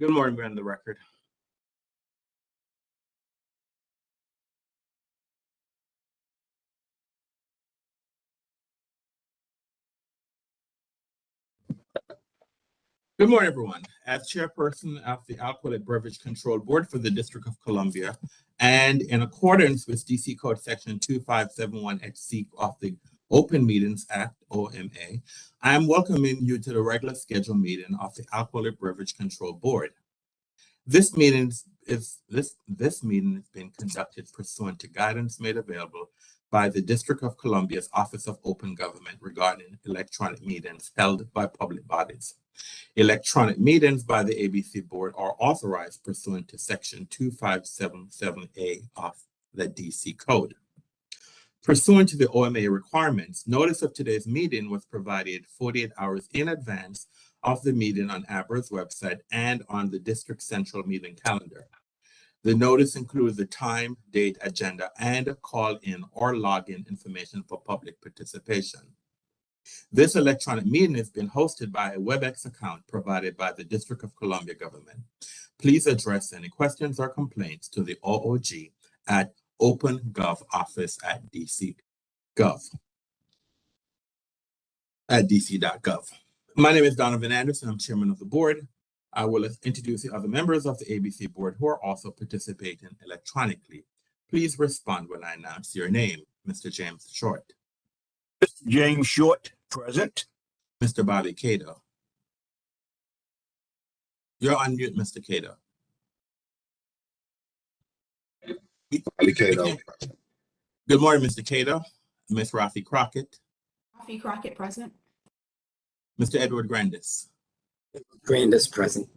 Good morning, we're on the record. Good morning, everyone. As chairperson of the Alcoholic Beverage Control Board for the District of Columbia, and in accordance with DC Code Section 2571HC of the Open Meetings Act, OMA, I am welcoming you to the regular scheduled meeting of the Alcoholic Beverage Control Board. This meeting is being conducted pursuant to guidance made available by the District of Columbia's Office of Open Government regarding electronic meetings held by public bodies. Electronic meetings by the ABC Board are authorized pursuant to Section 2577A of the DC Code. Pursuant to the OMA requirements, notice of today's meeting was provided 48 hours in advance of the meeting on ABRA's website and on the District Central meeting calendar. The notice includes the time, date, agenda, and call-in or login information for public participation. This electronic meeting is being hosted by a WebEx account provided by the District of Columbia government. Please address any questions or complaints to the OOG at dc.gov. My name is Donovan Anderson. I'm chairman of the board. I will introduce the other members of the ABC board who are also participating electronically. Please respond when I announce your name. Mr. James Short. Mr. James Short, present. Mr. Bobby Cato. You're on mute, Mr. Cato. Bobby Cato. Good morning, Mr. Cato. Ms. Rafi Crockett. Rafi Crockett, present. Mr. Edward Grandis. Grandis, present.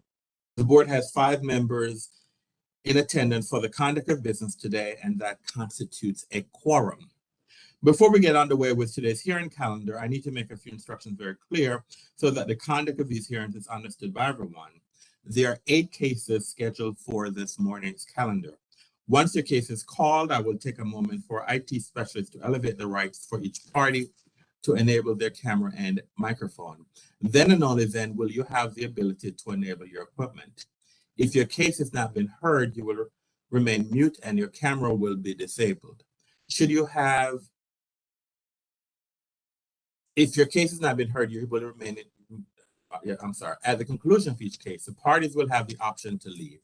The board has 5 members in attendance for the conduct of business today, and that constitutes a quorum. Before we get underway with today's hearing calendar, I need to make a few instructions very clear so that the conduct of these hearings is understood by everyone. There are 8 cases scheduled for this morning's calendar. Once your case is called, I will take a moment for IT specialists to elevate the rights for each party to enable their camera and microphone. Then and only then will you have the ability to enable your equipment. If your case has not been heard, you will remain mute and your camera will be disabled. If your case has not been heard, you will remain at the conclusion of each case, the parties will have the option to leave.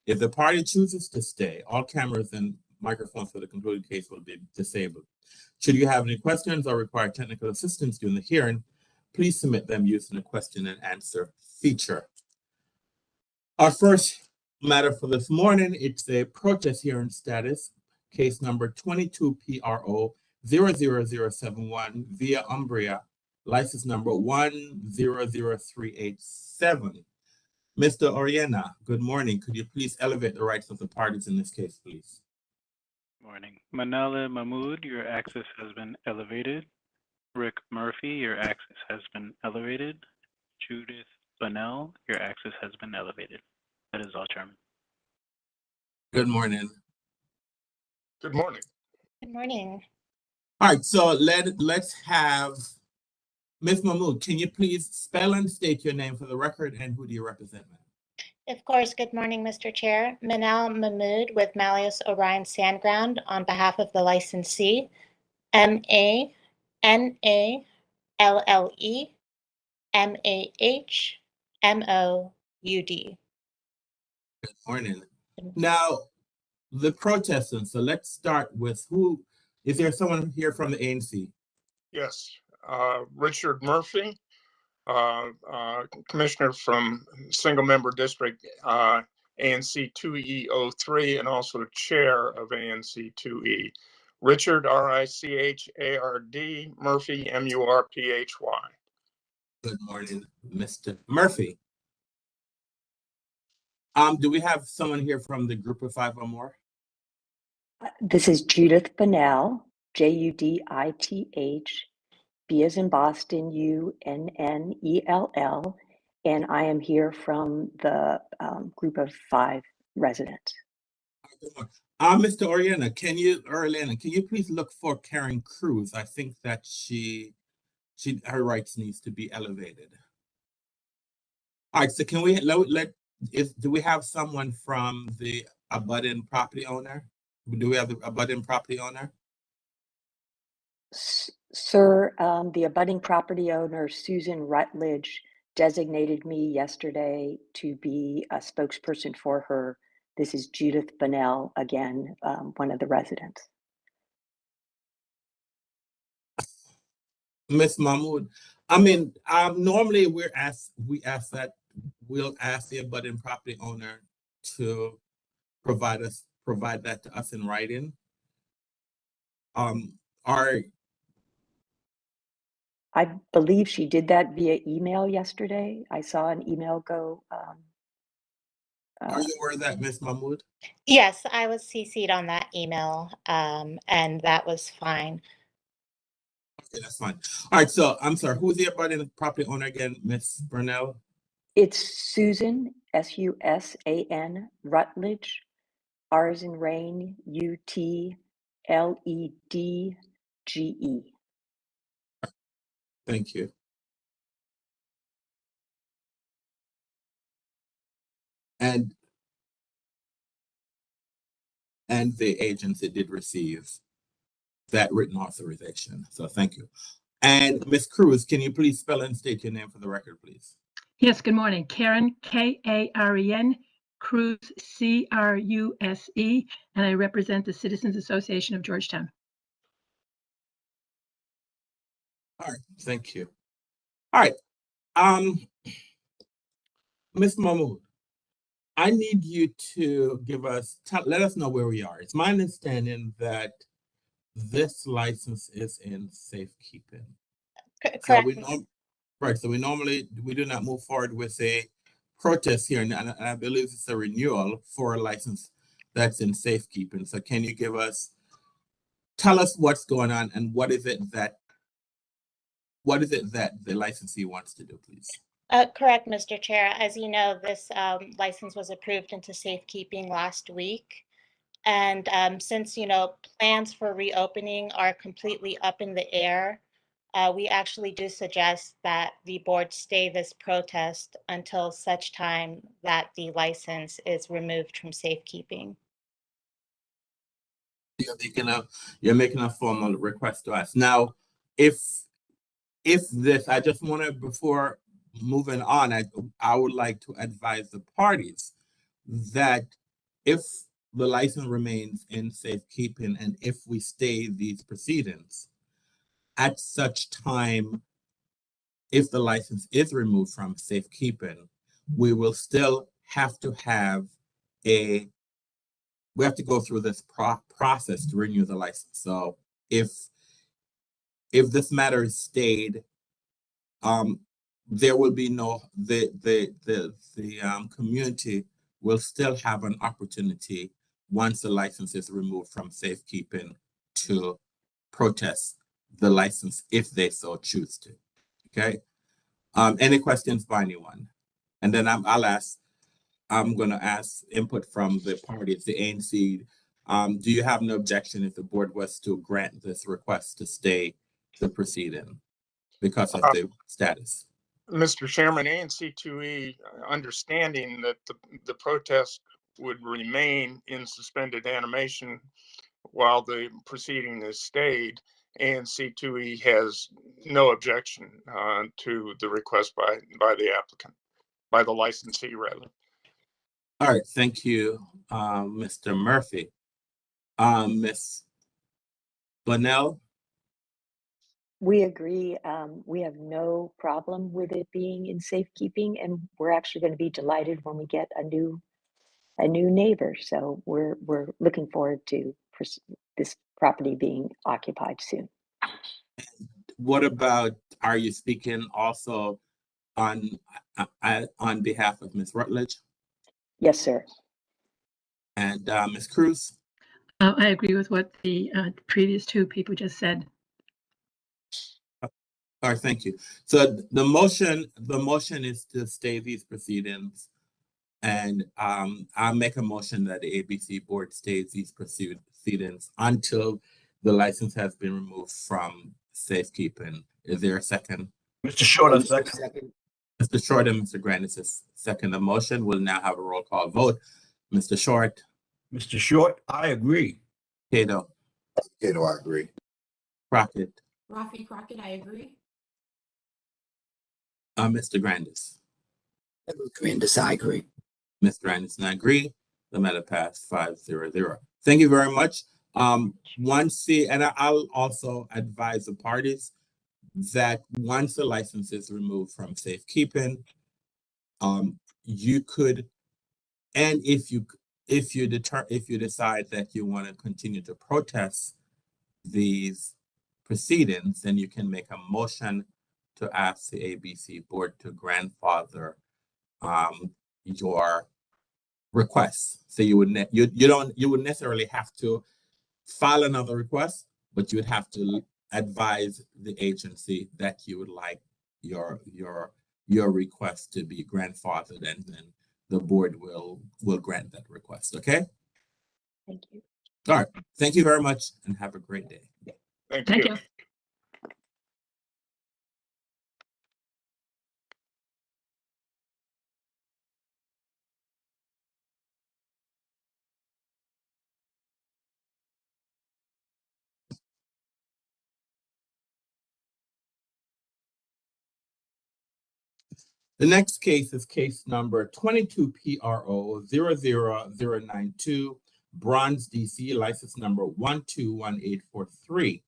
If the party chooses to stay, all cameras and microphones for the concluded case will be disabled. Should you have any questions or require technical assistance during the hearing, please submit them using the question and answer feature. Our first matter for this morning, it's a protest hearing status, case number 22 PRO 00071 via Umbria, license number 100387. Mr. Oriana, good morning. Could you please elevate the rights of the parties in this case, please? Morning. Manala Mahmood, your access has been elevated. Rick Murphy, your access has been elevated. Judith Bunnell, your access has been elevated. That is all, Chairman. Good morning. Good morning. Good morning. All right, so let's have Ms. Mahmood, can you please spell and state your name for the record and who do you represent, ma'am? Of course. Good morning, Mr. Chair. Manal Mahmood with Malleus Orion Sandground on behalf of the licensee, MANALLE MAHMOUD. Good morning. Now, the protestants, so let's start with who, is there someone here from the ANC? Yes, Richard Murphy, commissioner from single member district ANC 2E03 and also chair of ANC 2E. Richard, RICHARD, Murphy, MURPHY. Good morning, Mr. Murphy. Do we have someone here from the group of 5 or more? This is Judith Bunnell, JUDITH, B as in Boston, UNNELL, and I am here from the group of 5 residents. Mr. Oriana, can you please look for Karen Cruz? I think that her rights needs to be elevated. All right, so can we let do we have someone from the abutting property owner? Do we have the abutting property owner? Sir, the abutting property owner, Susan Rutledge, designated me yesterday to be a spokesperson for her. This is Judith Bunnell, again, one of the residents. Ms. Mahmood, I mean, normally we'll ask the abutting property owner to provide that to us in writing. I believe she did that via email yesterday. I saw an email go. Are you aware of that, Ms. Mahmood? Yes, I was CC'd on that email, and that was fine. Okay, that's fine. All right, so I'm sorry, who's the abutting property owner again, Ms. Burnell? It's Susan, S-U-S-A-N, Rutledge, R as in rain, U-T-L-E-D-G-E. Thank you. And the agency did receive that written authorization, so thank you. And Ms. Cruz, can you please spell and state your name for the record, please? Yes, good morning. Karen, K-A-R-E-N, Cruz, C-R-U-S-E, and I represent the Citizens Association of Georgetown. All right, thank you. All right, Ms. Mahmood, I need you to let us know where we are. It's my understanding that this license is in safekeeping. So Correct. so we do not move forward with a protest here, and I believe it's a renewal for a license that's in safekeeping. So can you tell us what's going on and what is it that the licensee wants to do, please? Correct, Mr. Chair. As you know, this license was approved into safekeeping last week. And since, plans for reopening are completely up in the air, we actually do suggest that the board stay this protest until such time that the license is removed from safekeeping. You're making a formal request to us. Now, if this, I just want to, before moving on, I would like to advise the parties that if the license remains in safekeeping and if we stay these proceedings, at such time, if the license is removed from safekeeping, we will still have to we have to go through this process to renew the license. So if this matter is stayed, there will be the community will still have an opportunity once the license is removed from safekeeping to protest the license if they so choose to. Okay. Any questions by anyone? And then I'm going to ask input from the parties, the ANC. Do you have no objection if the board was to grant this request to stay the proceeding because of the status? Mr. Chairman, ANC2E, understanding that the protest would remain in suspended animation while the proceeding is stayed, ANC2E has no objection to the request by the applicant, by the licensee rather. All right, thank you, Mr. Murphy. Ms. Bunnell? We agree. We have no problem with it being in safekeeping, and we're actually going to be delighted when we get a new neighbor. So we're looking forward to this property being occupied soon. What about, are you speaking also on behalf of Ms. Rutledge? Yes, sir. And Ms. Cruz? I agree with what the previous two people just said. All right, thank you. So the motion is to stay these proceedings, and I'll make a motion that the ABC board stays these proceedings until the license has been removed from safekeeping. Is there a second? Mr. Short, a second. Mr. Short and Mr. Grandis has seconded the motion. We'll now have a roll call vote. Mr. Short, Mr. Short, I agree. Cato, Cato, I agree. Crockett, Rafi Crockett, I agree. Mr. Grandis. Edward Grandis, I agree. Mr. Anderson, I agree. The matter passed 5-0. Thank you very much. I'll also advise the parties that once the license is removed from safekeeping, you could, and if you decide that you want to continue to protest these proceedings, then you can make a motion to ask the ABC board to grandfather your requests. So you would necessarily have to file another request, but you would have to advise the agency that you would like your request to be grandfathered, and then the board will grant that request. Okay. Thank you. All right. Thank you very much, and have a great day. Thank Thank you. you. The next case is case number 22 PRO 00092, Bronze DC, license number 121843.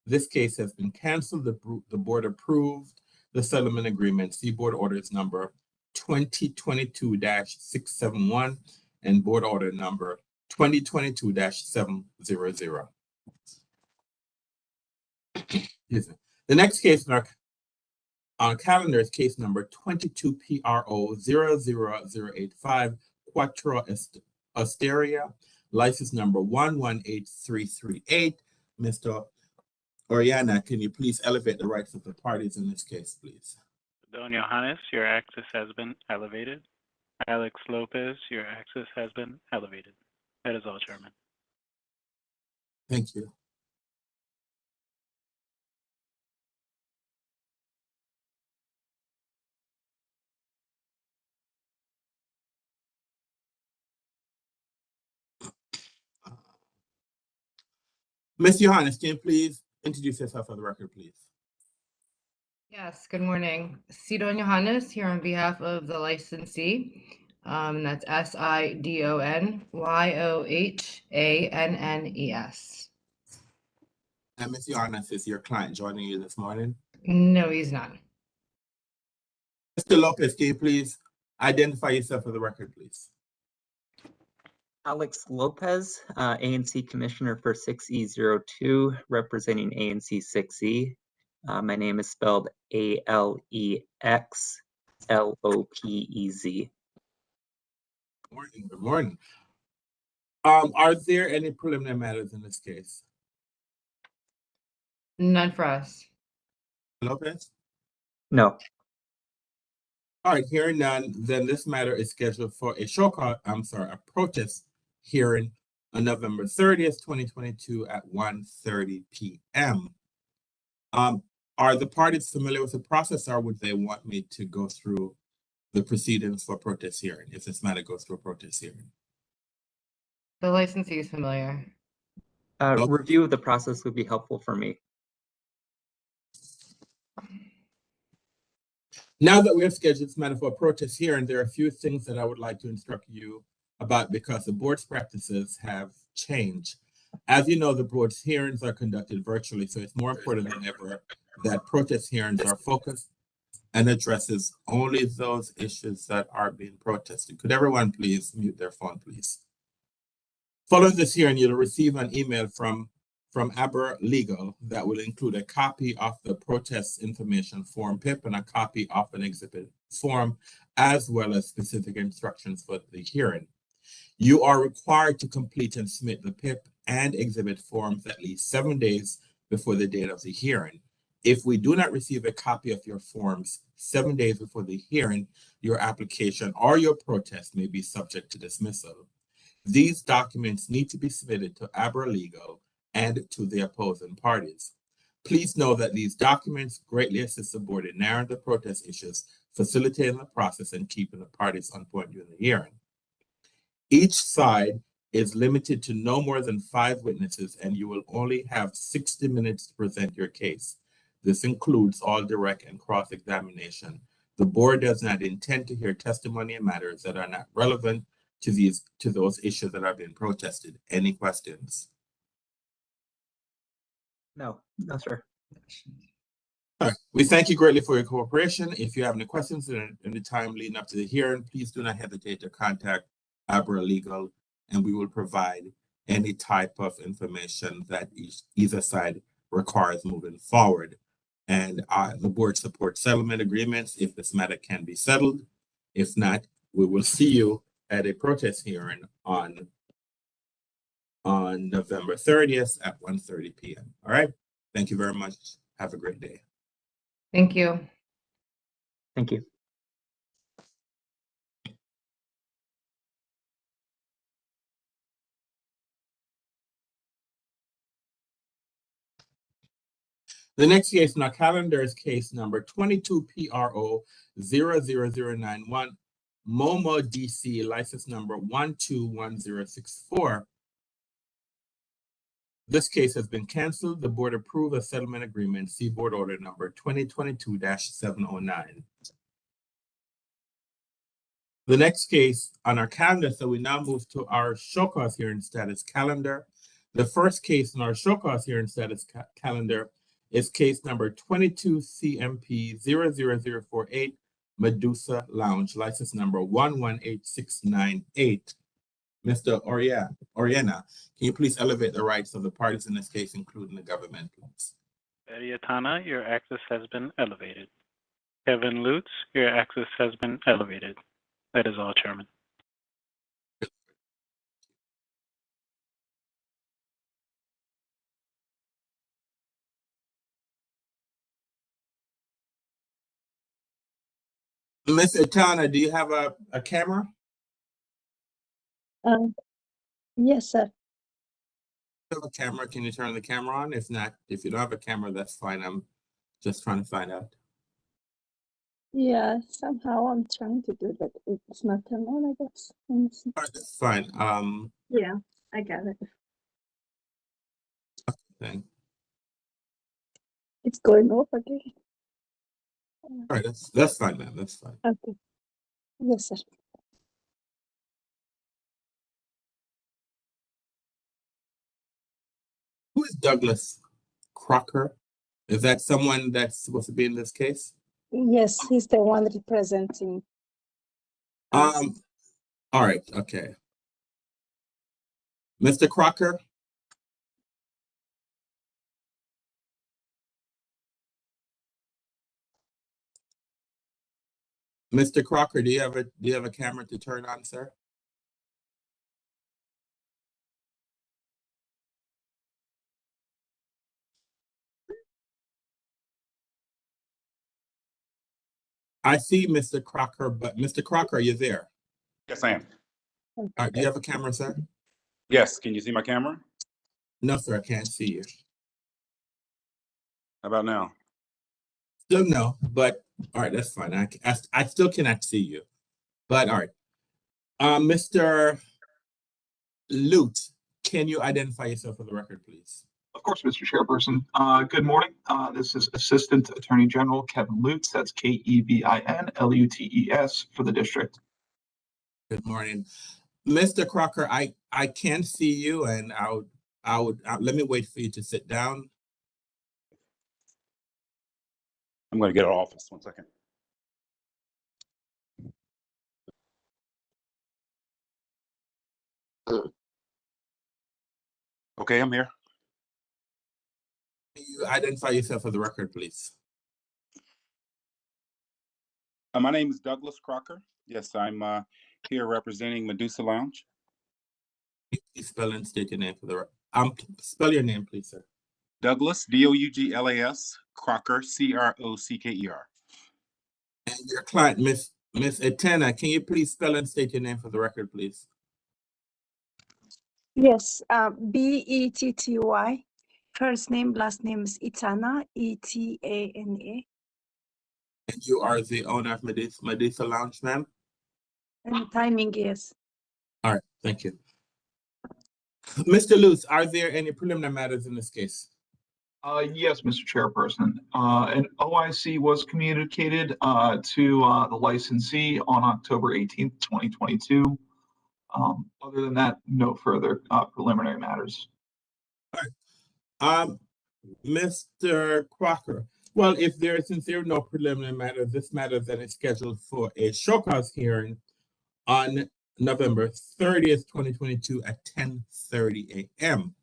This case has been canceled. The board approved the settlement agreement, see board orders number 2022-671 and board order number 2022-700. Excuse me. The next case in our calendar is case number 22 PRO 00085, Quattro Osteria, license number 118338. Mr. Oriana, can you please elevate the rights of the parties in this case, please? Don Johannes, your access has been elevated. Alex Lopez, your access has been elevated. That is all, Chairman. Thank you. Ms. Johannes, can you please introduce yourself for the record, please? Yes, good morning. Sidon Johannes here on behalf of the licensee. That's SIDONYOHANNES. And Ms. Johannes, is your client joining you this morning? No, he's not. Mr. Lopez, can you please identify yourself for the record, please? Alex Lopez, ANC Commissioner for 6E02, representing ANC 6E. My name is spelled ALEXLOPEZ. Morning. Good morning. Are there any preliminary matters in this case? None for us. Lopez? No. All right, hearing none, then this matter is scheduled for a protest hearing on November 30th, 2022 at 1:30 p.m. Are the parties familiar with the process, or would they want me to go through the proceedings for protest hearing if this matter goes through a protest hearing? The licensee is familiar. Review of the process would be helpful for me. Now that we have scheduled this matter for a protest hearing, there are a few things that I would like to instruct you about because the board's practices have changed. As you know, the board's hearings are conducted virtually, so it's more important than ever that protest hearings are focused and addresses only those issues that are being protested. Could everyone please mute their phone, please? Following this hearing, you'll receive an email from Aber Legal that will include a copy of the protest information form PIP and a copy of an exhibit form, as well as specific instructions for the hearing. You are required to complete and submit the PIP and exhibit forms at least 7 days before the date of the hearing. If we do not receive a copy of your forms 7 days before the hearing, your application or your protest may be subject to dismissal. These documents need to be submitted to Aber Legal and to the opposing parties. Please know that these documents greatly assist the board in narrowing the protest issues, facilitating the process, and keeping the parties on point during the hearing. Each side is limited to no more than 5 witnesses, and you will only have 60 minutes to present your case. This includes all direct and cross-examination. The board does not intend to hear testimony in matters that are not relevant to those issues that are being protested. Any questions? No, sir. All right. We thank you greatly for your cooperation. If you have any questions in the time leading up to the hearing, please do not hesitate to contact Abra Legal, and we will provide any type of information that either side requires moving forward. And the board supports settlement agreements if this matter can be settled. If not, we will see you at a protest hearing on November 30th at 1:30 p.m. All right. Thank you very much. Have a great day. Thank you. Thank you. The next case on our calendar is case number 22 PRO 00091, Momo DC, license number 121064. This case has been canceled. The board approved a settlement agreement, see board order number 2022-709. The next case on our calendar, so we now move to our show cause hearing status calendar. The first case on our show cause hearing status calendar is case number 22 CMP 00048, Medusa Lounge, license number 118698. Mr. Oriana, can you please elevate the rights of the parties in this case, including the government, please? Betty Atana, your access has been elevated. Kevin Lutz, your access has been elevated. That is all, Chairman. Ms. Atana, do you have a camera? Yes, sir. If you have a camera, can you turn the camera on? If not, if you don't have a camera, that's fine. I'm just trying to find out. Yeah, somehow I'm trying to do that. It's not turned on, I guess. Let me see. All right, that's fine. Yeah, I got it. Thing. It's going off again. All right, that's fine, ma'am. That's fine. Okay. Yes, sir. Who is Douglas Crocker? Is that someone that's supposed to be in this case? Yes, he's the one representing. All right, okay. Mr. Crocker? Mr. Crocker, do you have a camera to turn on, sir? I see Mr. Crocker, but Mr. Crocker, are you there? Yes, I am. All right, do you have a camera, sir? Yes, can you see my camera? No, sir, I can't see you. How about now? Still no, but all right, that's fine. I still cannot see you, but all right. Mr. Lute, can you identify yourself for the record, please? Of course, Mr. Chairperson. Good morning. This is Assistant Attorney General Kevin Lutz. That's KEVIN LUTES for the district. Good morning, Mr. Crocker. I can see you, and I would let me wait for you to sit down. I'm going to get out of office. 1 second. Okay, I'm here. Can you identify yourself for the record, please? My name is Douglas Crocker. Yes, I'm here representing Medusa Lounge. Please spell and state your name for the record. Spell your name, please, sir. Douglas, DOUGLAS, Crocker, CROCKER. And your client, Miss Atana, can you please spell and state your name for the record, please? Yes, BETTY first name, last name is Itana, Etana. And you are the owner of Medusa Lounge, ma'am? And the timing is All right, thank you. Mr. Lutz, are there any preliminary matters in this case? Yes, Mr. Chairperson. An OIC was communicated to the licensee on October 18th, 2022. Other than that, no further preliminary matters. Mr. Crocker, well, since there are no preliminary matters, this matter then is scheduled for a show cause hearing on November 30th, 2022 at 10:30 a.m.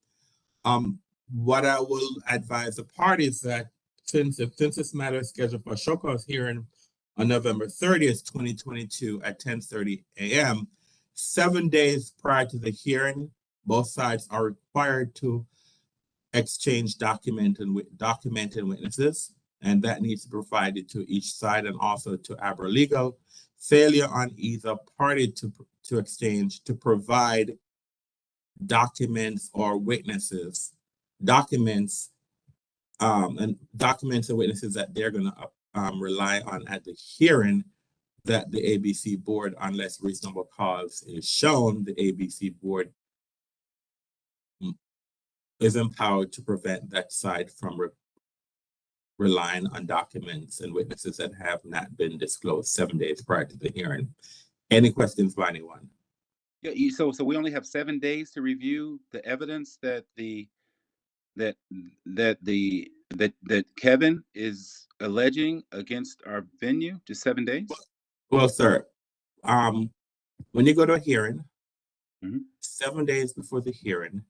What I will advise the parties that since this matter is scheduled for a show cause hearing on November 30th, 2022 at 10:30 a.m., 7 days prior to the hearing, both sides are required to exchange documented witnesses, and that needs to be provided to each side and also to Abra Legal. Failure on either party to exchange to provide documents or witnesses, documents and witnesses that they're going to rely on at the hearing, that the ABC board, unless reasonable cause is shown, the ABC board is empowered to prevent that side from relying on documents and witnesses that have not been disclosed 7 days prior to the hearing. Any questions by anyone? Yeah, so we only have 7 days to review the evidence that that Kevin is alleging against our venue. Just 7 days? Well, sir, when you go to a hearing, Mhm. 7 days before the hearing,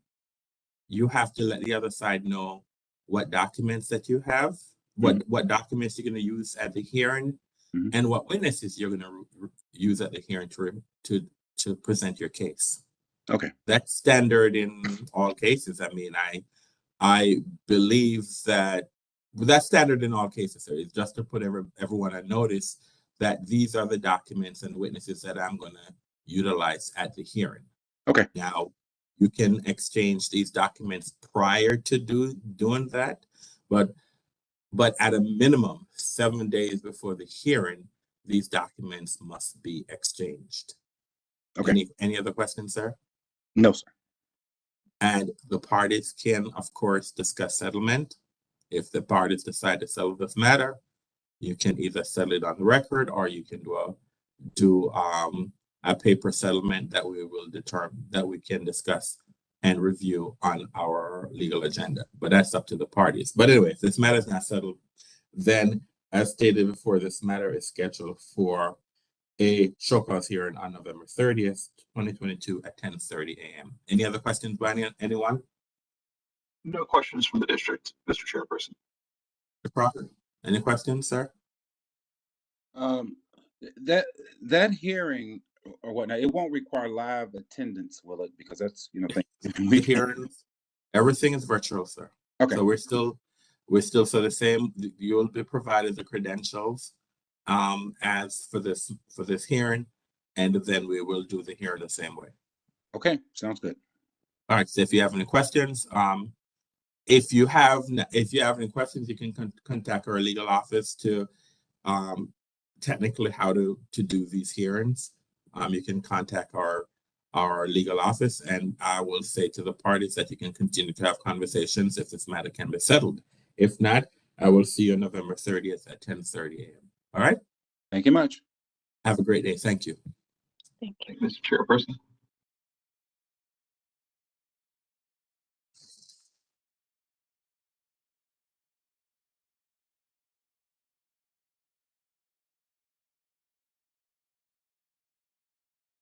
you have to let the other side know what documents that you have, what documents you're going to use at the hearing, Mhm. and what witnesses you're going to use at the hearing to present your case. Okay. That's standard in all cases. I mean, I believe that's standard in all cases, sir. It's just to put everyone on notice that these are the documents and witnesses that I'm going to utilize at the hearing. Okay. Now, you can exchange these documents prior to doing that, but at a minimum, 7 days before the hearing, these documents must be exchanged. Okay. Any other questions, sir? No, sir. And the parties can, of course, discuss settlement. If the parties decide to settle this matter, you can either settle it on the record or you can do a paper settlement that we will determine, that we can discuss and review on our legal agenda. But that's up to the parties. But anyway, if this matter is not settled, then as stated before, this matter is scheduled for a show cause hearing on November 30th, 2022 at 10:30 a.m. Any other questions by anyone? No questions from the district, Mr. Chairperson. Mr. Crawford, any questions, sir? That hearing or whatnot, it won't require live attendance, will it? Because that's, The hearings, everything is virtual, sir. Okay. So we're still so the same. You'll be provided the credentials as for this hearing, and then we will do the hearing the same way. Okay, sounds good. All right. So if you have any questions, if you have any questions, you can contact our legal office to technically how to do these hearings. You can contact our legal office, and I will say to the parties that you can continue to have conversations if this matter can be settled. If not, I will see you on November 30th at 10:30 a.m. All right? Thank you much. Have a great day. Thank you. Thank you. Thank you, Mr. Chairperson.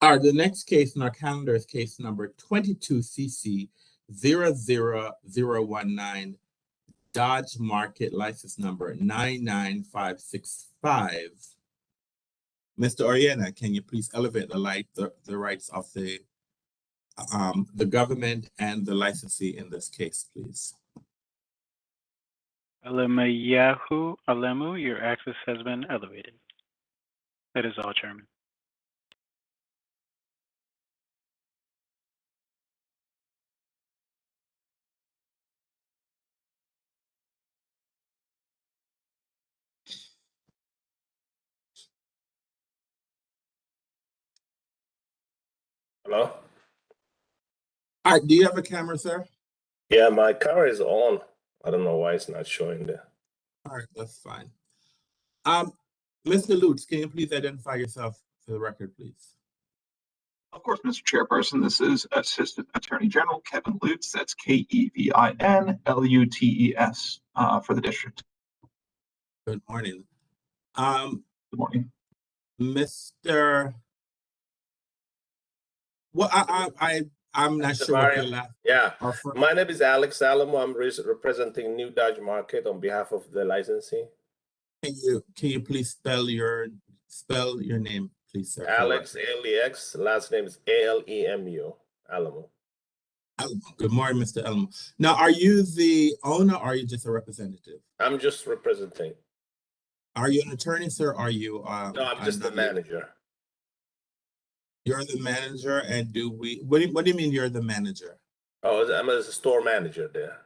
All right, the next case in our calendar is case number 22CC 00019, Dodge Market license number 99565. Mr. Oriana, can you please elevate the rights of the government and the licensee in this case, please? Alemayahu Alemu, your access has been elevated. That is all, Chairman. Hello? All right, do you have a camera, sir? Yeah, my camera is on. I don't know why it's not showing there. All right, that's fine. Mr. Lutz, can you please identify yourself for the record, please? Of course, Mr. Chairperson, this is Assistant Attorney General Kevin Lutz. That's KEVINLUTES for the district. Good morning. Good morning. Mr. Well, I'm not Mr. sure what Mario? your last. Yeah, our first- my name is Alex Alamo. I'm representing New Dodge Market on behalf of the licensee. Can you please spell your name, please, sir? for the Alex record? ALEX. Last name is ALEMU. Alamo. Alamo. Good morning, Mr. Elmo. Now, are you the owner or are you just a representative? I'm just representing. Are you an attorney, sir? Or are you? No, I'm just the manager. You're the manager, and what do you mean you're the manager? Oh, I'm a store manager there.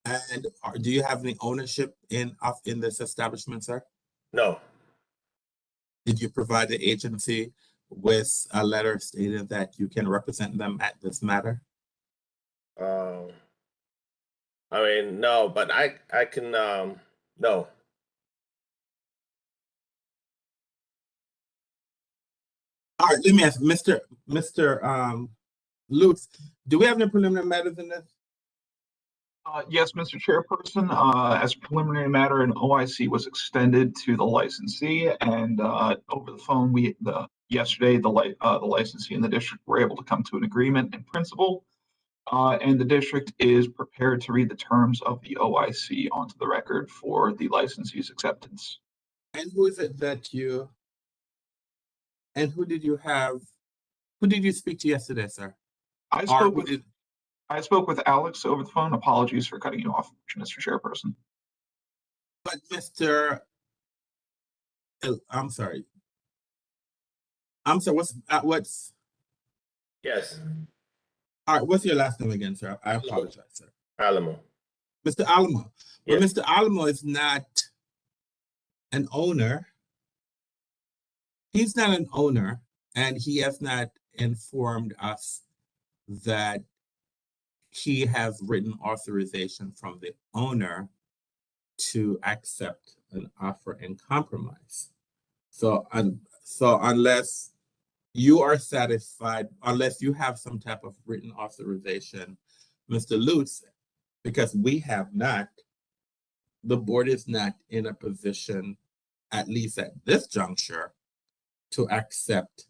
And do you have any ownership in this establishment, sir? No. Did you provide the agency with a letter stating that you can represent them at this matter? I mean, no, but I can, no. All right, let me ask Mr. Lutz, do we have any preliminary matters in this? Yes, Mr. Chairperson, as a preliminary matter, an OIC was extended to the licensee, and over the phone, yesterday the licensee and the district were able to come to an agreement in principle, and the district is prepared to read the terms of the OIC onto the record for the licensee's acceptance. And who is it that you? And who did you speak to yesterday, sir? I spoke with Alex over the phone. Apologies for cutting you off, Mr. Chairperson. But I'm sorry. What's? Yes. All right, what's your last name again, sir? I apologize, sir. Alamo. Mr. Alamo. Yes. But Mr. Alamo is not an owner. He's not an owner, and he has not informed us that he has written authorization from the owner to accept an offer in compromise. So unless you are satisfied, unless you have some type of written authorization, Mr. Lutz, because we have not, the board is not in a position, at least at this juncture, to accept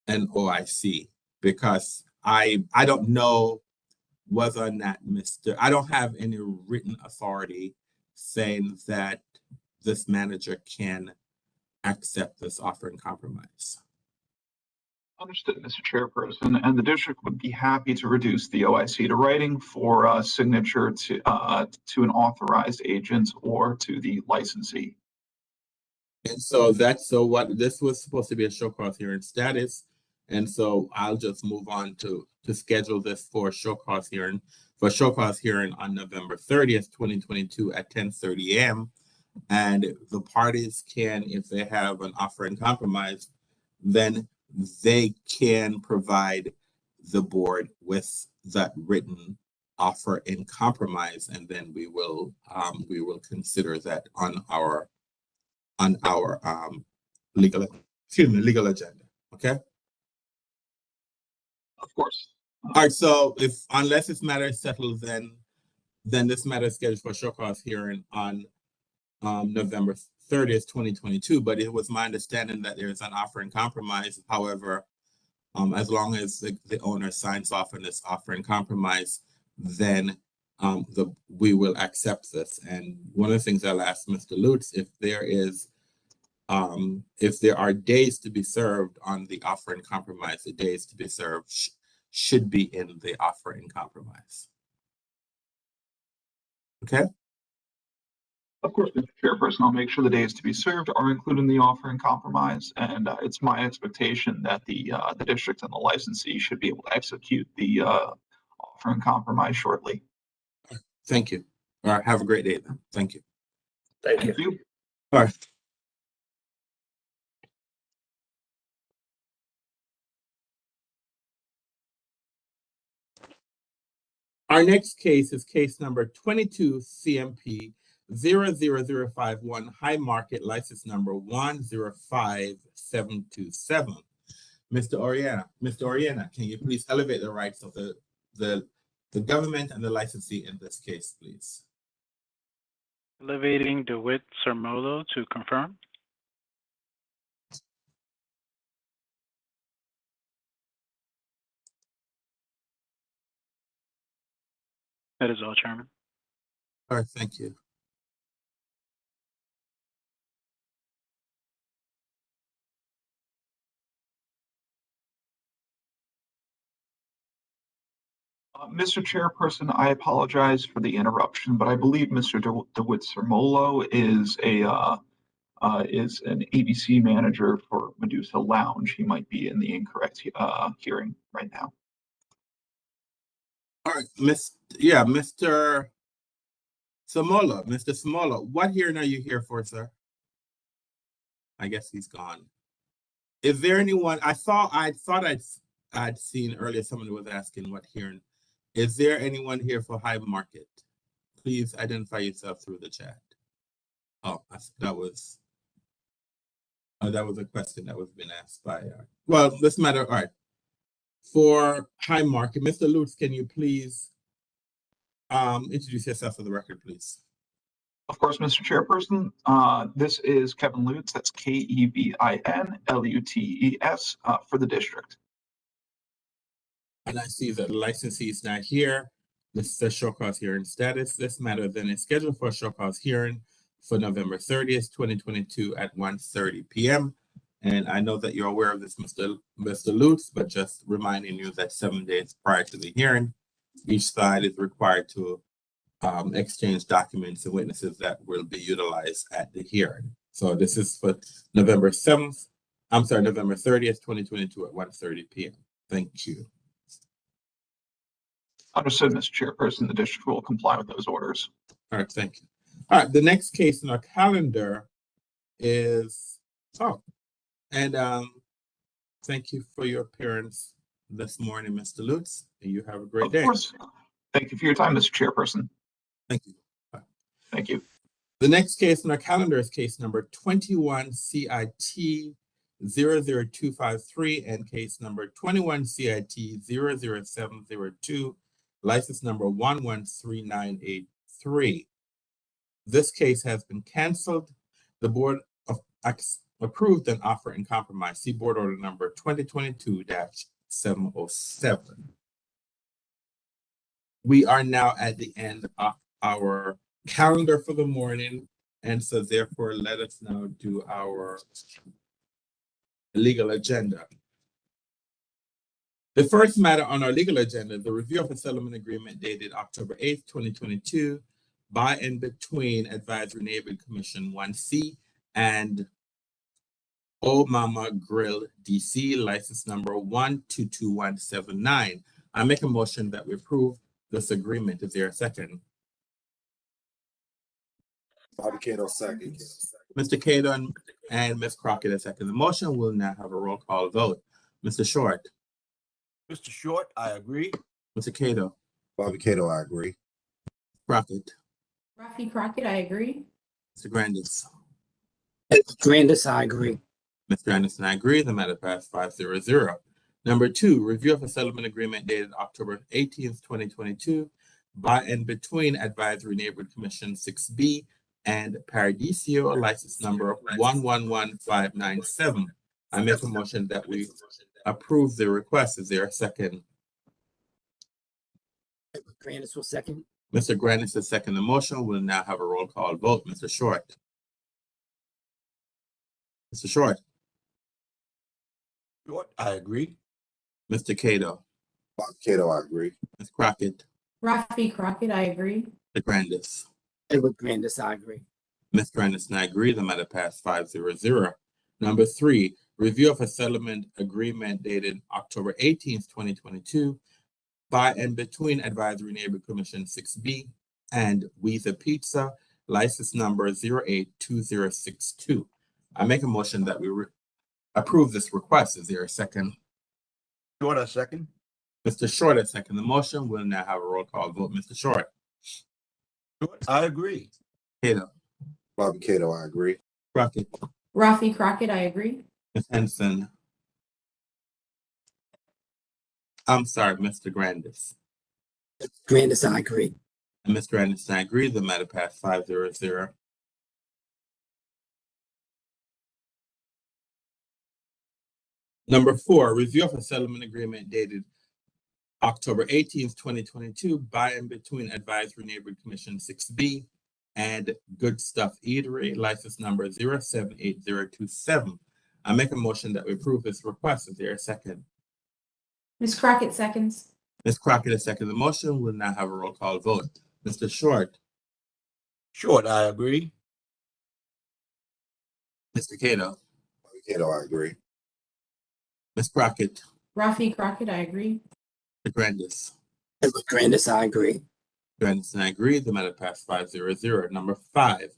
an OIC, because I don't know whether or not I don't have any written authority saying that this manager can accept this offer in compromise. Understood, Mr. Chairperson, and the district would be happy to reduce the OIC to writing for a signature to an authorized agent or to the licensee. And so what this was supposed to be a show cause hearing status. And so I'll just move on to schedule this for show cause hearing on November 30th, 2022 at 10:30 a.m. And the parties can, if they have an offer in compromise, then they can provide the board with that written offer in compromise, and then we will consider that on our legal agenda. Okay. Of course. All right. So unless this matter is settled, then this matter is scheduled for show cause hearing on November 30th, 2022. But it was my understanding that there is an offer in compromise. However, as long as the owner signs off on this offer in compromise, then we will accept this. And one of the things I'll ask Mr. Lutz, if there are days to be served on the offer in compromise, the days to be served should be in the offer in compromise. Okay. Of course, Mr. Chairperson, I'll make sure the days to be served are included in the offer in compromise, and it's my expectation that the district and the licensee should be able to execute the offer in compromise shortly. Thank you. All right. Have a great day then. Thank you. Thank you. All right. Our next case is case number 22 CMP 00051 High Market, license number 105727. Mr. Oriana, can you please elevate the rights of the government and the licensee in this case, please? Elevating DeWitt Sermolo to confirm. That is all, Chairman. All right, thank you. Mr. Chairperson, I apologize for the interruption, but I believe Mr. DeWitt Sermolo is an ABC manager for Medusa Lounge. He might be in the incorrect hearing right now. All right, Mr. Sermolo, what hearing are you here for, sir? I guess he's gone. Is there anyone? I thought I'd seen earlier someone was asking what hearing. Is there anyone here for High Market? Please identify yourself through the chat. Oh, that was a question that was been asked by. Well, this matter. All right. For High Market, Mr. Lutz, can you please introduce yourself for the record, please? Of course, Mr. Chairperson. This is Kevin Lutz. That's KEVIN LUTES for the district. And I see that the licensee is not here. This is a show cause hearing status. This matter then is scheduled for a show cause hearing for November 30th, 2022 at 1:30 p.m. And I know that you're aware of this, Mr. Lutz, but just reminding you that 7 days prior to the hearing, each side is required to exchange documents and witnesses that will be utilized at the hearing. So this is for November 30th, 2022 at 1:30 p.m. Thank you. Understood, Mr. Chairperson. The district will comply with those orders. All right, thank you. All right, the next case in our calendar is, thank you for your appearance this morning, Mr. Lutz. You have a great day. Of course. Thank you for your time, Mr. Chairperson. Thank you. Bye. Thank you. The next case in our calendar is case number 21 CIT 00253 and case number 21 CIT 00702, license number 113983. This case has been canceled. The board approved an offer in compromise. See board order number 2022-707. We are now at the end of our calendar for the morning, and so therefore let us now do our legal agenda. The first matter on our legal agenda, the review of a settlement agreement dated October 8th, 2022 by and between Advisory Neighborhood Commission 1C and Old Mama Grill DC, license number 122179. I make a motion that we approve this agreement. Is there a second? Bobby Cato, second. Mr. Cato and Ms. Crockett, a second. The motion will now have a roll call vote. Mr. Short. Mr. Short, I agree. Mr. Cato. Bobby Cato, I agree. Crockett. Rafi Crockett, I agree. Mr. Grandis. Grandis, I agree. Mr. Anderson, I agree. The matter passed 5-0. Number 2, review of a settlement agreement dated October 18th, 2022 by and between Advisory Neighborhood Commission 6B and Paradiso, license number 111597. I make a motion that we approve the request. Is there a second? Grandis will second. Mr. Grandis is second. The motion will now have a roll call vote. Mr. Short. Mr. Short. Short, I agree. Mr. Cato. Bobby Cato, I agree. Ms. Crockett. Rafi Crockett, I agree. Mr. Grandis. Edward Grandis, I agree. Ms. Grandis and I agree. The matter passed 5-0. Number 3, review of a settlement agreement dated October 18th, 2022 by and between Advisory Neighborhood Commission 6B and Weezer Pizza, license number 082062. I make a motion that we approve this request. Is there a second? Short, a second. Mr. Short has seconded the motion. We'll now have a roll call vote. Mr. Short. Short, I agree. Cato. Bobby Cato, I agree. Crockett. Rafi Crockett, I agree. Ms. Henson. I'm sorry, Mr. Grandis. Grandis, I agree. And Mr. Anderson, I agree. The matter passed 5-0-0. Number 4, review of a settlement agreement dated October 18th, 2022 by and between Advisory Neighborhood Commission 6B and Good Stuff Eatery, license number 078027. I make a motion that we approve this request. Is there a second? Ms. Crockett seconds. Ms. Crockett has seconded the motion. We'll now have a roll call vote. Mr. Short. Short, I agree. Mr. Cato. Bobby Cato, I agree. Ms. Crockett. Rafi Crockett, I agree. Mr. Grandis. Edward Grandis, I agree. Grandis and I agree. The matter passed 5-0-0. Number 5,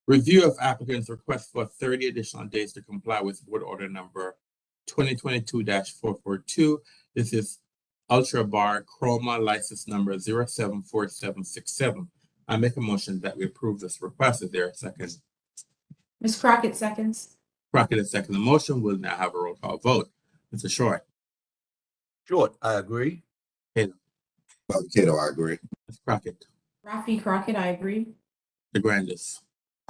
review of applicant's request for 30 additional days to comply with board order number 2022-442. This is Ultra Bar Chroma license number 074767. I make a motion that we approve this request. Is there a second? Ms. Crockett seconds. Crockett has seconded the motion. We'll now have a roll call vote. Mr. Short. Short, I agree. Cato. Bobby Cato, I agree. Ms. Crockett. Rafi Crockett, I agree. Mr. Grandis.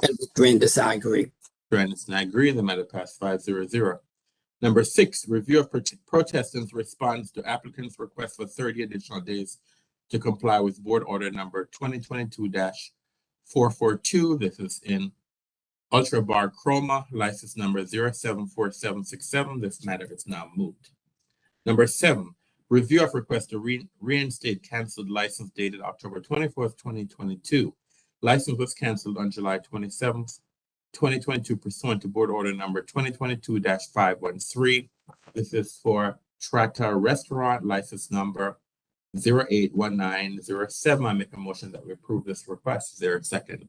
Edward Grandis, I agree. Grandis and I agree. The matter passed 5-0-0. Number 6, review of protestants' response to applicants' request for 30 additional days to comply with board order number 2022-442. This is in Ultra Bar Chroma, license number 074767. This matter is now moved. Number 7, review of request to reinstate canceled license dated October 24th, 2022. License was canceled on July 27th, 2022 pursuant to board order number 2022-513. This is for Trata Restaurant, license number 081907. I make a motion that we approve this request. Is there a second?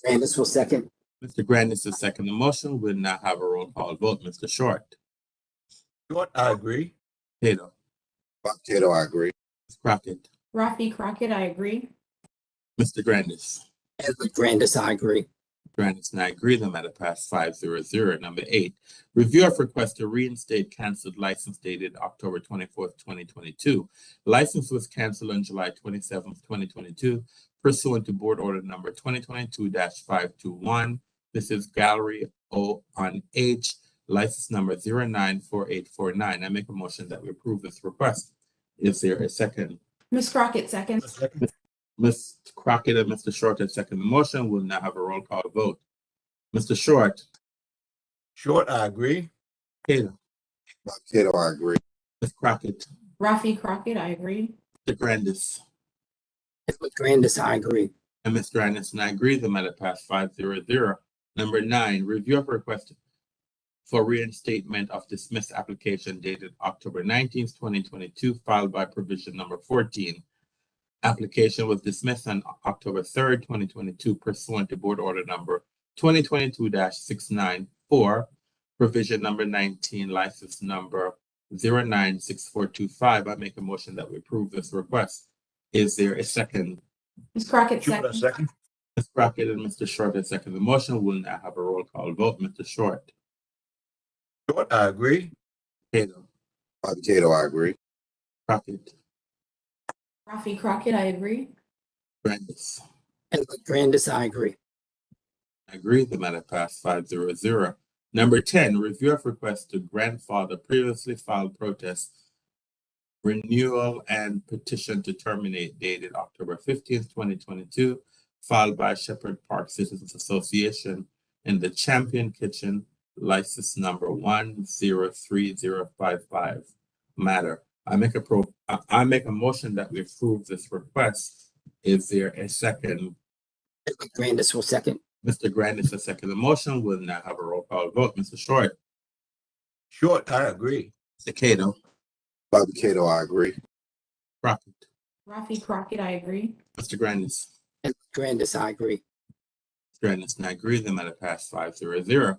Grandis will second. Mr. Grandis has seconded the motion. We'll now have a roll call vote. Mr. Short. Short, I agree. Cato. Bobby Cato, I agree. Ms. Crockett. Rafi Crockett, I agree. Mr. Grandis. Edward Grandis, I agree. Grandis and I agree. The matter passed 5-0-0. Number 8, review of request to reinstate canceled license dated October 24th, 2022. License was canceled on July 27th, 2022, pursuant to board order number 2022-521. This is Gallery O on H, license number 094849. I make a motion that we approve this request. Is there a second? Ms. Crockett seconds. Ms. Crockett and Mr. Short have seconded the motion. We'll now have a roll call vote. Mr. Short. Short, I agree. Cato. Bobby Cato, I agree. Ms. Crockett. Rafi Crockett, I agree. Mr. Grandis. Edward Grandis, I agree. And Mr. Grandis and I agree. The matter passed 5-0-0. Number 9, review of request for reinstatement of dismissed application dated October 19th, 2022, filed by provision number 14. Application was dismissed on October 3rd, 2022, pursuant to board order number 2022-694, provision number 19, license number 096425. I make a motion that we approve this request. Is there a second? Ms. Crockett Short, seconds. second. Ms. Crockett and Mr. Short have seconded the motion. We'll now have a roll call vote. Mr. Short. Short, I agree. Cato. Bobby Cato, I agree. Crockett. Rafi Crockett, I agree. Grandis. Edward Grandis, I agree. I agree. The matter passed 5-0-0. Number 10, review of request to grandfather previously filed protest renewal and petition to terminate dated October 15th, 2022, filed by Shepherd Park Citizens Association in the Champion Kitchen, license number 103055 matter. I make a motion that we approve this request. Is there a second? Edward Grandis will second. Mr. Grandis has seconded the motion. We'll now have a roll call vote. Mr. Short. Short, I agree. Mr. Cato. Bobby Cato, I agree. Crockett. Rafi Crockett, I agree. Mr. Grandis. Edward Grandis, I agree. Mr. Grandis and I agree. The matter passed 5-0-0.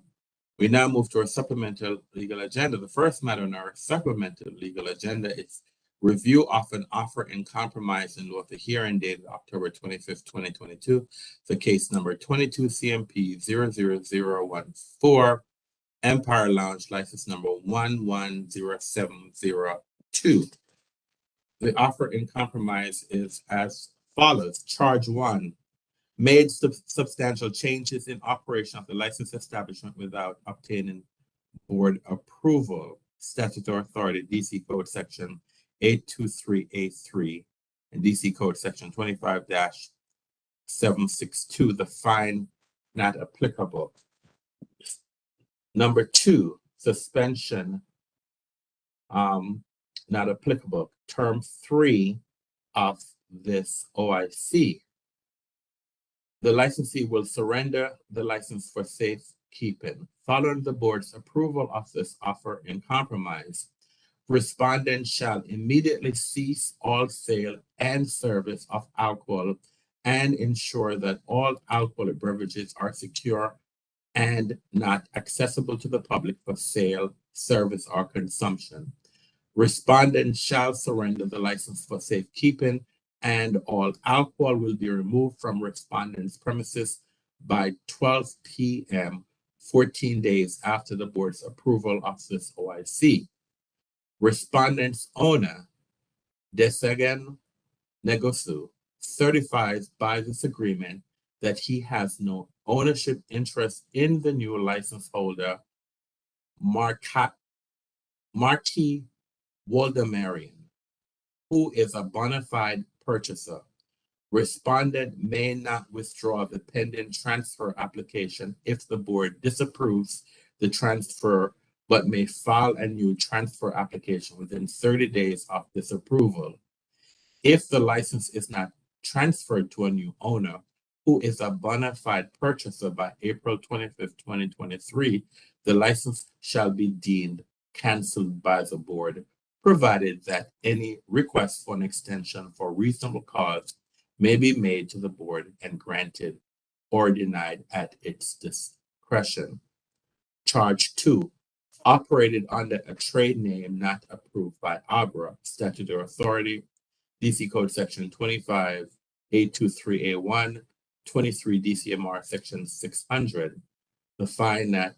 We now move to our supplemental legal agenda. The first matter on our supplemental legal agenda is review of an offer in compromise in lieu of the hearing dated October 25th, 2022, for case number 22 CMP 00014, Empire Lounge, license number 110702. The offer in compromise is as follows. Charge 1. Made substantial changes in operation of the licensed establishment without obtaining board approval. Statutory authority, DC Code Section 823A3 and DC Code Section 25-762, the fine not applicable. Number 2, suspension not applicable. Term 3 of this OIC. The licensee will surrender the license for safekeeping. Following the board's approval of this offer in compromise, respondent shall immediately cease all sale and service of alcohol and ensure that all alcoholic beverages are secure and not accessible to the public for sale, service, or consumption. Respondent shall surrender the license for safekeeping, and all alcohol will be removed from respondent's premises by 12 p.m. 14 days after the board's approval of this OIC. Respondent's owner, Desegan Negosu, certifies by this agreement that he has no ownership interest in the new license holder, Marquis Waldemarian, who is a bona fide purchaser. Respondent may not withdraw the pending transfer application if the board disapproves the transfer, but may file a new transfer application within 30 days of disapproval. If the license is not transferred to a new owner, who is a bona fide purchaser by April 25th, 2023, the license shall be deemed canceled by the board, provided that any request for an extension for reasonable cause may be made to the board and granted or denied at its discretion. Charge 2, operated under a trade name not approved by ABRA, statutory authority, DC Code Section 25-823A1, 23 DCMR Section 600. The fine not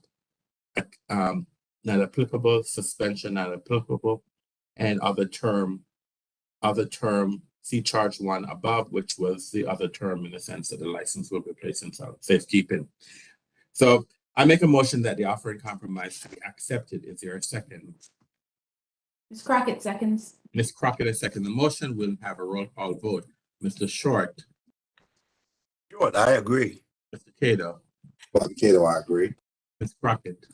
applicable, suspension not applicable, and other term, see charge 1 above, which was the other term in the sense that the license will be placed in safekeeping. So I make a motion that the offer in compromise be accepted. Is there a second? Ms. Crockett seconds. Ms. Crockett has seconded the motion. We'll have a roll call vote. Mr. Short. Short, I agree. Mr. Cato. Bobby Cato, I agree. Ms. Crockett.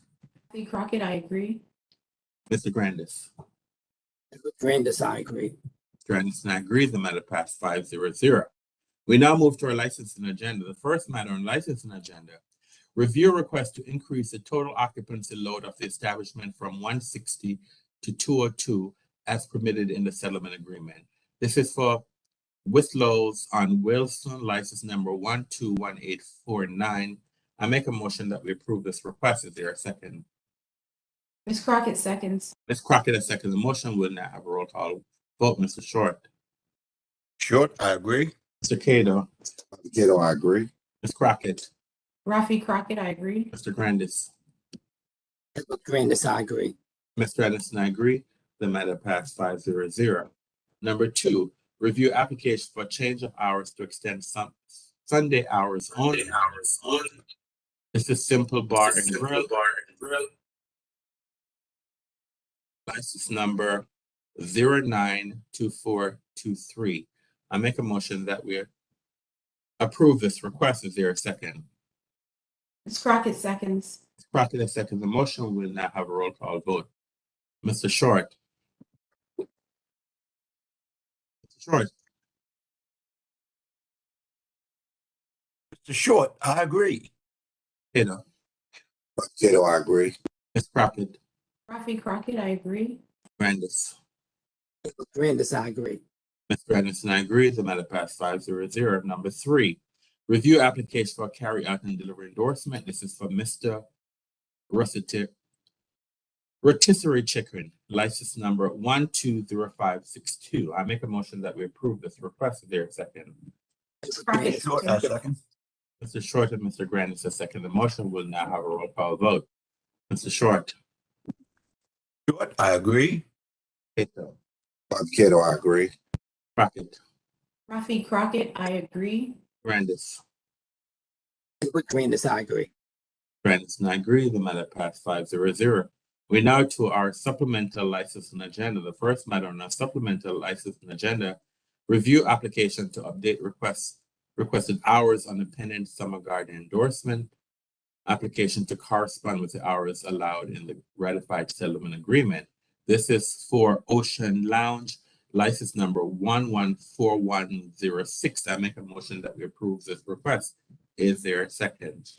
Rafi Crockett, I agree. Mr. Grandis. Edward Grandis, I agree. Mr. Anderson, I agree. The matter passed 5-0. We now move to our licensing agenda. The first matter on licensing agenda, review request to increase the total occupancy load of the establishment from 160 to 202 as permitted in the settlement agreement. This is for Whistlows on Wilson, license number 121849. I make a motion that we approve this request. Is there a second? Ms. Crockett seconds. Ms. Crockett has seconded the motion. We'll now have a roll call vote. Mr. Short. Short, I agree. Mr. Cato. Bobby Cato, I agree. Ms. Crockett. Rafi Crockett, I agree. Mr. Grandis. Edward Grandis, I agree. Mr. Anderson, I agree. The matter passed 5-0. Number 2, review application for change of hours to extend some Sunday hours only. This is Simple Bar and Grill. License number 092423. I make a motion that we approve this request. Is there a second? Ms. Crockett seconds. Ms. Crockett has seconded the motion. We'll now have a roll call vote. Mr. Short. Mr. Short. Mr. Short, I agree. Cato. Bobby Cato, I agree. Ms. Crockett. Rafi Crockett, I agree. Grandis. Edward Grandis, I agree. Mr. Anderson, I agree. The matter passed 5-0. Number 3, review application for carry out and delivery endorsement. This is for Mr. rotisserie chicken, license number 120562. I make a motion that we approve this request. Is there a second? Crockett Short, I seconds. second. Mr. Short and Mr. Grandis a second. The motion will now have a roll call vote. Mr. Short. Short, I agree. Cato. Bobby Cato, I agree. Crockett. Rafi Crockett, I agree. Grandis. Edward Grandis, I agree. Grandis and I agree. The matter passed 5-0. We now to our supplemental licensing agenda. The first matter on our supplemental licensing agenda, review application to update requested hours on the pending summer garden endorsement. Application to correspond with the hours allowed in the ratified settlement agreement. This is for Ocean Lounge, license number 114106. I make a motion that we approve this request. Is there a second?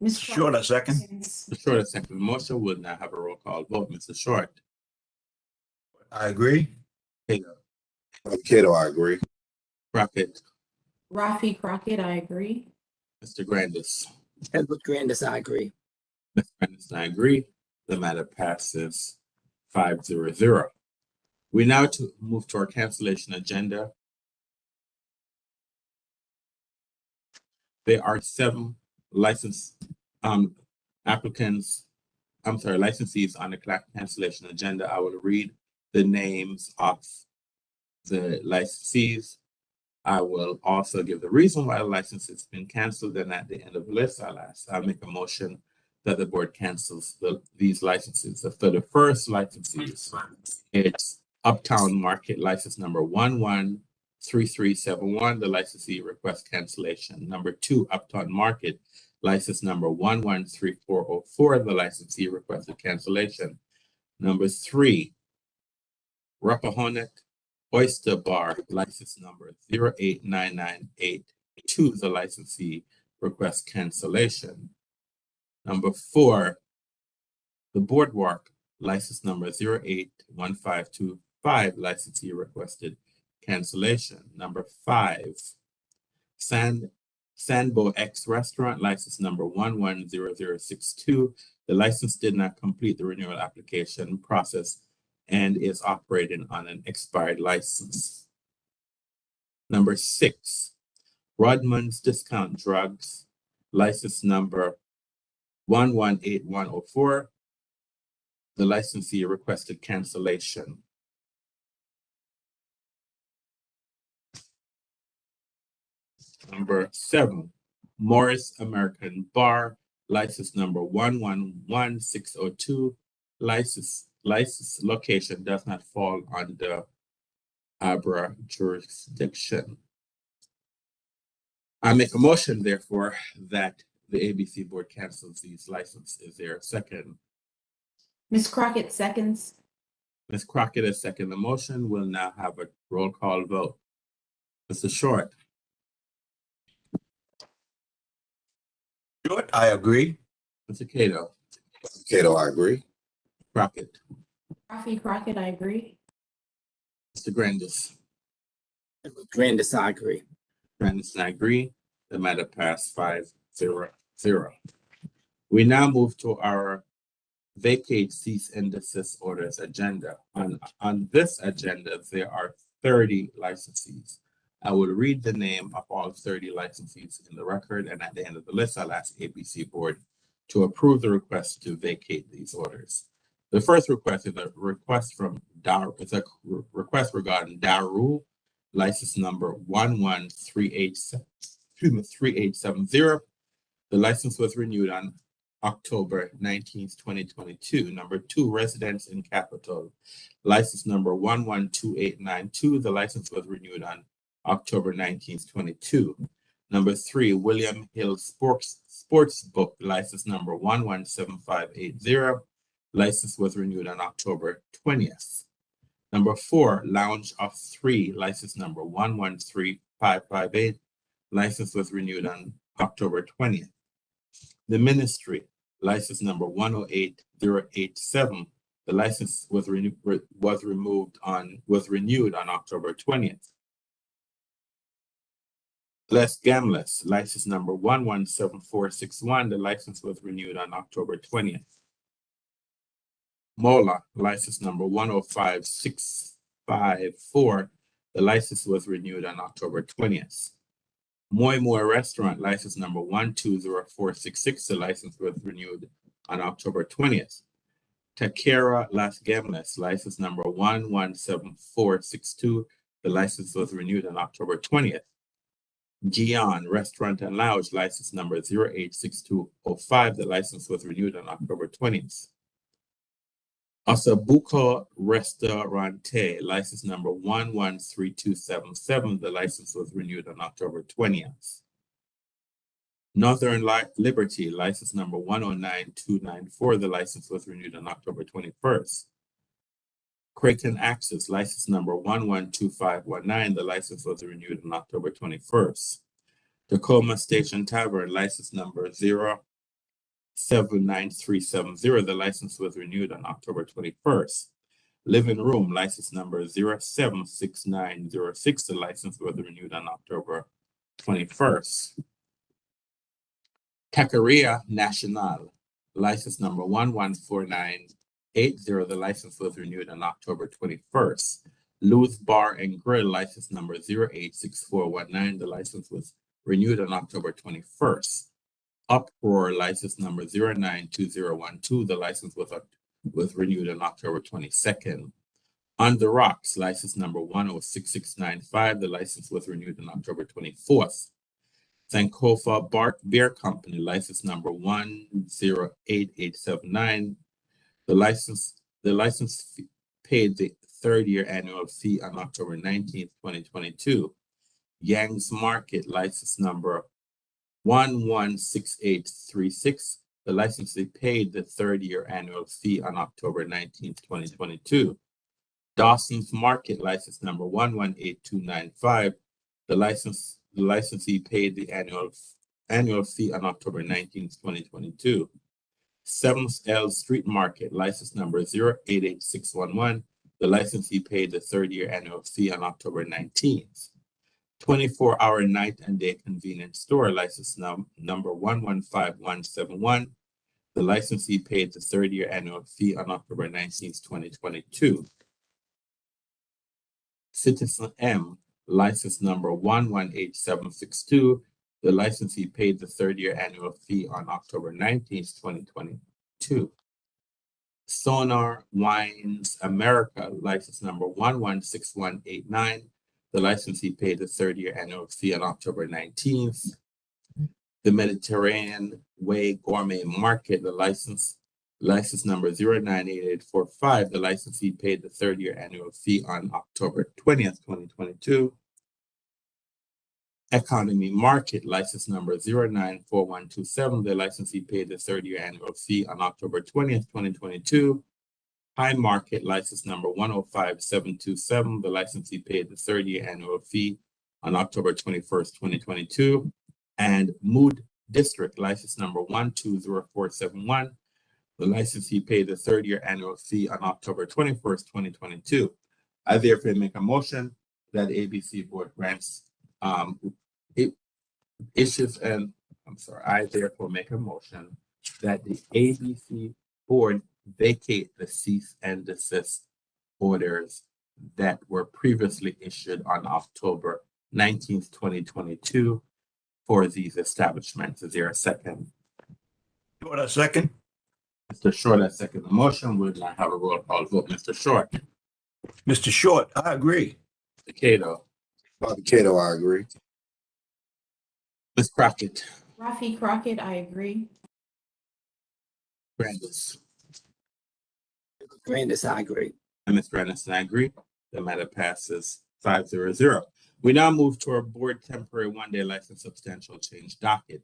Ms. Short, I second. seconds. Mr. Short, a second. The motion will now have a roll call vote. Mr. Short. I agree. Cato. Bobby Cato, I agree. Crockett. Rafi Crockett, I agree. Mr. Grandis. Edward Grandis, I agree. Mr. Grandis and I agree. The matter passes 5-0. We now move to our cancellation agenda. There are 7 licensees on the cancellation agenda. I will read the names of the licensees. I will also give the reason why the license has been canceled, and at the end of the list, I'll make a motion that the board cancels these licenses. So for the first licensees, it's Uptown Market license number 113371. The licensee requests cancellation. Number 2, Uptown Market license number 113404. The licensee requested cancellation. Number 3, Rappahannock Oyster Bar license number 08998. The licensee requests cancellation. Number 4, the Boardwalk license number 081525. Licensee requested cancellation. Number 5, Sandbo X Restaurant license number 110062. The license did not complete the renewal application process and is operating on an expired license. Number 6, Rodman's Discount Drugs, license number 118104. The licensee requested cancellation. Number 7, Morris American Bar, license number 111602. License location does not fall under ABRA jurisdiction. I make a motion, therefore, that the ABC board cancels these licenses. Is there a second? Ms. Crockett seconds. Ms. Crockett has seconded the motion. We'll now have a roll call vote. Mr. Short. Short, I agree. Mr. Cato. Bobby Cato, I agree. Crockett. Rafi Crockett, I agree. Mr. Grandis. Edward Grandis, I agree. Grandis and I agree. The matter passed 5-0. We now move to our vacate, cease, and desist orders agenda. On this agenda, there are 30 licensees. I will read the name of all 30 licensees in the record, and at the end of the list, I'll ask ABC board to approve the request to vacate these orders. The first request is a request from regarding Daru, license number 3870. The license was renewed on October 19th, 2022. Number 2, Residence in Capital, license number 112892. The license was renewed on October 19th, 22. Number 3, William Hill Sportsbook, license number 117580. License was renewed on October 20th. Number 4, Lounge of 3, license number 113558. License was renewed on October 20th. The Ministry, license number 108087. The license was renewed on October 20th. Les Gamblers, license number 117461. The license was renewed on October 20th. Mola, license number 105654. The license was renewed on October 20th. Moy Restaurant, license number 120466. The license was renewed on October 20th. Takera Las Gemmas, license number 117462. The license was renewed on October 20th. Gion Restaurant and Lounge, license number 086205. The license was renewed on October 20th. Osabuco Restaurante, license number 113277. The license was renewed on October 20th. Northern Liberty, license number 109294. The license was renewed on October 21st. Creighton Access, license number 112519. The license was renewed on October 21st. Tacoma Station Tavern, license number 079370. The license was renewed on October 21st. Living Room, license number 076906. The license was renewed on October 21st. Taqueria Nacional, license number 114980. The license was renewed on October 21st. Lou's Bar and Grill, license number 086419. The license was renewed on October 21st. Uproar, license number 092012. The license was renewed on October 22nd. On the Rocks, license number 106695. The license was renewed on October 24th. Sankofa Beer Company, license number 108879. The license paid the third-year annual fee on October 19th, 2022. Yang's Market, license number 116836. The licensee paid the third-year annual fee on October 19th, 2022. Dawson's Market, license number 118295. The licensee paid the annual fee on October 19th, 2022. 7th L Street Market, license number 088611. The licensee paid the third-year annual fee on October 19th. 24-hour night and day convenience store, license number 115171. The licensee paid the third-year annual fee on October 19th, 2022. Citizen M, license number 118762. The licensee paid the third-year annual fee on October 19th, 2022. Sonar Wines America, license number 116189. The licensee paid the third-year annual fee on October 19th. The Mediterranean Way Gourmet Market, the license number 098845. The licensee paid the third-year annual fee on October 20th, 2022. Economy Market, license number 094127. The licensee paid the third-year annual fee on October 20th, 2022. High Market, license number 105727. The licensee paid the third-year annual fee on October 21st, 2022. And Mood District, license number 120471. The licensee paid the third-year annual fee on October 21st, 2022. I therefore make a motion that ABC Board grants I therefore make a motion that the ABC Board vacate the cease and desist orders that were previously issued on October 19th, 2022 for these establishments. Is there a second? Short, a second. Mr. Short, I second the motion. We'll now have a roll call vote. Mr. Short. Mr. Short, I agree. Mr. Cato. Bobby Cato, I agree. Ms. Crockett. Rafi Crockett, I agree. Grandis. Grandis, I agree. And Ms. Grandis, I agree. The matter passes 5-0. We now move to our board temporary one-day license substantial change docket.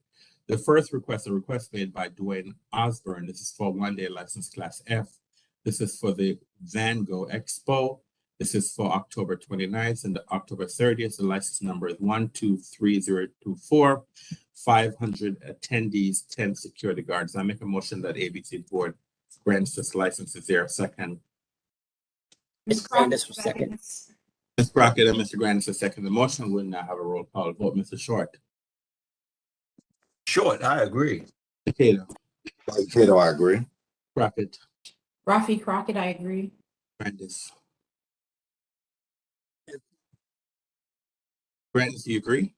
The first request, a request made by Dwayne Osborne. This is for one-day license class F. This is for the Van Gogh Expo. This is for October 29th and October 30th. The license number is 123024. 500 attendees, 10 security guards. I make a motion that ABC Board grants this license. Is there a second? Ms. Grandis will second. Ms. Crockett and Mr. Grandis will second the motion. We'll now have a roll call vote. Mr. Short. Short, I agree. Cato. Bobby Cato, I agree. Crockett. Rafi Crockett, I agree. Grandis. Grandis, do you agree?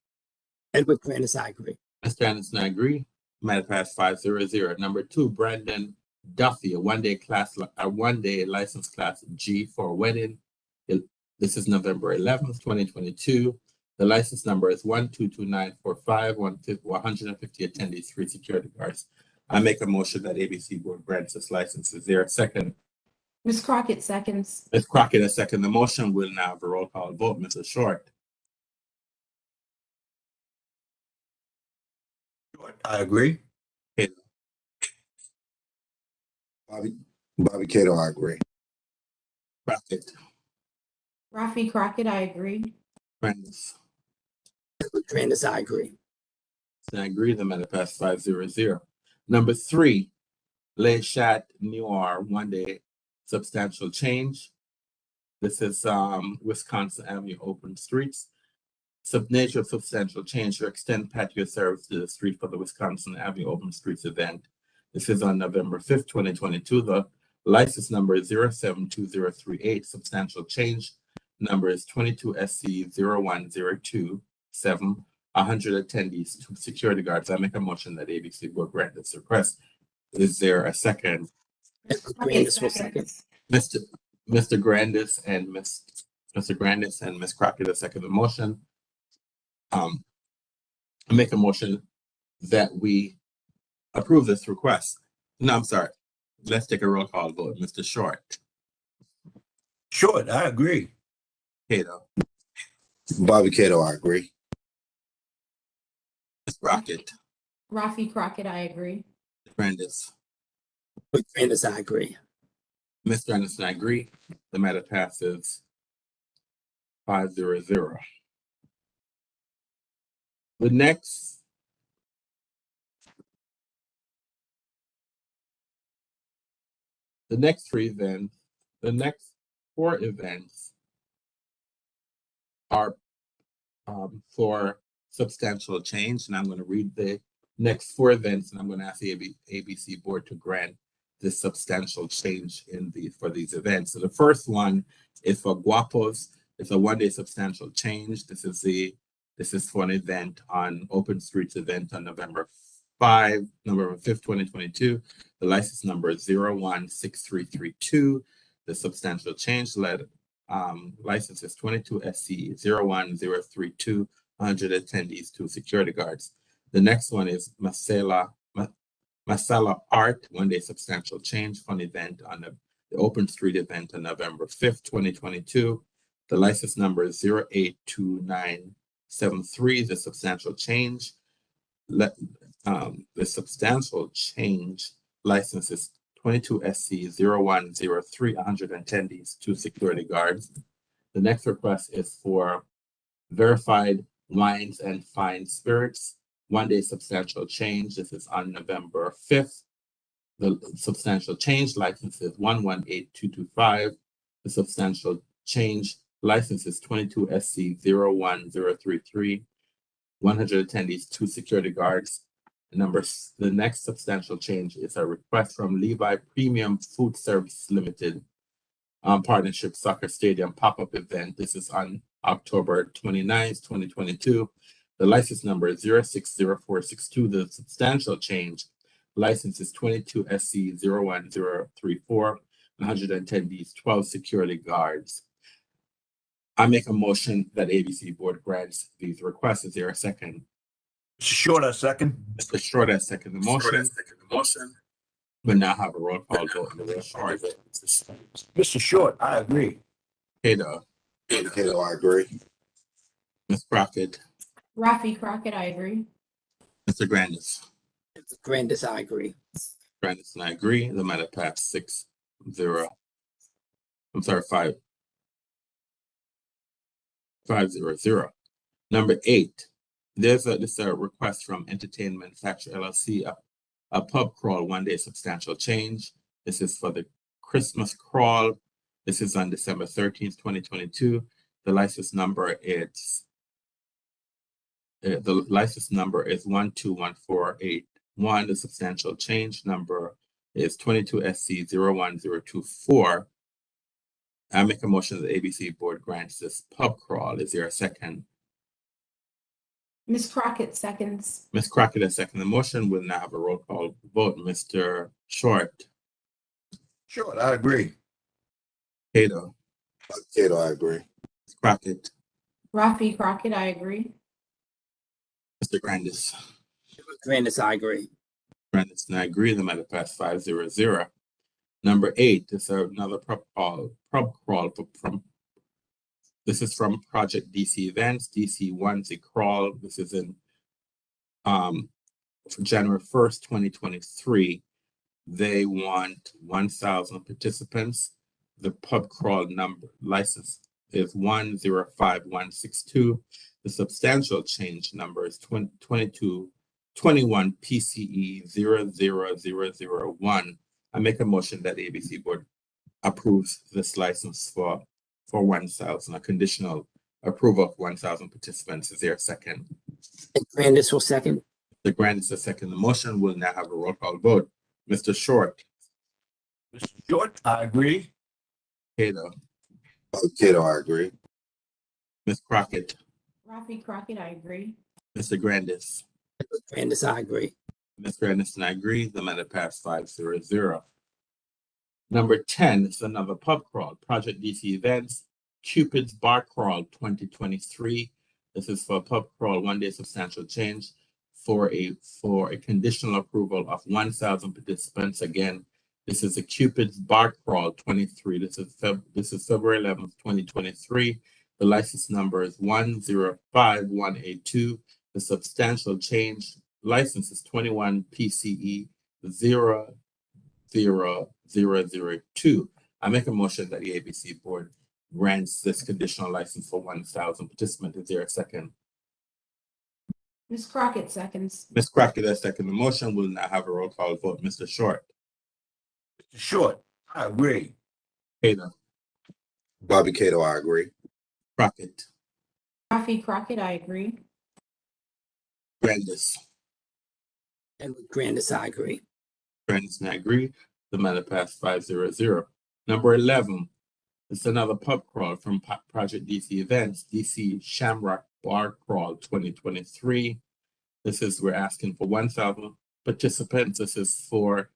Edward Grandis, I agree. Mr. Anderson, I agree. Matter passed 5-0. Number 2, Brandon Duffy, a one-day license class G for a wedding. This is November 11th, 2022. The license number is 122945, 150 attendees, 3 security guards. I make a motion that ABC Board grants this license. Is there a second? Ms. Crockett seconds. Ms. Crockett, a second. The motion will now have a roll call vote. Mrs. Short. I agree. Bobby Cato, I agree. Crockett. Rafi Crockett, I agree. Grandis. Edward Grandis, I agree. I agree. The matter passed 5-0. Number 3, Le Chat Noir, one-day substantial change. This is Wisconsin Avenue Open Streets. Nature of substantial change to extend patio service to the street for the Wisconsin Avenue Open Streets event. This is on November 5th, 2022. The license number is 072038. Substantial change number is 22SC01027. 100 attendees, 2 security guards. I make a motion that ABC will grant this request. Is there a second? Edward Grandis will second. Mr. Grandis and Ms. Crockett second the motion. I make a motion that we approve this request. No, I'm sorry. Let's take a roll call vote. Mr. Short. Short, I agree. Cato. Bobby Cato, I agree. Ms. Crockett. Rafi Crockett, I agree. Grandis. Edward Grandis, I agree. Mr. Anderson, I agree. The matter passes 5-0. The next the next 4 events are for substantial change, and I'm going to read the next 4 events, and I'm going to ask the ABC Board to grant this substantial change for these events. So the first one is for Guapos. It's a one-day substantial change. This is for an event on Open Streets event on November 5th, 2022. The license number is 016332. The substantial change license is 22SC01032. 100 attendees, 2 security guards. The next one is Masala Art, one-day substantial change for an event on the Open Street event on November 5th, 2022. The license number is 082973. The substantial change license is 22SC0103. 100 attendees, 2 security guards. The next request is for Verified Wines and Fine Spirits, one-day substantial change. This is on November 5th. The substantial change license is 118225. The substantial change license is 22SC01033. 100 attendees, 2 security guards. The next substantial change is a request from Levi Premium Food Service Limited Partnership Soccer Stadium pop-up event. This is on October 29th, 2022. The license number is 060462. The substantial change license is 22SC01034. 100 attendees, 12 security guards. I make a motion that ABC Board grants these requests. Is there a second? Mr. Short, I second. Mr. Short, I second the motion. We now have a roll call vote. Mr. Short, I agree. Cato. Cato, I agree. Ms. Crockett. Rafi Crockett, I agree. Mr. Grandis. Edward Grandis, I agree. Grandis and I agree. The matter passed 6-0. I'm sorry, 5-0. Number 8. This is a request from Entertainment Manufacturer LLC, a pub crawl, one-day substantial change. This is for the Christmas crawl. This is on December 13th, 2022. The license number is 121481. The substantial change number is 22 SC 01024. I make a motion that the ABC Board grants this pub crawl. Is there a second? Ms. Crockett seconds. Ms. Crockett has seconded the motion. We'll now have a roll call vote. Mr. Short, Short, I agree. Cato, Bobby Cato, I agree. Ms. Crockett, Rafi Crockett, I agree. Mr. Grandis. Grandis, I agree. Grandis and I agree. The matter passed 5-0-0. Number 8 is another pub crawl this is from Project DC Events, DC Onesie Crawl. This is in for January 1st, 2023. They want 1,000 participants. The pub crawl number license is 105162. The substantial change number is 2221 PCE 00001. I make a motion that the ABC Board approves this license for 1,000, a conditional approval of 1,000 participants. Is there a second? Grandis will second. The Grandis has seconded the motion. We'll now have a roll call vote. Mr. Short, Mr. Short, I agree. Cato, Bobby Cato, I agree. Ms. Crockett, Rafi Crockett, I agree. Mr. Grandis. Grandis, I agree. Ms. Grandis and I agree. The matter passed 5-0-0. Number 10 is another pub crawl. Project DC Events, Cupid's Bar Crawl 2023. This is for a pub crawl, 1 day substantial change for a conditional approval of 1,000 participants. Again, this is a Cupid's Bar Crawl 23. This is February 11th, 2023. The license number is 105182. The substantial change license is 21 PCE 00002. I make a motion that the ABC Board grants this conditional license for 1,000 participants. Is there a second? Ms. Crockett seconds. Ms. Crockett has seconded the motion. We'll now have a roll call vote. Mr. Short, Mr. Short, I agree. Cato, Bobby Cato, I agree. Crockett, Rafi Crockett, I agree. Grandis. Edward Grandis, I agree. Grandis and I agree. The matter passed 5-0-0. Number 11 is another pub crawl from Project DC Events, DC Shamrock Bar Crawl 2023. We're asking for 1,000 participants. This is for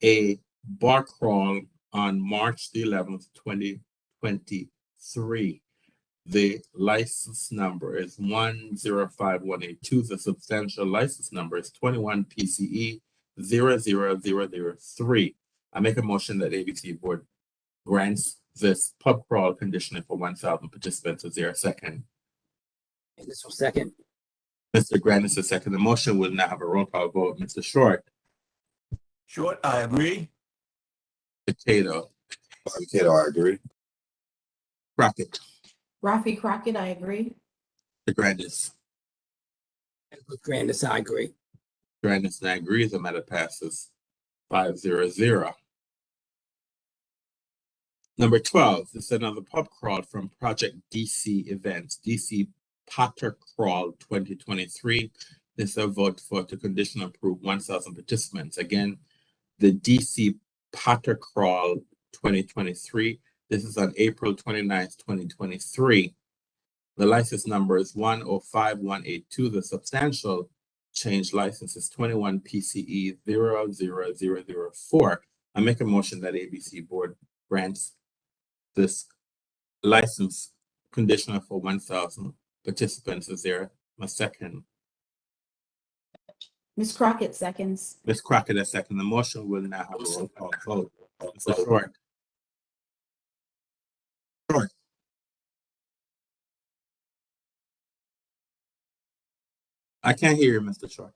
a bar crawl on March the 11th, 2023. The license number is 105182. The substantial license number is 21 PCE 00003. I make a motion that ABC Board grants this pub crawl conditionally for 1,000 participants. Is there a second? Grandis will second. Mr. Grandis has seconded the motion. We'll now have a roll call vote. Mr. Short, Short, I agree. Cato, Bobby Cato, I agree. Crockett, Rafi Crockett, I agree. Mr. Grandis. Edward Grandis, I agree. Grandis and I agree. The matter passes 5-0-0. Number 12 is another pub crawl from Project DC Events, DC Potter Crawl 2023. This is a vote to conditional approve 1,000 participants. Again, the DC Potter Crawl 2023. This is on April 29th, 2023. The license number is 105182. The substantial change license is 21 PCE 00004. I make a motion that ABC Board grants this license conditional for 1,000 participants. Is there a second? Ms. Crockett seconds. Ms. Crockett has seconded the motion. We'll now have a roll call vote. Mr. Short. Short. I can't hear you, Mr. Short.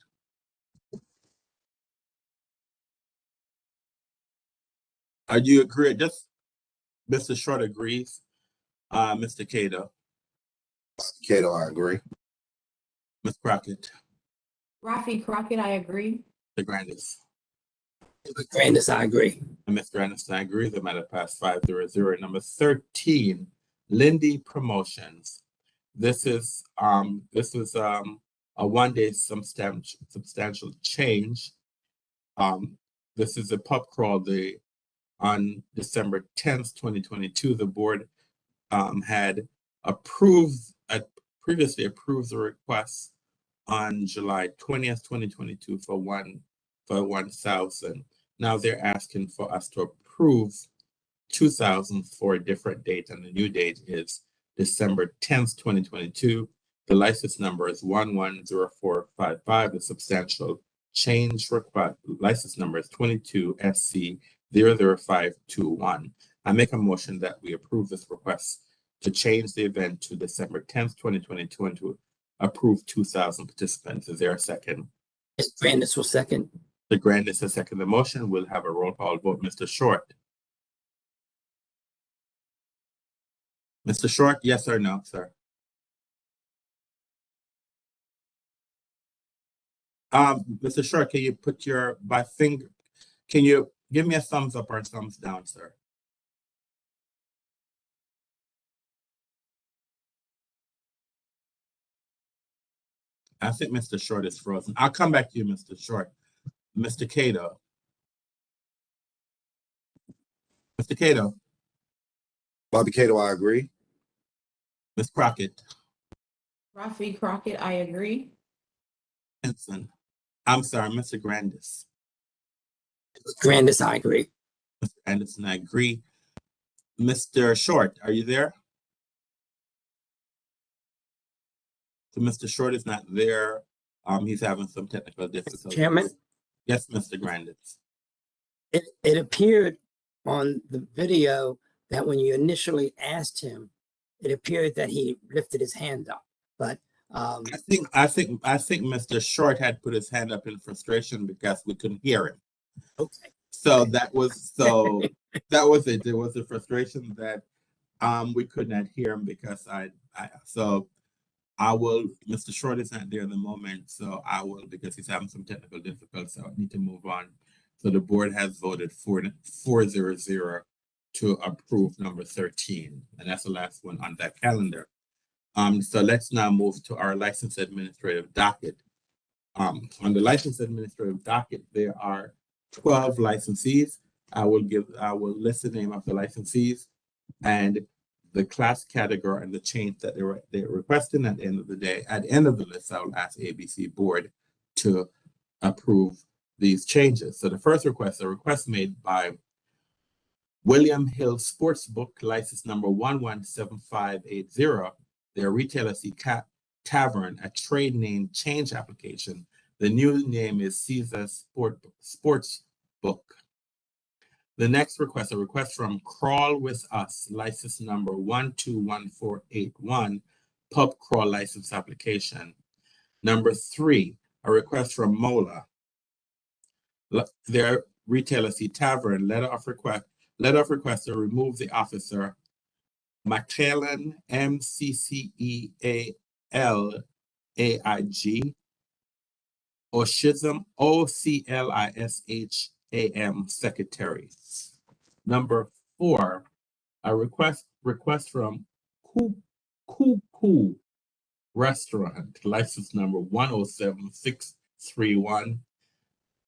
Are you agree? Just Mr. Short agrees. Mr. Cato. Cato, I agree. Ms. Crockett. Rafi Crockett, I agree. Mr. Grandis. Edward Grandis, I agree. And Ms. Grandis, I agree. The matter passed 5-0-0. Number 13, Lindy Promotions. This is a 1 day substantial change. this is a pub crawl. On December 10th, 2022, the board had previously approved the request on July 20th, 2022 for 1,000. Now they're asking for us to approve 2,000 for a different date, and the new date is December 10th, 2022. The license number is 110455. The substantial change request license number is 22 SC 00521. I make a motion that we approve this request to change the event to December 10th, 2022 and to approve 2,000 participants. Is there a second? Mr. Grandis will second. The Grandis has seconded the motion. We'll have a roll call vote. Mr. Short. Mr. Short, yes or no, sir? Mr. Short, can you put your can you give me a thumbs up or a thumbs down, sir? I think Mr. Short is frozen. I'll come back to you, Mr. Short. Mr. Cato. Mr. Cato. Bobby Cato, I agree. Ms. Crockett. Rafi Crockett, I agree. Henson. I'm sorry, Mr. Grandis. Grandis, I agree. Mr. Anderson, I agree. Mr. Short, are you there? So Mr. Short is not there. He's having some technical difficulties. Chairman? Yes, Mr. Grandis. It appeared on the video that when you initially asked him, it appeared that he lifted his hand up. But I think Mr. Short had put his hand up in frustration because we couldn't hear him. Okay. So that was it. There was a frustration that we could not hear him because I will. Mr. Short is not there at the moment, so I will, because he's having some technical difficulties. So I need to move on. So the board has voted 400 to approve number 13, and that's the last one on that calendar. So let's now move to our license administrative docket. On the license administrative docket, there are 12 licensees. I will list the name of the licensees and the class category and the change that they're requesting. At the end of the day, at the end of the list, I will ask ABC board to approve these changes. So the first request, a request made by William Hill Sportsbook, license number 117580. Their retailer Tavern, a trade name change application. The new name is Caesar Sportsbook. The next request, a request from Crawl With Us, license number 121481, pub crawl license application. Number 3, a request from Mola. Their retailer Tavern, letter of request to remove the officer McClellan, MCCEALAIG, Oshism, OCLISHAM, secretary. Number 4, a request from Kuku Restaurant, license number 107631.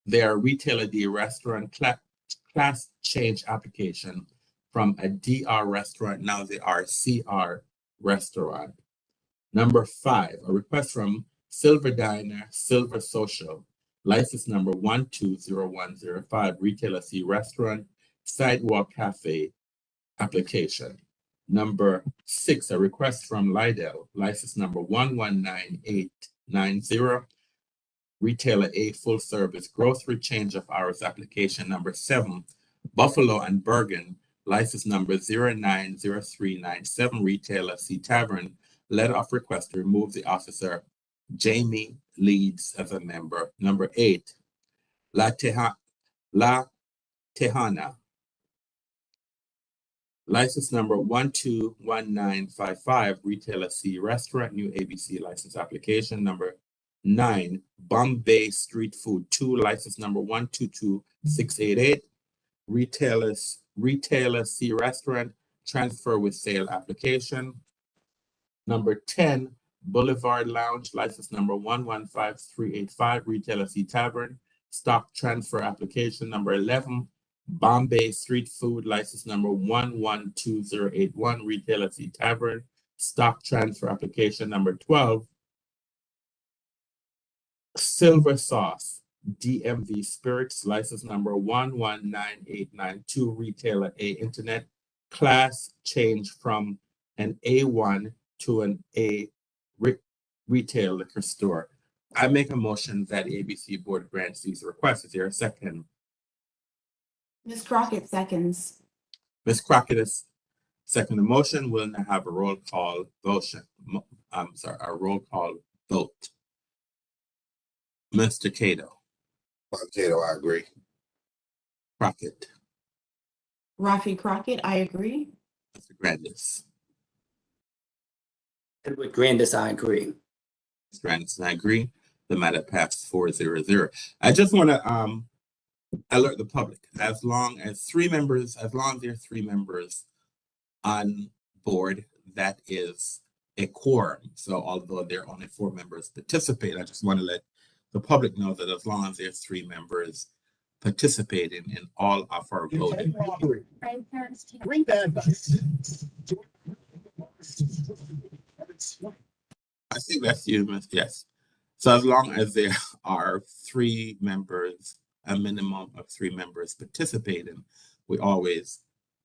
Their retailer D restaurant class change application from a DR restaurant, now they are CR restaurant. Number 5, a request from Silver Diner, Silver Social, license number 120105, retailer C restaurant, sidewalk cafe application. Number 6, a request from Lidl, license number 119890, retailer A full service grocery change of hours application. Number 7, Buffalo and Bergen, license number 090397, retailer C Tavern, letter of request to remove the officer Jamie Leeds as a member. Number 8, La Tejana, license number 121955, retailer C restaurant, new ABC license application. Number 9, Bombay Street Food 2, license number 122688, retailer C restaurant, transfer with sale application. Number 10, Boulevard Lounge, license number 115385, retailer C Tavern, stock transfer application number 11, Bombay Street Food license number 112081, Retailer C Tavern, stock transfer application number 12, Silver Sauce DMV Spirits license number 119892, Retailer A Internet, class change from an A1 to an A retail liquor store. I make a motion that ABC Board grants these requests. Is there a second? Ms. Crockett seconds. Ms. Crockett is second the motion. We'll now have a roll call vote. A roll call vote. Mr. Cato. Bobby Cato, I agree. Crockett. Rafi Crockett, I agree. Mr. Grandis. Edward Grandis, I agree. Mr. Grandis, I agree. The matter passed 4-0-0. I just want to alert the public, as long as there are 3 members on board, that is a quorum. So although there are only 4 members participate, I just want to let the public know that as long as there's 3 members participating in all of our voting. Bring bad guys. I think that's you, yes. So as long as there are 3 members, a minimum of 3 members participating, we always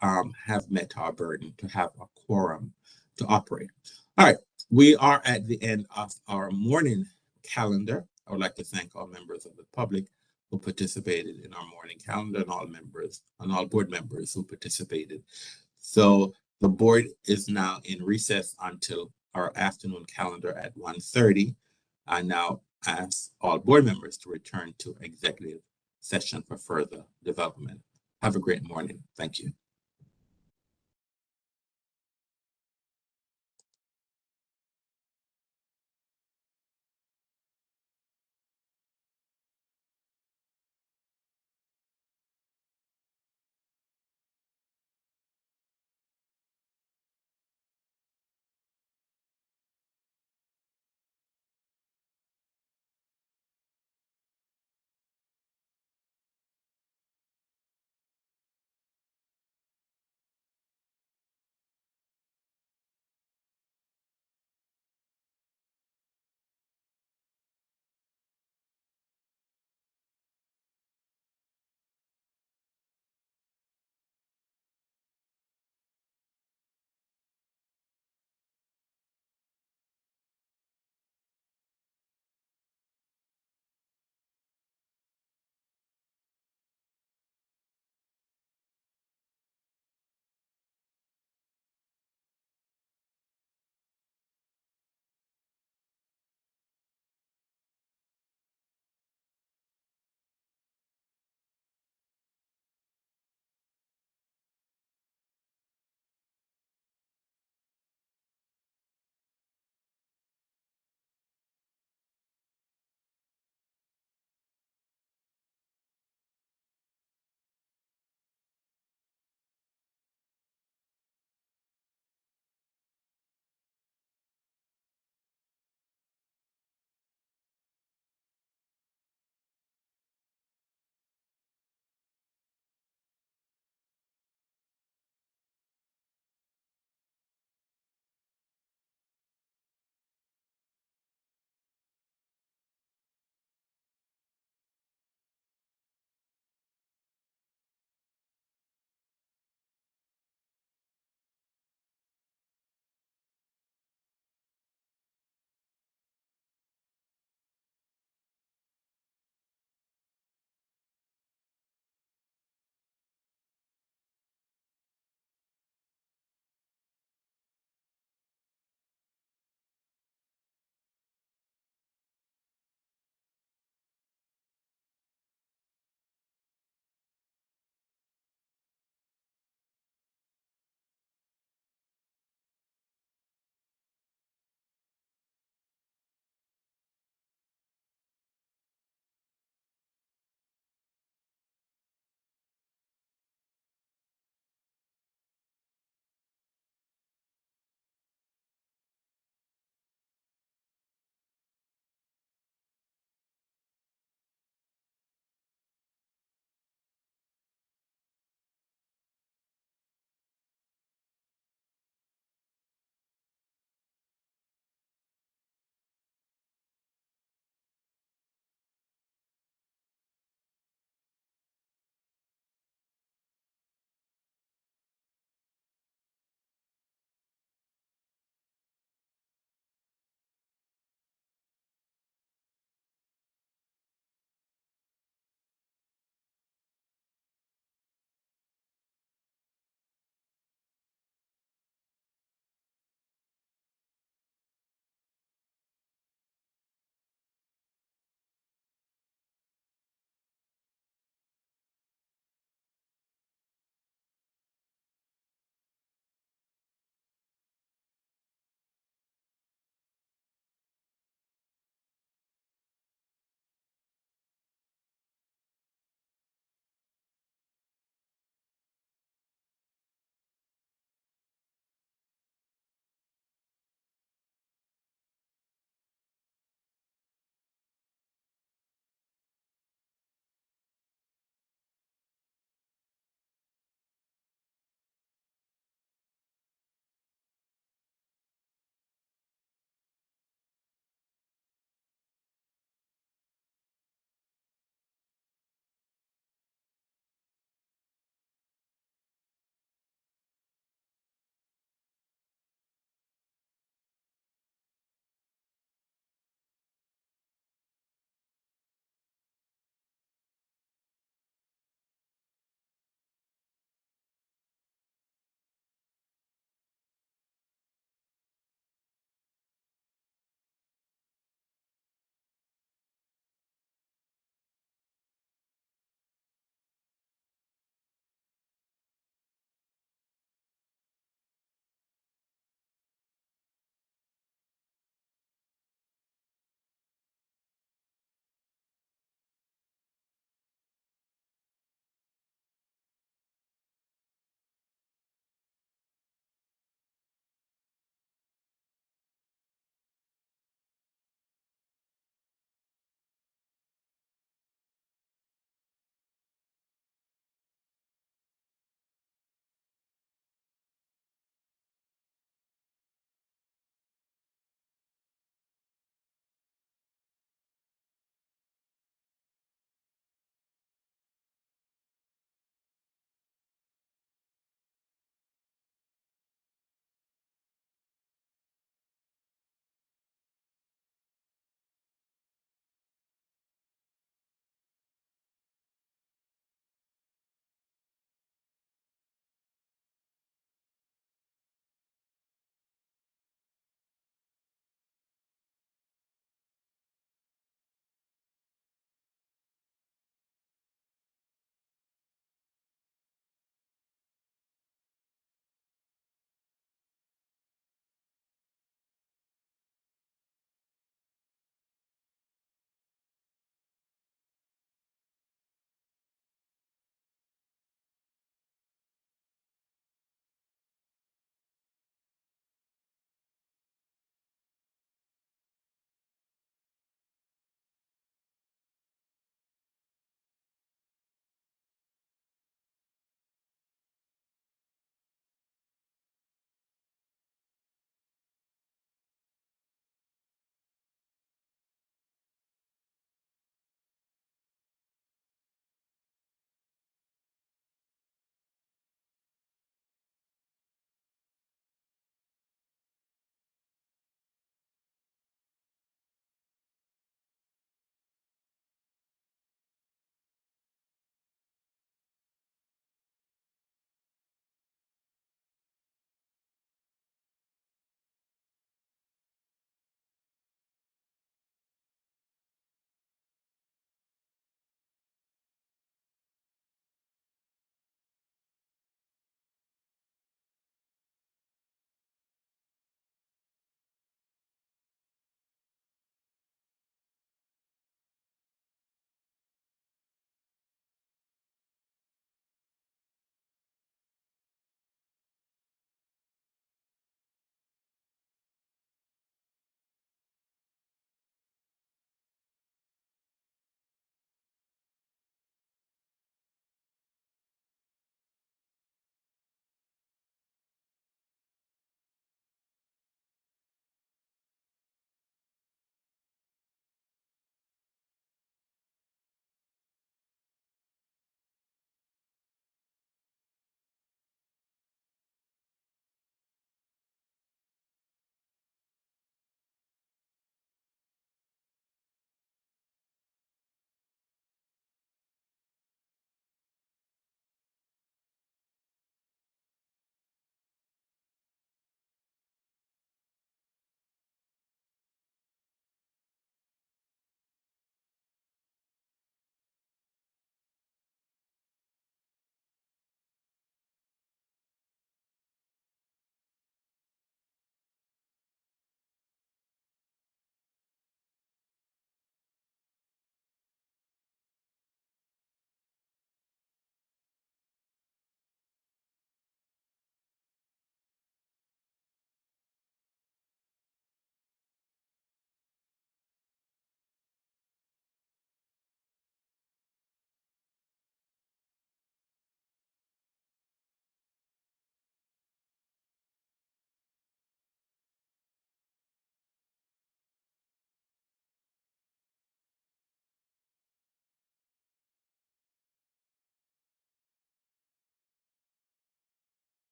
have met our burden to have a quorum to operate. All right, we are at the end of our morning calendar. I would like to thank all members of the public who participated in our morning calendar and all board members who participated. So the board is now in recess until our afternoon calendar at 1:30. I now ask all board members to return to executive session for further development. Have a great morning. Thank you.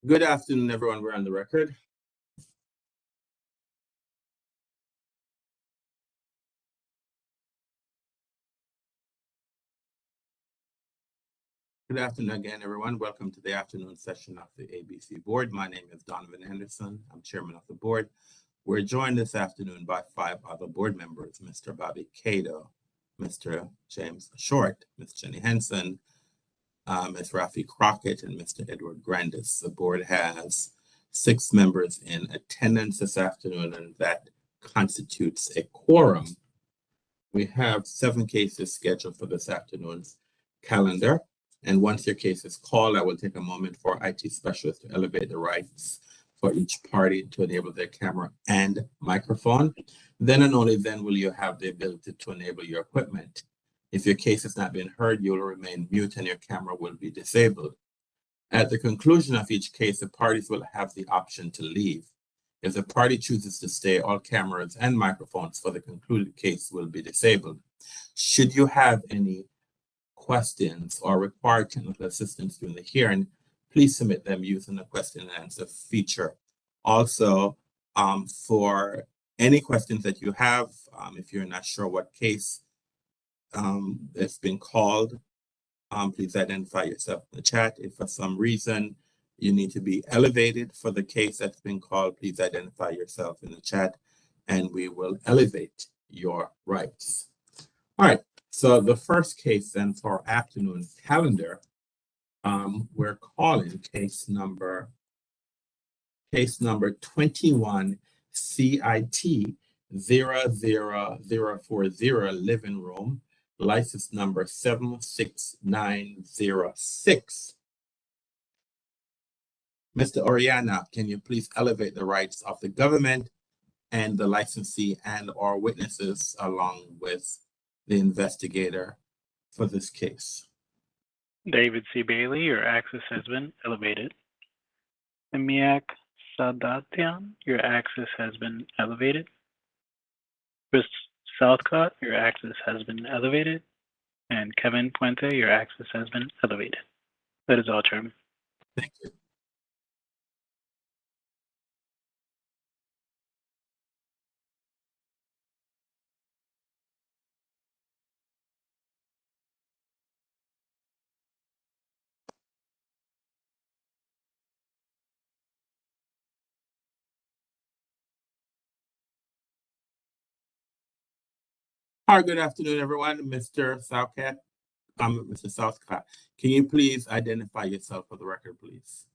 Good afternoon, everyone. We're on the record. Good afternoon again, everyone. Welcome to the afternoon session of the ABC Board. My name is Donovan Henderson. I'm chairman of the board. We're joined this afternoon by 5 other board members, Mr. Bobby Cato, Mr. James Short, Ms. Jenny Henson, Ms. Rafi Crockett, and Mr. Edward Grandis. The board has 6 members in attendance this afternoon, and that constitutes a quorum. We have 7 cases scheduled for this afternoon's calendar. And once your case is called, I will take a moment for IT specialists to elevate the rights for each party to enable their camera and microphone. Then and only then will you have the ability to enable your equipment. If your case has not been heard, you will remain mute and your camera will be disabled. At the conclusion of each case, the parties will have the option to leave. If the party chooses to stay, all cameras and microphones for the concluded case will be disabled. Should you have any questions or require technical assistance during the hearing, please submit them using the question and answer feature. Also, for any questions that you have, if you're not sure what case that's been called, please identify yourself in the chat. If for some reason you need to be elevated for the case that's been called, please identify yourself in the chat and we will elevate your rights. All right, so the first case then for our afternoon calendar, we're calling case number 21 CIT 00040 living room, license number 76906. Mr. Oriana, can you please elevate the rights of the government and the licensee and or witnesses along with the investigator for this case? David C. Bailey, your access has been elevated. Emiak Sadatian, your access has been elevated. Chris Southcott, your access has been elevated. And Kevin Puente, your access has been elevated. That is all, Chairman. Thank you. Hi, good afternoon, everyone. Mr. Southcott, Mr. Southcott, can you please identify yourself for the record, please?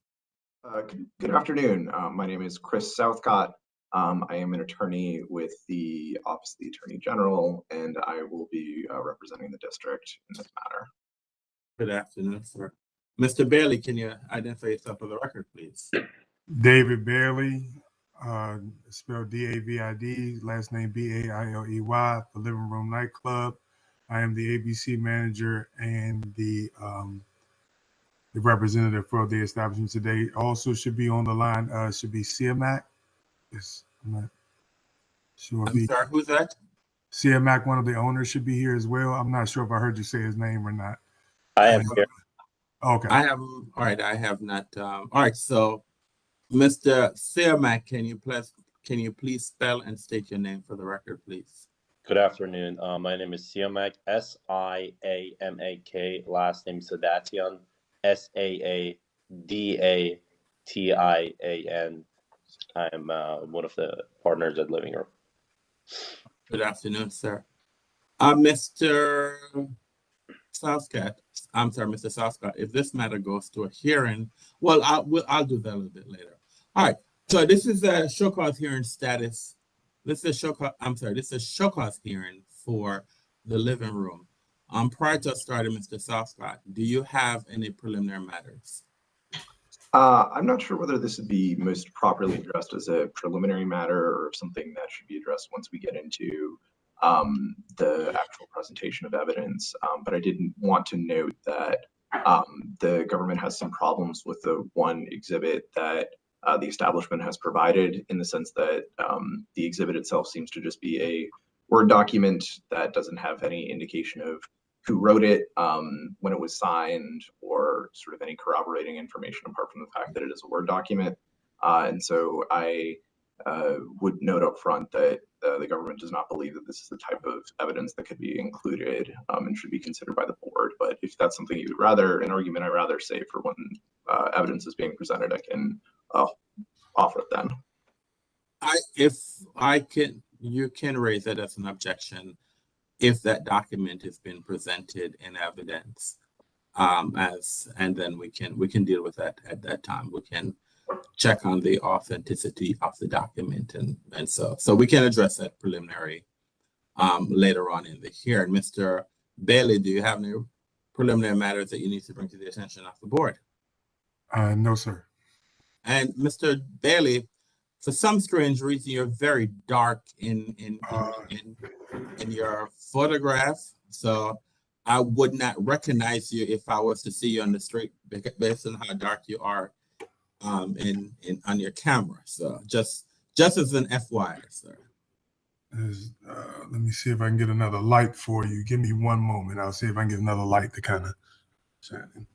Good afternoon. My name is Chris Southcott. I am an attorney with the Office of the Attorney General, and I will be representing the district in this matter. Good afternoon, sir. Mr. Bailey, can you identify yourself for the record, please? David Bailey, spelled D-A-V-I-D, last name B-A-I-L-E-Y, for Living Room Nightclub. I am the ABC manager and the representative for the establishment today. Also should be on the line, should be Siamak. Yes, I'm not sure. I'm sorry, who's that? Siamak, one of the owners, should be here as well. I'm not sure if I heard you say his name or not. I am here. Okay. I have, all right, I have not, all right, so Mr. Siamak, can you please spell and state your name for the record, please? Good afternoon. My name is Siamak, S-I-A-M-A-K, last name Sadatian, S-A-A-D-A-T-I-A-N. I'm one of the partners at Living Room. Good afternoon, sir. Mr. Southcott, I'm sorry, Mr. Southcott, if this matter goes to a hearing, well, I'll do that a little bit later. All right, so this is a show cause hearing status. This is a show cause, I'm sorry, this is a show cause hearing for the living room. Prior to starting, Mr. Southcott, do you have any preliminary matters? I'm not sure whether this would be most properly addressed as a preliminary matter or something that should be addressed once we get into the actual presentation of evidence. But I did want to note that the government has some problems with the one exhibit that the establishment has provided, in the sense that the exhibit itself seems to just be a Word document that doesn't have any indication of who wrote it, when it was signed, or sort of any corroborating information apart from the fact that it is a Word document. And so I would note up front that the government does not believe that this is the type of evidence that could be included and should be considered by the board. But if that's something you would rather, an argument I'd rather save for when evidence is being presented, I can offer it then. You can raise it as an objection if that document has been presented in evidence, and then we can deal with that at that time. We can check on the authenticity of the document, and so we can address that preliminary later on in the hearing. Mr. Bailey, do you have any preliminary matters that you need to bring to the attention of the board? No, sir. And Mr. Bailey, for some strange reason, you're very dark in your photograph, so I would not recognize you if I was to see you on the street based on how dark you are on your camera. So just as an FYI, sir. Let me see if I can get another light for you. Give me one moment. I'll see if I can get another light to kind of shine in.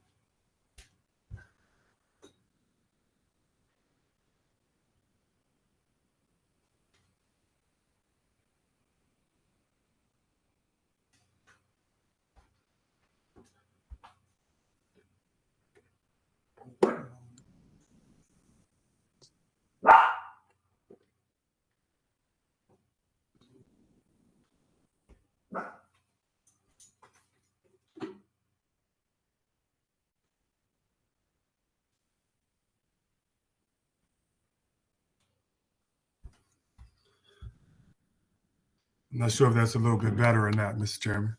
I'm not sure if that's a little bit better or not, Mr. Chairman.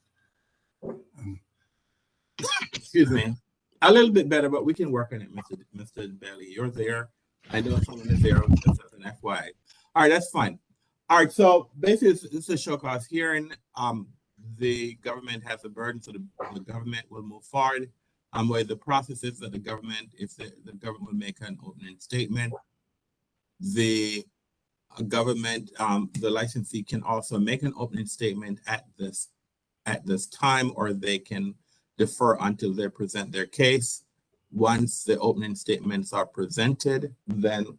Excuse me. A little bit better, but we can work on it, Mr. Bailey. You're there. I know someone is there just as an FYI. All right, that's fine. All right, so basically, this is a show cause hearing. The government has a burden, so the government will move forward. Where the process is that the government, if the government will make an opening statement, the government, the licensee can also make an opening statement at this time, or they can defer until they present their case. Once the opening statements are presented, then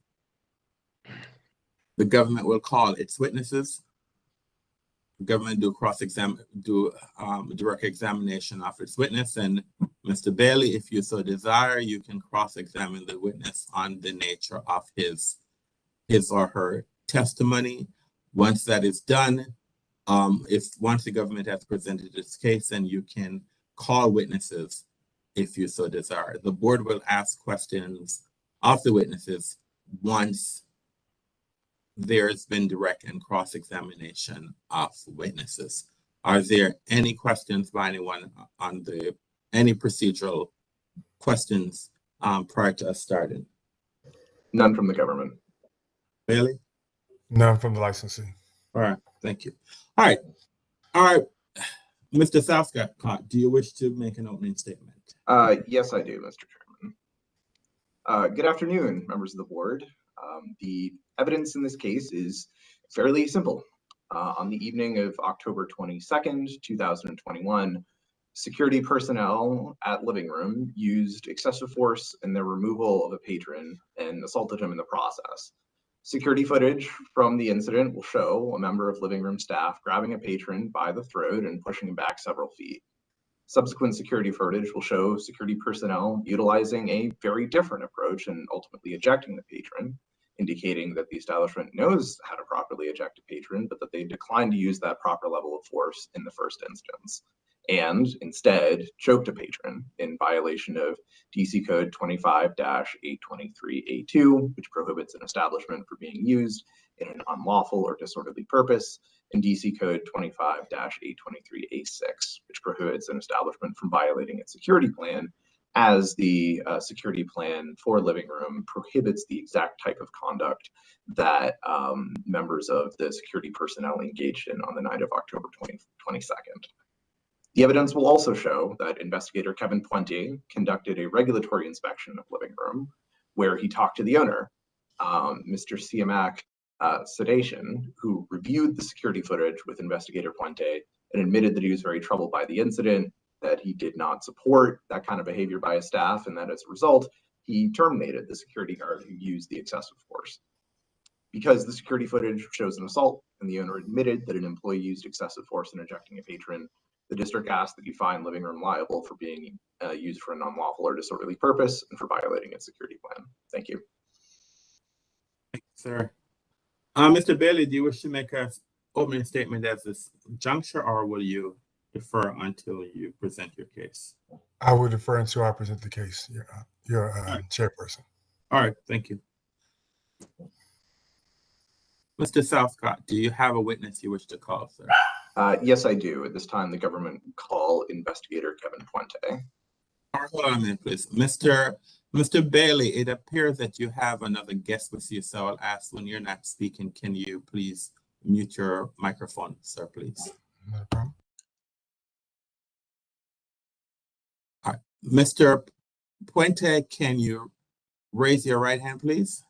the government will call its witnesses. The government do direct examination of its witness, and Mr. Bailey, if you so desire, you can cross-examine the witness on the nature of his or her testimony. Once that is done, once the government has presented its case, then you can call witnesses if you so desire. The board will ask questions of the witnesses once there's been direct and cross-examination of witnesses. Are there any questions by anyone on any procedural questions prior to us starting? None from the government. Bailey? None from the licensee. All right, thank you. All right. Mr. Southcott, do you wish to make an opening statement? Yes, I do, Mr. Chairman. Good afternoon, members of the board. The evidence in this case is fairly simple. On the evening of October 22nd, 2021, security personnel at Living Room used excessive force in their removal of a patron and assaulted him in the process. Security footage from the incident will show a member of Living Room staff grabbing a patron by the throat and pushing him back several feet. Subsequent security footage will show security personnel utilizing a very different approach and ultimately ejecting the patron, indicating that the establishment knows how to properly eject a patron, but that they declined to use that proper level of force in the first instance, and instead choked a patron in violation of DC Code 25-823A2, which prohibits an establishment from being used in an unlawful or disorderly purpose, and DC Code 25-823A6, which prohibits an establishment from violating its security plan, as the security plan for Living Room prohibits the exact type of conduct that members of the security personnel engaged in on the night of October 22nd. The evidence will also show that investigator Kevin Puente conducted a regulatory inspection of Living Room, where he talked to the owner, Mr. Siamak Sedation, who reviewed the security footage with investigator Puente and admitted that he was very troubled by the incident that he did not support that kind of behavior by his staff, and that as a result, he terminated the security guard who used the excessive force. Because the security footage shows an assault and the owner admitted that an employee used excessive force in ejecting a patron, the district asked that you find Living Room liable for being used for an unlawful or disorderly purpose and for violating its security plan. Thank you. Thank you, sir. Mr. Bailey, do you wish to make an opening statement at this juncture, or will you defer until you present your case? I will defer until I present the case, your chairperson. All right, thank you. Mr. Southcott, do you have a witness you wish to call, sir? Yes, I do. At this time, the government call investigator Kevin Puente. Hold on a minute, please. Mr. Bailey, it appears that you have another guest with you, so I'll ask when you're not speaking, can you please mute your microphone, sir, please? No problem. All right. Mr. Puente, can you raise your right hand, please?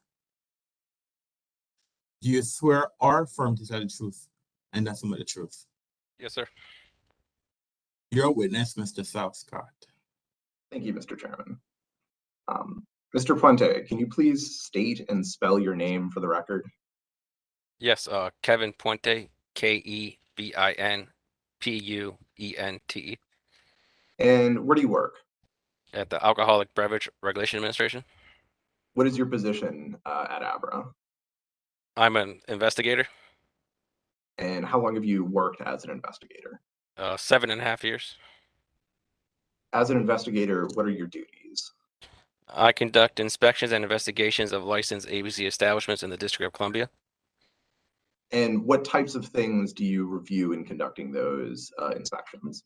Do you swear or affirm to tell the truth and nothing but the truth? Yes, sir. Your witness, Mr. Southcott. Thank you, Mr. Chairman. Mr. Puente, can you please state and spell your name for the record? Yes, Kevin Puente, KEVIN PUENTE. And where do you work? At the Alcoholic Beverage Regulation Administration. What is your position at ABRA? I'm an investigator. And how long have you worked as an investigator? 7.5 years. As an investigator, what are your duties? I conduct inspections and investigations of licensed ABC establishments in the District of Columbia. And what types of things do you review in conducting those inspections?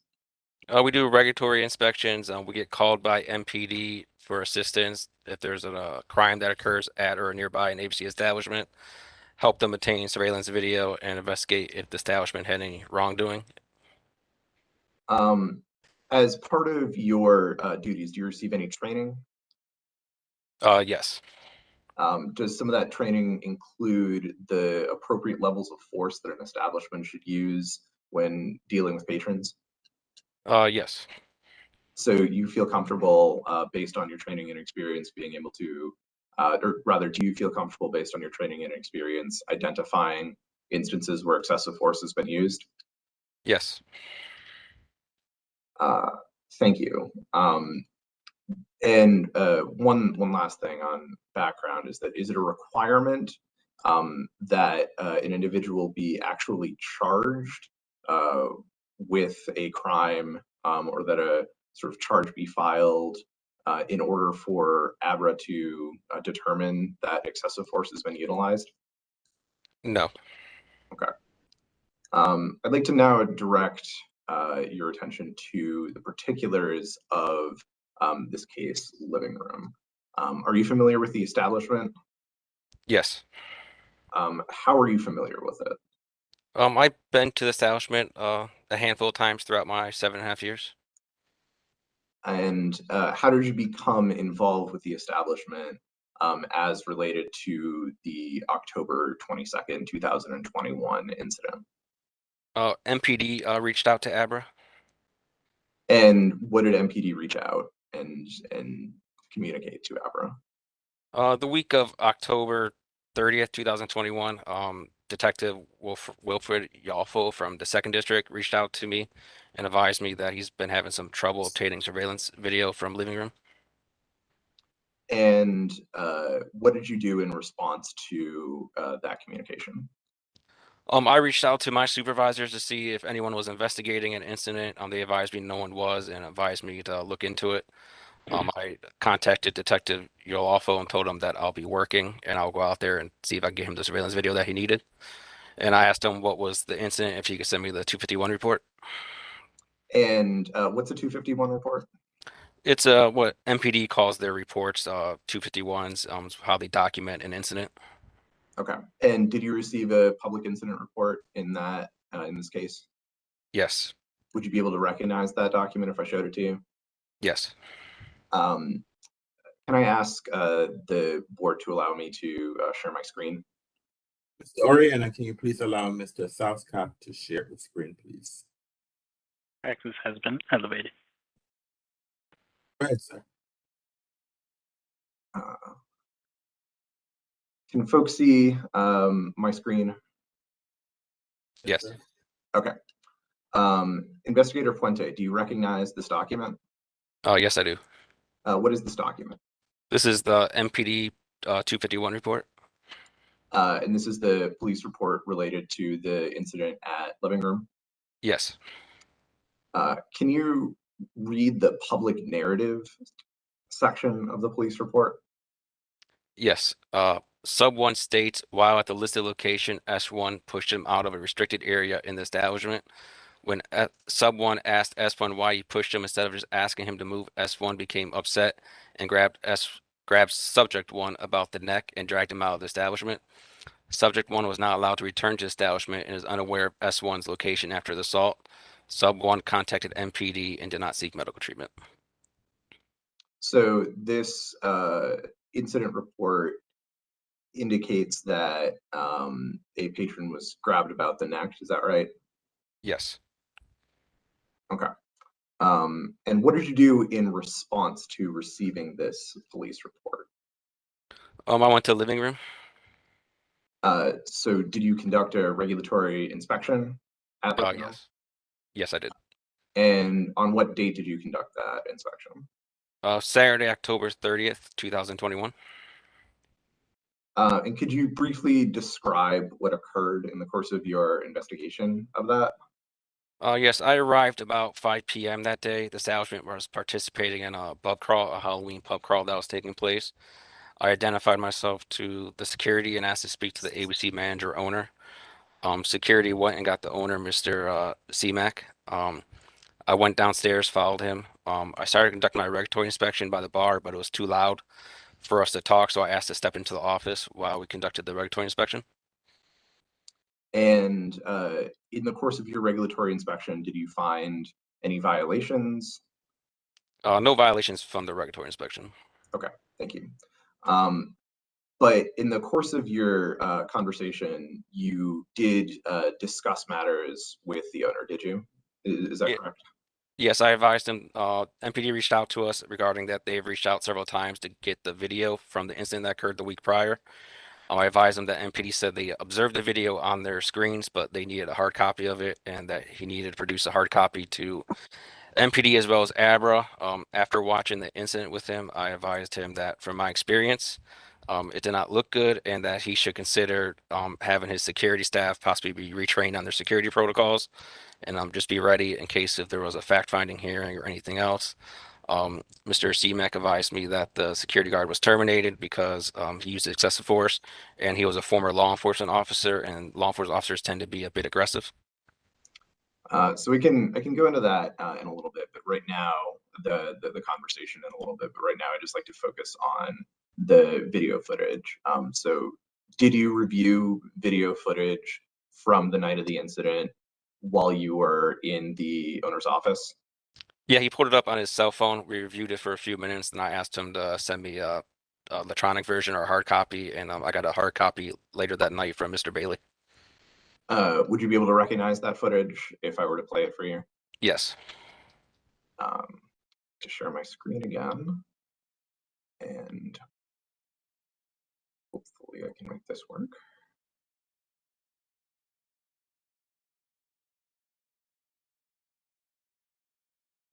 We do regulatory inspections. We get called by MPD for assistance if there's a crime that occurs at or nearby an ABC establishment. Help them obtain surveillance video and investigate if the establishment had any wrongdoing. As part of your duties, do you receive any training? Yes. Does some of that training include the appropriate levels of force that an establishment should use when dealing with patrons? Yes. So you feel comfortable based on your training and experience being able to, or rather, do you feel comfortable based on your training and experience identifying instances where excessive force has been used? Yes. Thank you. And one last thing on background is that, is it a requirement that an individual be actually charged with a crime or that a sort of charge be filed in order for ABRA to determine that excessive force has been utilized? No. Okay. I'd like to now direct your attention to the particulars of this case, Living Room. Are you familiar with the establishment? Yes. How are you familiar with it? I've been to the establishment a handful of times throughout my 7.5 years. And how did you become involved with the establishment as related to the October 22nd, 2021 incident? MPD reached out to ABRA. And what did MPD reach out and communicate to ABRA? The week of October 30th, 2021, Detective Wilfred Yalfo from the 2nd District reached out to me and advised me that he's been having some trouble obtaining surveillance video from Living Room. And what did you do in response to that communication? I reached out to my supervisors to see if anyone was investigating an incident. They advised me no one was and advised me to look into it. I contacted Detective Yalfo and told him that I'll be working and I'll go out there and see if I can get him the surveillance video that he needed. And I asked him what was the incident, if he could send me the 251 report. And what's a 251 report? It's what MPD calls their reports, 251s, how they document an incident. Okay. And did you receive a public incident report in that in this case? Yes. Would you be able to recognize that document if I showed it to you? Yes. Can I ask the board to allow me to share my screen? Mr. Oriana, can you please allow Mr. Southcott to share his screen, please? Access has been elevated. Go ahead, sir. Can folks see my screen? Yes. Okay. Investigator Puente, do you recognize this document? Yes, I do. What is this document? This is the MPD 251 report. And this is the police report related to the incident at Living Room? Yes. Can you read the public narrative section of the police report? Yes. Sub 1 states, while at the listed location, S1 pushed him out of a restricted area in the establishment. When Sub 1 asked S1 why he pushed him instead of just asking him to move, S1 became upset and grabbed Subject 1 about the neck and dragged him out of the establishment. Subject 1 was not allowed to return to the establishment and is unaware of S1's location after the assault. Sub 1 contacted MPD and did not seek medical treatment. So this incident report indicates that a patron was grabbed about the neck. Is that right? Yes. Okay. And what did you do in response to receiving this police report? I went to the living room. So did you conduct a regulatory inspection at the living room? Yes. Yes, I did. And on what date did you conduct that inspection? Saturday, October 30th, 2021. And could you briefly describe what occurred in the course of your investigation of that? Yes, I arrived about 5 p.m. that day. The establishment was participating in a pub crawl, a Halloween pub crawl that was taking place. I identified myself to the security and asked to speak to the ABC manager owner. Security went and got the owner, Mr. CMAC. I went downstairs, followed him. I started conducting my regulatory inspection by the bar, but it was too loud for us to talk, so I asked to step into the office while we conducted the regulatory inspection. And in the course of your regulatory inspection, did you find any violations? No violations from the regulatory inspection. Okay, thank you. But in the course of your conversation, you did discuss matters with the owner, did you? Is that correct? Yes, I advised him. MPD reached out to us regarding that. They've reached out several times to get the video from the incident that occurred the week prior. I advised him that MPD said they observed the video on their screens, but they needed a hard copy of it and that he needed to produce a hard copy to MPD as well as ABRA. After watching the incident with him, I advised him that from my experience, it did not look good and that he should consider having his security staff possibly be retrained on their security protocols and just be ready in case if there was a fact-finding hearing or anything else. Mr. CMAC advised me that the security guard was terminated because he used excessive force and he was a former law enforcement officer, and law enforcement officers tend to be a bit aggressive. So I can go into that in a little bit, but right now the conversation in a little bit, but right now I just like to focus on the video footage. So did you review video footage from the night of the incident while you were in the owner's office? Yeah, he pulled it up on his cell phone. We reviewed it for a few minutes, and I asked him to send me a electronic version or a hard copy, and I got a hard copy later that night from Mr. Bailey. Would you be able to recognize that footage if I were to play it for you? Yes. To share my screen again, and hopefully I can make this work.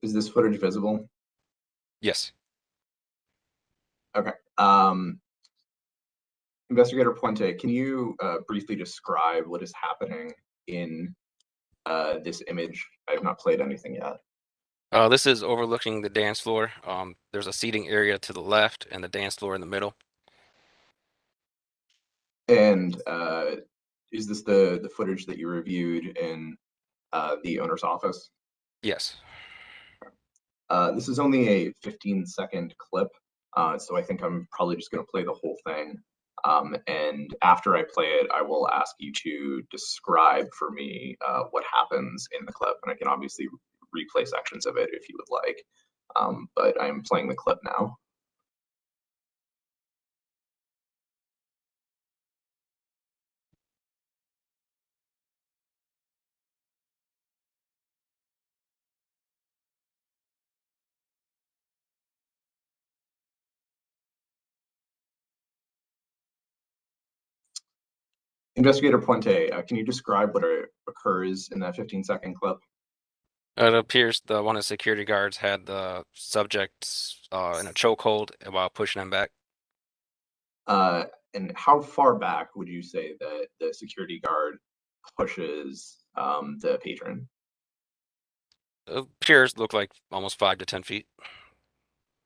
Is this footage visible? Yes. Okay. Investigator Puente, can you briefly describe what is happening in this image? I have not played anything yet. This is overlooking the dance floor. There's a seating area to the left and the dance floor in the middle. And is this the footage that you reviewed in the owner's office? Yes. This is only a 15-second clip, so I think I'm probably just going to play the whole thing. And after I play it, I will ask you to describe for me what happens in the clip. And I can obviously replay sections of it if you would like, but I'm playing the clip now. Investigator Puente, can you describe what occurs in that 15-second clip? It appears the one of the security guards had the subject in a chokehold while pushing him back. And how far back would you say that the security guard pushes the patron? It appears to look like almost 5 to 10 feet.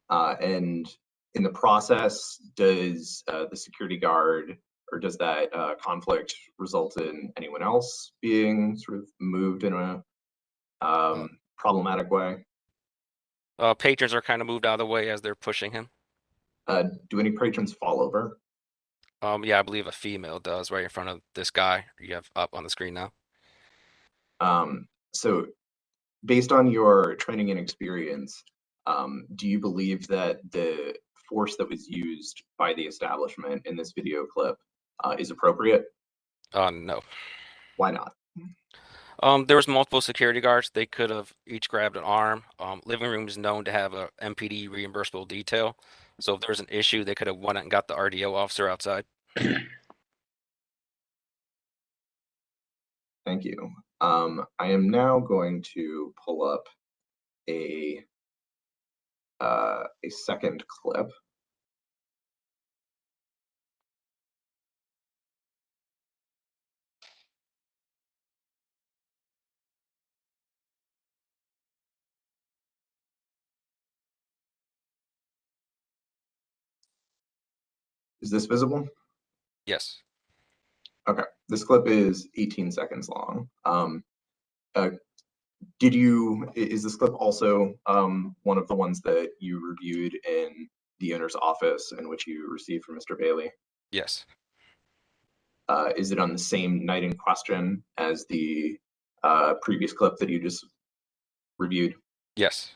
And in the process, does the security guard or does that conflict result in anyone else being sort of moved in a problematic way? Patrons are kind of moved out of the way as they're pushing him. Do any patrons fall over? Yeah, I believe a female does right in front of this guy you have up on the screen now. So based on your training and experience, do you believe that the force that was used by the establishment in this video clip is appropriate? No. Why not? There was multiple security guards. They could have each grabbed an arm. Living room is known to have a MPD reimbursable detail. So if there was an issue, they could have went out and got the RDO officer outside. Thank you. I am now going to pull up a second clip. Is this visible? Yes. Okay, this clip is 18 seconds long. Is this clip also one of the ones that you reviewed in the owner's office in which you received from Mr. Bailey? Yes. Is it on the same night in question as the previous clip that you just reviewed? Yes.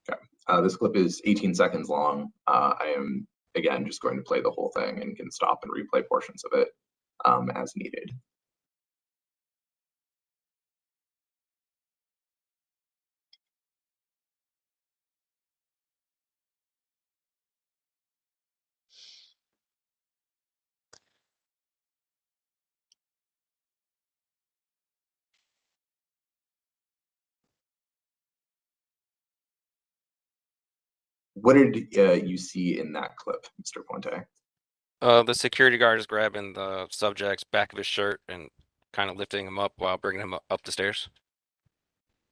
Okay. This clip is 18 seconds long. I am, again, just going to play the whole thing and can stop and replay portions of it as needed. What did you see in that clip, Mr. Puente? The security guard is grabbing the subject's back of his shirt and kind of lifting him up while bringing him up the stairs.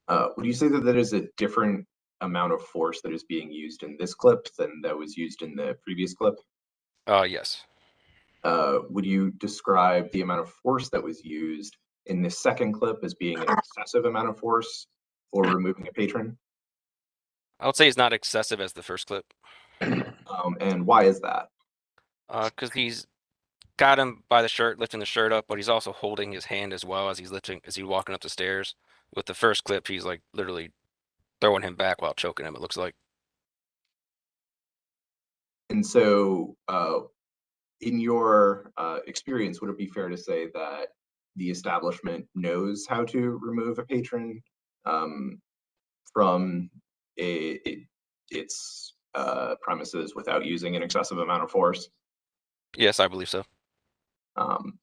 Would you say that that is a different amount of force that is being used in this clip than that was used in the previous clip? Yes. Would you describe the amount of force that was used in this second clip as being an excessive amount of force for removing a patron? I would say it's not excessive as the first clip. And why is that? Because he's got him by the shirt, lifting the shirt up, but he's also holding his hand as well as he's walking up the stairs. With the first clip, he's like literally throwing him back while choking him, it looks like. And so, in your experience, would it be fair to say that the establishment knows how to remove a patron from its premises without using an excessive amount of force? Yes, I believe so. I'm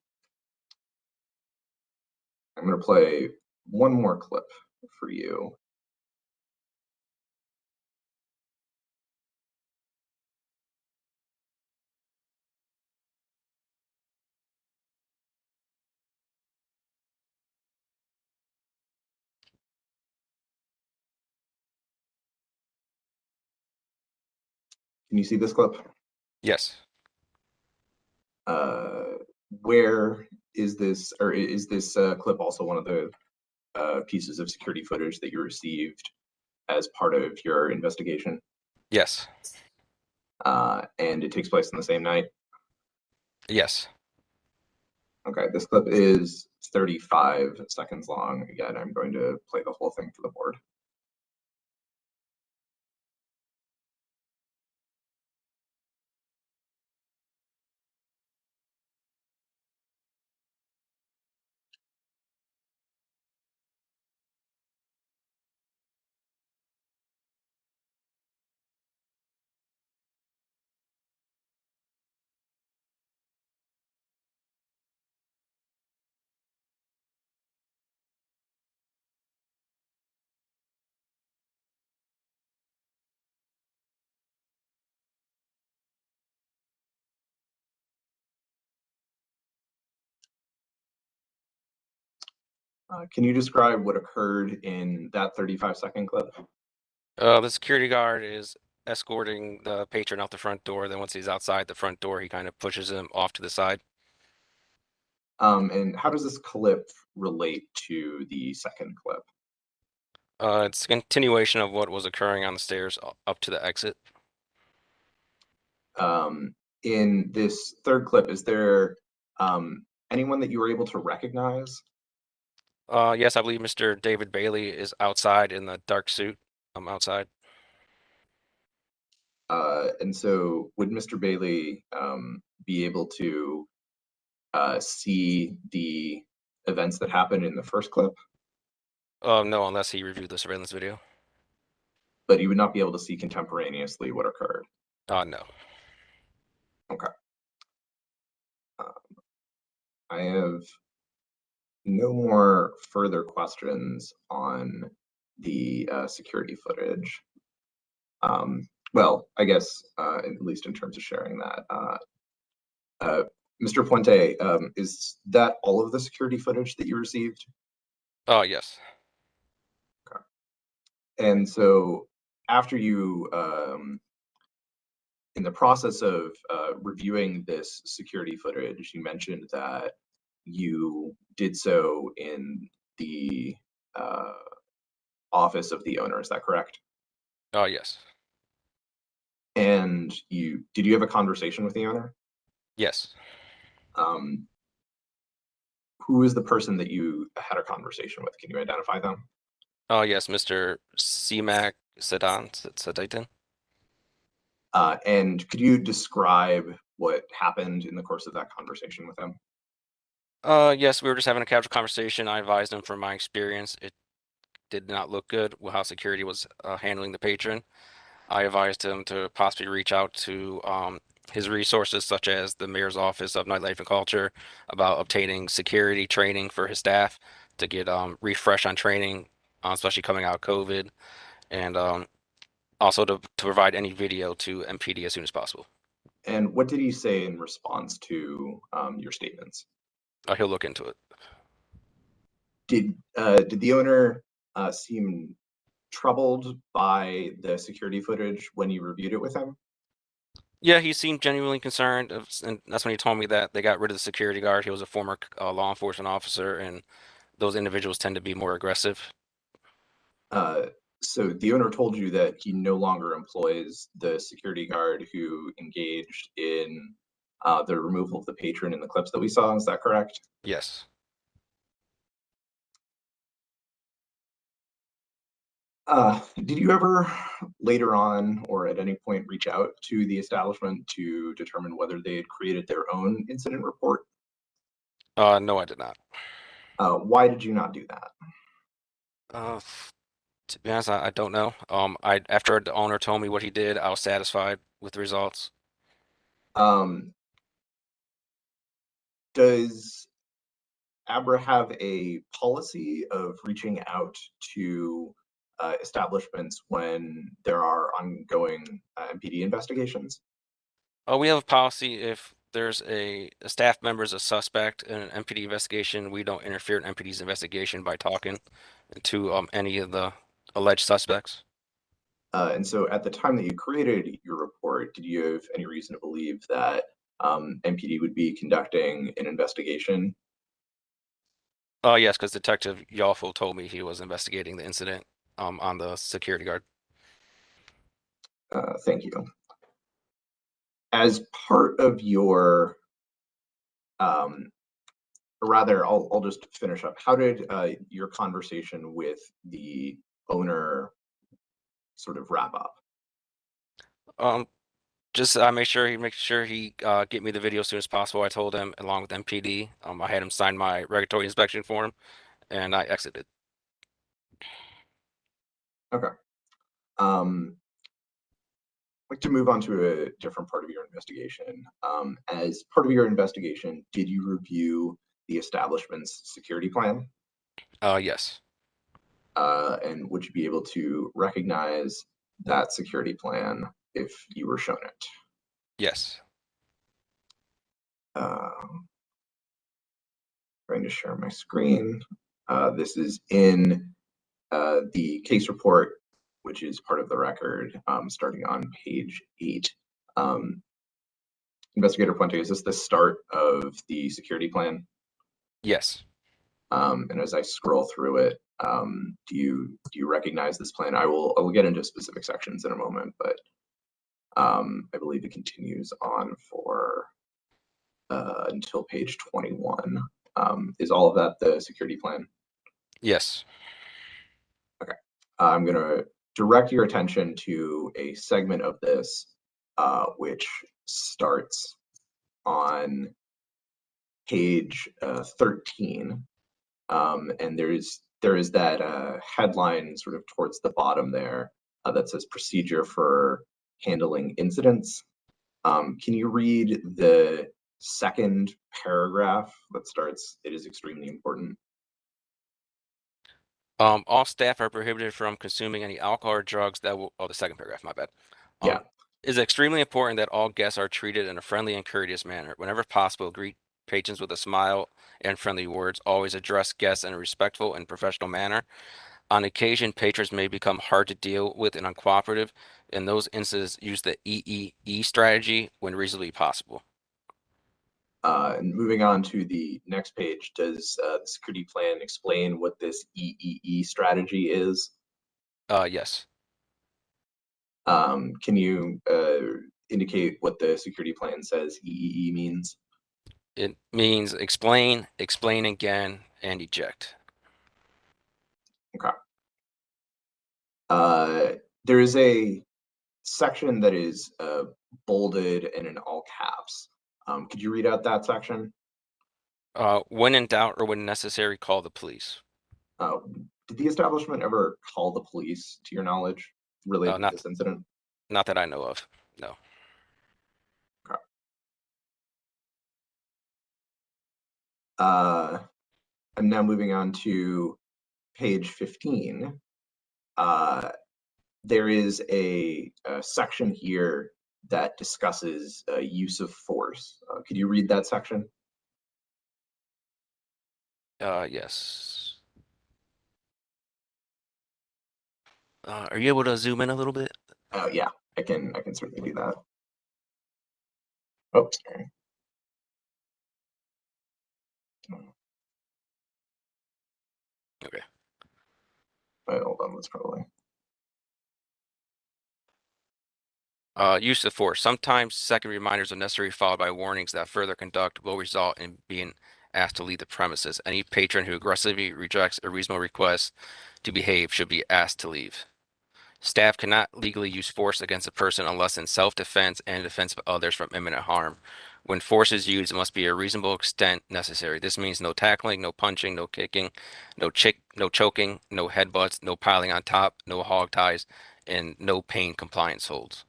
going to play one more clip for you. Can you see this clip? Yes. Where is this, or is this clip also one of the pieces of security footage that you received as part of your investigation? Yes. And it takes place on the same night? Yes. Okay, this clip is 35 seconds long. Again, I'm going to play the whole thing for the board. Can you describe what occurred in that 35-second clip? The security guard is escorting the patron out the front door. Then once he's outside the front door, he kind of pushes him off to the side. And how does this clip relate to the second clip? It's a continuation of what was occurring on the stairs up to the exit. In this third clip, is there anyone that you were able to recognize? Yes, I believe Mr. David Bailey is outside in the dark suit. I'm outside. And so would Mr. Bailey be able to see the events that happened in the first clip? No, unless he reviewed the surveillance video. But he would not be able to see contemporaneously what occurred? No. Okay. I have no more further questions on the security footage. Well, I guess at least in terms of sharing that. Mr. Puente, is that all of the security footage that you received? Yes. Okay. And so after you, in the process of reviewing this security footage, you mentioned that you did so in the office of the owner. Is that correct? Yes. And did you have a conversation with the owner? Yes. Who is the person that you had a conversation with? Can you identify them? Yes, Mr. C-Mac Sedaitan. And could you describe what happened in the course of that conversation with him? Yes, we were just having a casual conversation. I advised him from my experience. It did not look good with how security was handling the patron. I advised him to possibly reach out to his resources, such as the Mayor's Office of Nightlife and Culture, about obtaining security training for his staff to get refresh on training, especially coming out of COVID, and also to provide any video to MPD as soon as possible. And what did he say in response to your statements? He'll look into it. Did the owner seem troubled by the security footage when you reviewed it with him? Yeah, he seemed genuinely concerned, and that's when he told me that they got rid of the security guard. He was a former law enforcement officer, and those individuals tend to be more aggressive. So the owner told you that he no longer employs the security guard who engaged in the removal of the patron in the clips that we saw. Is that correct? Yes. Did you ever later on or at any point reach out to the establishment to determine whether they had created their own incident report? No, I did not. Why did you not do that? To be honest, I don't know. After the owner told me what he did, I was satisfied with the results. Does ABRA have a policy of reaching out to establishments when there are ongoing MPD investigations? We have a policy if there's a staff member is a suspect in an MPD investigation, we don't interfere in MPD's investigation by talking to any of the alleged suspects. And so at the time that you created your report, did you have any reason to believe that MPD would be conducting an investigation? Yes, because Detective Yalfo told me he was investigating the incident on the security guard. Thank you. As part of your, rather, I'll just finish up. How did your conversation with the owner sort of wrap up? Just I make sure he get me the video as soon as possible. I told him along with MPD. I had him sign my regulatory inspection form, and I exited. Okay. I'd like to move on to a different part of your investigation. As part of your investigation, did you review the establishment's security plan? Yes. And would you be able to recognize that security plan if you were shown it? Yes. Going to share my screen. This is in the case report, which is part of the record, starting on page 8. Investigator Puente, is this the start of the security plan? Yes. And as I scroll through it, do you recognize this plan? I will get into specific sections in a moment, but I believe it continues on for until page 21. Is all of that the security plan? Yes. Okay. I'm going to direct your attention to a segment of this, which starts on page 13. And there is that headline sort of towards the bottom there that says procedure for handling incidents. Can you read the second paragraph that starts, "It is extremely important"? All staff are prohibited from consuming any alcohol or drugs that will, the second paragraph, my bad. Yeah. It is extremely important that all guests are treated in a friendly and courteous manner. Whenever possible, greet patrons with a smile and friendly words. Always address guests in a respectful and professional manner. On occasion, patrons may become hard to deal with and uncooperative. In those instances, use the EEE strategy when reasonably possible. And moving on to the next page, does the security plan explain what this EEE strategy is? Yes. Can you indicate what the security plan says EEE means? It means explain, explain again, and eject. Okay. There is a section that is bolded and in all caps. Could you read out that section? When in doubt or when necessary, call the police. Did the establishment ever call the police, to your knowledge, related to this incident? Not that I know of, no. Okay. I'm now moving on to page 15. There is a section here that discusses use of force. Could you read that section? Yes. Are you able to zoom in a little bit? Yeah, I can certainly do that. Oops, sorry. Okay. Wait, hold on, that's probably. Use of force. Sometimes second reminders are necessary, followed by warnings that further conduct will result in being asked to leave the premises. Any patron who aggressively rejects a reasonable request to behave should be asked to leave. Staff cannot legally use force against a person unless in self-defense and defense of others from imminent harm. When force is used, it must be a reasonable extent necessary. This means no tackling, no punching, no kicking, no choking, no headbutts, no piling on top, no hog ties, and no pain compliance holds.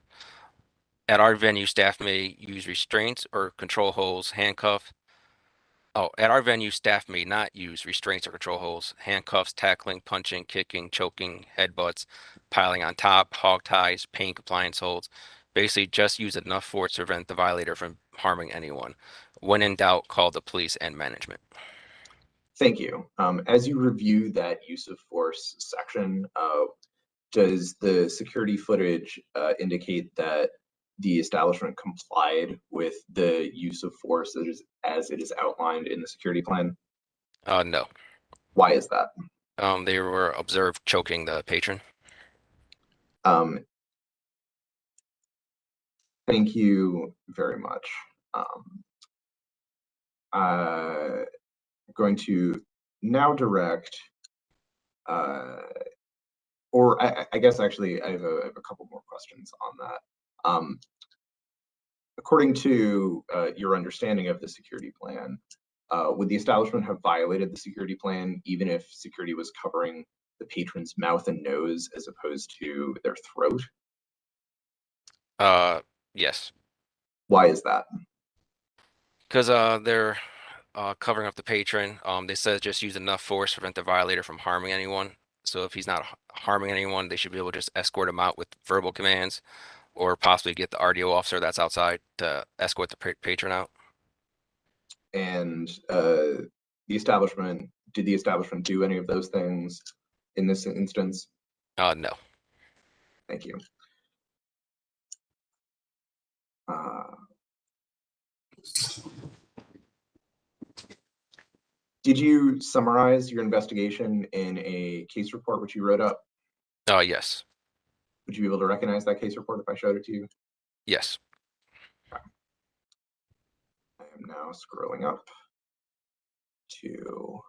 At our venue, staff may use restraints or control holds, at our venue, staff may not use restraints or control holds, handcuffs, tackling, punching, kicking, choking, headbutts, piling on top, hog ties, pain compliance holds. Basically, just use enough force to prevent the violator from harming anyone. When in doubt, call the police and management. Thank you. As you review that use of force section, does the security footage indicate that the establishment complied with the use of force as it is outlined in the security plan? No. Why is that? They were observed choking the patron. Thank you very much. I'm going to now direct, or I guess actually I have a couple more questions on that. According to your understanding of the security plan, would the establishment have violated the security plan even if security was covering the patron's mouth and nose as opposed to their throat? Yes. Why is that? Because they're covering up the patron. They said just use enough force to prevent the violator from harming anyone. So if he's not harming anyone, they should be able to just escort him out with verbal commands, or possibly get the RDO officer that's outside to escort the patron out. And the establishment Did the establishment do any of those things in this instance? No. Thank you. Did you summarize your investigation in a case report which you wrote up? Yes. Would you be able to recognize that case report if I showed it to you? Yes. Okay. I am now scrolling up to,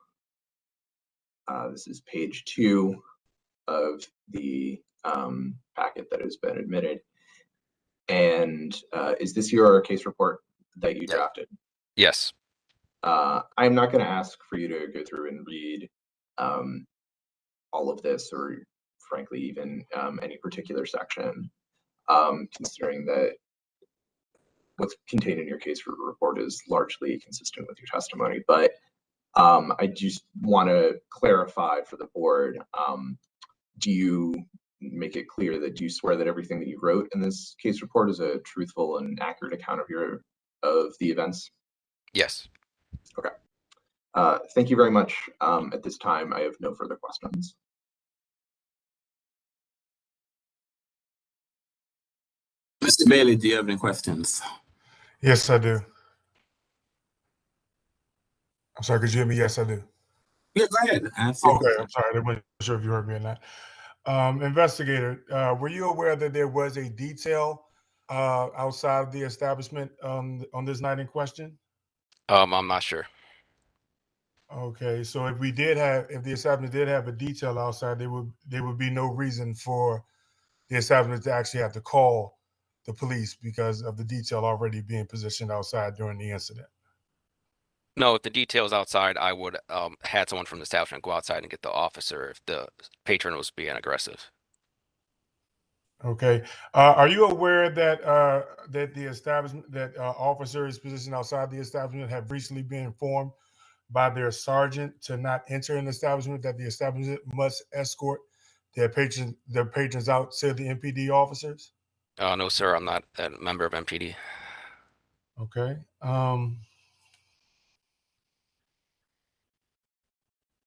this is page 2 of the packet that has been admitted. And is this your case report that you drafted? Yes. I'm not going to ask for you to go through and read all of this, or frankly, even any particular section, considering that what's contained in your case report is largely consistent with your testimony. But I just want to clarify for the board, do you make it clear that you swear that everything that you wrote in this case report is a truthful and accurate account of the events? Yes. Okay. Thank you very much. At this time, I have no further questions. Mr. Bailey, do you have any questions? Yes, I do. I'm sorry, could you hear me? Yes, I do. Yeah, go ahead. Answer your Okay, question. I'm sorry. I wasn't sure if you heard me or not. Investigator, were you aware that there was a detail outside of the establishment on this night in question? I'm not sure. Okay, so if the establishment did have a detail outside, there would be no reason for the establishment to actually have to call the police because of the detail already being positioned outside during the incident. No, if the details outside, I would had someone from the establishment go outside and get the officer if the patron was being aggressive. Okay. Are you aware that that the establishment, that officers positioned outside the establishment have recently been informed by their sergeant to not enter an establishment, that the establishment must escort their patrons out to the MPD officers? No, sir, I'm not a member of MPD. Okay.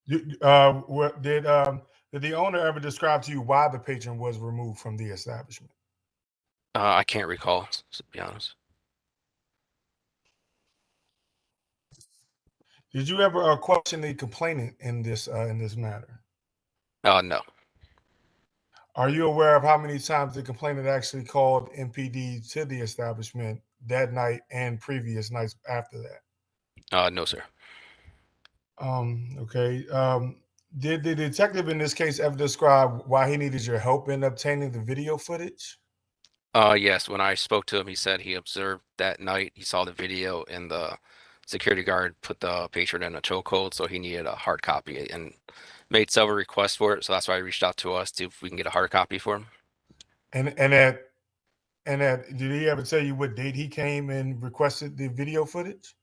Did the owner ever describe to you why the patron was removed from the establishment? I can't recall, to be honest. Did you ever question the complainant in this matter? No. Are you aware of how many times the complainant actually called MPD to the establishment that night and previous nights after that? No, sir. Okay. Did the detective in this case ever describe why he needed your help in obtaining the video footage? Yes, when I spoke to him, he said he observed that night, he saw the video, and the security guard put the patron in a chokehold, so he needed a hard copy and made several requests for it. So that's why he reached out to us to see if we can get a hard copy for him. And did he ever tell you what date he came and requested the video footage?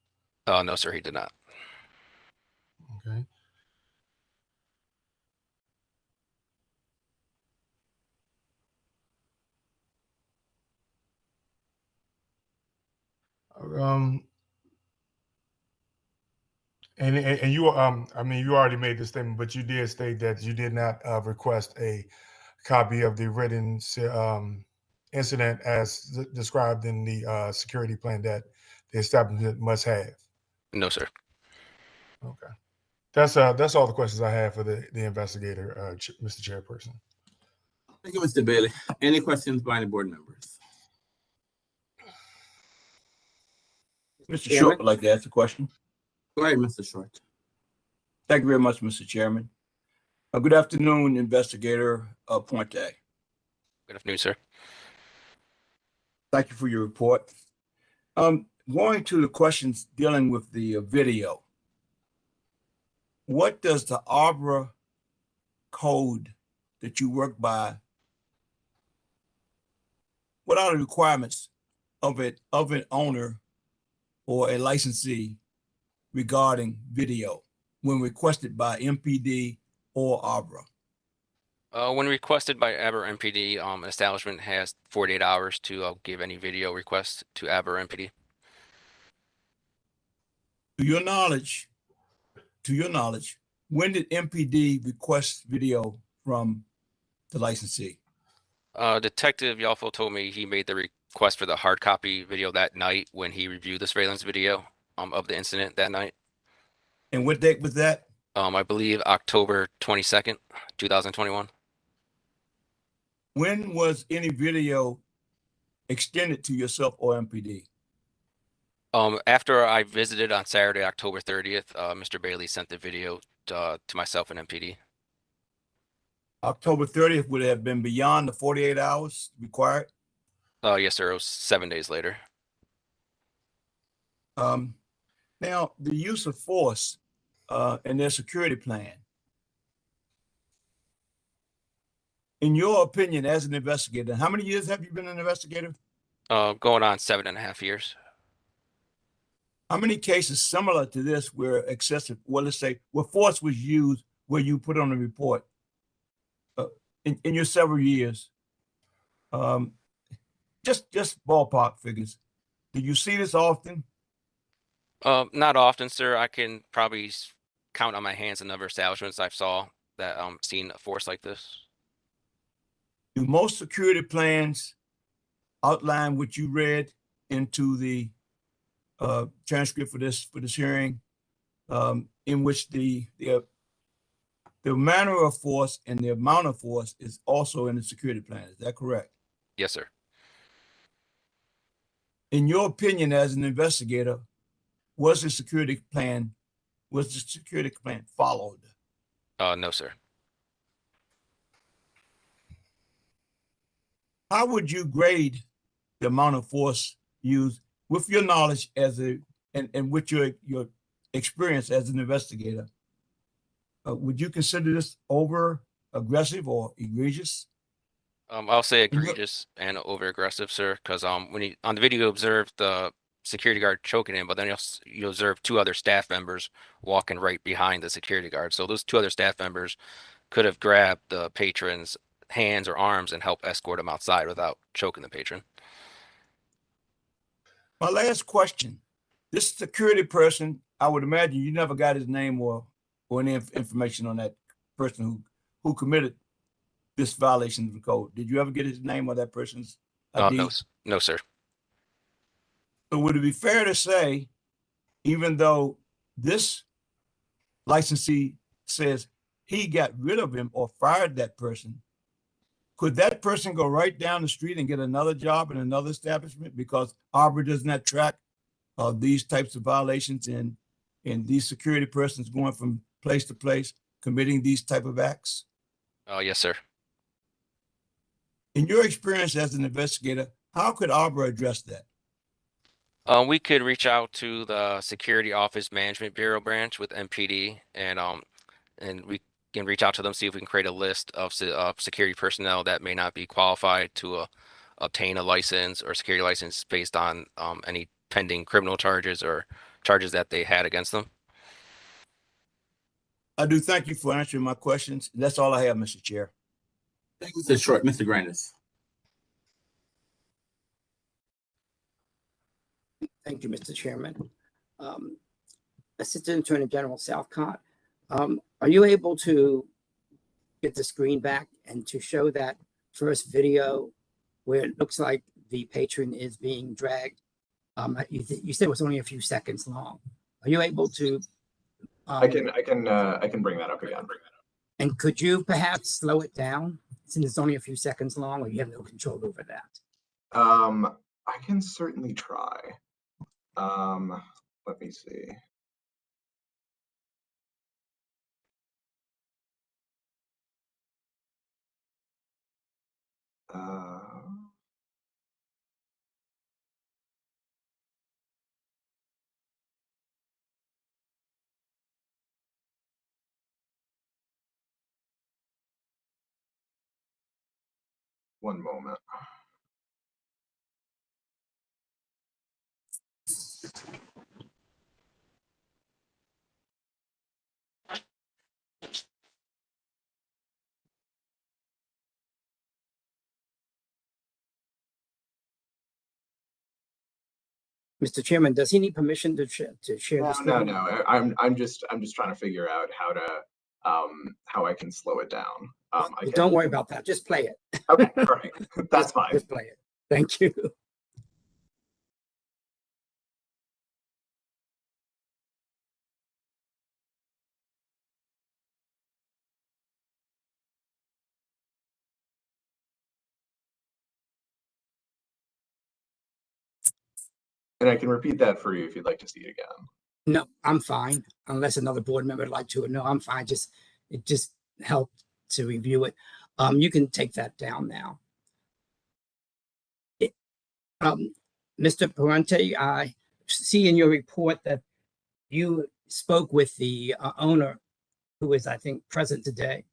No, sir, he did not. Okay. And you I mean, you already made this statement, but you did state that you did not request a copy of the written incident as described in the security plan that the establishment must have. No, sir. Okay. That's all the questions I have for the investigator, Mr. Chairperson. Thank you, Mr. Bailey. Any questions by any board members? Mr. Short would like to ask a question. Go ahead, Mr. Short. Thank you very much, Mr. Chairman. Good afternoon, Investigator Puente. Good afternoon, sir. Thank you for your report. Going to the questions dealing with the video, what does the ABRA code that you work by, what are the requirements of an owner or a licensee regarding video when requested by MPD or ABRA? When requested by ABRA MPD, an establishment has 48 hours to give any video request to ABRA MPD. To your knowledge, when did MPD request video from the licensee? Detective Yalfo told me he made the request for the hard copy video that night when he reviewed the surveillance video of the incident that night. And what date was that? I believe October 22nd, 2021. When was any video extended to yourself or MPD? After I visited on Saturday, October 30th, Mr. Bailey sent the video to myself and MPD. October 30th would have been beyond the 48 hours required? Yes, sir. It was 7 days later. Now, the use of force and their security plan. In your opinion, as an investigator, how many years have you been an investigator? Going on 7.5 years. How many cases similar to this where excessive, well, let's say, where force was used, where you put on a report in your several years? Just ballpark figures. Do you see this often? Not often, sir. I can probably count on my hands the number of establishments I've saw that seen a force like this. Do most security plans outline what you read into the transcript for this hearing, in which the manner of force and the amount of force is also in the security plan? Is that correct? Yes, sir. In your opinion, as an investigator, was the security plan followed? No, sir. How would you grade the amount of force used with your knowledge and with your experience as an investigator? Would you consider this over aggressive or egregious? I'll say egregious and over aggressive, sir, because when he on the video you observed the security guard choking him, but then you observe two other staff members walking right behind the security guard. So those two other staff members could have grabbed the patron's hands or arms and helped escort him outside without choking the patron. My last question: this security person, I would imagine you never got his name or any information on that person who committed this violation of the code. Did you ever get his name or that person's ID? No, sir. So would it be fair to say, even though this licensee says he got rid of him or fired that person, could that person go right down the street and get another job in another establishment because Arbor does not track these types of violations and these security persons going from place to place committing these type of acts? Yes, sir. In your experience as an investigator, how could Arbor address that? We could reach out to the Security Office Management Bureau branch with MPD, and we can reach out to them, see if we can create a list of security personnel that may not be qualified to obtain a license or security license based on any pending criminal charges or charges that they had against them. I do thank you for answering my questions. That's all I have, Mr. Chair. Thank you, Mr. Short. Mr. Grandis. Thank you, Mr. Chairman. Assistant Attorney General Southcott, are you able to get the screen back and to show that first video where it looks like the patron is being dragged? You said it was only a few seconds long. Are you able to? I can bring that up again. And could you perhaps slow it down since it's only a few seconds long, or you have no control over that? I can certainly try. Let me see. One moment. Mr. Chairman, does he need permission to share the screen? No. I'm just trying to figure out how to how I can slow it down. Don't worry about that. Just play it. Okay, all right, that's fine. Just play it. Thank you. And I can repeat that for you if you'd like to see it again. No, I'm fine. Unless another board member would like to. No, I'm fine. It just helped to review it. You can take that down now. Mr. Parente, I see in your report that you spoke with the owner, who is, I think, present today,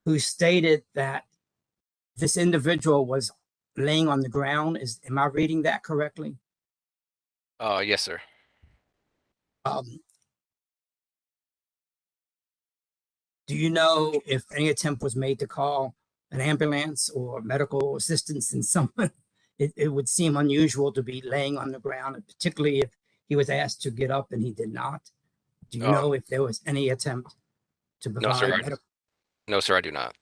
who stated that this individual was laying on the ground. Am I reading that correctly? Yes, sir. Do you know if any attempt was made to call an ambulance or medical assistance in someone? It would seem unusual to be laying on the ground, particularly if he was asked to get up and he did not. Do you know if there was any attempt to provide medical? No, sir, I do not.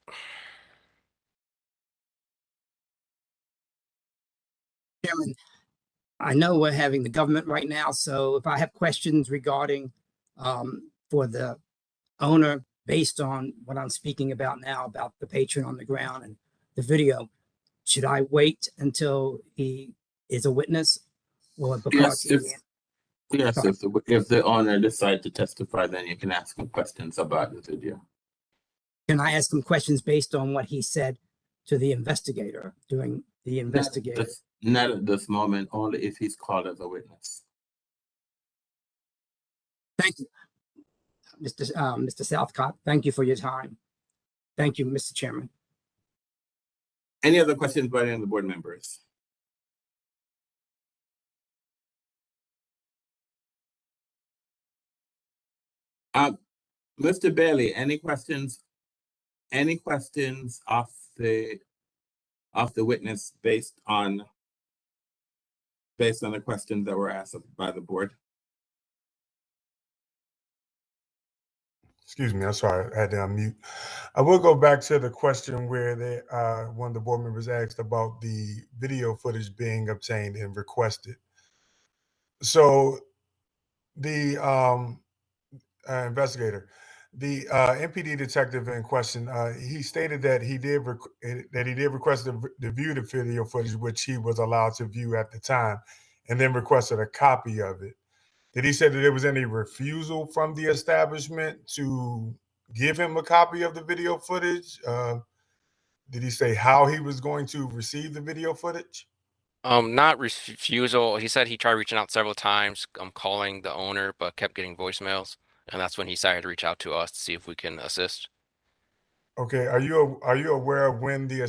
Chairman, I know we're having the government right now, so if I have questions regarding for the owner based on what I'm speaking about now, about the patron on the ground and the video, should I wait until he is a witness, or because if the owner decides to testify, then you can ask him questions about the video. Can I ask him questions based on what he said to the investigator during the investigation? Not at this moment, only if he's called as a witness. Thank you, Mr. Southcott. Thank you for your time. Thank you, Mr. Chairman. Any other questions by any of the board members? Mr. Bailey, any questions? Any questions off the witness based on the questions that were asked by the board? Excuse me, I'm sorry, I had to unmute. I will go back to the question where one of the board members asked about the video footage being obtained and requested. So the investigator, the MPD detective in question, he stated that he did request to view the video footage, which he was allowed to view at the time, and then requested a copy of it. Did he say that there was any refusal from the establishment to give him a copy of the video footage? Did he say how he was going to receive the video footage? Not refusal. He said he tried reaching out several times, calling the owner, but kept getting voicemails, and that's when he decided to reach out to us to see if we can assist. Okay, are you aware of when the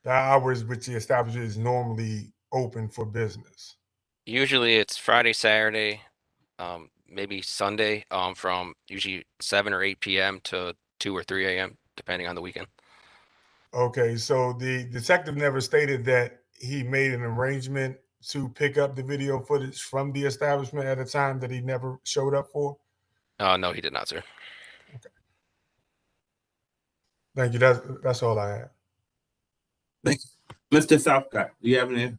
hours which the establishment is normally open for business? Usually it's Friday, Saturday, maybe Sunday, from usually 7 or 8 p.m. to 2 or 3 a.m., depending on the weekend. Okay, so the detective never stated that he made an arrangement to pick up the video footage from the establishment at a time that he never showed up for? No, he did not, sir. Okay. Thank you. That's all I have. Thank you. Mr. Southcott, do you have any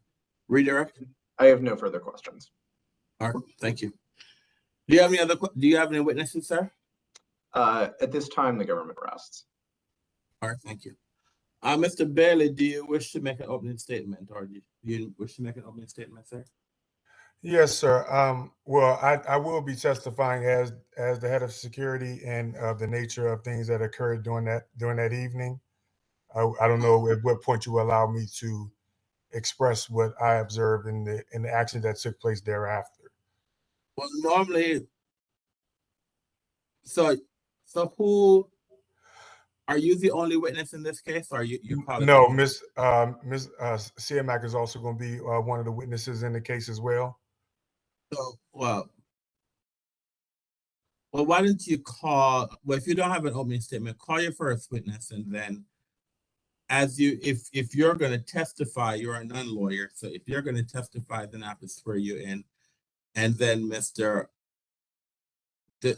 redirect? I have no further questions. All right, thank you. Do you have any witnesses, sir? At this time, the government rests. All right, thank you. Mr. Bailey, do you wish to make an opening statement, or do you wish to make an opening statement, sir? Yes, sir. Well, I will be testifying as the head of security and the nature of things that occurred during that evening. I don't know at what point you will allow me to express what I observed in the action that took place thereafter. Well, normally, so who are you the only witness in this case, or you calling? No, Miss Siamak is also going to be one of the witnesses in the case as well. So, well, why don't you call? Well, if you don't have an opening statement, call your first witness, and then, if you're going to testify, you're a non-lawyer. So if you're going to testify, then I have to swear you in, and then Mr.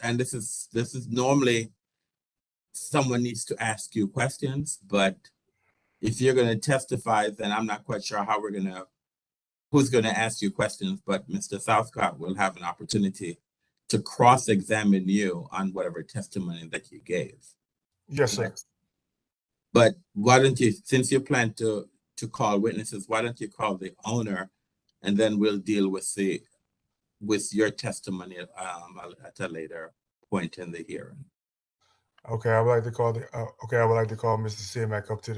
and this is normally someone needs to ask you questions, but if you're going to testify, then I'm not quite sure who's going to ask you questions, but Mr. Southcott will have an opportunity to cross-examine you on whatever testimony that you gave. Yes, sir. But why don't you, since you plan to call witnesses, why don't you call the owner, and then we'll deal with your testimony at a later point in the hearing. Okay, I would like to call Mr. Siamak up to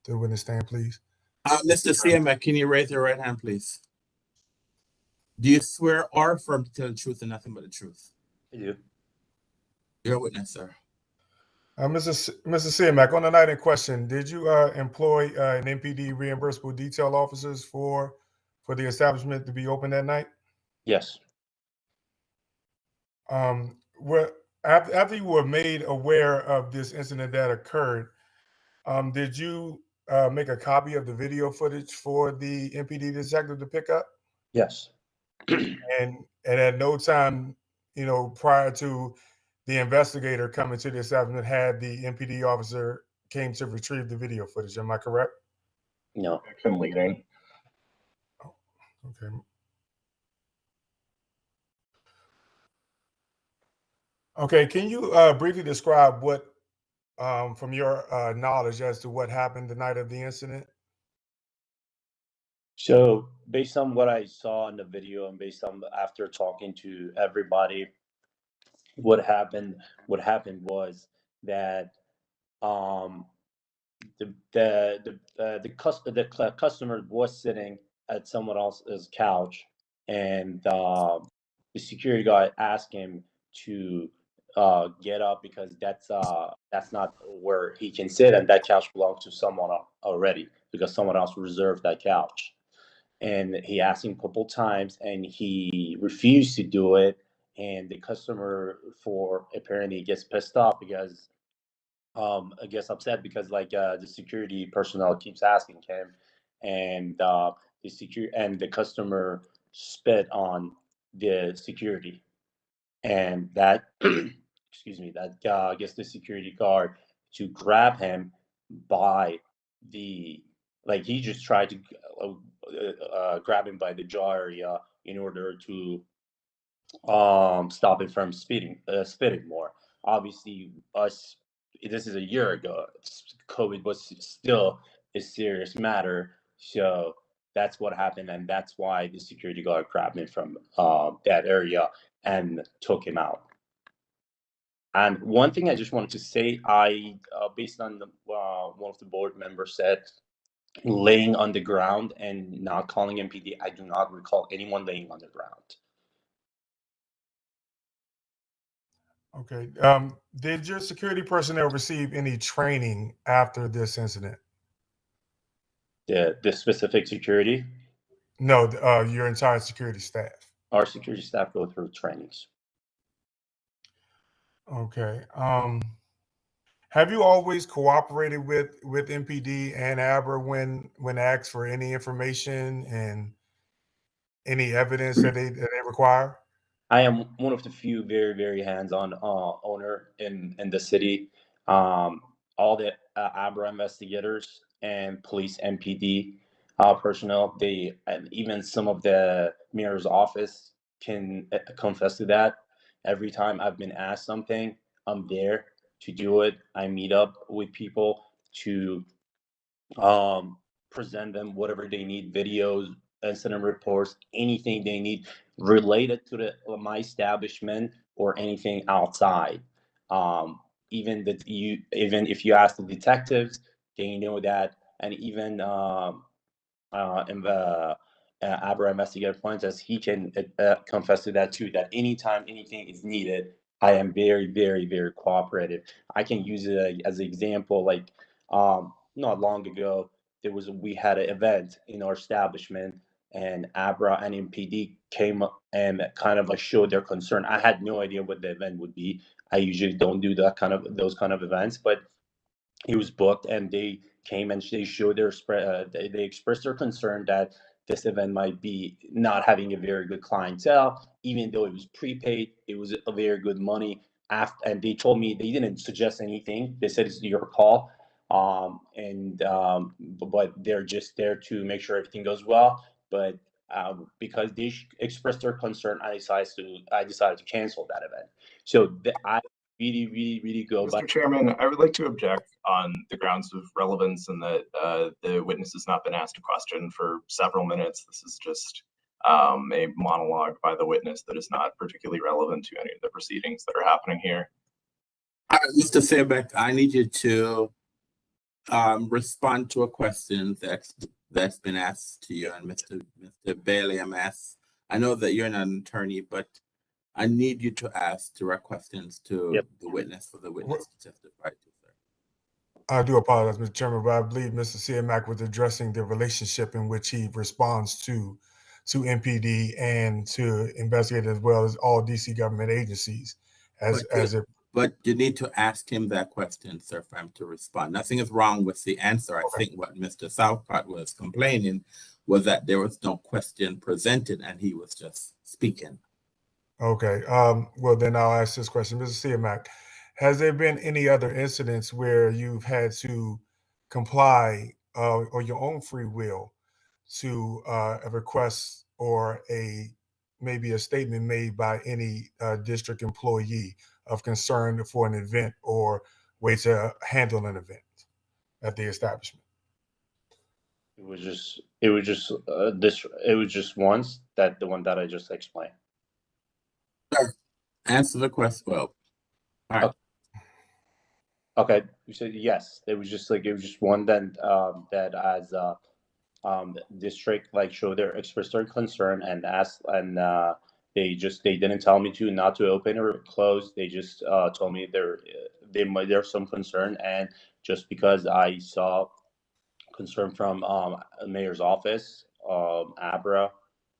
the witness stand, please. Mr. Siamak, can you raise your right hand, please? Do you swear or affirm to tell the truth and nothing but the truth? I do. You're a witness, sir. Mr. Siamak, on the night in question, did you employ an MPD reimbursable detail officers for the establishment to be open that night? Yes. After you were made aware of this incident that occurred, did you make a copy of the video footage for the MPD detective to pick up? Yes. And at no time, prior to the investigator coming to the establishment, had the MPD officer came to retrieve the video footage. Am I correct? No. Okay. Okay, can you briefly describe what, from your knowledge, as to what happened the night of the incident? So based on what I saw in the video and based on after talking to everybody, what happened was that the customer was sitting at someone else's couch, and the security guard asked him to get up because that's not where he can sit, and that couch belongs to someone already because someone else reserved that couch. And he asked him a couple times, and he refused to do it. And the customer apparently gets pissed off because I guess upset because the security personnel keeps asking him, and the customer spit on the security, and that excuse me, that gets the security guard to grab him by he just tried to grab him by the jaw area in order to stop him from spitting more. Obviously, this is a year ago. COVID was still a serious matter, so that's what happened, and that's why the security guard grabbed him from that area and took him out. And one thing I just wanted to say, based on one of the board members said, laying on the ground and not calling MPD, I do not recall anyone laying on the ground. Okay. Did your security personnel receive any training after this incident? The specific security? No, your entire security staff. Our security staff go through trainings. Okay. Have you always cooperated with MPD and ABRA when asked for any information and any evidence that they require? I am one of the few very, very hands-on owner in the city. All the ABRA investigators and police MPD personnel, and even some of the mayor's office can confess to that. Every time I've been asked something, I'm there to do it. I meet up with people to present them whatever they need, videos, incident reports, anything they need related to my establishment or anything outside. Even if you ask the detectives, they know that, and even ABRA investigator Fuentes, he can confess to that too, that anytime anything is needed, I am very, very, very cooperative. I can use it as an example, not long ago, we had an event in our establishment, and ABRA and MPD came and kind of showed their concern. I had no idea what the event would be. I usually don't do those kind of events, but it was booked, and they came and they showed they expressed their concern that this event might be not having a very good clientele, even though it was prepaid. It was a very good money. And they told me they didn't suggest anything. They said it's your call, but they're just there to make sure everything goes well. But because they expressed their concern, I decided to cancel that event. So I really go by. Mr. Chairman, I would like to object on the grounds of relevance and that the witness has not been asked a question for several minutes. This is just a monologue by the witness that is not particularly relevant to any of the proceedings that are happening here. Mr. Seebeck, I need you to respond to a question that's been asked to you, and Mr. Bailey, I'm asked. I know that you're not an attorney, but I need you to ask direct questions to the witness for the witness to testify to, sir. I do apologize, Mr. Chairman, but I believe Mr. Siamak was addressing the relationship in which he responds to MPD and to investigators as well as all DC government agencies. But you need to ask him that question, sir, for him to respond. Nothing is wrong with the answer. I think what Mr. Southcott was complaining was that there was no question presented and he was just speaking. Okay. Well, then I'll ask this question. Mr. Siamak, has there been any other incidents where you've had to comply or your own free will to a request or maybe a statement made by any district employee of concern for an event or way to handle an event at the establishment? It was just once, that the one that I just explained. Answer the question. Well, all right. Okay, you said yes. It was just one that as district showed their expressed their concern and asked, and they didn't tell me not to open or close. They just told me there's some concern, and just because I saw concern from the mayor's office, Abra,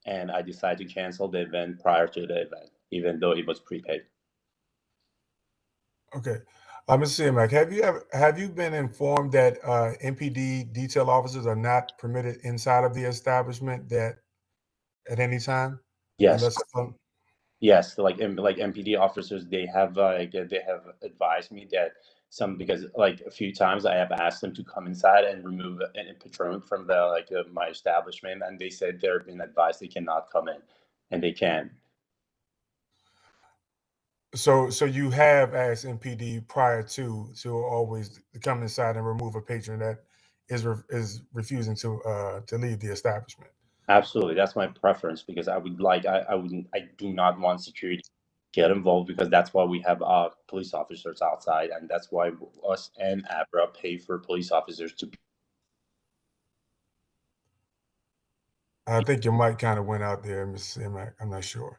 and I decided to cancel the event prior to the event, even though it was prepaid. Okay. Mr. Siamak, have you been informed that MPD detail officers are not permitted inside of the establishment that at any time? Yes. Yes, like MPD officers, they have advised me that because a few times I have asked them to come inside and remove a patron from my establishment, and they said they've been advised they cannot come in, and they can. So you have asked MPD prior to always come inside and remove a patron that is refusing to leave the establishment. Absolutely, that's my preference, because I do not want security to get involved, because that's why we have police officers outside, and that's why us and ABRA pay for police officers to be. I think your mic kind of went out there, Mr. Siamak. I'm not sure.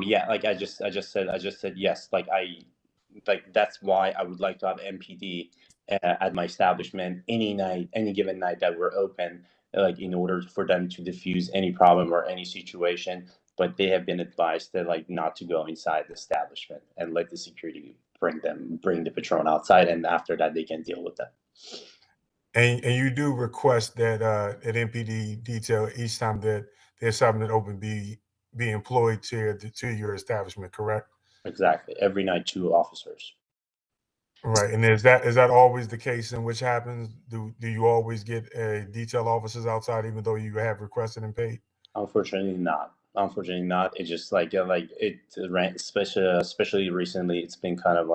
Yeah, I just said yes. That's why I would like to have MPD at my establishment any given night that we're open, in order for them to diffuse any problem or any situation. But they have been advised that not to go inside the establishment and let the security bring the patron outside, and after that they can deal with that. And you do request that at MPD detail each time that the establishment open be employed to your establishment, correct? Exactly. Every night, 2 officers. Right. And is that always the case in which happens? Do you always get detail officers outside even though you have requested and paid? Unfortunately not. It's just especially recently, it's been kind of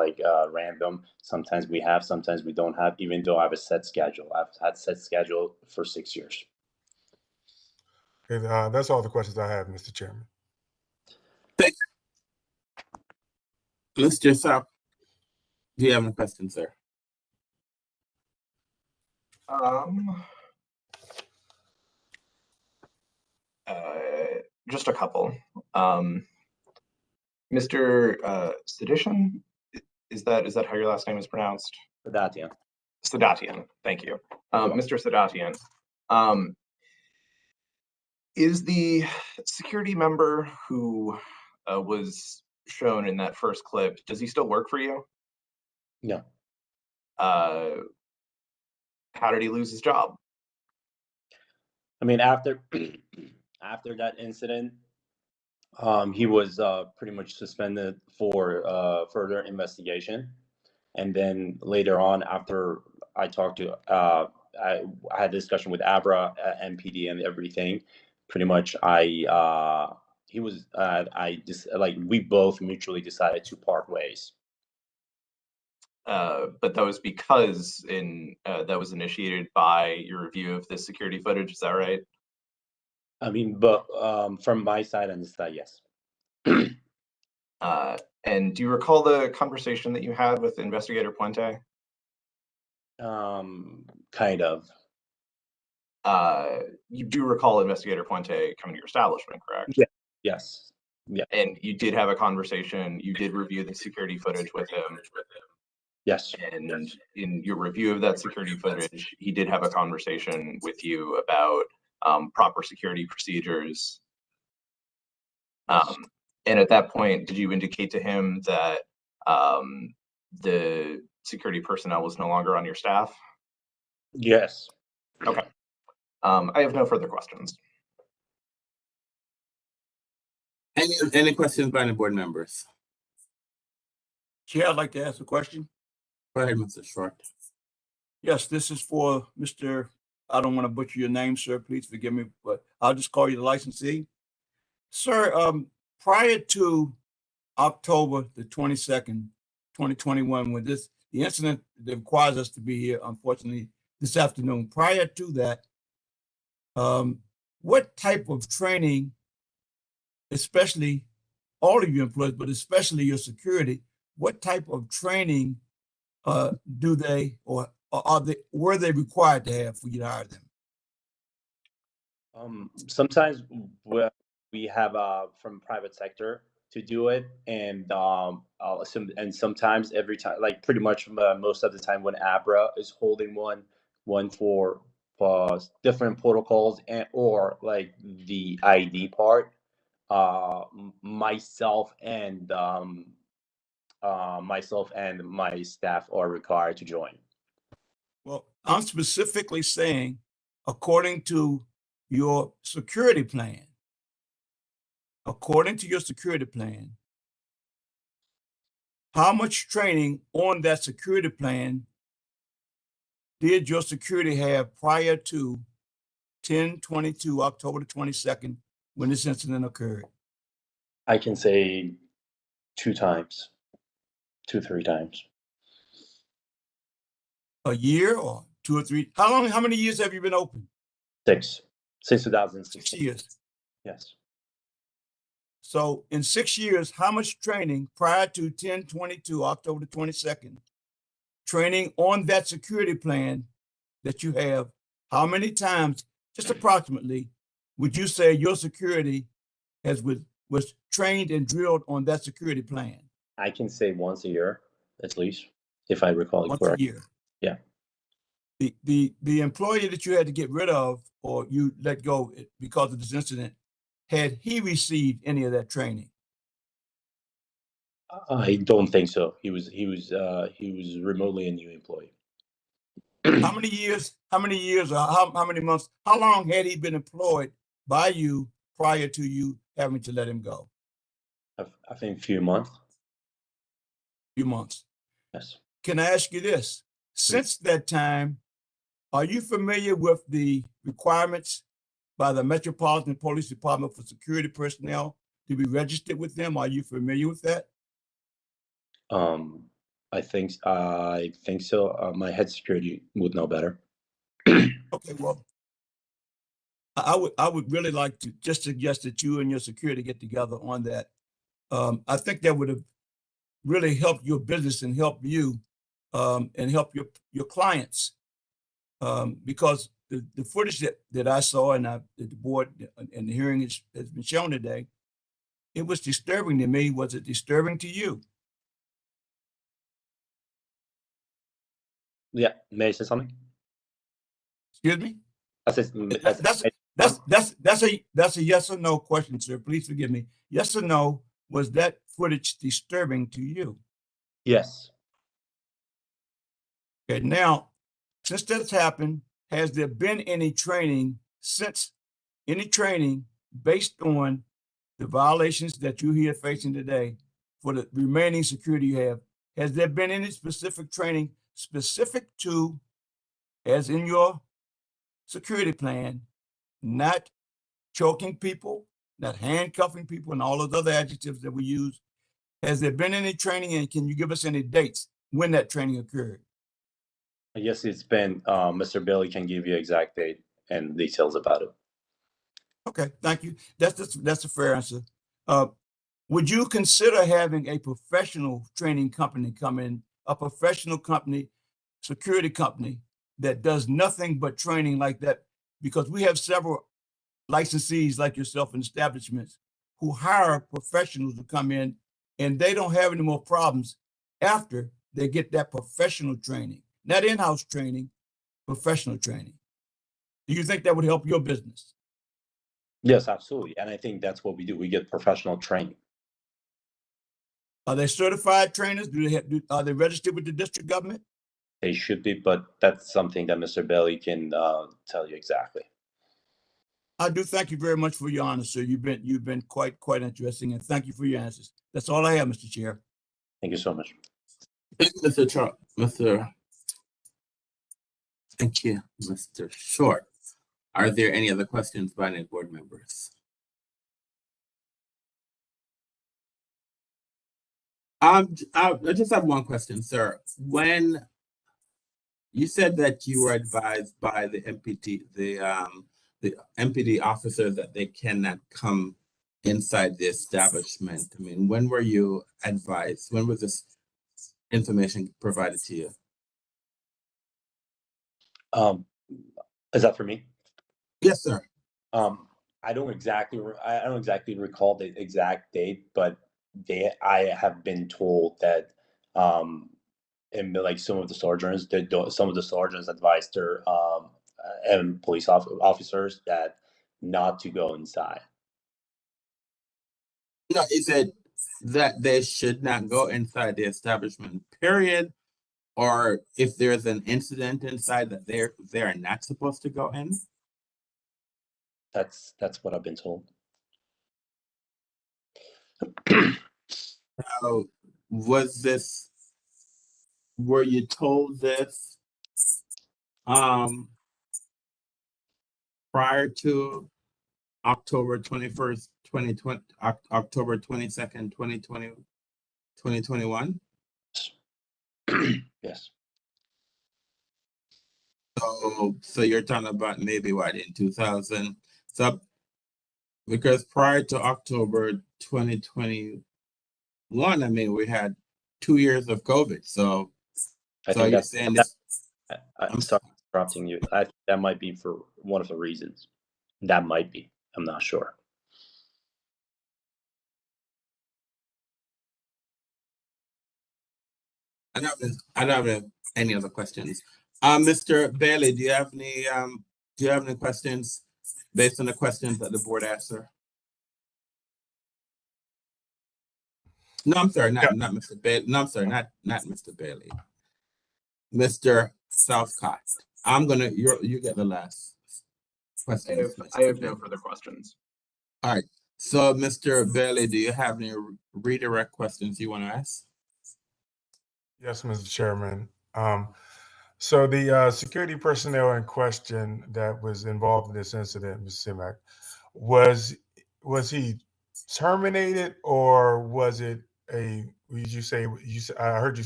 random. Sometimes we have, sometimes we don't have, even though I have a set schedule. I've had set schedule for 6 years. Okay, that's all the questions I have, Mr. Chairman. Thanks. Mr. South, do you have any questions, sir? Just a couple. Mr. Sedatian, is that how your last name is pronounced? Sedatian. Sedatian, thank you. Mr. Sedatian, is the security member who was shown in that first clip, does he still work for you? No. How did he lose his job? I mean, after after that incident, he was pretty much suspended for further investigation. And then later on, after I talked to, I had a discussion with Abra, MPD, and everything. Pretty much, he was, I just like we both mutually decided to part ways. But that was because that was initiated by your review of the security footage. Is that right? I mean, but from my side and this side, yes. And do you recall the conversation that you had with Investigator Puente? Kind of. You do recall Investigator Puente coming to your establishment, correct? Yeah. Yes. Yeah. And you did have a conversation. You did review the security footage with him. Yes. And in your review of that security footage, he did have a conversation with you about proper security procedures. And at that point, did you indicate to him that the security personnel was no longer on your staff? Yes. Okay. I have no further questions. Any questions by the board members? Chair, I'd like to ask a question. Go ahead, Mr. Short. Yes, this is for Mr. I don't want to butcher your name, sir. Please forgive me, but I'll just call you the licensee. Sir, prior to October the 22nd, 2021, when the incident that requires us to be here, unfortunately, this afternoon, prior to that, what type of training, especially all of your employees, but especially your security, what type of training do they or were they required to have for you to hire them? Sometimes we have from private sector to do it, and sometimes every time, like pretty much most of the time when ABRA is holding one for different protocols or like the ID part, myself and my staff are required to join. Well, I'm specifically saying, according to your security plan, how much training on that security plan did your security have prior to 10/22, October the 22nd, when this incident occurred? I can say 2 times, 2-3 times. A year or 2 or 3? How many years have you been open? 6, since 2016. 6 years. Yes. So in 6 years, how much training prior to 10/22, October the 22nd, training on that security plan that you have, how many times, just approximately, would you say your security was trained and drilled on that security plan? I can say once a year, at least, if I recall it Once correct. a year. Yeah. The employee that you had to get rid of or you let go because of this incident, had he received any of that training? I don't think so. He was remotely a new employee. How many years or how many months, how long had he been employed by you prior to you having to let him go? I think a few months. Few months. Yes. Can I ask you this? Since that time, are you familiar with the requirements by the Metropolitan Police Department for security personnel to be registered with them? Are you familiar with that? I think so. My head security would know better. Okay, well, I would really like to just suggest that you and your security get together on that. I think that would have really helped your business and help you and help your clients. Because the footage that I saw and that the board and the hearing has been shown today, it was disturbing to me. Was it disturbing to you? Yeah, may I say something? Excuse me? I said, That's a yes or no question, sir. Please forgive me. Yes or no, was that footage disturbing to you? Yes. Okay, now, since that's happened, has there been any training since any training based on the violations that you're here facing today for the remaining security you have? Has there been any specific training specific to, as in your security plan, not choking people, not handcuffing people, and all those other adjectives that we use? Has there been any training, and can you give us any dates when that training occurred? Yes, it's been, Mr. Bailey can give you exact date and details about it. Okay, thank you. That's a fair answer. Would you consider having a professional training company come in, a professional company, security company that does nothing but training like that? Because we have several licensees like yourself and establishments who hire professionals to come in, and they don't have any more problems after they get that professional training, not in-house training, professional training. Do you think that would help your business? Yes, absolutely. And I think that's what we do. We get professional training. Are they certified trainers? Are they registered with the district government? They should be, but that's something that Mr. Bailey can tell you exactly. I do thank you very much for your honor, sir. You've been quite interesting, and thank you for your answers. That's all I have, Mr. Chair. Thank you so much. Thank you, Thank you, Mr. Short. Are there any other questions by any board members? I just have one question, sir. When you said that you were advised by the MPD, the MPD officer that they cannot come inside the establishment, I mean, when were you advised? When was this information provided to you? Is that for me? Yes, sir. I don't exactly recall the exact date, but I have been told that and like some of the sergeants advised their and police officers that not to go inside. No, is it that they should not go inside the establishment, period? Or if there's an incident inside that they're not supposed to go in? That's what I've been told. So were you told this prior to October 21st, 2020, October 22nd, 2021? Yes. So you're talking about maybe what, in 2000? So because prior to October 2021, I mean, we had 2 years of COVID. So you're saying this? I'm sorry for interrupting you. That might be for one of the reasons. That might be. I'm not sure. I don't have any other questions. Mr. Bailey, do you have any questions based on the questions that the board asked, sir? No, I'm sorry, not Mr. Bailey. No, I'm sorry, not Mr. Bailey. Mr. Southcott. You get the last question. I have no further questions. All right. So, Mr. Bailey, do you have any redirect questions you want to ask? Yes, Mr. Chairman. So the security personnel in question that was involved in this incident, Mr. Simak, was he terminated, or was it I heard you say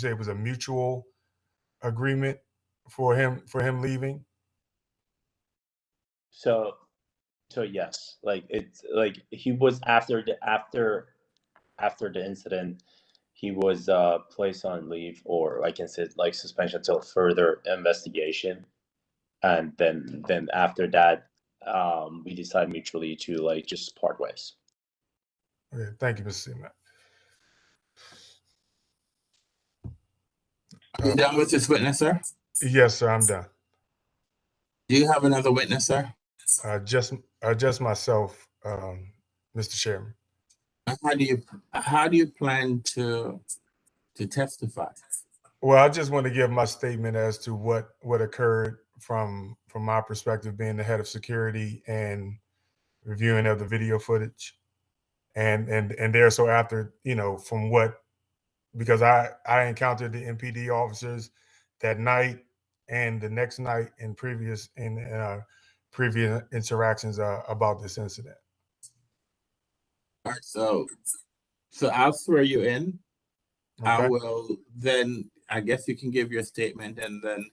it was a mutual agreement for him leaving? So yes, like it's like he was after the incident, he was placed on leave, or I can say like suspension until further investigation, and then after that, we decided mutually to like just part ways. Okay, thank you, Mr. Simak. You done with this witness, sir? Yes, sir, I'm done. Do you have another witness, sir? Just myself, Mr. Chairman. How do you plan to testify? Well, I just want to give my statement as to what occurred from my perspective, being the head of security and reviewing of the video footage, and there. So after, from what, because I encountered the MPD officers that night and the next night in previous interactions about this incident. All right, so I'll swear you in. I Okay. will then, I guess you can give your statement, and then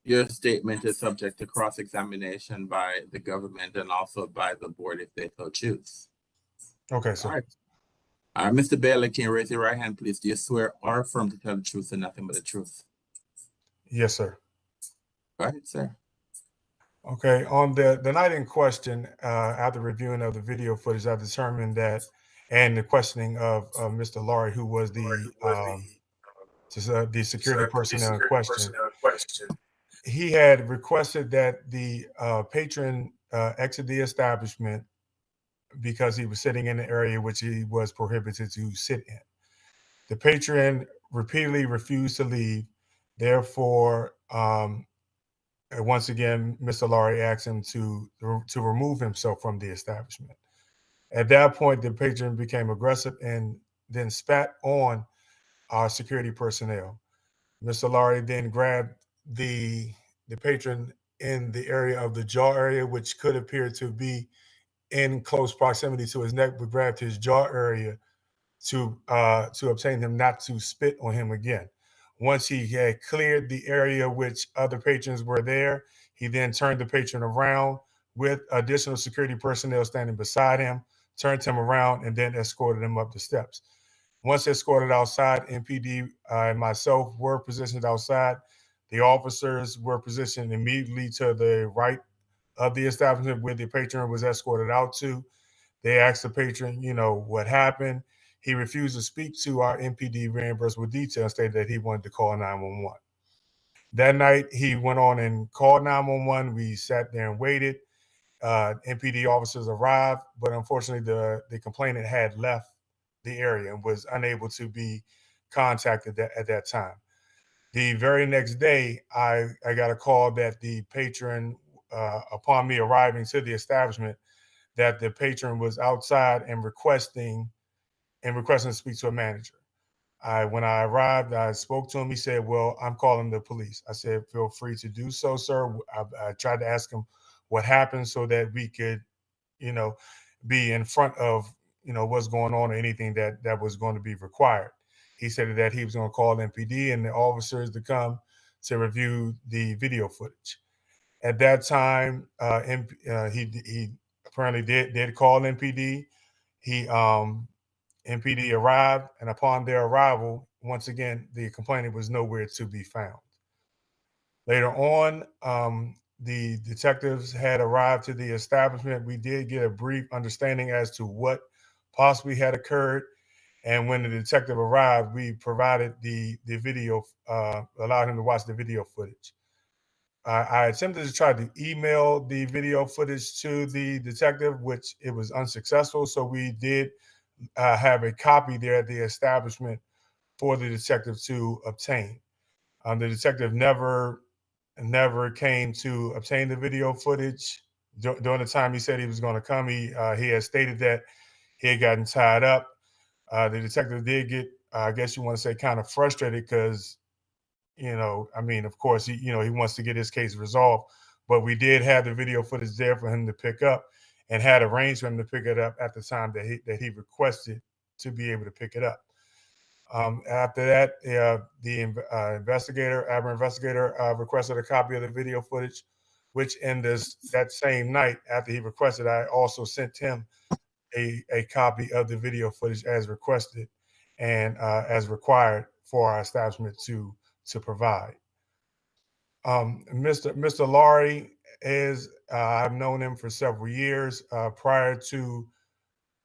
your statement is subject to cross-examination by the government and also by the board if they so choose. Okay, All sir. right. All right, Mr. Bailey, can you raise your right hand, please? Do you swear or affirm to tell the truth and nothing but the truth? Yes, sir. Go ahead, sir. Okay, on the night in question, after reviewing of the video footage, I determined that, and the questioning of Mr. Laurie, who was the security personnel in question, he had requested that the patron exit the establishment because he was sitting in an area which he was prohibited to sit in. The patron repeatedly refused to leave. Therefore, once again, Mr. Laurie asked him to remove himself from the establishment. At that point, the patron became aggressive and then spat on our security personnel. Mr. Laurie then grabbed the patron in the area of the jaw area, which could appear to be in close proximity to his neck, but grabbed his jaw area to obtain him not to spit on him again. Once he had cleared the area which other patrons were there, he then turned the patron around with additional security personnel standing beside him, turned him around, and then escorted him up the steps. Once escorted outside, MPD and myself were positioned outside. The officers were positioned immediately to the right of the establishment where the patron was escorted out to. They asked the patron, what happened. He refused to speak to our MPD reimbursable detail and stated that he wanted to call 911. That night, he went on and called 911. We sat there and waited. MPD officers arrived, but unfortunately, the complainant had left the area and was unable to be contacted at that time. The very next day, I got a call that the patron, upon me arriving to the establishment, that the patron was outside and requesting to speak to a manager. When I arrived, I spoke to him. He said, "Well, I'm calling the police." I said, "Feel free to do so, sir." I tried to ask him what happened so that we could, be in front of, what's going on or anything that was going to be required. He said that he was going to call MPD and the officers to come to review the video footage. At that time, he apparently did call MPD. MPD arrived, and upon their arrival, once again, the complainant was nowhere to be found. Later on, the detectives had arrived to the establishment. We did get a brief understanding as to what possibly had occurred. And when the detective arrived, we provided the video, allowed him to watch the video footage. I attempted to try to email the video footage to the detective, which it was unsuccessful. So we did have a copy there at the establishment for the detective to obtain. The detective never came to obtain the video footage. During the time he said he was going to come, he had stated that he had gotten tied up. The detective did get, I guess you want to say, kind of frustrated because, of course, he wants to get his case resolved. But we did have the video footage there for him to pick up and had arranged for him to pick it up at the time that he requested to be able to pick it up. After that, the Aberrant investigator requested a copy of the video footage, which in that same night after he requested, I also sent him a copy of the video footage as requested and as required for our establishment to provide. Mr. Laurie is, I've known him for several years prior to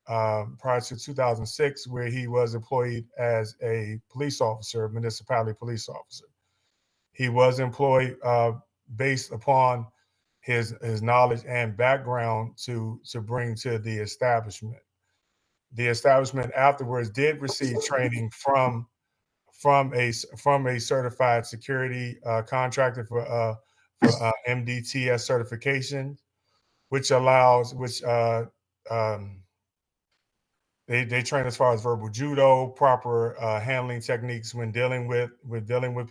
2006, where he was employed as a police officer, municipality police officer. He was employed based upon his knowledge and background to bring to the establishment. The establishment afterwards did receive training from a certified security contractor for for MDTS certification, which allows, they train as far as verbal judo, proper handling techniques when dealing with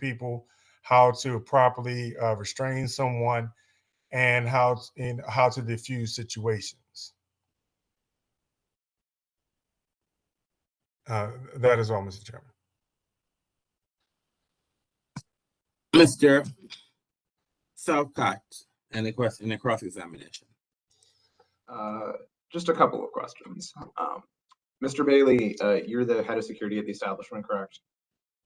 people, how to properly restrain someone, and how to diffuse situations. That is all, Mr. Chairman. Mr. Southcott, any question, any cross-examination? Just a couple of questions. Mr. Bailey, you're the head of security at the establishment, correct?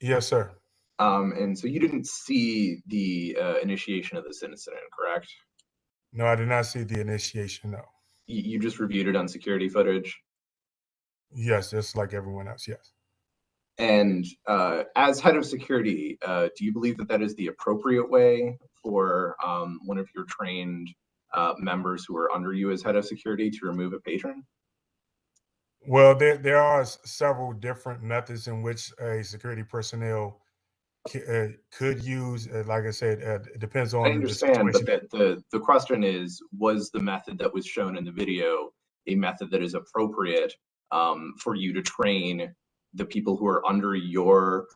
Yes, sir. And so you didn't see the initiation of this incident, correct? No, I did not see the initiation, no. You just reviewed it on security footage? Yes, just like everyone else, yes. And as head of security, do you believe that that is the appropriate way for one of your trained members who are under you as head of security to remove a patron? Well, there are several different methods in which a security personnel could use. Like I said, it depends on I understand, the situation. but the question is, was the method that was shown in the video a method that is appropriate for you to train the people who are under your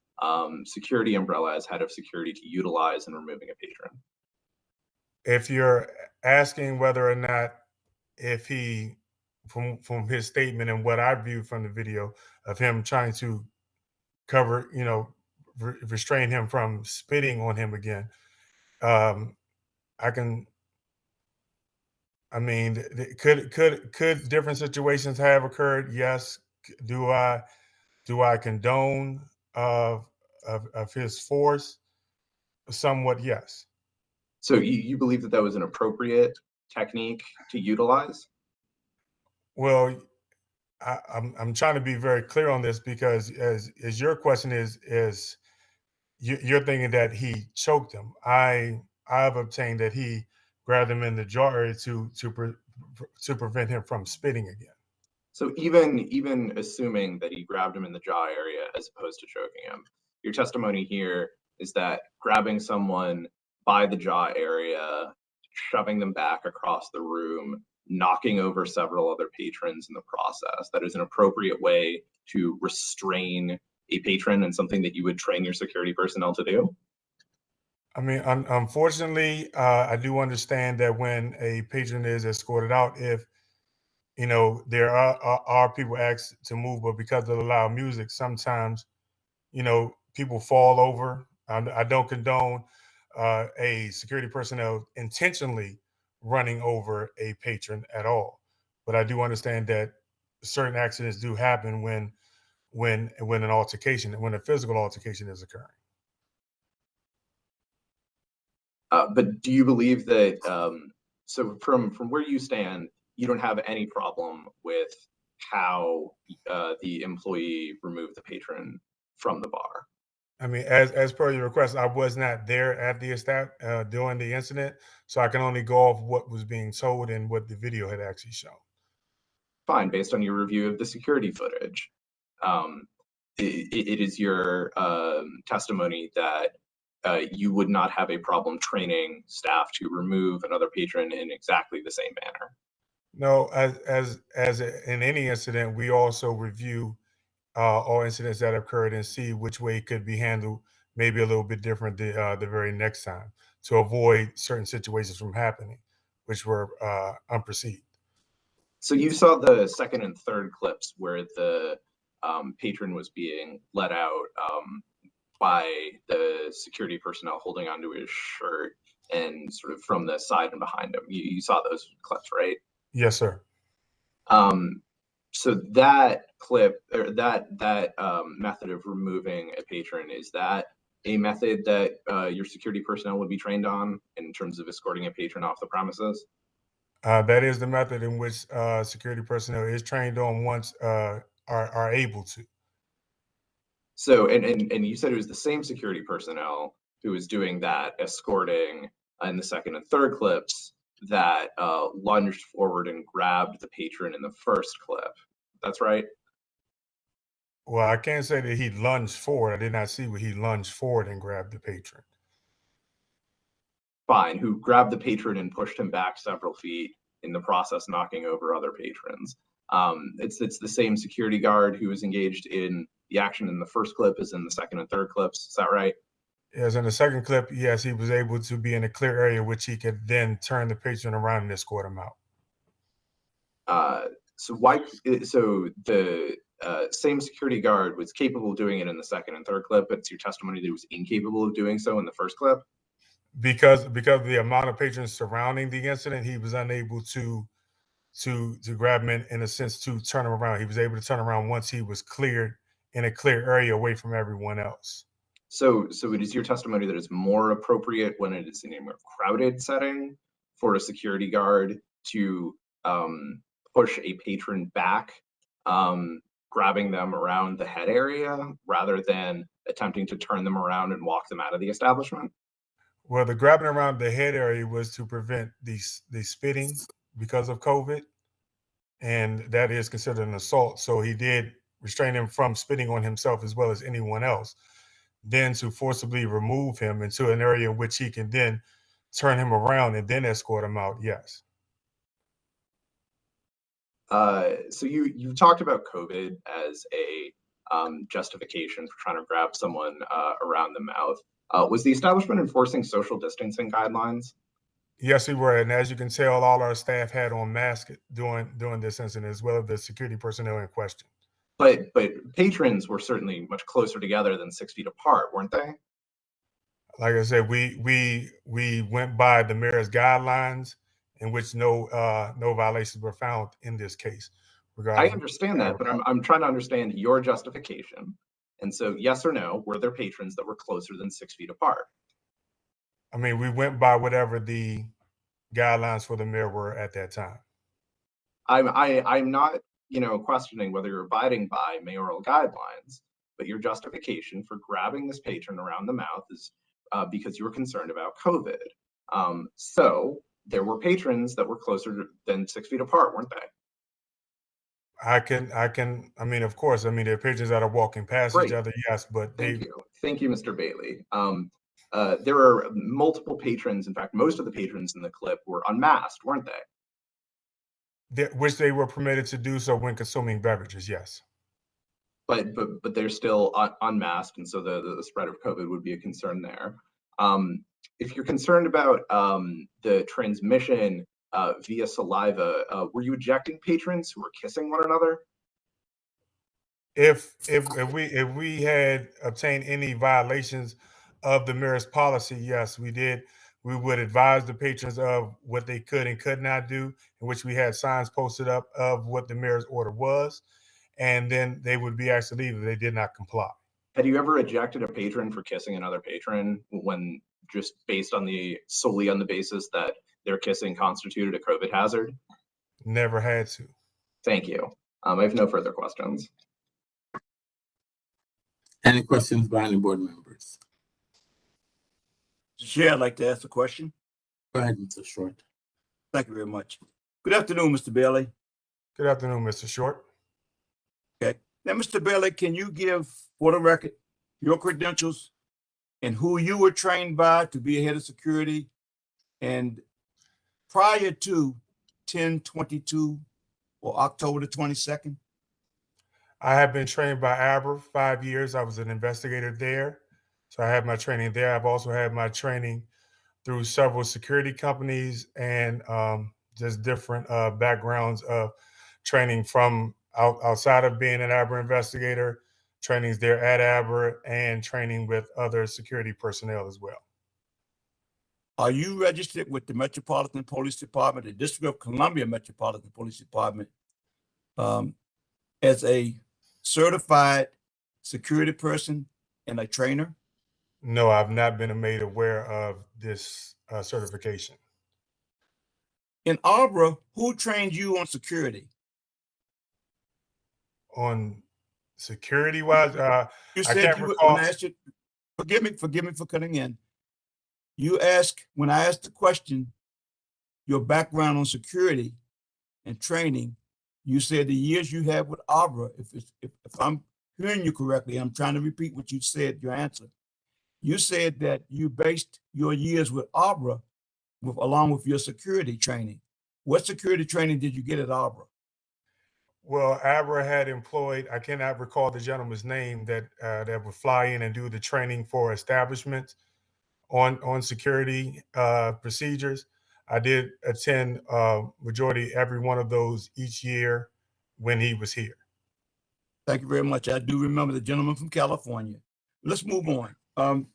security umbrella as head of security to utilize in removing a patron? If you're asking whether or not, if he, from his statement and what I viewed from the video of him trying to cover, restrain him from spitting on him again, could different situations have occurred? Yes. Do I condone of his force? Somewhat, yes. So you believe that that was an appropriate technique to utilize? Well, I'm trying to be very clear on this, because as your question is you're thinking that he choked him. I've obtained that he grabbed him in the jaw area to prevent him from spitting again. So even assuming that he grabbed him in the jaw area as opposed to choking him, your testimony here is that grabbing someone by the jaw area, shoving them back across the room, knocking over several other patrons in the process, that is an appropriate way to restrain a patron, and something that you would train your security personnel to do? I mean, unfortunately, I do understand that when a patron is escorted out, if there are people asked to move, but because of the loud music, sometimes people fall over. I don't condone a security personnel intentionally running over a patron at all, but I do understand that certain accidents do happen when an altercation, when a physical altercation is occurring. But do you believe that, so from where you stand, you don't have any problem with how the employee removed the patron from the bar? I mean, as per your request, I was not there at the during the incident, so I can only go off what was being told and what the video had actually shown. Fine, based on your review of the security footage, it is your testimony that you would not have a problem training staff to remove another patron in exactly the same manner. No, as in any incident, we also review all incidents that occurred and see which way it could be handled, maybe a little bit different the very next time, to avoid certain situations from happening, which were unperceived. So you saw the second and third clips where the patron was being let out by the security personnel holding onto his shirt and sort of from the side and behind him. You saw those clips, right? Yes, sir. So that clip, or that method of removing a patron, is that a method that your security personnel would be trained on in terms of escorting a patron off the premises? That is the method in which security personnel is trained on once are able to. So, and you said it was the same security personnel who was doing that escorting in the second and third clips that lunged forward and grabbed the patron in the first clip. That's right? Well, I can't say that he lunged forward. I did not see where he lunged forward and grabbed the patron. fine, who grabbed the patron and pushed him back several feet, in the process knocking over other patrons. It's the same security guard who was engaged in the action in the first clip as in the second and third clips. Is that right? As in the second clip, yes, he was able to be in a clear area, which he could then turn the patron around and escort him out. So the same security guard was capable of doing it in the second and third clip, but it's your testimony that he was incapable of doing so in the first clip? Because of the amount of patrons surrounding the incident, he was unable to grab him in a sense to turn him around. He was able to turn around once he was cleared in a clear area away from everyone else. So it is your testimony that it's more appropriate when it is in a more crowded setting for a security guard to push a patron back, grabbing them around the head area rather than attempting to turn them around and walk them out of the establishment? Well, the grabbing around the head area was to prevent the spitting because of COVID, and that is considered an assault. So he did restrain him from spitting on himself as well as anyone else. Then to forcibly remove him into an area in which he can then turn him around and then escort him out, yes. So you talked about COVID as a justification for trying to grab someone around the mouth. Was the establishment enforcing social distancing guidelines? Yes, we were, and as you can tell, all our staff had on masks during this incident, as well as the security personnel in question. But patrons were certainly much closer together than 6 feet apart, weren't they? Like I said, we went by the mayor's guidelines, in which no violations were found in this case. I understand that, but I'm trying to understand your justification. And so, yes or no, were there patrons that were closer than 6 feet apart? I mean, we went by whatever the guidelines for the mayor were at that time. I'm not, questioning whether you're abiding by mayoral guidelines, but your justification for grabbing this patron around the mouth is because you were concerned about COVID. So there were patrons that were closer than 6 feet apart, weren't they? I mean, of course, there are patrons that are walking past each other, yes, but Thank you, Mr. Bailey. There are multiple patrons. In fact, most of the patrons in the clip were unmasked, weren't they? Which they were permitted to do so when consuming beverages, yes. But they're still unmasked, and so the spread of COVID would be a concern there. If you're concerned about the transmission via saliva, were you ejecting patrons who were kissing one another? If we had obtained any violations of the mayor's policy, yes, we did. We would advise the patrons of what they could and could not do, in which we had signs posted up of what the mayor's order was, and then they would be asked to leave if they did not comply. Had you ever ejected a patron for kissing another patron when just solely on the basis that their kissing constituted a COVID hazard? Never had to. Thank you. I have no further questions. Any questions by any board members? Chair, I'd like to ask a question. Go ahead, Mr. Short. Thank you very much. Good afternoon, Mr. Bailey. Good afternoon, Mr. Short. Okay. Now, Mr. Bailey, can you give, for the record, your credentials and who you were trained by to be a head of security and prior to 10/22 or October the 22nd? I have been trained by ABRA 5 years. I was an investigator there. So I have my training there. I've also had my training through several security companies and just different backgrounds of training from outside of being an ABRA investigator, trainings there at ABRA, and training with other security personnel as well. Are you registered with the Metropolitan Police Department, the District of Columbia Metropolitan Police Department, as a certified security person and a trainer? No, I've not been made aware of this certification. In ABRA, who trained you on security? On security-wise, you I said can't you recall. when I asked you, forgive me for cutting in. You asked, when I asked the question, your background on security and training, you said the years you have with ABRA. If I'm hearing you correctly, I'm trying to repeat what you said, your answer. You said that you based your years with ABRA along with your security training. What security training did you get at Arbor? Well, Abra had employed, I cannot recall the gentleman's name, that would fly in and do the training for establishments on security procedures. I did attend majority every one of those each year when he was here. Thank you very much. I do remember the gentleman from California. Let's move on.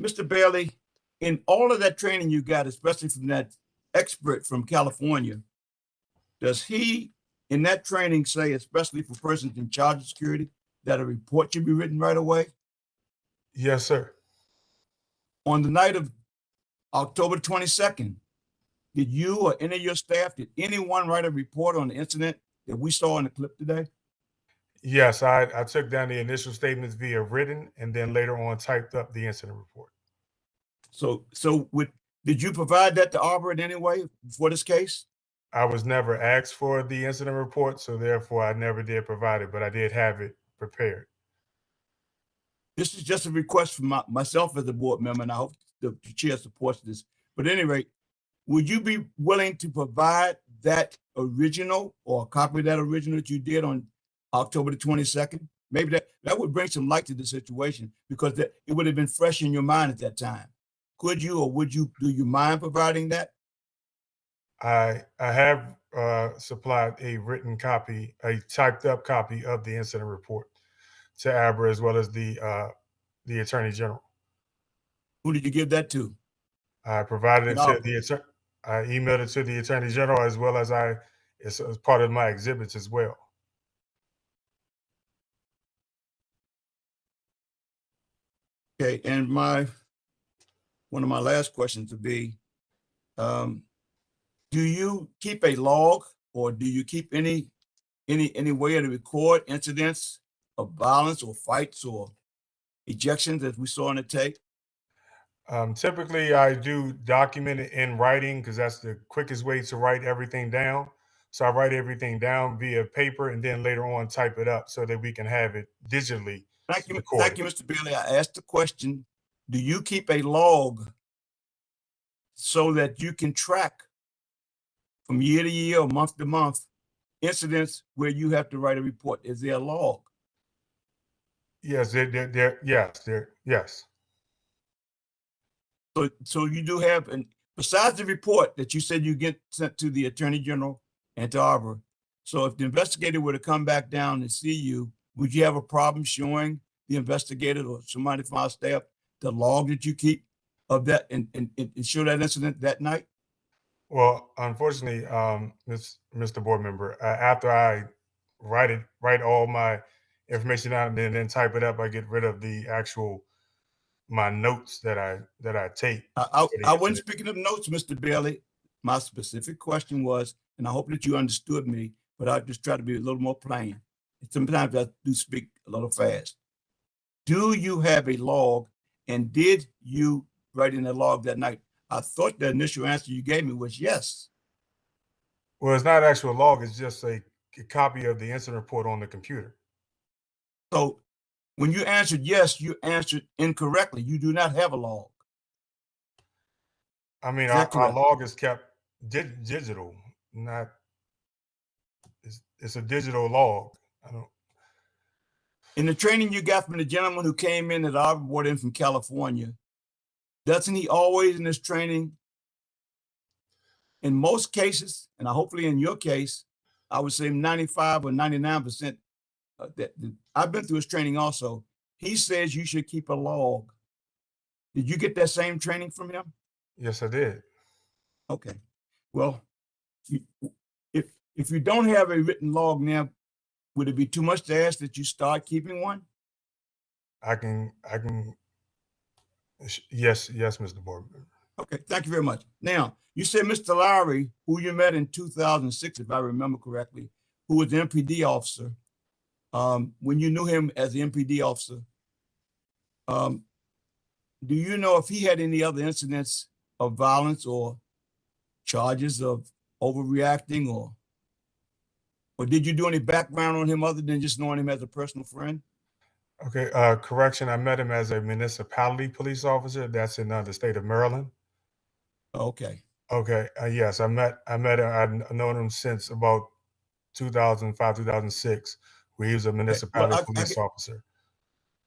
Mr. Bailey, in all of that training you got, especially from that expert from California, does he, in that training, say, especially for persons in charge of security, that a report should be written right away? Yes, sir. On the night of October 22nd, did you or any of your staff, did anyone write a report on the incident that we saw in the clip today? Yes, I took down the initial statements via written and then later on typed up the incident report. So did you provide that to Arbor in any way for this case? I was never asked for the incident report, so therefore I never did provide it, but I did have it prepared. This is just a request from myself as a board member, and I hope the chair supports this. But at any rate, would you be willing to provide that original or a copy of that original that you did on October the 22nd? Maybe that would bring some light to the situation, because it would have been fresh in your mind at that time. Could you, or would you, do you mind providing that? I have supplied a written copy, a typed up copy of the incident report to Abra, as well as the Attorney General. Who did you give that to? I provided it to the attorney. I emailed it to the Attorney General, as well as it's as part of my exhibits as well. Okay, and one of my last questions would be, do you keep a log, or do you keep any way to record incidents of violence or fights or ejections as we saw in the tape? Typically, I do document it in writing because that's the quickest way to write everything down. So I write everything down via paper and then later on type it up so that we can have it digitally. Thank you, Mr. Bailey. I asked the question, do you keep a log so that you can track from year to year or month to month incidents where you have to write a report? Is there a log? Yes, yes. So you do have, and besides the report that you said you get sent to the Attorney General and to Arbor, so if the investigator were to come back down and see you, would you have a problem showing the investigator or somebody from our staff the log that you keep of that and show that incident that night? Well, unfortunately, Mr. Board Member, after I write all my information out and then type it up, I get rid of my notes that I take. I wasn't speaking of notes, Mr. Bailey. My specific question was, and I hope that you understood me, but I just try to be a little more plain. Sometimes I do speak a little fast. Do you have a log, and did you write in the log that night? I thought the initial answer you gave me was yes. Well, it's not actual log, it's just a copy of the incident report on the computer. So when you answered yes, you answered incorrectly. You do not have a log. I mean, our log is kept digital, not, it's a digital log. In the training you got from the gentleman who came in that I brought in from California, doesn't he always in his training, in most cases, and hopefully in your case, I would say 95 or 99%, that I've been through his training also, he says you should keep a log. Did you get that same training from him? Yes, I did. Okay. Well, if you don't have a written log now, would it be too much to ask that you start keeping one? I can, yes, Mr. Board Member. Okay, thank you very much. Now, you said Mr. Lowry, who you met in 2006, if I remember correctly, who was the MPD officer. When you knew him as the MPD officer, do you know if he had any other incidents of violence or charges of overreacting, or did you do any background on him other than just knowing him as a personal friend? Okay, correction, I met him as a municipality police officer. That's in the state of Maryland. Okay. Okay. Yes, I've known him since about 2005, 2006, where he was a municipality police officer.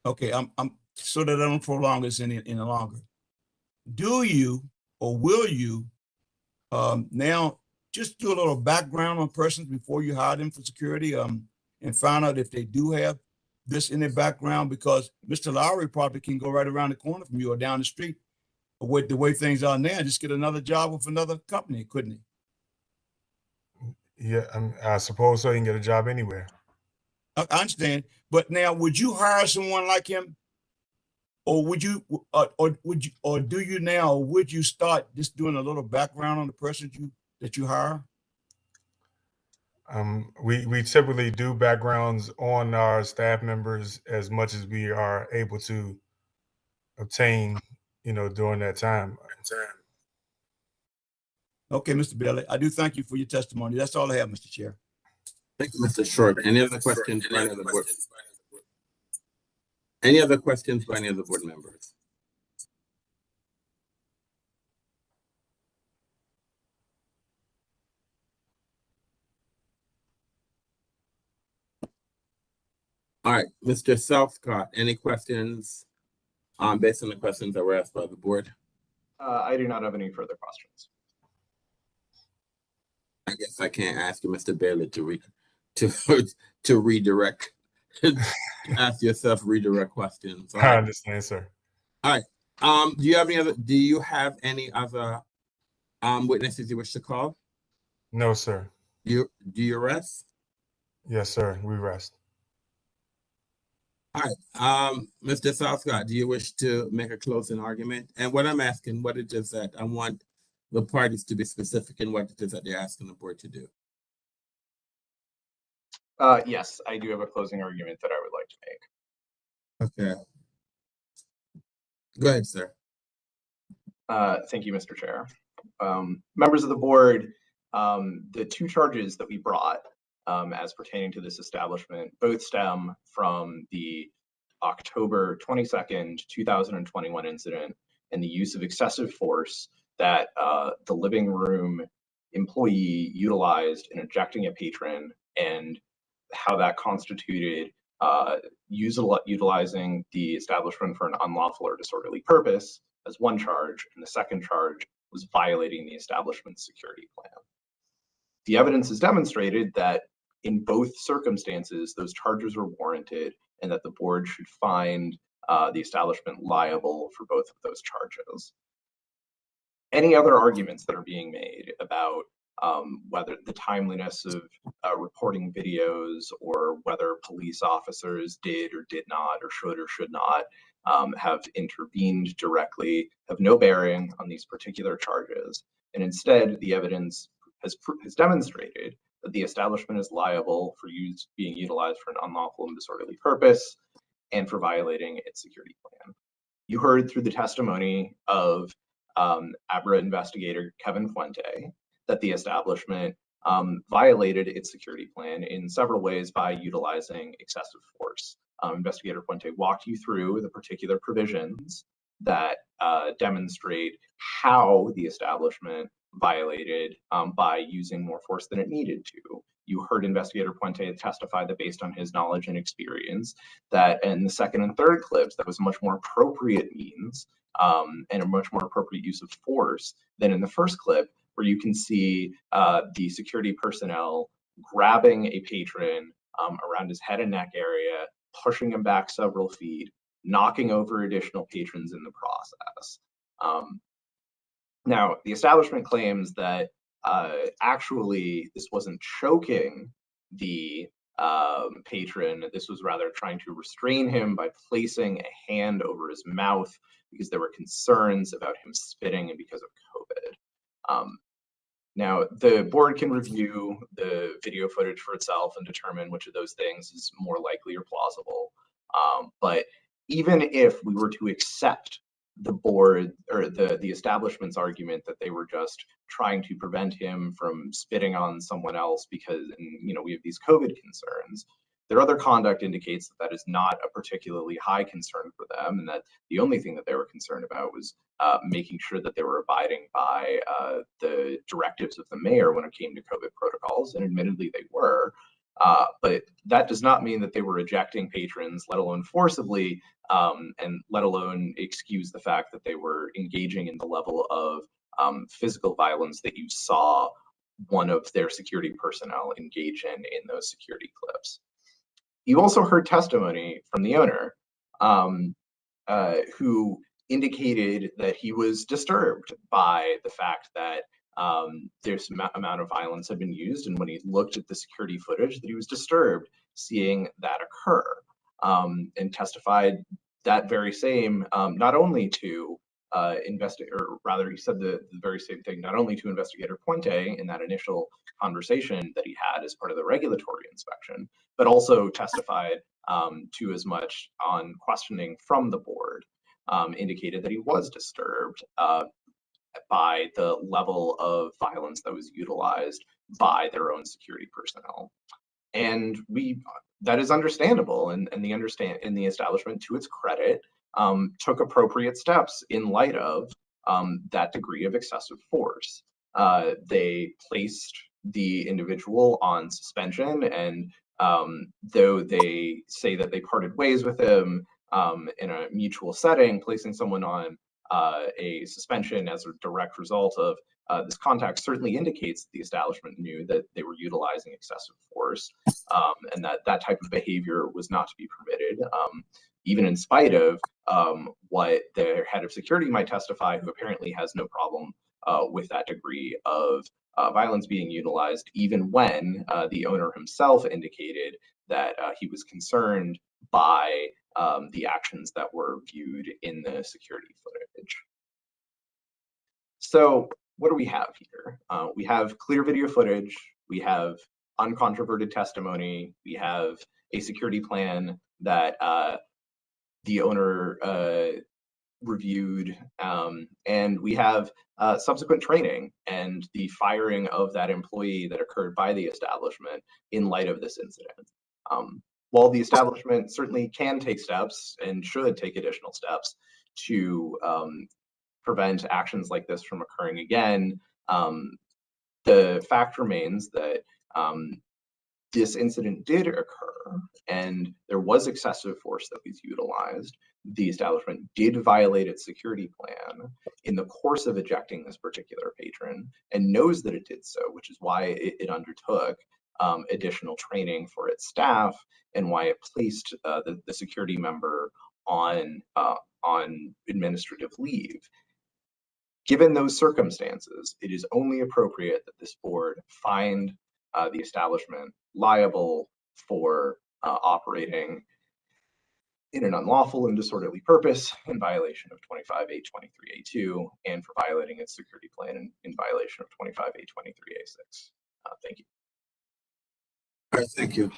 Okay, I'm so that I don't prolong this any longer. Do you or will you now just do a little background on persons before you hire them for security and find out if they do have this in their background? Because Mr. Lowry probably can go right around the corner from you or down the street with the way things are now, just get another job with another company, couldn't he? Yeah, I suppose so. He can get a job anywhere. I understand, but now would you hire someone like him, or would you, or do you now? Or would you start just doing a little background on the person that you hire? We typically do backgrounds on our staff members as much as we are able to obtain, during that time. Okay, Mr. Bailey, I do thank you for your testimony. That's all I have, Mr. Chair. Thank you, Mr. Short. Any other questions by any of the board? Any other questions by any of the board members? All right, Mr. Southcott, any questions based on the questions that were asked by the board? I do not have any further questions. I guess I can't ask you, Mr. Bailey, to redirect, ask yourself redirect questions. I understand, sir. All right. Do you have any other witnesses you wish to call? No, sir. Do you rest? Yes, sir. We rest. All right. Mr. Southcott, do you wish to make a closing argument? And what I'm asking, what it is that I want the parties to be specific in what it is that they're asking the board to do. Yes, I do have a closing argument that I would like to make. Okay. Go ahead, sir. Thank you, Mr. Chair. Members of the board, the two charges that we brought as pertaining to this establishment both stem from the October 22nd, 2021 incident and the use of excessive force that the living room employee utilized in ejecting a patron, and how that constituted utilizing the establishment for an unlawful or disorderly purpose as one charge, and the second charge was violating the establishment's security plan. The evidence has demonstrated that in both circumstances, those charges were warranted and that the board should find the establishment liable for both of those charges. Any other arguments that are being made about whether the timeliness of reporting videos or whether police officers did or did not or should not have intervened directly have no bearing on these particular charges. And instead, the evidence has demonstrated that the establishment is liable for being utilized for an unlawful and disorderly purpose and for violating its security plan. You heard through the testimony of ABRA investigator Kevin Fuente that the establishment violated its security plan in several ways by utilizing excessive force. Investigator Fuente walked you through the particular provisions that demonstrate how the establishment violated by using more force than it needed to. You heard Investigator Fuente testify that based on his knowledge and experience, that in the second and third clips, that was a much more appropriate means and a much more appropriate use of force than in the first clip, where you can see the security personnel grabbing a patron around his head and neck area, pushing him back several feet, knocking over additional patrons in the process. Now, the establishment claims that actually this wasn't choking the patron. This was rather trying to restrain him by placing a hand over his mouth because there were concerns about him spitting and because of COVID. Now, the board can review the video footage for itself and determine which of those things is more likely or plausible. But even if we were to accept the board or the establishment's argument that they were just trying to prevent him from spitting on someone else because we have these COVID concerns, their other conduct indicates that that is not a particularly high concern for them, and that the only thing that they were concerned about was making sure that they were abiding by the directives of the mayor when it came to COVID protocols, and admittedly they were. But that does not mean that they were ejecting patrons, let alone forcibly, and let alone excuse the fact that they were engaging in the level of physical violence that you saw one of their security personnel engage in those security clips. You also heard testimony from the owner, who indicated that he was disturbed by the fact that this amount of violence had been used, and when he looked at the security footage, that he was disturbed seeing that occur, and testified that very same, not only to or rather he said the very same thing, not only to Investigator Puente in that initial conversation that he had as part of the regulatory inspection, but also testified to as much on questioning from the board, indicated that he was disturbed by the level of violence that was utilized by their own security personnel. And that is understandable, and the establishment, to its credit, took appropriate steps in light of that degree of excessive force. They placed the individual on suspension, and though they say that they parted ways with him in a mutual setting, placing someone on a suspension as a direct result of this contact certainly indicates that the establishment knew that they were utilizing excessive force, and that type of behavior was not to be permitted, even in spite of what their head of security might testify, who apparently has no problem with that degree of violence being utilized, even when the owner himself indicated that he was concerned by the actions that were viewed in the security footage. So what do we have here? We have clear video footage, we have uncontroverted testimony, we have a security plan that the owner reviewed, and we have subsequent training and the firing of that employee that occurred by the establishment in light of this incident. While the establishment certainly can take steps and should take additional steps to prevent actions like this from occurring again, the fact remains that this incident did occur and there was excessive force that was utilized. The establishment did violate its security plan in the course of ejecting this particular patron and knows that it did so, which is why it undertook additional training for its staff and why it placed the security member on administrative leave. Given those circumstances, it is only appropriate that this board find the establishment liable for operating in an unlawful and disorderly purpose in violation of 25A23A2 and for violating its security plan in violation of 25A23A6. Thank you. All right, thank you.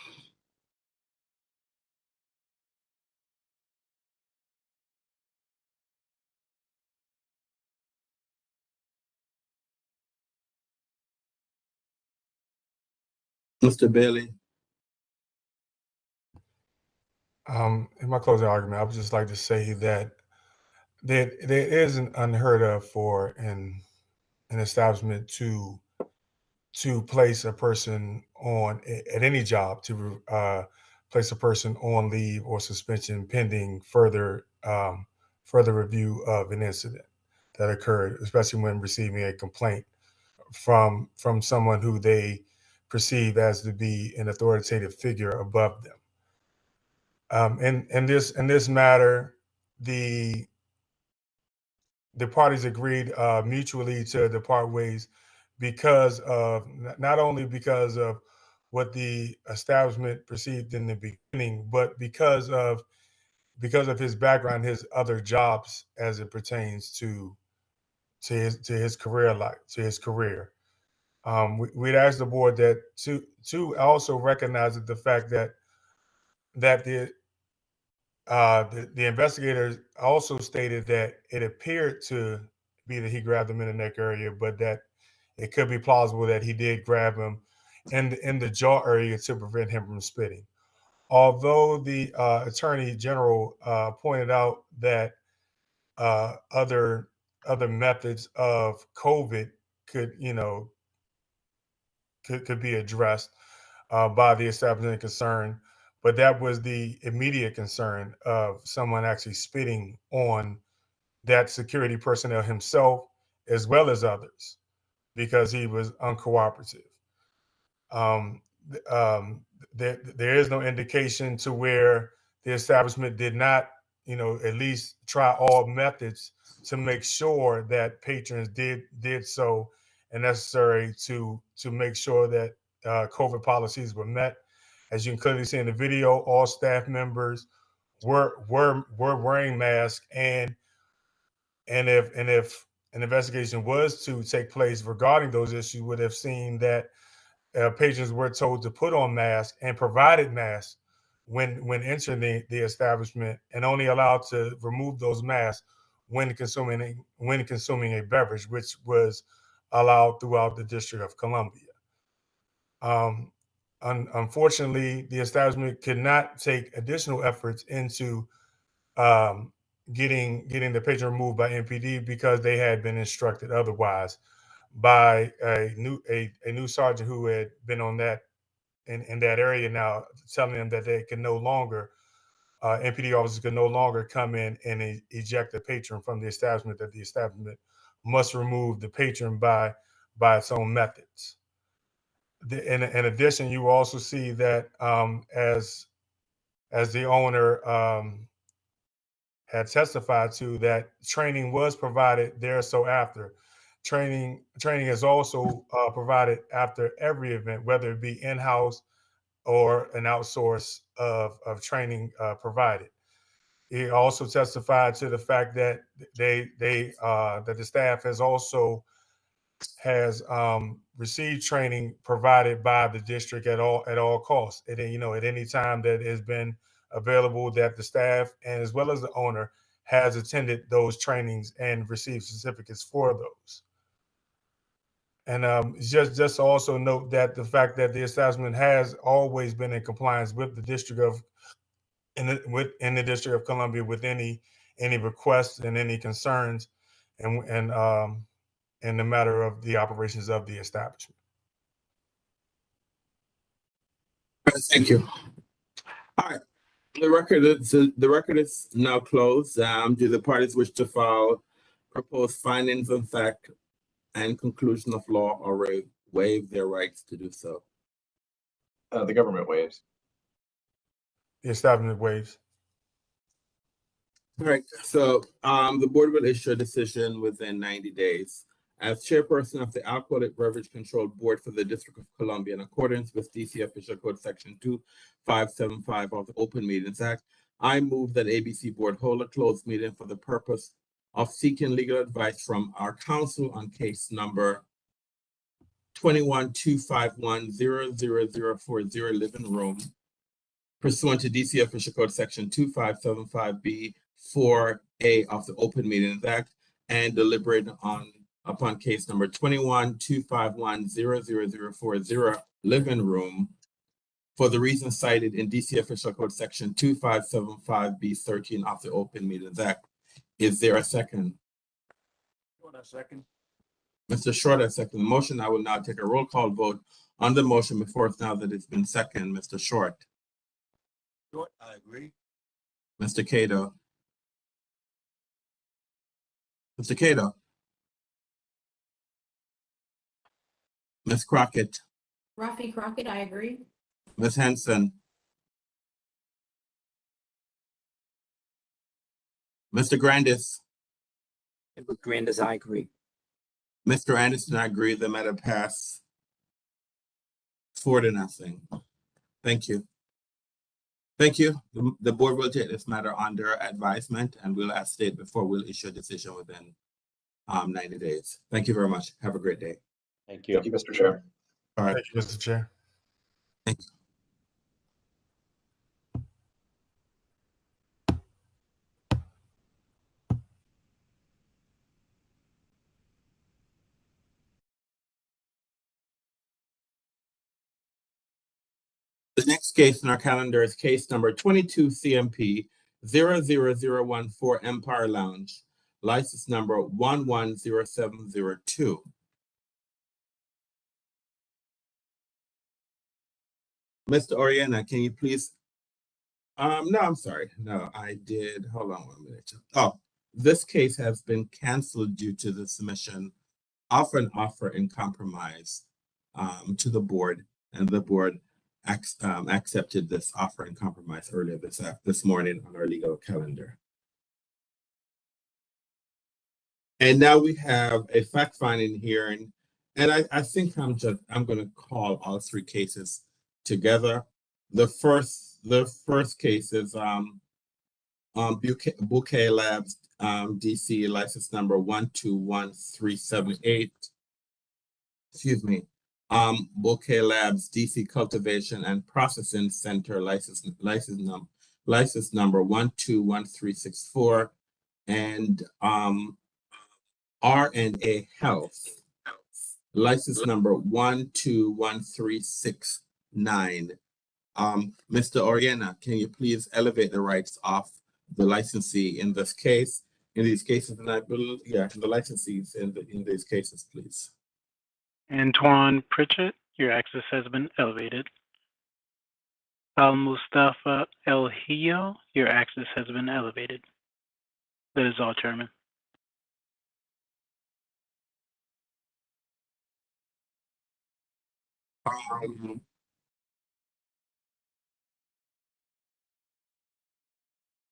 Mr. Bailey. In my closing argument, I would just like to say that there isn't unheard of for an establishment to place a person on at any job to place a person on leave or suspension pending further review of an incident that occurred, especially when receiving a complaint from someone who they perceive as to be an authoritative figure above them. In this matter, the parties agreed mutually to depart ways because of not only because of what the establishment perceived in the beginning, but because of his background, his other jobs as it pertains to his career life, to his career. We'd ask the board that to also recognize the fact that the investigators also stated that it appeared to be that he grabbed him in the neck area, but that it could be plausible that he did grab him in the jaw area to prevent him from spitting. although the Attorney General pointed out that other methods of COVID could, could be addressed by the establishment concerned, but that was the immediate concern of someone actually spitting on that security personnel himself as well as others because he was uncooperative. There is no indication to where the establishment did not, at least try all methods to make sure that patrons did so and necessary to make sure that COVID policies were met. As you can clearly see in the video, all staff members were wearing masks, and if an investigation was to take place regarding those issues, would have seen that patrons were told to put on masks and provided masks when entering the establishment, and only allowed to remove those masks when consuming a beverage, which was allowed throughout the District of Columbia. Unfortunately, the establishment could not take additional efforts into getting the patron removed by MPD because they had been instructed otherwise by a new sergeant who had been on that in that area now, telling them that they can no longer MPD officers could no longer come in and eject the patron from the establishment, that the establishment must remove the patron by its own methods. In addition, you will also see that as the owner had testified to, that training was provided there. So after training is also provided after every event, whether it be in-house or an outsource of training provided. He also testified to the fact that that the staff has received training provided by the district at all costs. At any time that has been available, that the staff and as well as the owner has attended those trainings and received certificates for those. And just also note that the fact that the establishment has always been in compliance with the District of Columbia with any requests and any concerns, and in the matter of the operations of the establishment. Thank you. All right. The record is now closed. Do the parties wish to file proposed findings of fact and conclusion of law, or waive their rights to do so? The government waives. The establishment waives. All right. So the board will issue a decision within 90 days. As chairperson of the Alcoholic Beverage Control Board for the District of Columbia, in accordance with DC Official Code Section 2575 of the Open Meetings Act, I move that ABC Board hold a closed meeting for the purpose of seeking legal advice from our counsel on case number 21-251-00040 living room, pursuant to DC Official Code Section 2575B4A of the Open Meetings Act, and deliberate upon case number 21-251-00040 living room for the reasons cited in DC Official Code Section 2575B13 of the Open Meetings Act. Is there a second? Second. Mr. Short, I second the motion. I will now take a roll call vote on the motion before us now that it's been seconded. Mr. Short. Short, I agree. Mr. Cato. Mr. Cato. Ms. Crockett. Rafi Crockett, I agree. Ms. Henson. Mr. Grandis. Edward Grandis, I agree. Mr. Anderson, I agree. The matter passed 4-0. Thank you. Thank you. The board will take this matter under advisement, and we'll, as stated before, we'll issue a decision within 90 days. Thank you very much. Have a great day. Thank you. Thank you, Mr. Chair. All right. Thank you, Mr. Chair. Thank you. The next case in our calendar is case number 22 CMP 00014 Empire Lounge, license number 110702. Mr. Oriana, can you please? No, I'm sorry. No, I did. Hold on 1 minute. Oh, this case has been canceled due to the submission of an offer in compromise to the board, and the board accepted this offer in compromise earlier this morning on our legal calendar. And now we have a fact-finding hearing, and I think I'm going to call all three cases together. The first case is Bouquet Labs DC license number 121378. Excuse me. Bouquet Labs DC Cultivation and Processing Center license number 121364, and RNA Health license number 121369. Mr. Oriana, can you please elevate the rights of the licensee in this case, in these cases, and I believe, yeah, the licensees in these cases, please. Antoine Pritchett, your access has been elevated. Al Mustafa El Hiyo, your access has been elevated. That is all, Chairman.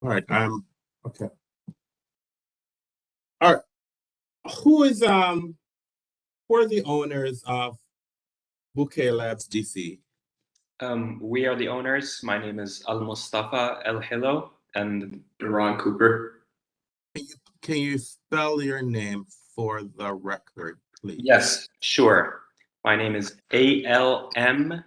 All right, okay. All right, who are the owners of Bouquet Labs DC? We are the owners. My name is Al Mustafa El Hilo and Ron Cooper. Can you spell your name for the record, please? Yes, sure. My name is ALMUSTAFA,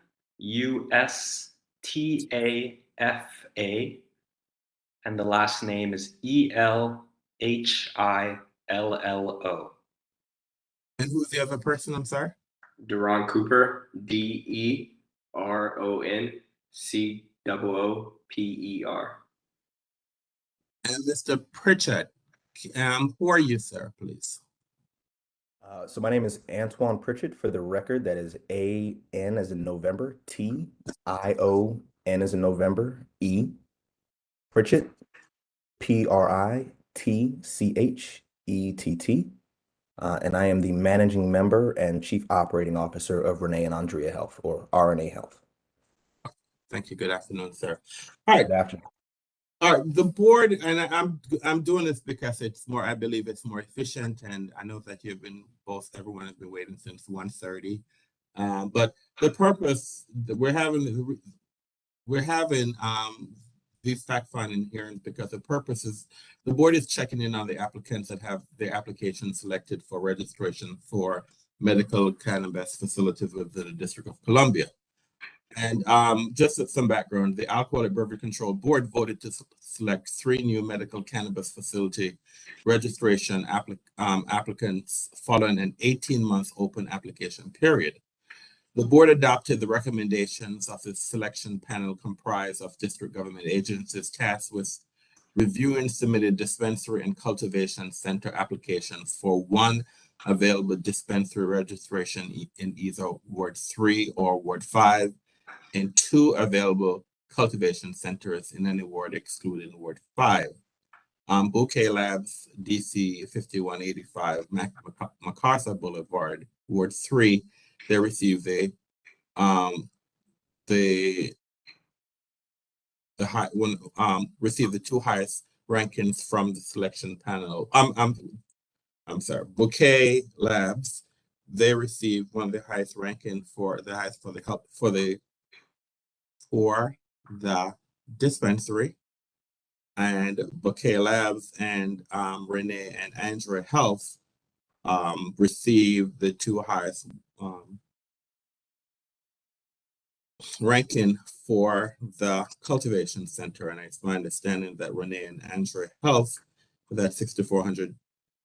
and the last name is ELHILLO. And who's the other person? I'm sorry. Deron Cooper, DERONCOOPER. And Mr. Pritchett, who are you, sir, please? So my name is Antoine Pritchett. For the record, that is AN as in November, TION as in November, E. Pritchett, PRITCHETT. And I am the managing member and chief operating officer of Renee and Andrea Health, or RNA Health. Thank you. Good afternoon, sir. All right. Good afternoon. All right. The board, and I'm doing this because I believe it's more efficient, and I know that everyone has been waiting since 1:30. But the purpose that we're having these fact-finding hearings because the purpose is the board is checking in on the applicants that have their application selected for registration for medical cannabis facilities within the District of Columbia. And just some background, the Alcoholic Beverage Control Board voted to select 3 new medical cannabis facility registration applicants following an 18-month open application period. The board adopted the recommendations of its selection panel comprised of district government agencies tasked with reviewing submitted dispensary and cultivation center applications for 1 available dispensary registration in either Ward 3 or Ward 5, and 2 available cultivation centers in any ward excluding Ward 5. Bouquet Labs, DC 5185, MacArthur Boulevard, Ward 3, they received received the 2 highest rankings from the selection panel. I'm sorry, Bouquet Labs, they received one of the highest ranking for the dispensary, and Bouquet Labs and Renee and Andrea Health received the 2 highest ranking for the cultivation center. And it's my understanding that Renee and Andrea Health for that 6400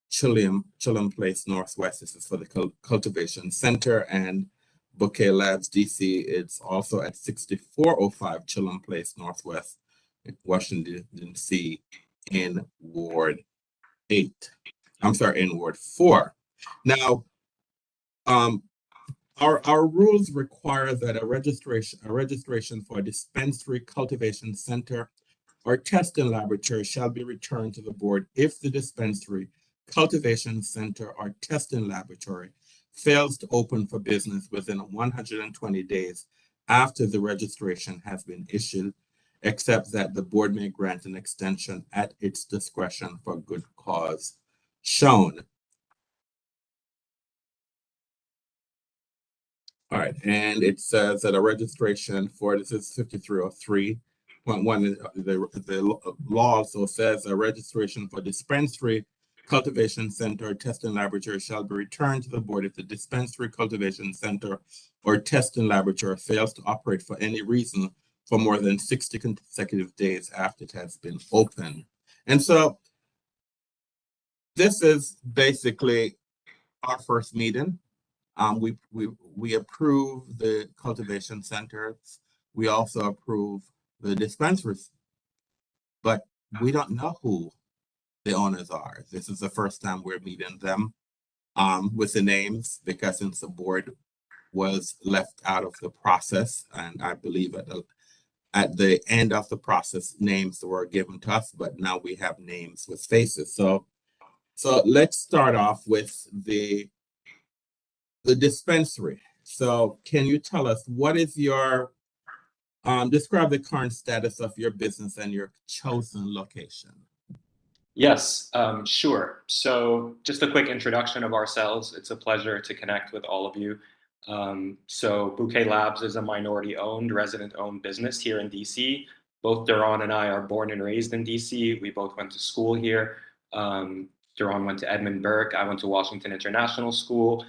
Chilliam Place Northwest, this is for the cultivation center, and Bouquet Labs DC. It's also at 6405 Chilham Place Northwest, in Washington, D.C. in Ward 8. I'm sorry, in Ward 4. Now, our rules require that a registration for a dispensary, cultivation center, or testing laboratory shall be returned to the board if the dispensary, cultivation center, or testing laboratory fails to open for business within 120 days after the registration has been issued, except that the board may grant an extension at its discretion for good cause shown. All right, and it says that a registration for, this is 5303.1, the law also says a registration for dispensary, cultivation center, testing laboratory shall be returned to the board if the dispensary, cultivation center, or testing laboratory fails to operate for any reason for more than 60 consecutive days after it has been open. And so this is basically our first meeting. We approve the cultivation centers. We also approve the dispensaries, but we don't know who the owners are. This is the first time we're meeting them with the names, because since the board was left out of the process, and I believe at the end of the process, names were given to us, but now we have names with faces. So let's start off with the dispensary. So can you tell us what is your, describe the current status of your business and your chosen location? Yes, sure. So just a quick introduction of ourselves. It's a pleasure to connect with all of you. So Bouquet Labs is a minority-owned, resident-owned business here in DC. Both Duran and I are born and raised in DC. We both went to school here. Duran went to Edmund Burke. I went to Washington International School.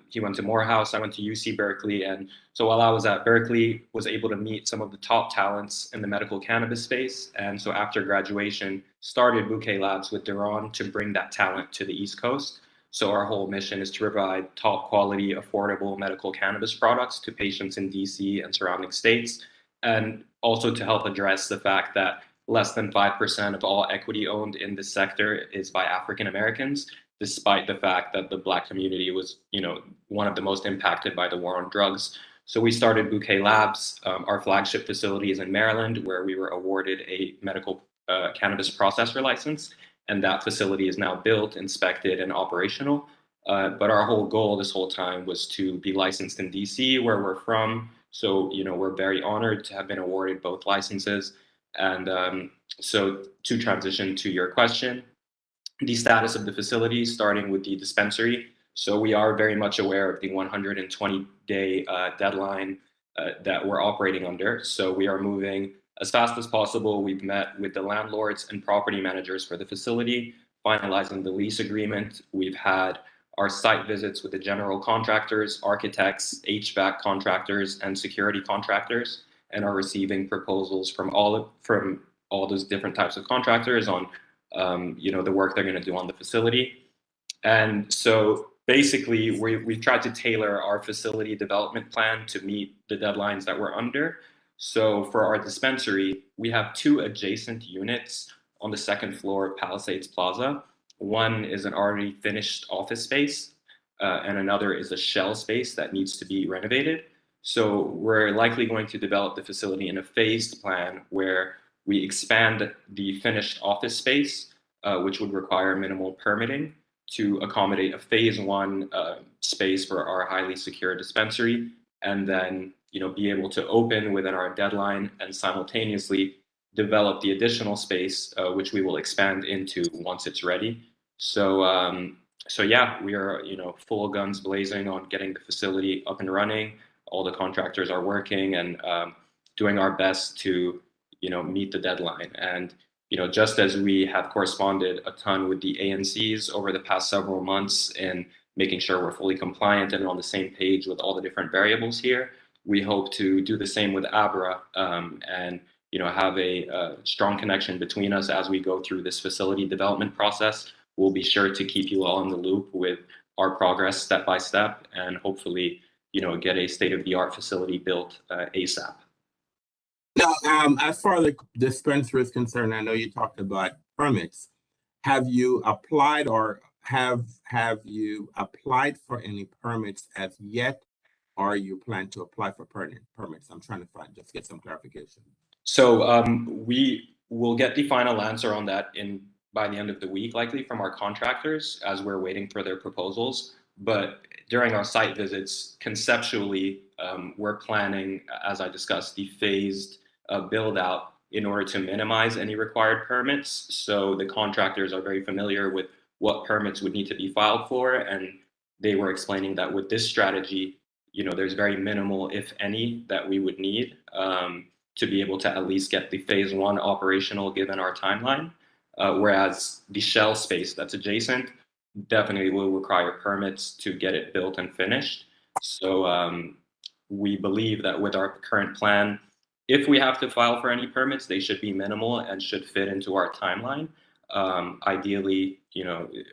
He went to Morehouse. I went to UC Berkeley. And so while I was at Berkeley, was able to meet some of the top talents in the medical cannabis space. And so after graduation, started Bouquet Labs with Duran to bring that talent to the East Coast. So our whole mission is to provide top quality, affordable medical cannabis products to patients in DC and surrounding states, and also to help address the fact that less than 5% of all equity owned in this sector is by African Americans, despite the fact that the Black community was, one of the most impacted by the war on drugs. So we started Bouquet Labs. Our flagship facility is in Maryland, where we were awarded a medical cannabis processor license. And that facility is now built, inspected, and operational. But our whole goal this whole time was to be licensed in DC, where we're from. So, we're very honored to have been awarded both licenses. And so to transition to your question, the status of the facility, starting with the dispensary. So we are very much aware of the 120-day deadline that we're operating under. So we are moving as fast as possible. We've met with the landlords and property managers for the facility, finalizing the lease agreement. We've had our site visits with the general contractors, architects, HVAC contractors, and security contractors, and are receiving proposals from all those different types of contractors on the work they're going to do on the facility. And so basically, we've tried to tailor our facility development plan to meet the deadlines that we're under. So for our dispensary, we have 2 adjacent units on the second floor of Palisades Plaza. One is an already finished office space, and another is a shell space that needs to be renovated. So we're likely going to develop the facility in a phased plan where we expand the finished office space, which would require minimal permitting, to accommodate a phase 1 space for our highly secure dispensary, and then be able to open within our deadline and simultaneously develop the additional space, which we will expand into once it's ready. So yeah, we are full guns blazing on getting the facility up and running. All the contractors are working and doing our best to meet the deadline. And just as we have corresponded a ton with the ANCs over the past several months in making sure we're fully compliant and on the same page with all the different variables here, we hope to do the same with ABRA and have a strong connection between us as we go through this facility development process. We'll be sure to keep you all in the loop with our progress step by step, and hopefully get a state-of-the-art facility built ASAP. Now, as far as the dispensary is concerned, I know you talked about permits. Have you applied or have you applied for any permits as yet, or you plan to apply for permits? I'm trying to just get some clarification. So we will get the final answer on that by the end of the week, likely from our contractors, as we're waiting for their proposals. But during our site visits, conceptually, we're planning, as I discussed, the phased build out in order to minimize any required permits. So the contractors are very familiar with what permits would need to be filed for, and they were explaining that with this strategy, there's very minimal, if any, that we would need to be able to at least get the phase 1 operational given our timeline. Whereas the shell space that's adjacent definitely will require permits to get it built and finished. So we believe that with our current plan, if we have to file for any permits, they should be minimal and should fit into our timeline. Ideally,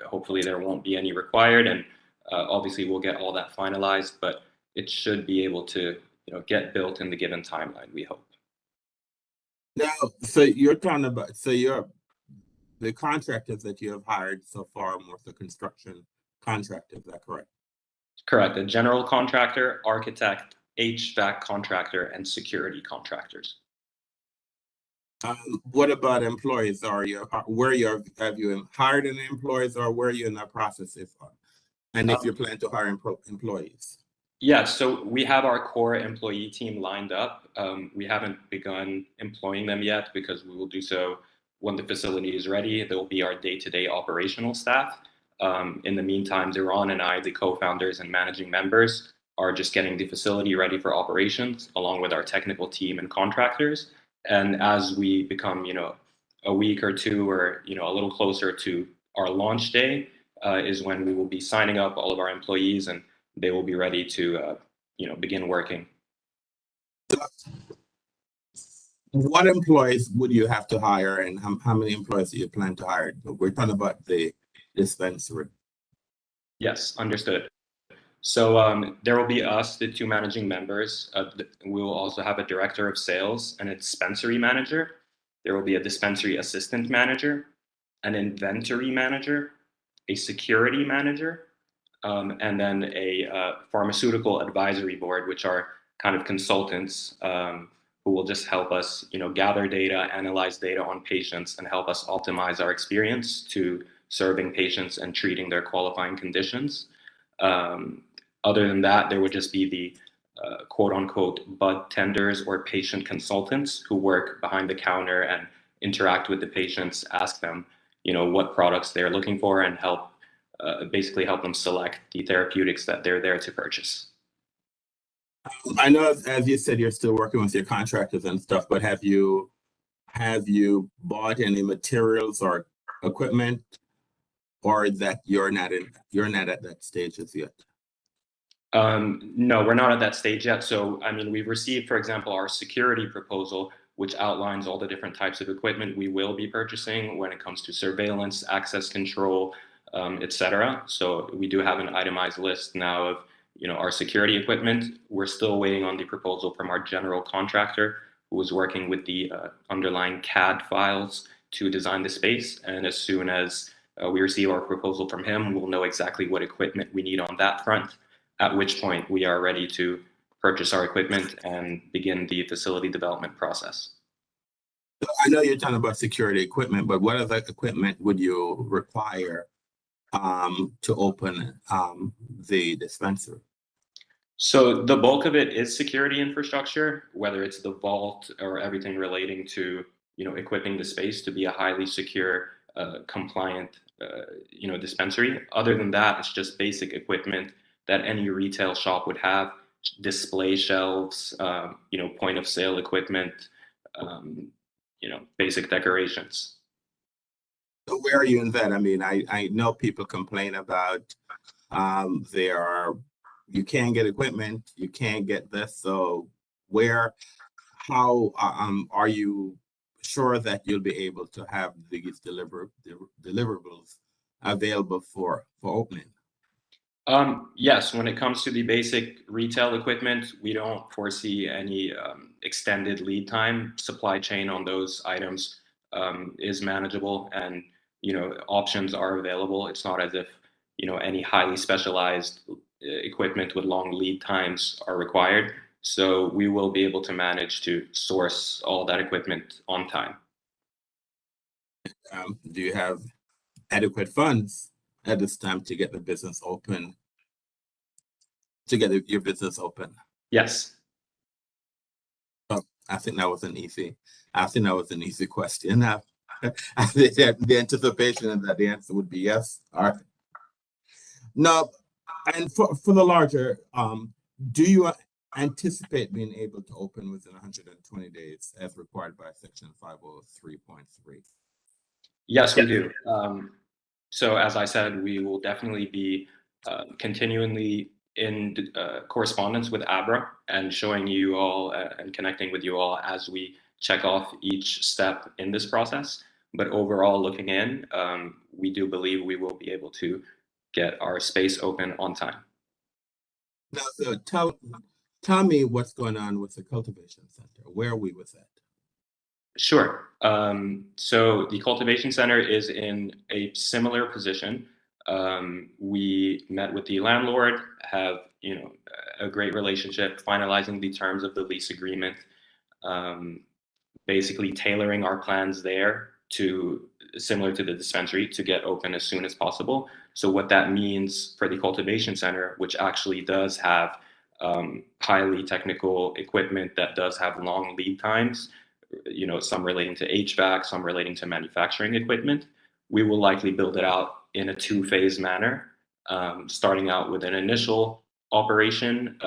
hopefully there won't be any required, and obviously we'll get all that finalized, but it should be able to get built in the given timeline, we hope. Now, so you're talking about, the contractors that you have hired so far are more the construction contractors, is that correct? Correct. A general contractor, architect, HVAC contractor, and security contractors. What about employees? Have you hired any employees, or where are you in that process? And if you plan to hire employees? Yeah, so we have our core employee team lined up. We haven't begun employing them yet because we will do so when the facility is ready. There will be our day-to-day operational staff. In the meantime, Duran and I, the co-founders and managing members, are just getting the facility ready for operations, along with our technical team and contractors. And as we become, a week or two or, a little closer to our launch day, is when we will be signing up all of our employees, and they will be ready to, begin working. What employees would you have to hire, and how many employees do you plan to hire? We're talking about the dispensary. Yes, understood. So there will be us, the 2 managing members. We will also have a director of sales and a dispensary manager. There will be a dispensary assistant manager, an inventory manager, a security manager, and then a pharmaceutical advisory board, which are kind of consultants who will just help us, gather data, analyze data on patients, and help us optimize our experience to serving patients and treating their qualifying conditions. Other than that, there would just be the quote unquote bud tenders or patient consultants who work behind the counter and interact with the patients, ask them, what products they're looking for, and basically help them select the therapeutics that they're there to purchase. I know, as you said, you're still working with your contractors and stuff, but have you bought any materials or equipment, or that you're not at that stage as yet? No, we're not at that stage yet. So, we've received, for example, our security proposal, which outlines all the different types of equipment we will be purchasing when it comes to surveillance, access control, etc. So we do have an itemized list now of, our security equipment. We're still waiting on the proposal from our general contractor, who was working with the underlying CAD files to design the space. And as soon as we receive our proposal from him, we'll know exactly what equipment we need on that front, at which point we are ready to purchase our equipment and begin the facility development process. I know you're talking about security equipment, but what other equipment would you require to open the dispensary? So the bulk of it is security infrastructure, whether it's the vault or everything relating to, equipping the space to be a highly secure, compliant, dispensary. Other than that, it's just basic equipment that any retail shop would have: display shelves, point of sale equipment, basic decorations. So where are you in that? I know people complain about you can't get equipment, you can't get this. So how are you sure that you'll be able to have these deliverables available for opening? Yes, when it comes to the basic retail equipment, we don't foresee any extended lead time. Supply chain on those items is manageable, and options are available. It's not as if any highly specialized equipment with long lead times are required. So we will be able to manage to source all that equipment on time. Do you have adequate funds at this time to get the business open? To get your business open? Yes. Oh, I think that was an easy. I think that was an easy question. I think that the anticipation of that the answer would be yes. All right. No, and for the larger, do you anticipate being able to open within 120 days as required by Section 503.3? Yes, we do. So as I said, we will definitely be continually in correspondence with ABRA and showing you all and connecting with you all as we check off each step in this process. But overall, looking in, we do believe we will be able to get our space open on time. Now, so tell me what's going on with the cultivation center. Where are we with that? Sure. So the cultivation center is in a similar position. We met with the landlord, have a great relationship, finalizing the terms of the lease agreement, basically tailoring our plans there to similar to the dispensary to get open as soon as possible. So what that means for the cultivation center, which actually does have highly technical equipment that does have long lead times, some relating to HVAC, some relating to manufacturing equipment, we will likely build it out in a two-phase manner, starting out with an initial operation,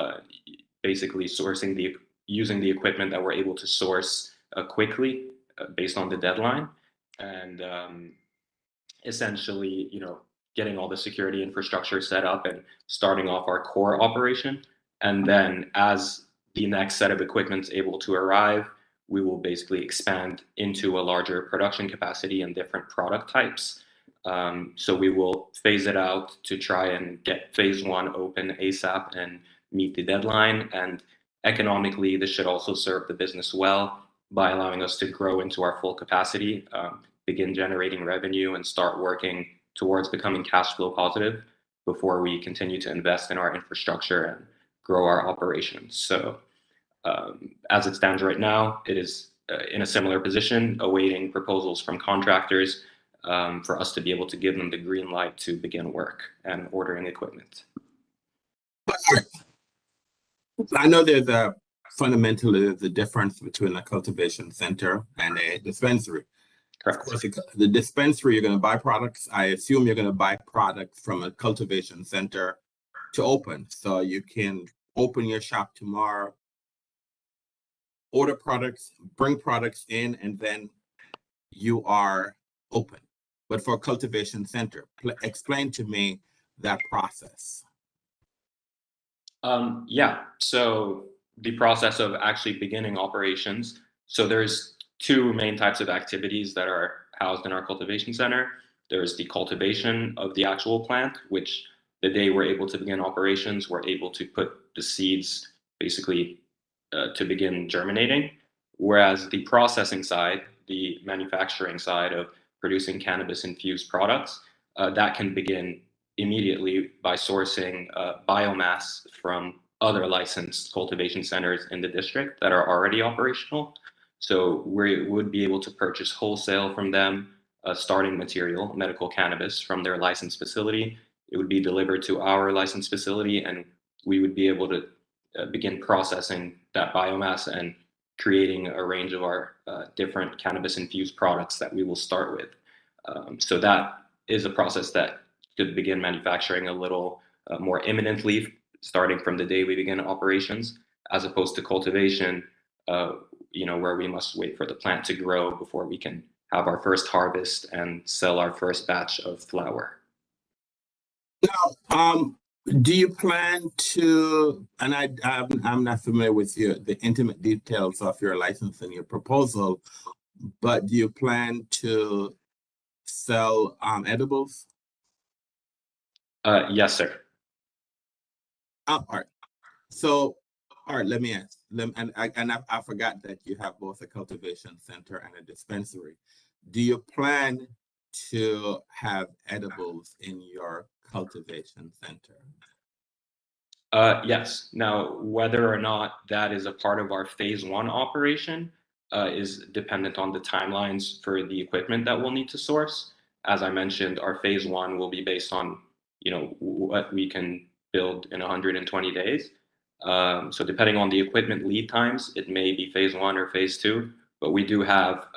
basically using the equipment that we're able to source quickly based on the deadline, and essentially, getting all the security infrastructure set up and starting off our core operation. And then as the next set of equipment is able to arrive, we will basically expand into a larger production capacity and different product types. So we will phase it out to try and get phase one open ASAP and meet the deadline. And economically, this should also serve the business well by allowing us to grow into our full capacity, begin generating revenue, and start working towards becoming cash flow positive before we continue to invest in our infrastructure and grow our operations. So as it stands right now, it is in a similar position, awaiting proposals from contractors for us to be able to give them the green light to begin work and ordering equipment. I know there's fundamentally the difference between a cultivation center and a dispensary. Correct. Of course, the dispensary, you're going to buy products. I assume you're going to buy products from a cultivation center to open. So you can open your shop tomorrow, order products, bring products in, and then you are open. But for a cultivation center, explain to me that process. Yeah, so the process of actually beginning operations. So there's two main types of activities that are housed in our cultivation center. There's the cultivation of the actual plant, which the day we're able to begin operations, we're able to put the seeds basically to begin germinating. Whereas the processing side, the manufacturing side of producing cannabis-infused products, that can begin immediately by sourcing biomass from other licensed cultivation centers in the district that are already operational. So we would be able to purchase wholesale from them, starting material, medical cannabis, from their licensed facility. It would be delivered to our licensed facility, and we would be able to begin processing that biomass and creating a range of our different cannabis-infused products that we will start with. So that is a process that could begin manufacturing a little more imminently, starting from the day we begin operations, as opposed to cultivation, where we must wait for the plant to grow before we can have our first harvest and sell our first batch of flower. Now, do you plan to, and I'm not familiar with the intimate details of your license and your proposal, but do you plan to sell edibles? Yes, sir. All right. So, all right, let me ask. I forgot that you have both a cultivation center and a dispensary. Do you plan to have edibles in your cultivation center? Yes. Now, whether or not that is a part of our phase one operation is dependent on the timelines for the equipment that we'll need to source. As I mentioned, our phase one will be based on, what we can build in 120 days. So depending on the equipment lead times, it may be phase one or phase two, but we do have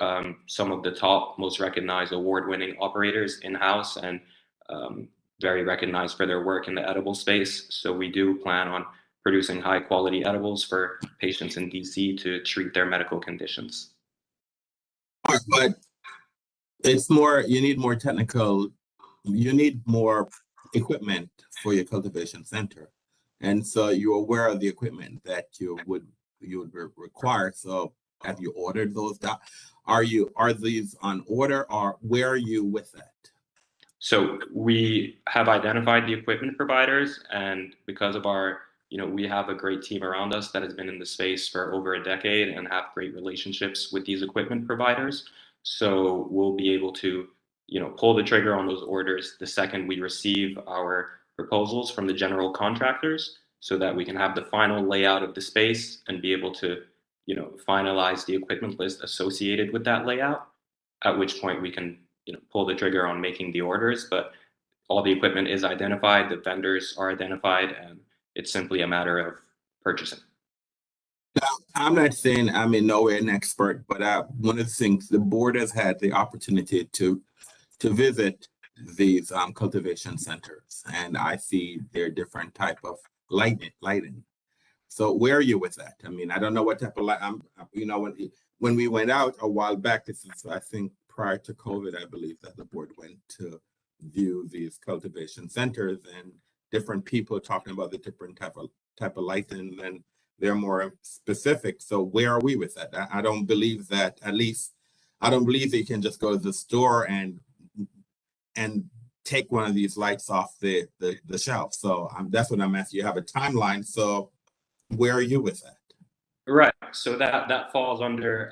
some of the top, most recognized award-winning operators in-house and very recognized for their work in the edible space. So we do plan on producing high quality edibles for patients in DC to treat their medical conditions. But it's more, you need more technical, you need more equipment for your cultivation center. And so you're aware of the equipment that you would require. So have you ordered those? Are these on order, or where are you with that? So we have identified the equipment providers, and because of our, we have a great team around us that has been in the space for over a decade and have great relationships with these equipment providers. So we'll be able to, pull the trigger on those orders the second we receive our proposals from the general contractors, so that we can have the final layout of the space and be able to, finalize the equipment list associated with that layout, at which point we can pull the trigger on making the orders. But all the equipment is identified, the vendors are identified, and it's simply a matter of purchasing. Now, I'm not saying I'm in no way an expert, but one of the things, the board has had the opportunity to visit these cultivation centers, and I see their different type of lighting. So where are you with that? I mean, I don't know what type of light. When we went out a while back, this is, I think, prior to COVID, I believe that the board went to view these cultivation centers, and different people talking about the different type of lighting, and they're more specific. So where are we with that? I don't believe that, at least, I don't believe that you can just go to the store and take one of these lights off the shelf. So that's what I'm asking. You have a timeline. So where are you with that? Right. So that falls under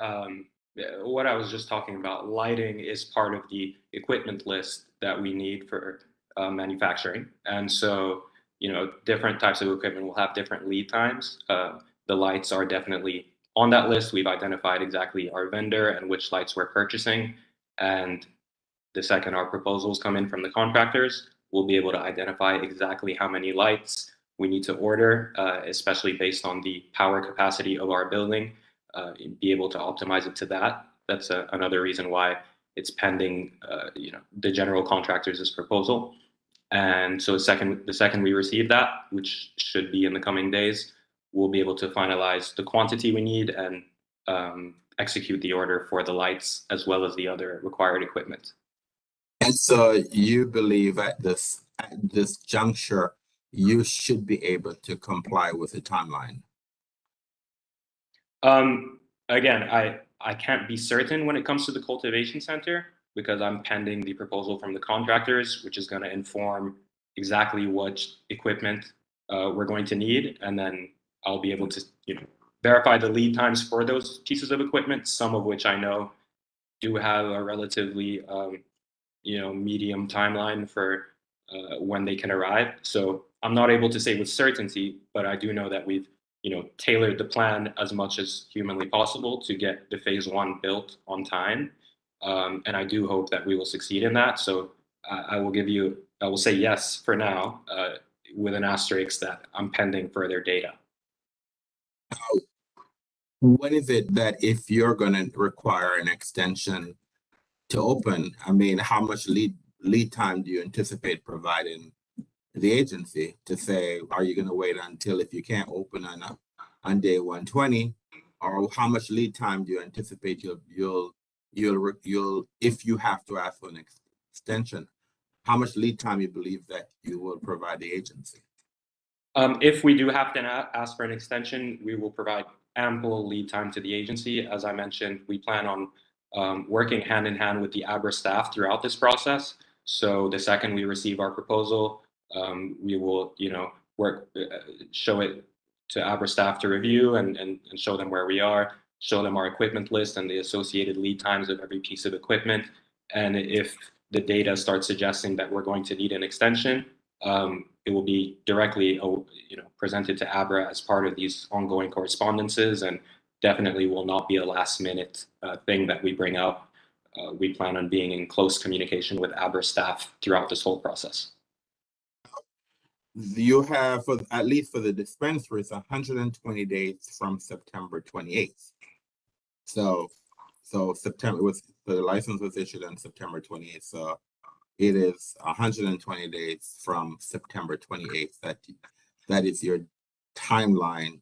what I was just talking about. Lighting is part of the equipment list that we need for manufacturing. And so, different types of equipment will have different lead times. The lights are definitely on that list. We've identified exactly our vendor and which lights we're purchasing. And the second our proposals come in from the contractors, we'll be able to identify exactly how many lights we need to order, especially based on the power capacity of our building, be able to optimize it to that. That's another reason why it's pending, the general contractors' proposal. And so the second we receive that, which should be in the coming days, we'll be able to finalize the quantity we need and execute the order for the lights as well as the other required equipment. And so you believe at this juncture, you should be able to comply with the timeline? Again, I can't be certain when it comes to the cultivation center, because I'm pending the proposal from the contractors, which is going to inform exactly what equipment we're going to need. And then I'll be able to verify the lead times for those pieces of equipment, some of which I know do have a relatively medium timeline for when they can arrive. So I'm not able to say with certainty, but I do know that we've tailored the plan as much as humanly possible to get the phase one built on time. And I do hope that we will succeed in that. So I will say yes for now, with an asterisk that I'm pending further data. What is it that, if you're going to require an extension to open, I mean, how much lead time do you anticipate providing the agency to say, are you going to wait until, if you can't open on day 120, or how much lead time do you anticipate you'll if you have to ask for an extension, how much lead time you believe that you will provide the agency? If we do have to ask for an extension, we will provide ample lead time to the agency. As I mentioned, we plan on working hand in hand with the ABRA staff throughout this process. So the second we receive our proposal, we will, show it to Abra staff to review and show them where we are, show them our equipment list and the associated lead times of every piece of equipment. And if the data starts suggesting that we're going to need an extension, it will be directly presented to Abra as part of these ongoing correspondences, and definitely will not be a last minute thing that we bring up. We plan on being in close communication with Abra staff throughout this whole process. You have, at least for the dispensaries, 120 days from September 28th. So September the license was issued on September 28th. So it is 120 days from September 28th. That is your timeline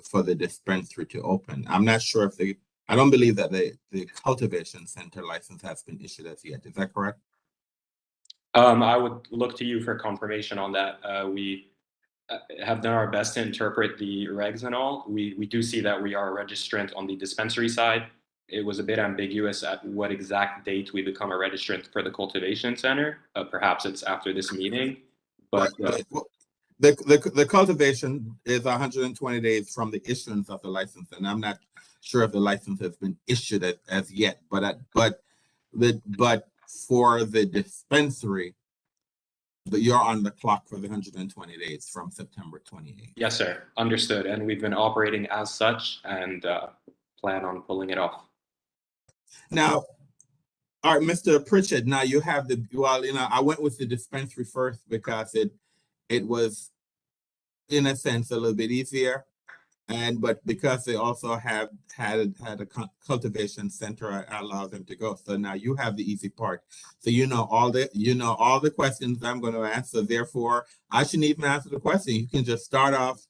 for the dispensary to open. I'm not sure if I don't believe that the cultivation center license has been issued as yet. Is that correct? I would look to you for confirmation on that. We have done our best to interpret the regs and all. We do see that we are a registrant on the dispensary side. It was a bit ambiguous at what exact date we become a registrant for the cultivation center. Perhaps it's after this meeting, but the cultivation is 120 days from the issuance of the license, and I'm not sure if the license has been issued as yet. But for the dispensary, you're on the clock for the 120 days from September 28th. Yes, sir. Understood. And we've been operating as such and plan on pulling it off. Now, all right, Mr. Pritchett, now you have I went with the dispensary first because it was, in a sense, a little bit easier. But because they also have had a cultivation center, I allow them to go. So now you have the easy part. So you know all the questions I'm going to ask. So therefore, I shouldn't even answer the question. You can just start off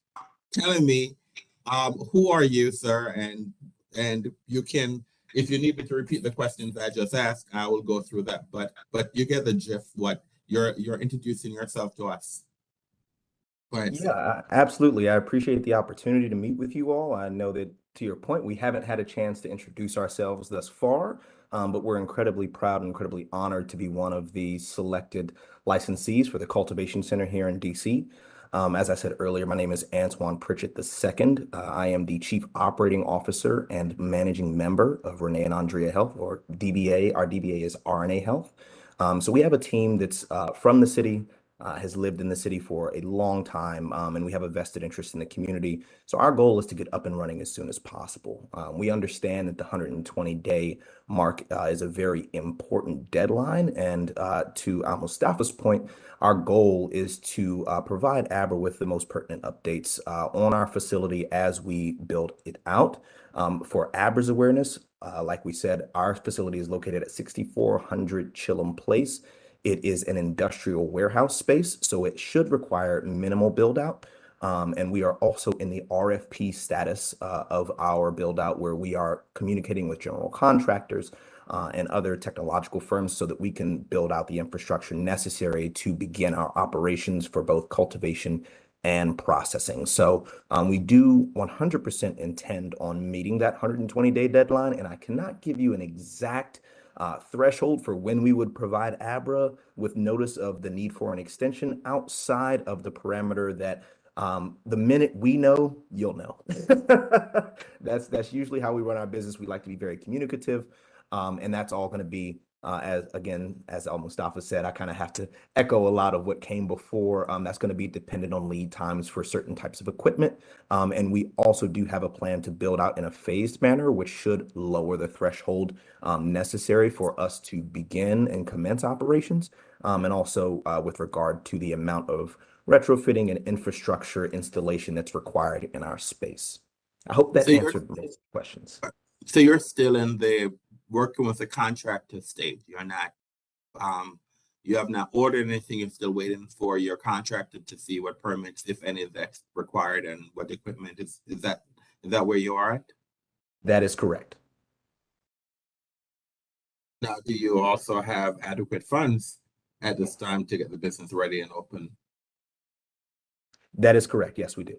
telling me who are you, sir, and you can, if you need me to repeat the questions I just asked, I will go through that. But you get the gist. What you're introducing yourself to us. Yeah, absolutely. I appreciate the opportunity to meet with you all. I know that, to your point, we haven't had a chance to introduce ourselves thus far, but we're incredibly proud and incredibly honored to be one of the selected licensees for the Cultivation Center here in DC. As I said earlier, my name is Antoine Pritchett II. I am the Chief Operating Officer and Managing Member of Renee and Andrea Health, or DBA. Our DBA is RNA Health. So we have a team that's from the city, has lived in the city for a long time, and we have a vested interest in the community. So our goal is to get up and running as soon as possible. We understand that the 120-day mark is a very important deadline, and to Al-Mustafa's point, our goal is to provide Abra with the most pertinent updates on our facility as we build it out. For Abra's awareness, like we said, our facility is located at 6400 Chillum Place. It is an industrial warehouse space, so it should require minimal build out. And we are also in the RFP status of our build out, where we are communicating with general contractors and other technological firms so that we can build out the infrastructure necessary to begin our operations for both cultivation and processing. So we do 100% intend on meeting that 120-day deadline, and I cannot give you an exact threshold for when we would provide Abra with notice of the need for an extension outside of the parameter that the minute we know, you'll know. That's usually how we run our business. We like to be very communicative, and that's all going to be as Al-Mustafa said, I kind of have to echo a lot of what came before. That's going to be dependent on lead times for certain types of equipment. And we also do have a plan to build out in a phased manner, which should lower the threshold necessary for us to begin and commence operations. And also with regard to the amount of retrofitting and infrastructure installation that's required in our space. I hope that answered most questions. So you're still in the working with the contractor state. You're not, you have not ordered anything. You're still waiting for your contractor to see what permits, if any, that's required and what equipment is. Is that where you are at? That is correct. Now, do you also have adequate funds at this time to get the business ready and open? That is correct. Yes, we do.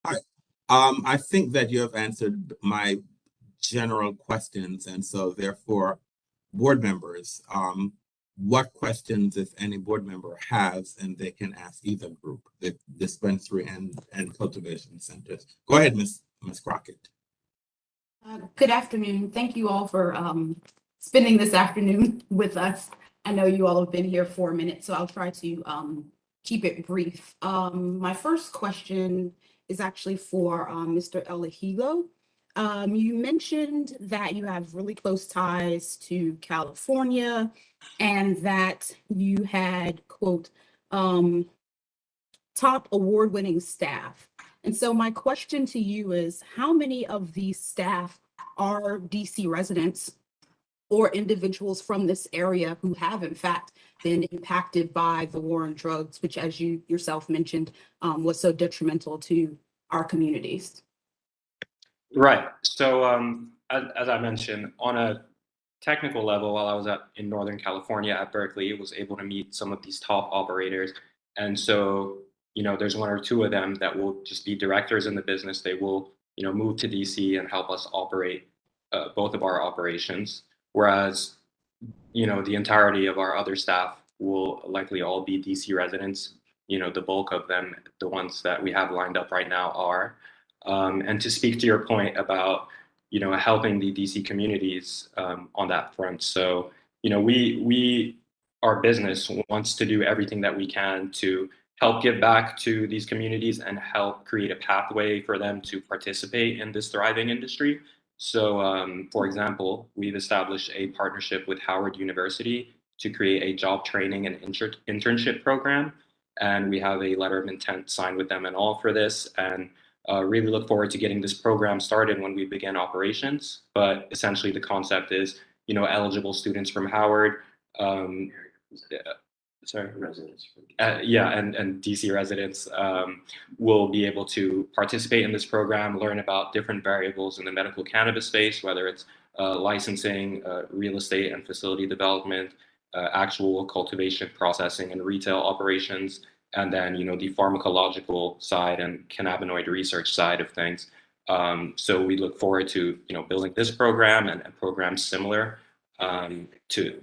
All right. I think that you have answered my general questions, and so therefore board members what questions, if any, board member has, and they can ask either group, the dispensary and cultivation centers. Go ahead, Ms. Crockett. Good afternoon. Thank you all for spending this afternoon with us. I know you all have been here for a minute, so I'll try to keep it brief. My first question is actually for Mr. Elahilo. You mentioned that you have really close ties to California and that you had, quote, top award-winning staff. And so my question to you is, how many of these staff are DC residents or individuals from this area who have in fact been impacted by the war on drugs, which, as you yourself mentioned, was so detrimental to our communities? Right. So as I mentioned, on a technical level, while I was in Northern California at Berkeley, I was able to meet some of these top operators. And so, there's one or two of them that will just be directors in the business. They will, move to DC and help us operate both of our operations. Whereas, the entirety of our other staff will likely all be DC residents. The bulk of them, the ones that we have lined up right now are. And to speak to your point about, helping the DC communities on that front. So, our business wants to do everything that we can to help give back to these communities and help create a pathway for them to participate in this thriving industry. So, for example, we've established a partnership with Howard University to create a job training and internship program. And we have a letter of intent signed with them and all for this. And really look forward to getting this program started when we begin operations. But essentially the concept is, eligible students from Howard, residents. And DC residents will be able to participate in this program, learn about different variables in the medical cannabis space, whether it's licensing, real estate and facility development, actual cultivation, processing, and retail operations, and then the pharmacological side and cannabinoid research side of things. So we look forward to building this program and programs similar to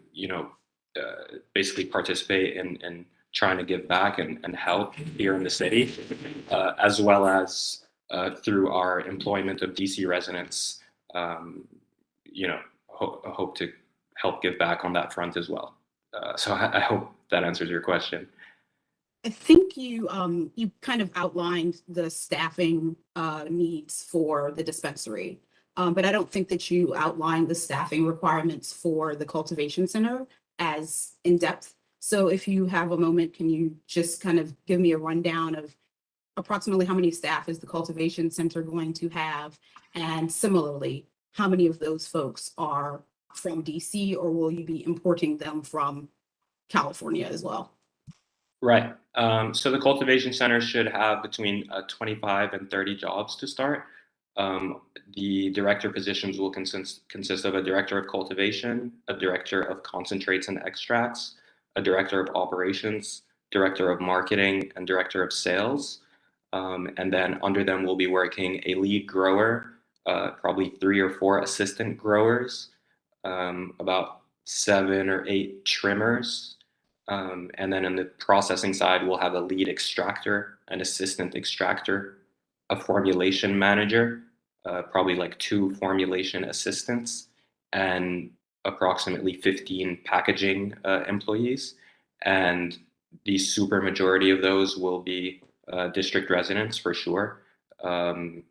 basically participate in trying to give back and help here in the city, as well as through our employment of DC residents, hope to help give back on that front as well. So I hope that answers your question. I think you kind of outlined the staffing needs for the dispensary, but I don't think that you outlined the staffing requirements for the cultivation center as in depth. So if you have a moment, can you just kind of give me a rundown of approximately how many staff is the cultivation center going to have? And similarly, how many of those folks are from DC, or will you be importing them from California as well? Right. So the cultivation center should have between 25 and 30 jobs to start. The director positions will consist of a director of cultivation, a director of concentrates and extracts, a director of operations, director of marketing, and director of sales. And then under them will be working a lead grower, probably 3 or 4 assistant growers, about 7 or 8 trimmers. And then on the processing side, we'll have a lead extractor, an assistant extractor, a formulation manager, probably like 2 formulation assistants, and approximately 15 packaging employees. And the super majority of those will be district residents for sure. The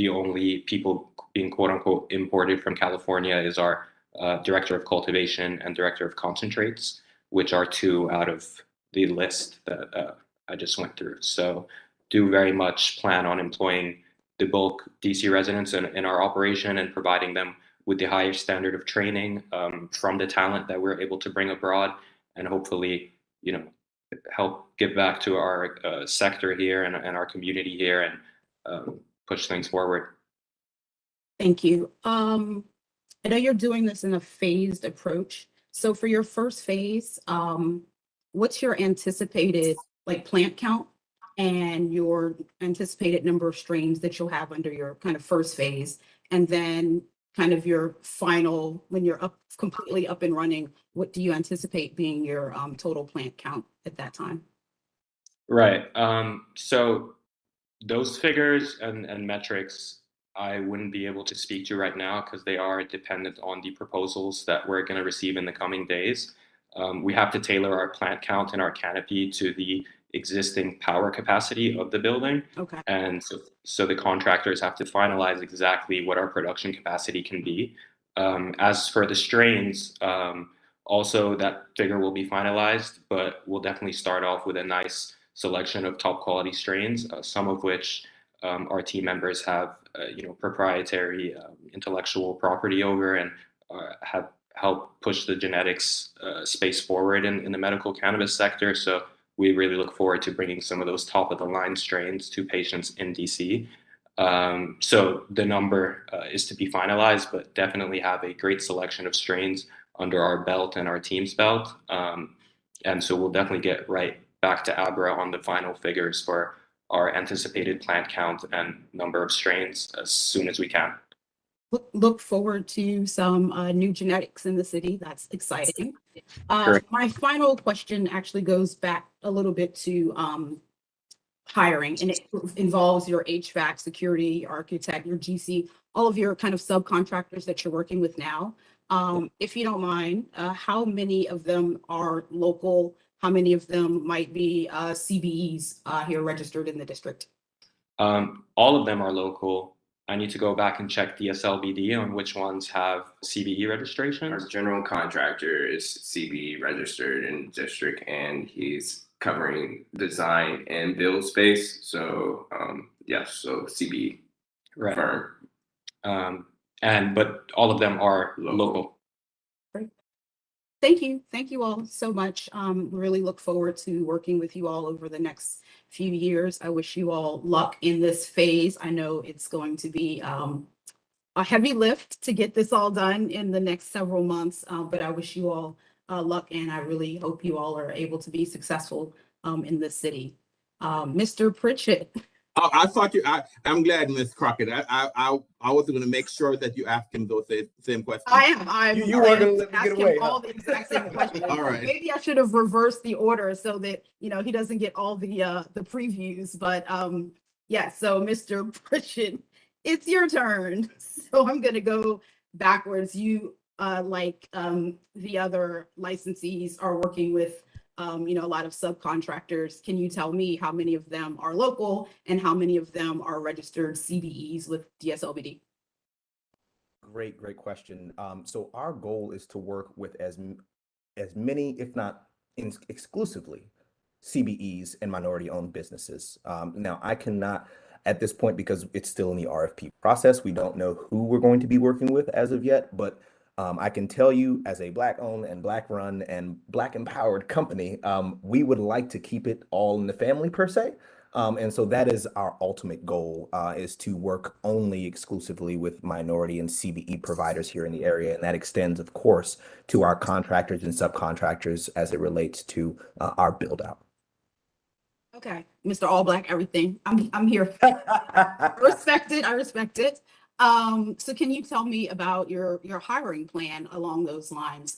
only people being quote unquote imported from California is our director of cultivation and director of concentrates, which are 2 out of the list that I just went through. So do very much plan on employing the bulk DC residents in our operation and providing them with the highest standard of training from the talent that we're able to bring abroad, and hopefully, help give back to our sector here and our community here and push things forward. Thank you. I know you're doing this in a phased approach. So for your first phase, what's your anticipated plant count and your anticipated number of strains that you'll have under your kind of first phase? And then kind of your final, when you're completely up and running, what do you anticipate being your total plant count at that time? Right. So those figures and metrics, I wouldn't be able to speak to right now because they are dependent on the proposals that we're going to receive in the coming days. We have to tailor our plant count and our canopy to the existing power capacity of the building. Okay. And so the contractors have to finalize exactly what our production capacity can be. As for the strains, also that figure will be finalized, but we'll definitely start off with a nice selection of top quality strains, some of which our team members have proprietary intellectual property over and have helped push the genetics space forward in the medical cannabis sector. So we really look forward to bringing some of those top of the line strains to patients in DC. So the number is to be finalized, but definitely have a great selection of strains under our belt and our team's belt. And so we'll definitely get right back to Abra on the final figures for our anticipated plant count and number of strains as soon as we can. Look forward to some new genetics in the city. That's exciting. Sure. My final question actually goes back a little bit to hiring, and it involves your HVAC, security, architect, your GC, all of your kind of subcontractors that you're working with now. If you don't mind, how many of them are local? How many of them might be CBEs here registered in the district? All of them are local. I need to go back and check the SLBD on which ones have CBE registrations. Our general contractor is CBE registered in district, and he's covering design and build space. So yes, so CBE Right. firm. But all of them are local. Great. Thank you. Thank you all so much. Really look forward to working with you all over the next few years. I wish you all luck in this phase. I know it's going to be a heavy lift to get this all done in the next several months, but I wish you all luck, and I really hope you all are able to be successful in this city. Mr. Pritchett. Oh, I thought I'm glad, Ms. Crockett. I was going to make sure that you ask him those same questions. I am. You weren't going to let me get away, all the exact same questions. All right. Maybe I should have reversed the order so that he doesn't get all the previews. But yeah. So Mr. Pritchett, it's your turn. So I'm going to go backwards. You like the other licensees are working with a lot of subcontractors. Can you tell me how many of them are local and how many of them are registered CBEs with DSLBD? Great question. So our goal is to work with as many, if not exclusively, CBEs and minority-owned businesses. Now, I cannot, at this point, because it's still in the RFP process, we don't know who we're going to be working with as of yet, but I can tell you, as a Black-owned and Black-run and Black-empowered company, we would like to keep it all in the family, per se. And so that is our ultimate goal, is to work only exclusively with minority and CBE providers here in the area. And that extends, of course, to our contractors and subcontractors as it relates to our build-out. Okay, Mr. All Black, everything. I'm here. I respect it. So can you tell me about your hiring plan along those lines?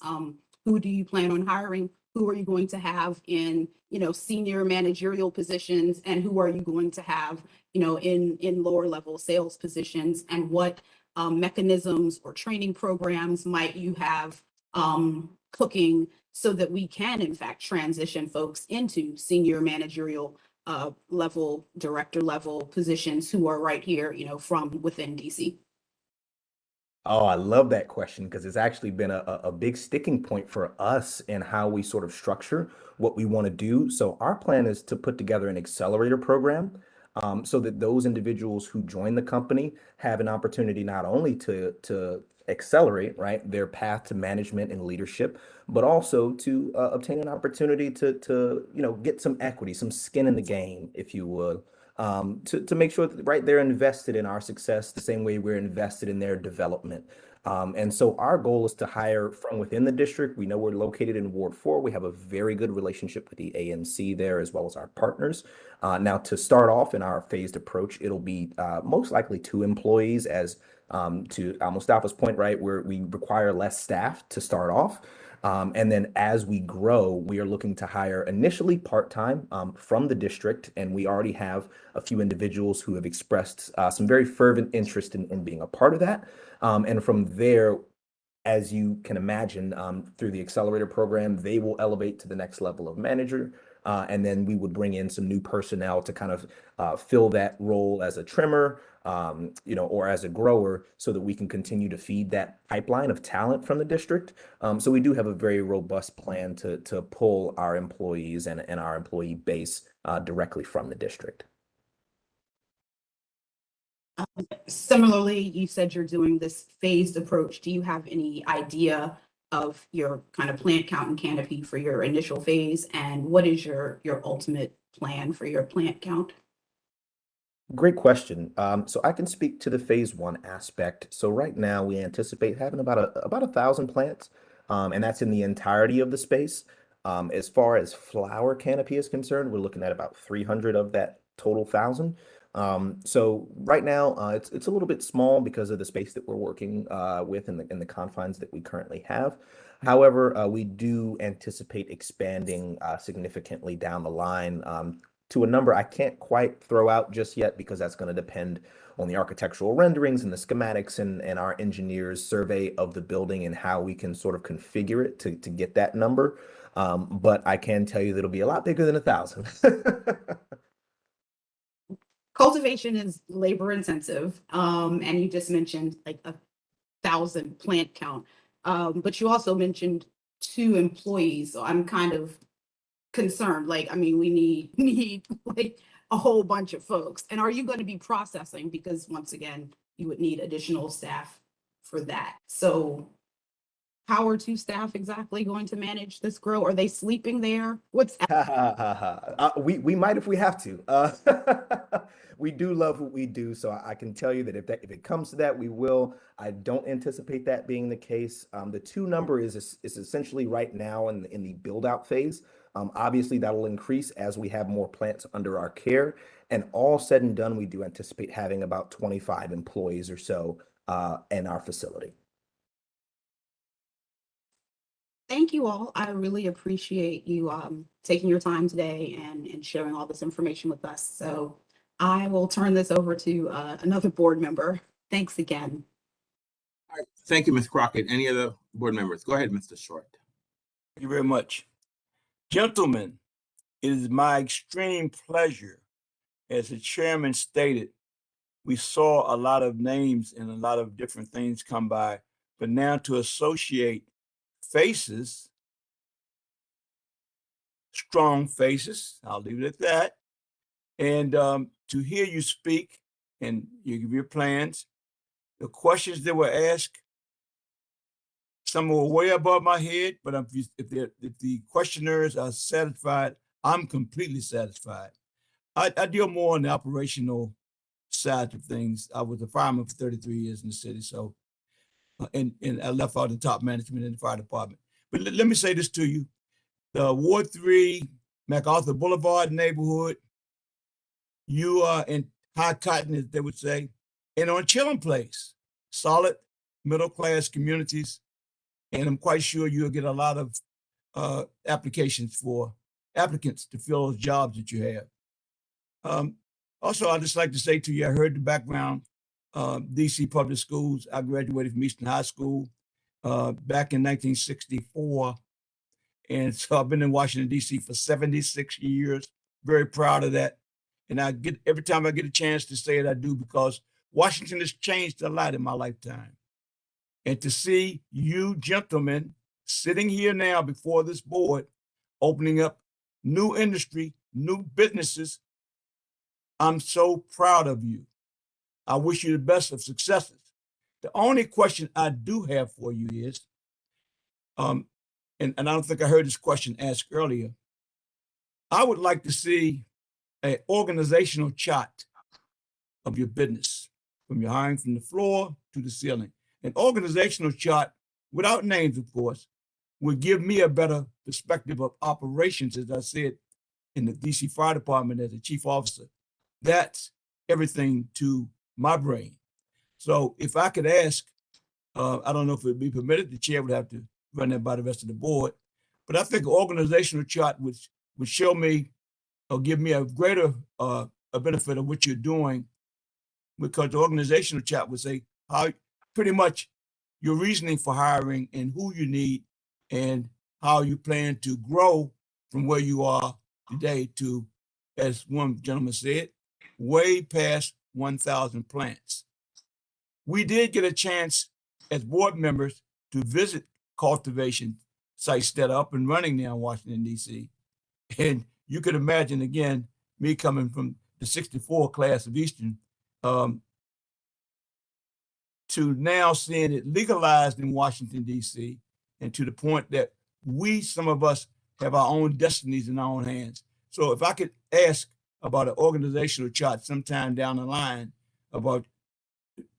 Who do you plan on hiring? Who are you going to have in, senior managerial positions, and who are you going to have, in lower level sales positions, and what mechanisms or training programs might you have cooking so that we can in fact transition folks into senior managerial level, director level positions who are right here, from within DC? Oh, I love that question, because it's actually been a big sticking point for us in how we sort of structure what we want to do. So our plan is to put together an accelerator program so that those individuals who join the company have an opportunity not only to accelerate, right, their path to management and leadership, but also to obtain an opportunity to get some equity, some skin in the game, if you would. To make sure that, right, they're invested in our success the same way we're invested in their development. And so our goal is to hire from within the district. We know we're located in Ward 4. We have a very good relationship with the ANC there, as well as our partners. Now, to start off in our phased approach, it'll be most likely 2 employees, as to Mustafa's point, right, where we require less staff to start off. And then as we grow, we are looking to hire initially part-time from the district, and we already have a few individuals who have expressed some very fervent interest in being a part of that. And from there, as you can imagine, through the accelerator program, they will elevate to the next level of manager. And then we would bring in some new personnel to kind of fill that role as a trimmer, or as a grower, so that we can continue to feed that pipeline of talent from the district. So we do have a very robust plan to pull our employees and our employee base directly from the district. Similarly, you said you're doing this phased approach. Do you have any idea of your kind of plant count and canopy for your initial phase? And what is your ultimate plan for your plant count? Great question. So I can speak to the phase 1 aspect. So right now we anticipate having about 1,000 plants, and that's in the entirety of the space. As far as flower canopy is concerned, we're looking at about 300 of that total 1,000. So right now it's a little bit small because of the space that we're working with in the confines that we currently have. However, we do anticipate expanding significantly down the line to a number I can't quite throw out just yet, because that's going to depend on the architectural renderings and the schematics and our engineers' survey of the building and how we can sort of configure it to get that number. But I can tell you that it'll be a lot bigger than 1,000. Cultivation is labor intensive, and you just mentioned like 1,000 plant count, but you also mentioned 2 employees. So I'm kind of concerned. Like, I mean, we need like a whole bunch of folks. And are you going to be processing? Because once again, you would need additional staff for that. So how are 2 staff exactly going to manage this grow? Are they sleeping there? What's we might if we have to. We do love what we do, so I can tell you that if it comes to that, we will. I don't anticipate that being the case. The 2 number is essentially right now in the build out phase. Obviously, that'll increase as we have more plants under our care. And all said and done, we do anticipate having about 25 employees or so in our facility. Thank you all. I really appreciate you taking your time today and sharing all this information with us. So I will turn this over to another board member. Thanks again. All right. Thank you, Ms. Crockett. Any other board members? Go ahead, Mr. Short. Thank you very much. Gentlemen, it is my extreme pleasure, as the chairman stated, we saw a lot of names and a lot of different things come by, but now to associate faces, strong faces, I'll leave it at that, and to hear you speak and you give your plans, the questions that were asked, some were way above my head, but if the questioners are satisfied, I'm completely satisfied. I deal more on the operational side of things. I was a fireman for 33 years in the city, so and I left out the top management in the fire department. But let me say this to you: the Ward 3 MacArthur Boulevard neighborhood, you are in high cotton, as they would say, and on Chilling Place, solid middle class communities. And I'm quite sure you'll get a lot of applicants to fill those jobs that you have. Also, I'd just like to say to you, I heard the background, DC Public Schools. I graduated from Eastern High School back in 1964. And so I've been in Washington, DC for 76 years. Very proud of that. And every time I get a chance to say it, I do, because Washington has changed a lot in my lifetime. And to see you gentlemen sitting here now before this board, opening up new industry, new businesses, I'm so proud of you. I wish you the best of successes. The only question I do have for you is, and I don't think I heard this question asked earlier, I would like to see an organizational chart of your business, from your hiring from the floor to the ceiling. an organizational chart without names, of course, would give me a better perspective of operations, as I said, in the DC Fire Department as a chief officer. That's everything to my brain. So if I could ask, I don't know if it would be permitted, the chair would have to run that by the rest of the board, but I think an organizational chart would show me or give me a greater a benefit of what you're doing, because the organizational chart would say how pretty much your reasoning for hiring and who you need and how you plan to grow from where you are today to, as one gentleman said, way past 1,000 plants. We did get a chance as board members to visit cultivation sites that are up and running now in Washington, D.C. And you could imagine, again, me coming from the 64 class of Eastern, to now seeing it legalized in Washington, D.C., and to the point that some of us have our own destinies in our own hands. So if I could ask about an organizational chart sometime down the line about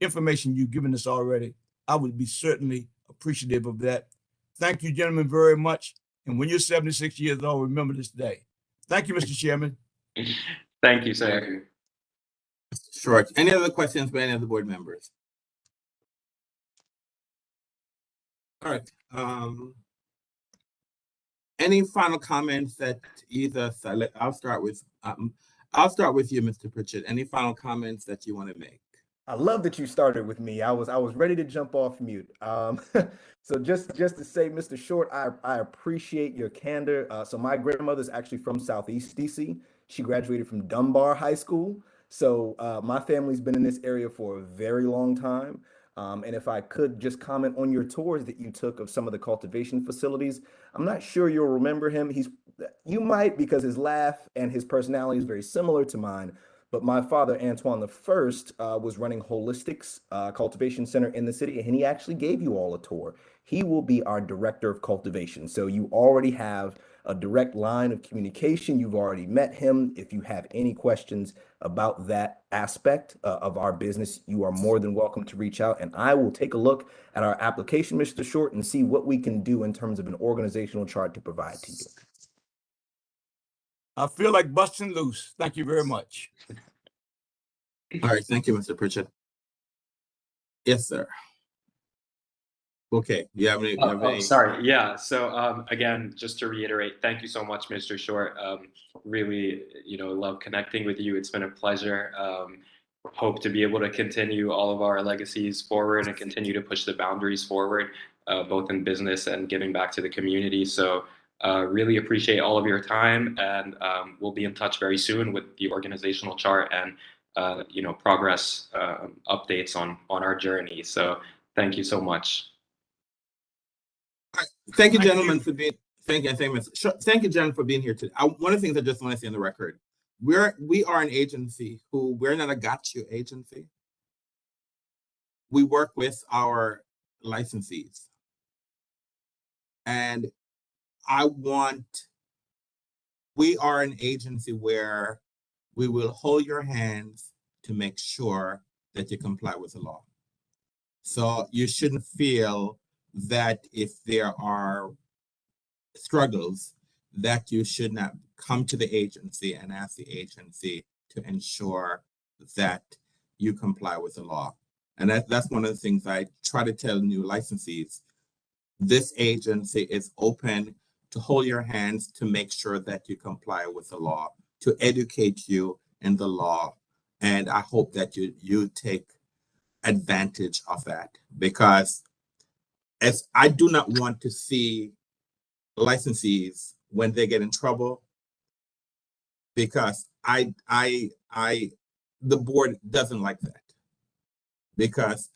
information you've given us already, I would be certainly appreciative of that. Thank you, gentlemen, very much. And when you're 76 years old, remember this day. Thank you, Mr. Chairman. Thank you, sir. Short. Any other questions by any of the board members? All right. Any final comments that either side? I'll start with you, Mr. Pritchett. Any final comments that you want to make? I love that you started with me. I was ready to jump off mute. So just to say, Mr. Short, I appreciate your candor. So my grandmother's actually from Southeast DC. She graduated from Dunbar High School. So my family's been in this area for a very long time. And if I could just comment on your tours that you took of some of the cultivation facilities, I'm not sure you'll remember him. You might, because his laugh and his personality is very similar to mine. But my father, Antoine I, was running Holistics Cultivation Center in the city, and he actually gave you all a tour. He will be our director of cultivation. So you already have a direct line of communication. You've already met him. If you have any questions about that aspect of our business, you are more than welcome to reach out, and I will take a look at our application, Mr. Short, and see what we can do in terms of an organizational chart to provide to you. I feel like busting loose. Thank you very much. All right. Thank you, Mr. Pritchett. Yes, sir. Okay. You have any? Sorry. Yeah. So again, just to reiterate, thank you so much, Mr. Short. Really, love connecting with you. It's been a pleasure. Hope to be able to continue all of our legacies forward and continue to push the boundaries forward, both in business and giving back to the community. So really appreciate all of your time, and we'll be in touch very soon with the organizational chart and progress updates on our journey. So thank you so much. Thank you, gentlemen, for being. Thank you, gentlemen, for being here today. One of the things I just want to say on the record: we are an agency we're not a got you agency. We work with our licensees, and we are an agency where we will hold your hands to make sure that you comply with the law. So you shouldn't feel that if there are struggles, that you should not come to the agency and ask the agency to ensure that you comply with the law. And that's one of the things I try to tell new licensees. This agency is open to hold your hands to make sure that you comply with the law, to educate you in the law. And I hope that you take advantage of that, because as I do not want to see licensees when they get in trouble, because the board doesn't like that, because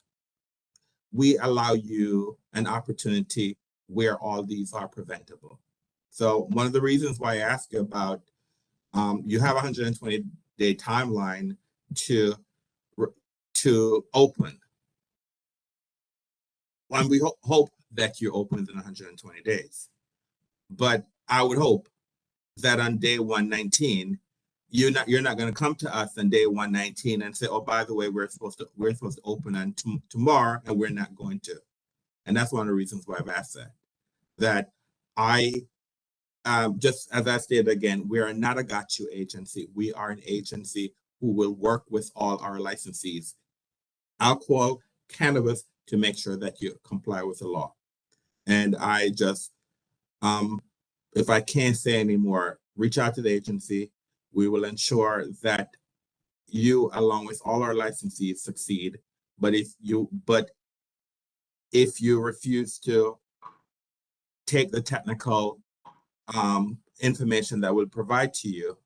we allow you an opportunity where all these are preventable. So one of the reasons why I ask you about, you have a 120-day timeline to open. And we hope that you open within 120 days. But I would hope that on day 119, you're not going to come to us on day 119 and say, oh, by the way, we're supposed to open on tomorrow, and we're not going to. And that's one of the reasons why I've asked that I just as I stated again, we are not a got you agency. We are an agency who will work with all our licensees, alcohol, cannabis, to make sure that you comply with the law. And I just, if I can't say any more, reach out to the agency. We will ensure that you, along with all our licensees, succeed. But if you refuse to take the technical information that we'll provide to you,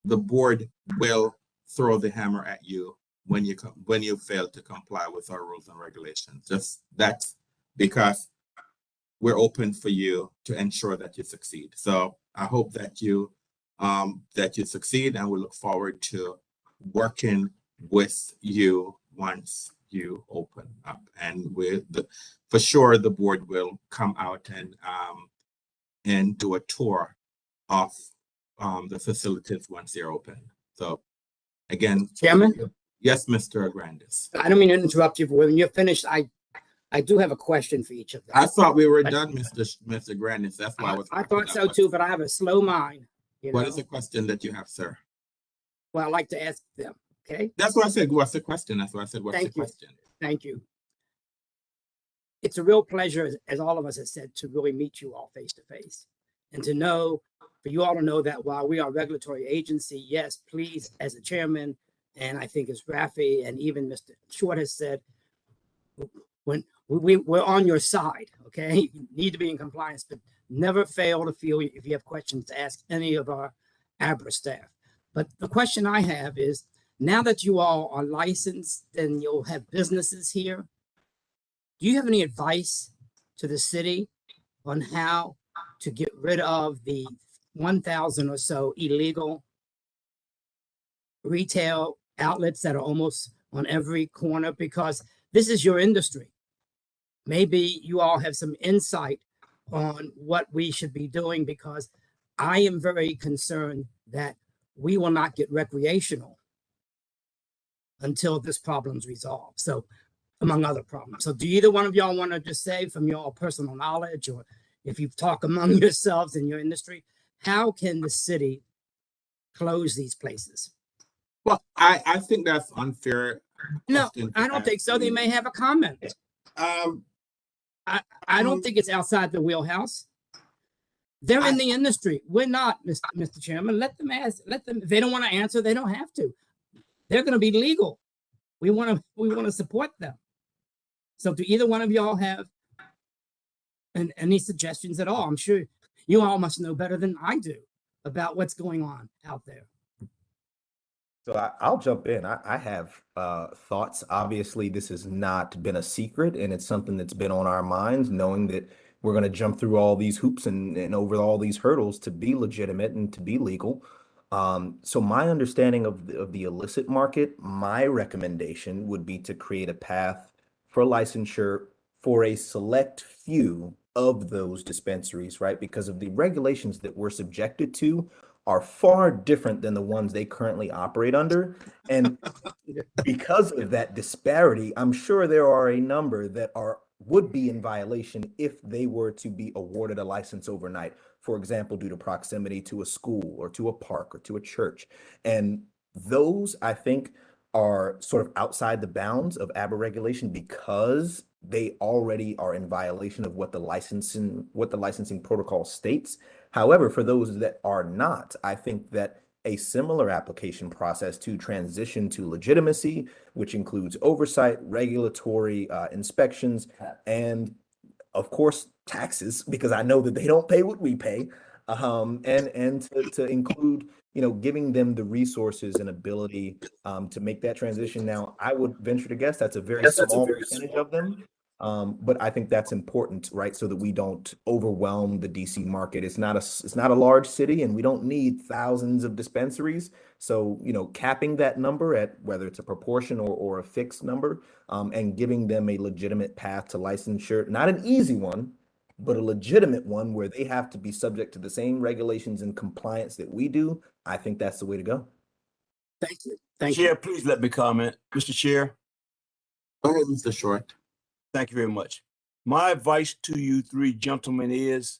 the board will throw the hammer at you when you fail to comply with our rules and regulations. Just that's because we're open for you to ensure that you succeed. So I hope that you succeed, and we look forward to working with you once you open up. And for sure the board will come out and do a tour of the facilities once they're open. So again, Chairman? Yes, Mr. Grandis. I don't mean to interrupt you, but when you're finished, I do have a question for each of them. I thought we were done, Mr. Grandis. That's why I thought so too, but I have a slow mind. What is the question that you have, sir? Well, I'd like to ask them, okay? That's what I said. What's the question? That's what I said. What's the question? Thank you. It's a real pleasure, as all of us have said, to really meet you all face to face, and to know, for you all to know that while we are a regulatory agency, yes, please, as a chairman, and I think as Rafi and even Mr. Short has said, when we're on your side, okay? You need to be in compliance, but never fail to feel if you have questions to ask any of our ABRA staff. But the question I have is, now that you all are licensed and you'll have businesses here, do you have any advice to the city on how to get rid of the 1,000 or so illegal retail outlets that are almost on every corner? Because this is your industry. Maybe you all have some insight on what we should be doing, because I am very concerned that we will not get recreational until this problem's resolved. So, among other problems. So do either one of y'all want to just say from your personal knowledge, or if you talk among yourselves in your industry, how can the city close these places? Well, I think that's unfair. No, I don't think so. They may have a comment. I don't think it's outside the wheelhouse. They're in the industry. We're not, Mr. Chairman. Let them ask. Let them. If they don't want to answer, they don't have to. They're going to be legal. We want to support them. So do either one of y'all have any suggestions at all? I'm sure you all must know better than I do about what's going on out there. So I'll jump in. I have thoughts. Obviously, this has not been a secret, and it's something that's been on our minds, knowing that we're going to jump through all these hoops and over all these hurdles to be legitimate and to be legal. So my understanding of the illicit market, my recommendation would be to create a path for licensure for a select few of those dispensaries, right? Because of the regulations that we're subjected to are far different than the ones they currently operate under. And because of that disparity, I'm sure there are a number that would be in violation if they were to be awarded a license overnight. For example, due to proximity to a school or to a park or to a church. And those, I think, are sort of outside the bounds of ABRA regulation because they already are in violation of what the licensing protocol states. However, for those that are not, I think that a similar application process to transition to legitimacy, which includes oversight, regulatory inspections, and of course, taxes, because I know that they don't pay what we pay, and to include, giving them the resources and ability to make that transition. Now, I would venture to guess that's a very small percentage of them, but I think that's important, right? So that we don't overwhelm the DC market. It's not a large city, and we don't need thousands of dispensaries. So, capping that number at whether it's a proportion or a fixed number, and giving them a legitimate path to licensure, not an easy one, but a legitimate one where they have to be subject to the same regulations and compliance that we do, I think that's the way to go. Thank you. Thank Chair, you. please let me comment. Mr. Chair. Go ahead, Mr. Short. Thank you very much. My advice to you three gentlemen is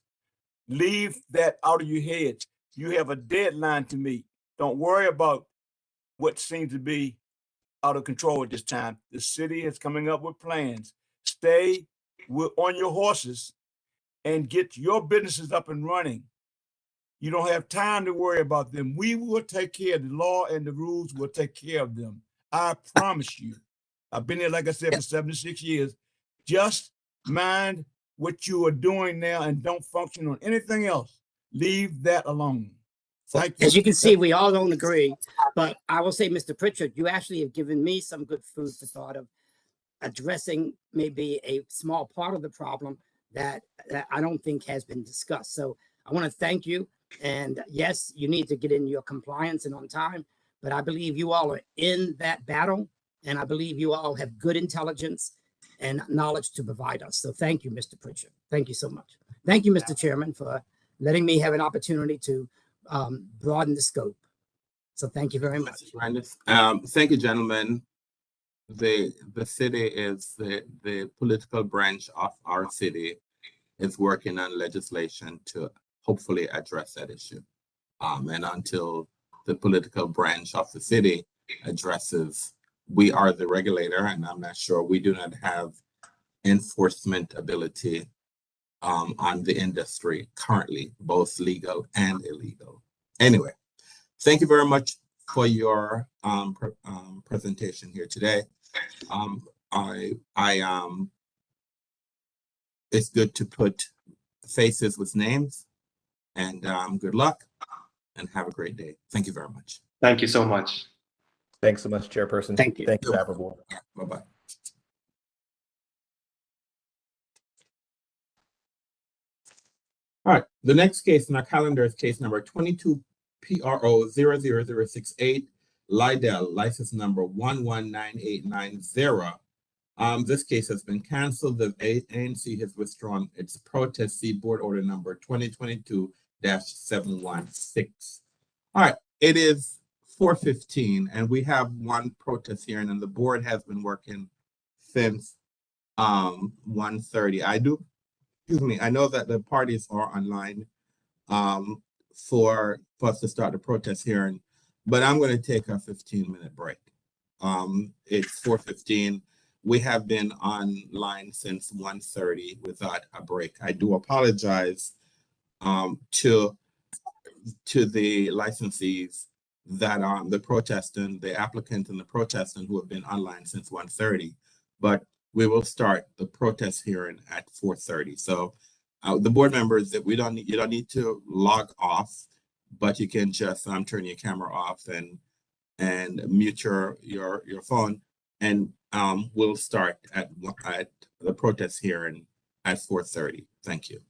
leave that out of your heads. You have a deadline to meet. Don't worry about what seems to be out of control at this time. The city is coming up with plans. Stay on your horses and get your businesses up and running. You don't have time to worry about them. We will take care of the law, and the rules will take care of them. I promise you. I've been here, like I said, for 76 years. Just mind what you are doing now and don't function on anything else. Leave that alone. Thank you. As you can see, we all don't agree, but I will say, Mr. Pritchard, you actually have given me some good food for thought of addressing maybe a small part of the problem that I don't think has been discussed. So I want to thank you. And yes, you need to get in your compliance and on time, but I believe you all are in that battle. And I believe you all have good intelligence and knowledge to provide us. So thank you, Mr. Pritchard. Thank you so much. Thank you, Mr. Chairman, for letting me have an opportunity to broaden the scope. So thank you very much. Thank you, gentlemen. The city is the political branch of our city is working on legislation to hopefully address that issue. And until the political branch of the city addresses, we are the regulator, and I'm not sure we do not have enforcement ability on the industry currently, both legal and illegal. Anyway, thank you very much for your presentation here today. It's good to put faces with names, and good luck and have a great day. Thank you very much. Thank you so much. Thanks so much, Chairperson. Thank you. Thank you, Haverboard. Bye-bye. All right, the next case in our calendar is case number 22 PRO 00068, Lydell, license number 119890. This case has been canceled. The ANC has withdrawn its protest. See board order number 2022-716. All right, it is 4:15, and we have one protest hearing, and the board has been working since 1:30. I know that the parties are online for us to start the protest hearing, but I'm going to take a 15-minute break. It's 4:15. We have been online since 1:30 without a break. I do apologize to the licensees that the protestant, the applicant and the protestant who have been online since 1:30, but we will start the protest hearing at 4:30. So the board members, that you don't need to log off, but you can just turn your camera off and mute your phone, and we'll start at the protest hearing at 4:30. Thank you.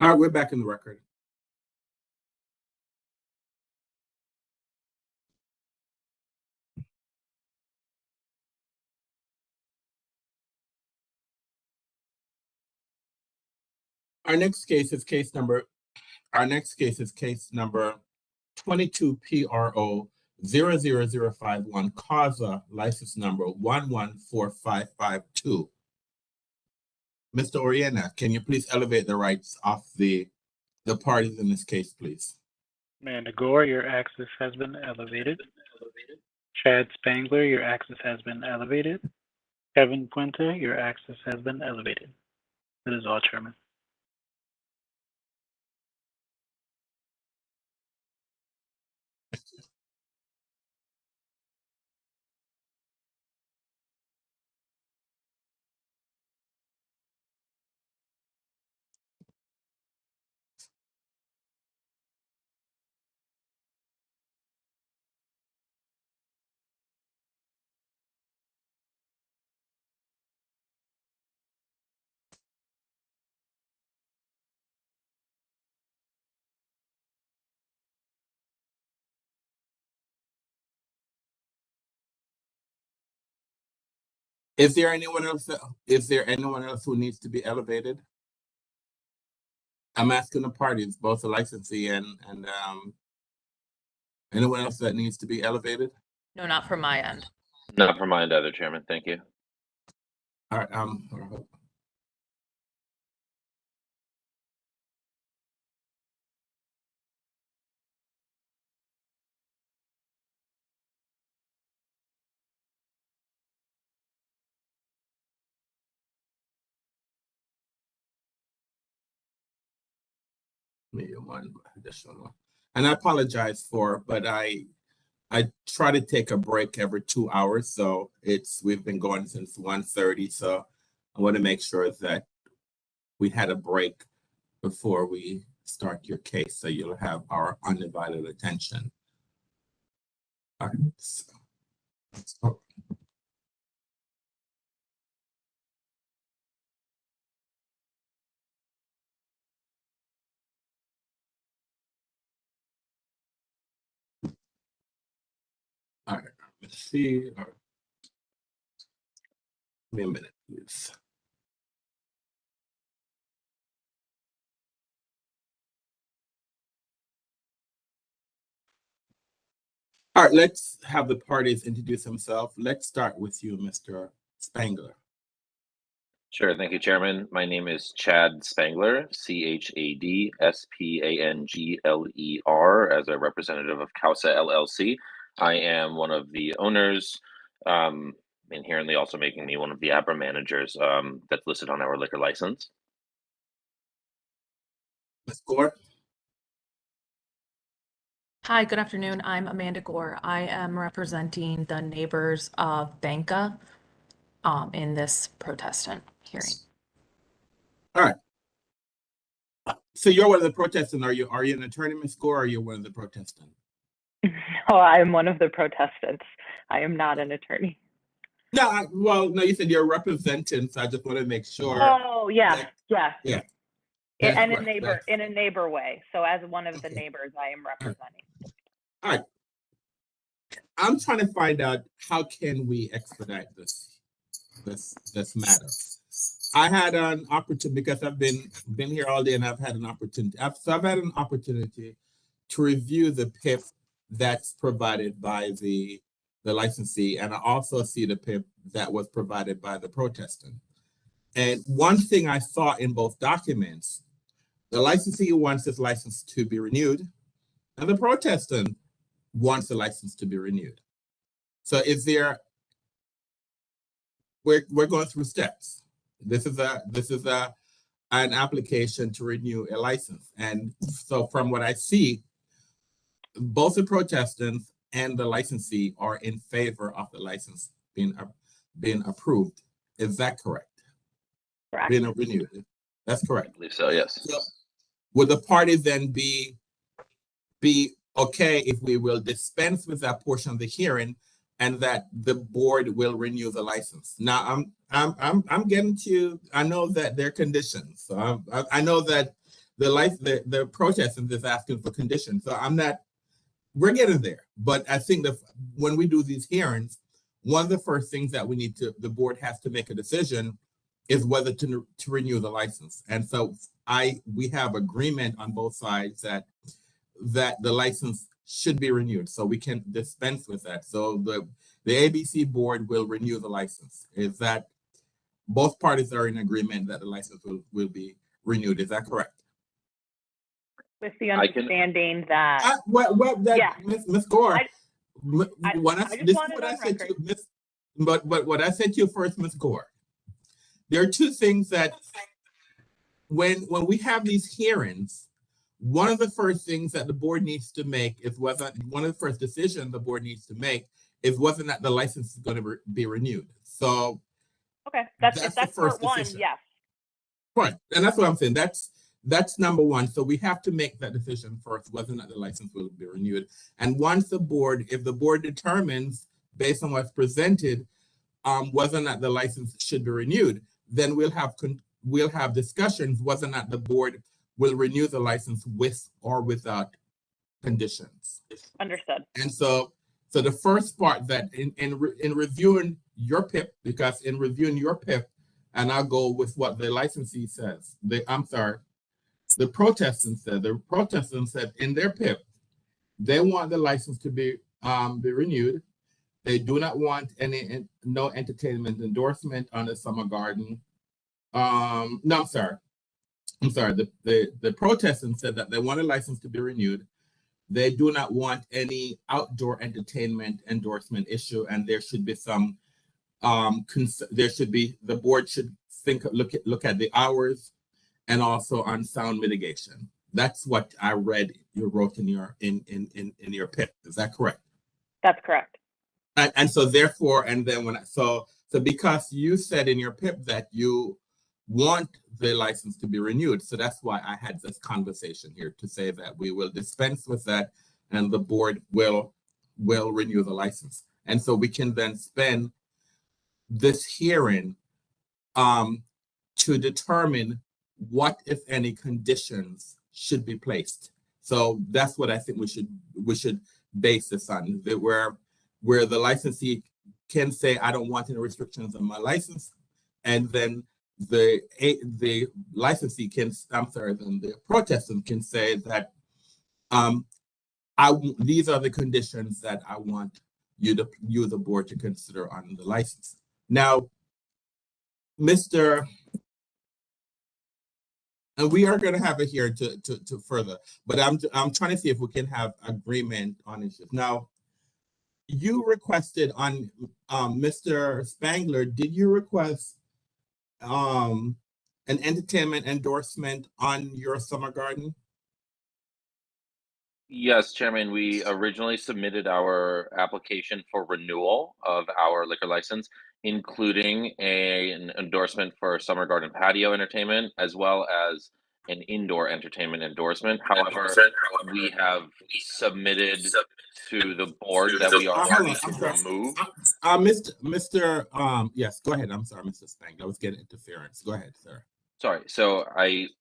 All right, we're back in the record. Our next case is case number 22 PRO 00051, CASA, license number 114552. Mr. Oriana, can you please elevate the rights of the parties in this case, please? Amanda Gore, your access has been elevated. Chad Spangler, your access has been elevated. Kevin Puente, your access has been elevated. That is all, Chairman. Is there anyone else who needs to be elevated? I'm asking the parties, both the licensee and anyone else that needs to be elevated? No, not from my end. Not from my end either, Chairman. Thank you. All right, maybe one additional one. And I apologize but I try to take a break every 2 hours, so we've been going since 1:30, so I want to make sure that we had a break before we start your case, so you'll have our undivided attention. All right, so let's go. All right, let's see. All right. Give me a minute, please. All right, let's have the parties introduce themselves. Let's start with you, Mr. Spangler. Sure. Thank you, Chairman. My name is Chad Spangler, ChadSpangler, as a representative of CAUSA LLC. I am one of the owners, inherently also making me one of the ABRA managers that's listed on our liquor license. Ms. Gore? Hi, good afternoon. I'm Amanda Gore. I am representing the neighbors of Banca in this protestant hearing. All right. So you're one of the protestants. Are you an attorney, Ms. Gore, or are you one of the protestants? No, I'm one of the protestants. I am not an attorney. No, no, you said you're representing, so I just want to make sure. Oh, yeah, yeah. Yeah. And in a neighbor way. So as one of the neighbors, I am representing. All right. I'm trying to find out how can we expedite this matter. I had an opportunity because I've been here all day and I've had an opportunity. I've had an opportunity to review the PIP that's provided by the licensee, and I also see the PIP that was provided by the protestant. And one thing I saw in both documents, the licensee wants his license to be renewed, and the protestant wants the license to be renewed. So we're going through steps. This is an application to renew a license. And so from what I see, both the protestants and the licensee are in favor of the license being approved. Is that correct? Correct. Being renewed. That's correct. I believe so, yes. So would the parties then be okay if we will dispense with that portion of the hearing and that the board will renew the license? Now I'm getting to, I know that there are conditions. So I know that the protestants is asking for conditions. So we're getting there. But I think that when we do these hearings, one of the first things that the board has to make a decision is whether to renew the license. And so we have agreement on both sides that the license should be renewed, so we can dispense with that. So the ABC board will renew the license. Is that both parties are in agreement that the license will be renewed? Is that correct? With the understanding that, yeah, Ms. Gore, what I said to you first, Ms. Gore, there are two things that when we have these hearings, one of the first things that the board needs to make is one of the first decisions the board needs to make is whether or not the license is going to be renewed. So okay, that's the first part one, decision. yes. Right, and that's what I'm saying. That's number one. So we have to make that decision first, whether or not the license will be renewed. And once if the board determines based on what's presented, whether or not the license should be renewed, then we'll have discussions whether or not the board will renew the license with or without conditions. Understood. And so the first part that in reviewing your PIP, because in reviewing your PIP, and I'll go with what the licensee says. The protestant said in their PIP, they want the license to be renewed. They do not want no entertainment endorsement on the Summer Garden. No, I'm sorry. The protestants said that they want a license to be renewed. They do not want any outdoor entertainment endorsement issue, and there should be some. The board should look at the hours, and also on sound mitigation. That's what I read you wrote in your PIP. Is that correct? That's correct. And so therefore, and then so because you said in your PIP that you want the license to be renewed, so that's why I had this conversation here to say that we will dispense with that, and the board will renew the license, and so we can then spend this hearing to determine what, if any, conditions should be placed. So that's what I think we should base this on, that where the licensee can say, I don't want any restrictions on my license, and then the licensee then the protestant can say that these are the conditions that I want you the board to consider on the license. Now, and we are going to have it here to further, but I'm trying to see if we can have agreement on issues. Now, you requested on Mr. Spangler, did you request an entertainment endorsement on your Summer Garden? Yes, Chairman, we originally submitted our application for renewal of our liquor license, including an endorsement for Summer Garden patio entertainment, as well as an indoor entertainment endorsement. However, we have submitted to the board that we are ready to remove. Yes, go ahead. I'm sorry, Mr. Spangler. I was getting interference. Go ahead, sir. Sorry. So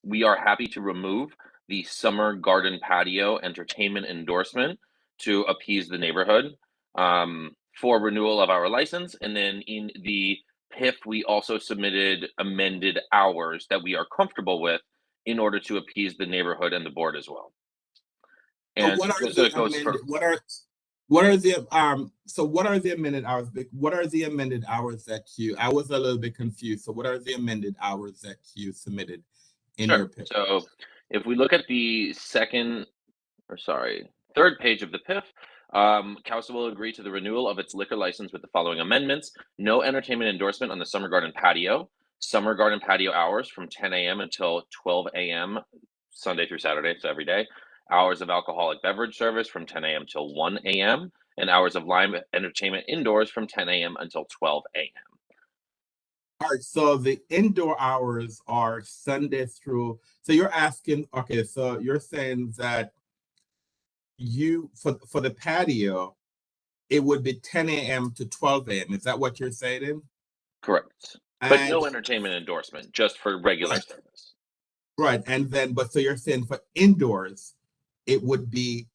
we are happy to remove the Summer Garden patio entertainment endorsement to appease the neighborhood for renewal of our license. And then in the PIF, we also submitted amended hours that we are comfortable with in order to appease the neighborhood and the board as well. And what are the amended hours? What are the amended hours that I was a little bit confused. So what are the amended hours that you submitted in your PIF? So if we look at the third page of the PIF, council will agree to the renewal of its liquor license with the following amendments. No entertainment endorsement on the Summer Garden patio. Summer Garden patio hours from 10 a.m. until 12 a.m. Sunday through Saturday, so every day. Hours of alcoholic beverage service from 10 a.m. till 1 a.m. and hours of live entertainment indoors from 10 a.m. until 12 a.m. All right, so the indoor hours are Sunday through. So you're asking, okay, so you're saying that for the patio, it would be 10 a.m. to 12 a.m. Is that what you're saying? Correct. But no entertainment endorsement, just for regular service. Right, and then, but so you're saying for indoors, it would be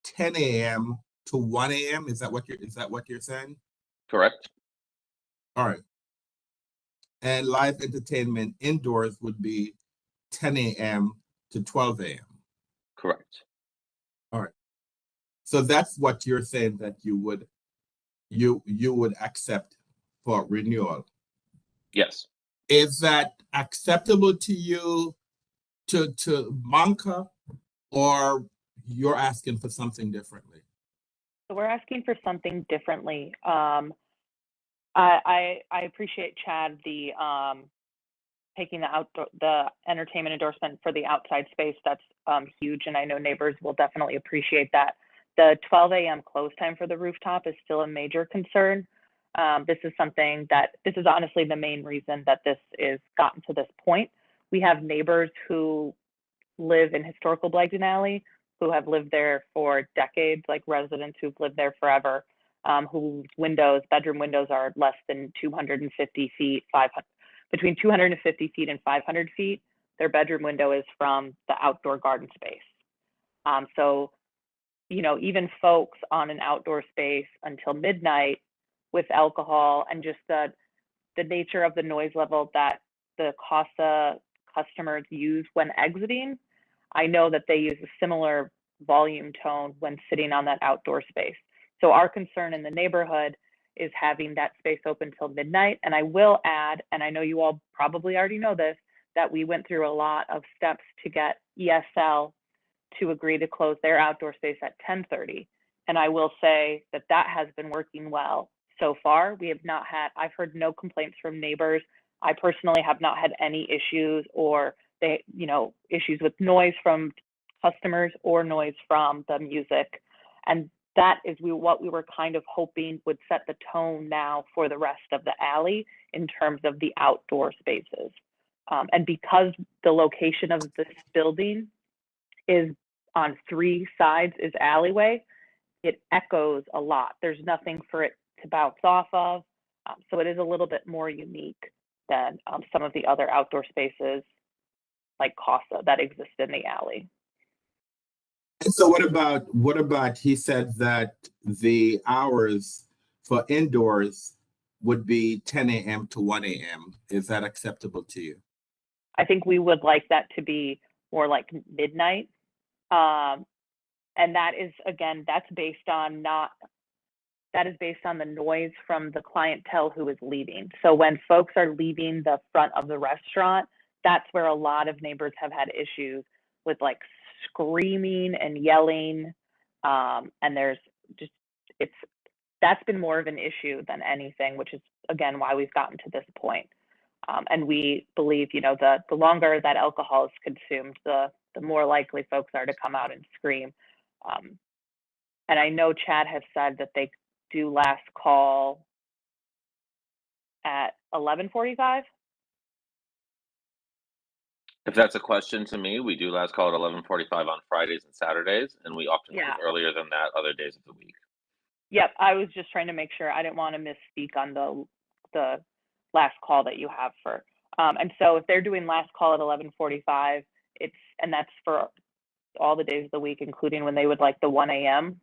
10 a.m. to 1 a.m. Is that what you're saying? Correct. All right. And live entertainment indoors would be 10 a.m. to 12 a.m. Correct. All right. So that's what you're saying that you would accept for renewal. Yes. Is that acceptable to you, to Monka, or you're asking for something differently? So we're asking for something differently. I appreciate Chad taking the entertainment endorsement for the outside space. That's huge, and I know neighbors will definitely appreciate that. The 12 a.m. close time for the rooftop is still a major concern. This is honestly the main reason that this is gotten to this point. We have neighbors who live in historical Blagden Alley, who have lived there for decades, like residents who've lived there forever, whose bedroom windows are less than 250 feet, between 250 feet and 500 feet. Their bedroom window is from the outdoor garden space. So, even folks on an outdoor space until midnight with alcohol and just the nature of the noise level that the CASA customers use when exiting, I know that they use a similar volume tone when sitting on that outdoor space. So our concern in the neighborhood is having that space open till midnight. And I will add, and I know you all probably already know this, that we went through a lot of steps to get ESL to agree to close their outdoor space at 10:30. And I will say that has been working well so far. I've heard no complaints from neighbors. I personally have not had any issues issues with noise from customers or noise from the music. And that is what we were kind of hoping would set the tone now for the rest of the alley in terms of the outdoor spaces. And because the location of this building is on 3 sides is alleyway, it echoes a lot. There's nothing for it to bounce off of. So it is a little bit more unique than some of the other outdoor spaces like CASA that exist in the alley. And so what about, he said that the hours for indoors would be 10 a.m. to 1 a.m. Is that acceptable to you? I think we would like that to be more like midnight. And that is, again, that's based on the noise from the clientele who is leaving. So when folks are leaving the front of the restaurant, that's where a lot of neighbors have had issues with like screaming and yelling. And that's been more of an issue than anything, which is again why we've gotten to this point. And we believe, the longer that alcohol is consumed, the more likely folks are to come out and scream. And I know Chad has said that they do last call at 11:45. If that's a question to me, we do last call at 11:45 on Fridays and Saturdays, and we often Yeah. close earlier than that other days of the week. Yep, I was just trying to make sure. I didn't want to misspeak on the last call that you have for. And so if they're doing last call at 11:45, and that's for all the days of the week, including when they would like the 1 a.m.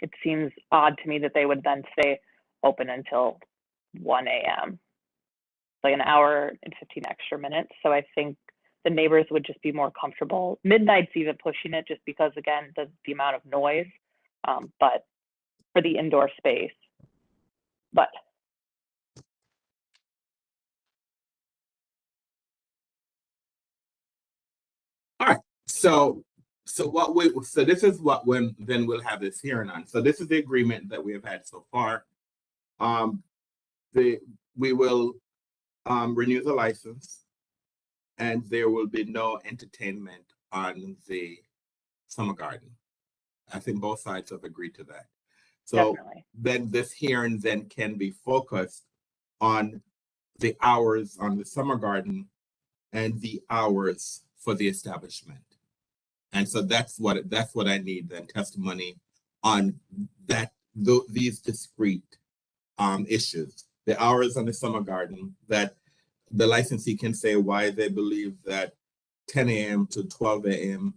It seems odd to me that they would then stay open until 1 a.m. like an hour and 15 extra minutes. So I think the neighbors would just be more comfortable. Midnight's even pushing it just because, again, the amount of noise, but for the indoor space. But All right. So this is what then we'll have this hearing on. So this is the agreement that we have had so far. We will renew the license, and there will be no entertainment on the Summer Garden. I think both sides have agreed to that. So definitely. Then this hearing then can be focused on the hours on the Summer Garden and the hours for the establishment. And so that's what I need, then, testimony on that, these discrete issues, the hours on the Summer Garden, that the licensee can say why they believe that 10 a.m. to 12 a.m.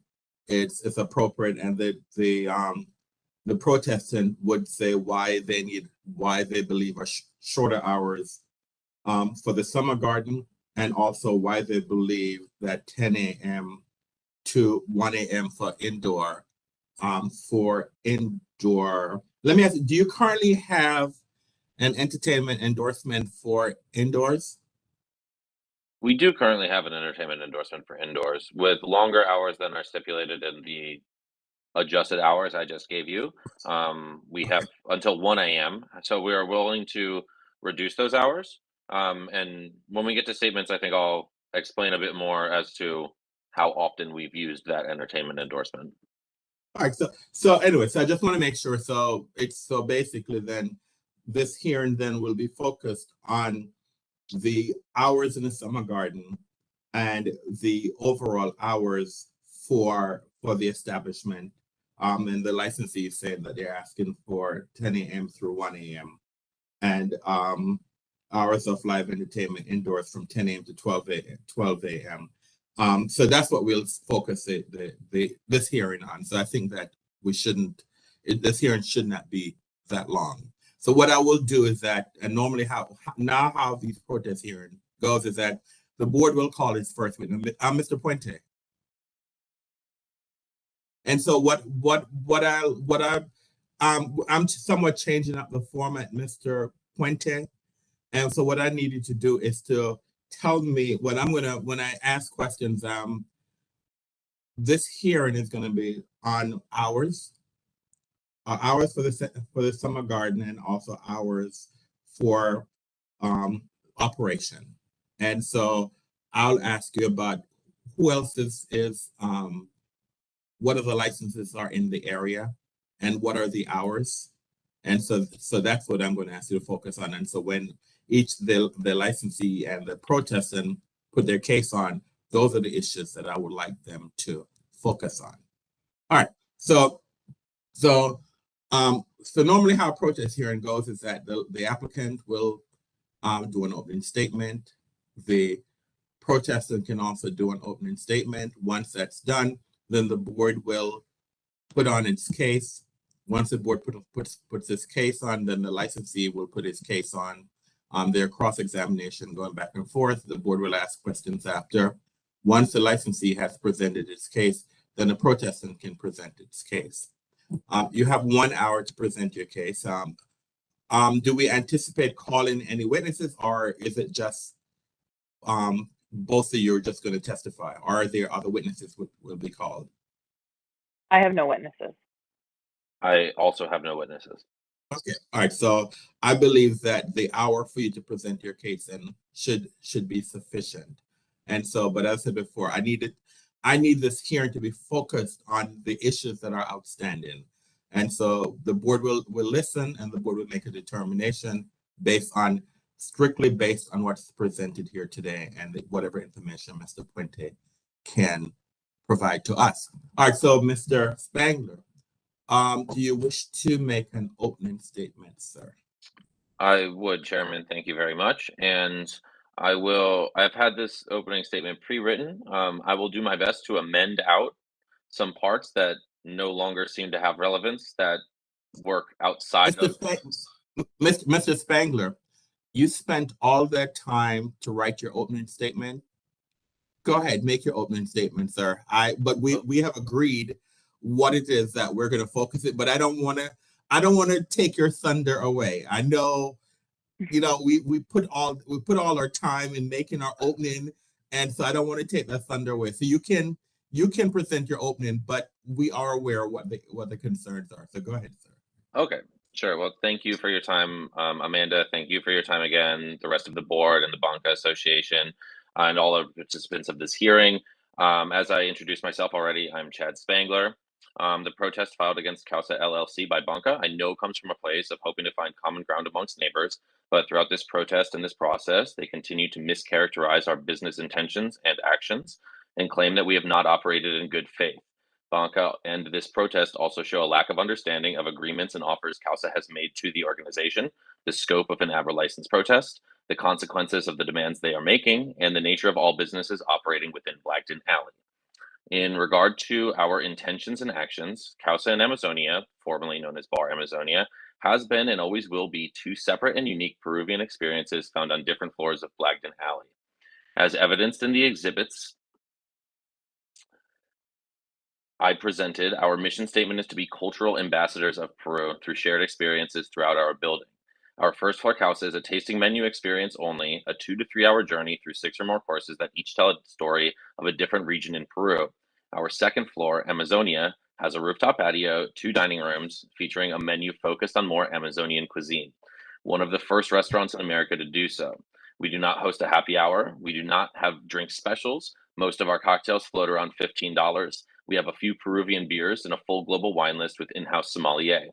it's appropriate, and the protestant would say why they believe are shorter hours for the summer garden, and also why they believe that 10 a.m. to 1 a.m. for indoor. Let me ask you, do you currently have an entertainment endorsement for indoors? We do currently have an entertainment endorsement for indoors with longer hours than are stipulated in the adjusted hours I just gave you. We have until 1 a.m. So we are willing to reduce those hours. And when we get to statements, I think I'll explain a bit more as to how often we've used that entertainment endorsement. All right, so anyway, so I just want to make sure. So basically then this hearing then will be focused on the hours in the summer garden and the overall hours for the establishment. And the licensee said that they're asking for 10 a.m. through 1 a.m. and hours of live entertainment indoors from 10 a.m. to 12 a.m. So that's what we'll focus this hearing on. So I think that this hearing should not be that long. So what I will do is that, and normally how these protest hearing goes is that the board will call its first witness. I'm Mr. Puente. And so I'm somewhat changing up the format, Mr. Puente. And so what I need you to do is to tell me when I ask questions, this hearing is going to be on hours for the summer garden, and also hours for operation. And so I'll ask you about who else is what other licenses are in the area, and what are the hours. And so that's what I'm going to ask you to focus on. And so when the licensee and the protestant put their case on, those are the issues that I would like them to focus on. All right. So normally how a protest hearing goes is that the applicant will do an opening statement. The protestant can also do an opening statement. Once that's done, then the board will put on its case. Once the board puts its case on, then the licensee will put his case on. Their cross-examination going back and forth. The board will ask questions after. Once the licensee has presented its case, then the protestant can present its case. You have 1 hour to present your case. Do we anticipate calling any witnesses, or is it just both of you are just going to testify? Or are there other witnesses will be called? I have no witnesses. I also have no witnesses. Okay. All right. So I believe that the hour for you to present your case then should be sufficient. And so, but as I said before, I need this hearing to be focused on the issues that are outstanding. And so the board will listen, and the board will make a determination strictly based on what's presented here today and whatever information Mr. Puente can provide to us. All right. So Mr. Spangler, do you wish to make an opening statement, sir? I would, Chairman. Thank you very much. And I've had this opening statement pre-written. I will do my best to amend out some parts that no longer seem to have relevance, that work outside of. Mr. Spangler, you spent all that time to write your opening statement. Go ahead, make your opening statement, sir. But we have agreed what it is that we're going to focus it, but I don't want to take your thunder away. I know, we put all our time in making our opening, and so I don't want to take that thunder away. So you can present your opening, but we are aware of what the concerns are. So go ahead, sir. Okay, sure. Well, thank you for your time, Amanda. Thank you for your time again, the rest of the board and the Banca Association, and all of the participants of this hearing. As I introduced myself already, I'm Chad Spangler. The protest filed against Causa LLC by Banca, I know, comes from a place of hoping to find common ground amongst neighbors, but throughout this protest and this process, they continue to mischaracterize our business intentions and actions and claim that we have not operated in good faith. Banca and this protest also show a lack of understanding of agreements and offers Causa has made to the organization, the scope of an agri-license protest, the consequences of the demands they are making, and the nature of all businesses operating within Blagden Alley. In regard to our intentions and actions, Causa and Amazonia, formerly known as Bar Amazonia, has been and always will be two separate and unique Peruvian experiences found on different floors of Blagden Alley. As evidenced in the exhibits I presented, our mission statement is to be cultural ambassadors of Peru through shared experiences throughout our building. Our first floor Causa is a tasting menu experience only, a 2 to 3 hour journey through 6 or more courses that each tell a story of a different region in Peru. Our second floor, Amazonia, has a rooftop patio, 2 dining rooms, featuring a menu focused on more Amazonian cuisine. One of the first restaurants in America to do so. We do not host a happy hour. We do not have drink specials. Most of our cocktails float around $15. We have a few Peruvian beers and a full global wine list with in-house sommelier.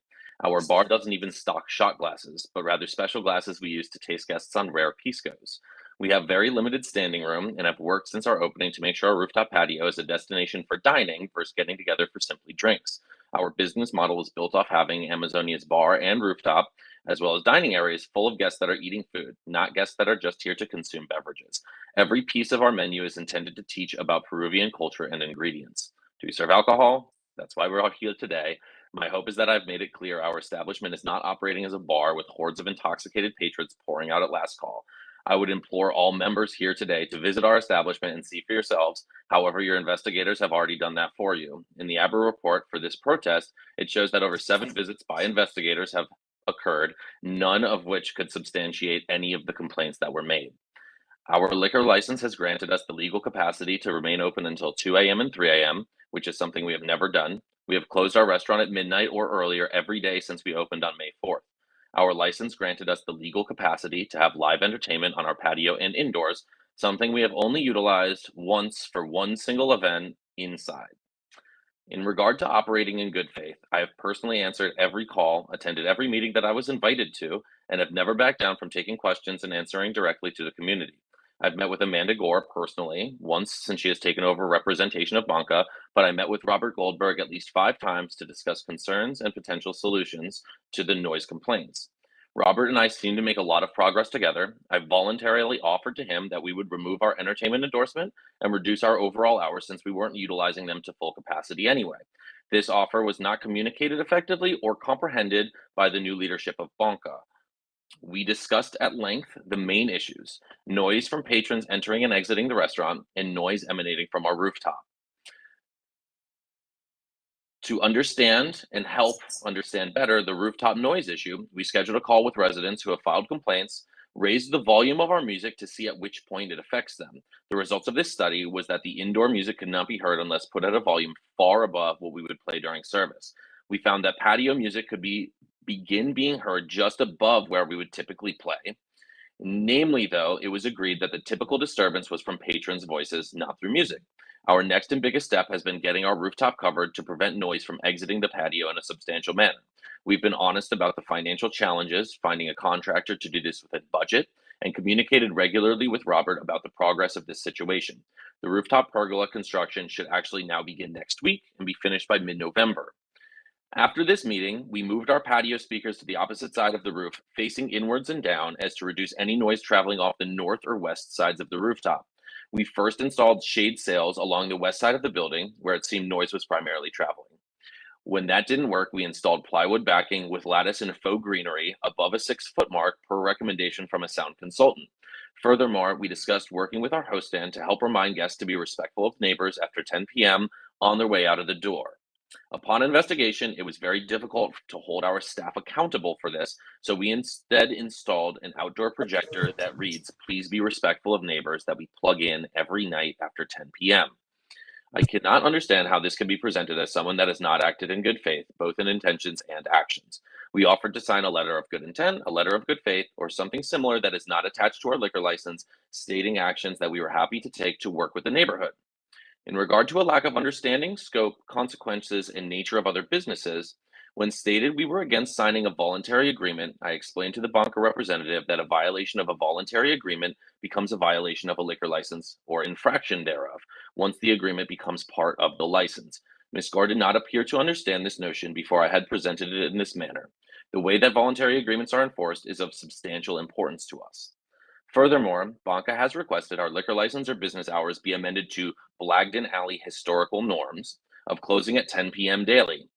Our bar doesn't even stock shot glasses, but rather special glasses we use to taste guests on rare piscos. We have very limited standing room and have worked since our opening to make sure our rooftop patio is a destination for dining versus getting together for simply drinks. Our business model is built off having Amazonia's bar and rooftop, as well as dining areas full of guests that are eating food, not guests that are just here to consume beverages. Every piece of our menu is intended to teach about Peruvian culture and ingredients. Do we serve alcohol? That's why we're all here today. My hope is that I've made it clear our establishment is not operating as a bar with hordes of intoxicated patrons pouring out at last call. I would implore all members here today to visit our establishment and see for yourselves. However, your investigators have already done that for you. In the ABRA report for this protest, it shows that over 7 visits by investigators have occurred, none of which could substantiate any of the complaints that were made. Our liquor license has granted us the legal capacity to remain open until 2 a.m. and 3 a.m., which is something we have never done. We have closed our restaurant at midnight or earlier every day since we opened on May 4th. Our license granted us the legal capacity to have live entertainment on our patio and indoors, something we have only utilized once for one single event inside. In regard to operating in good faith, I have personally answered every call, attended every meeting that I was invited to, and have never backed down from taking questions and answering directly to the community. I've met with Amanda Gore personally, once since she has taken over representation of Banca, but I met with Robert Goldberg at least 5 times to discuss concerns and potential solutions to the noise complaints. Robert and I seem to make a lot of progress together. I voluntarily offered to him that we would remove our entertainment endorsement and reduce our overall hours since we weren't utilizing them to full capacity anyway. This offer was not communicated effectively or comprehended by the new leadership of Banca. We discussed at length the main issues: noise from patrons entering and exiting the restaurant and noise emanating from our rooftop. To understand and help understand better the rooftop noise issue, we scheduled a call with residents who have filed complaints, raised the volume of our music to see at which point it affects them. The results of this study was that the indoor music could not be heard unless put at a volume far above what we would play during service. We found that patio music could begin being heard just above where we would typically play. Namely, though, it was agreed that the typical disturbance was from patrons' voices, not through music. Our next and biggest step has been getting our rooftop covered to prevent noise from exiting the patio in a substantial manner. We've been honest about the financial challenges, finding a contractor to do this within budget, and communicated regularly with Robert about the progress of this situation. The rooftop pergola construction should actually now begin next week and be finished by mid-November. After this meeting, we moved our patio speakers to the opposite side of the roof, facing inwards and down, as to reduce any noise traveling off the north or west sides of the rooftop. We first installed shade sails along the west side of the building, where it seemed noise was primarily traveling. When that didn't work, we installed plywood backing with lattice and faux greenery above a 6-foot mark per recommendation from a sound consultant. Furthermore, we discussed working with our host stand to help remind guests to be respectful of neighbors after 10 p.m. on their way out of the door. Upon investigation, it was very difficult to hold our staff accountable for this, so we instead installed an outdoor projector that reads, "Please be respectful of neighbors," that we plug in every night after 10 p.m. I cannot understand how this can be presented as someone that has not acted in good faith, both in intentions and actions. We offered to sign a letter of good intent, a letter of good faith, or something similar that is not attached to our liquor license, stating actions that we were happy to take to work with the neighborhood. In regard to a lack of understanding, scope, consequences, and nature of other businesses, when stated we were against signing a voluntary agreement, I explained to the Banca representative that a violation of a voluntary agreement becomes a violation of a liquor license or infraction thereof, once the agreement becomes part of the license. Ms. Gore did not appear to understand this notion before I had presented it in this manner. The way that voluntary agreements are enforced is of substantial importance to us. Furthermore, Banca has requested our liquor license or business hours be amended to Blagden Alley historical norms of closing at 10 p.m. daily.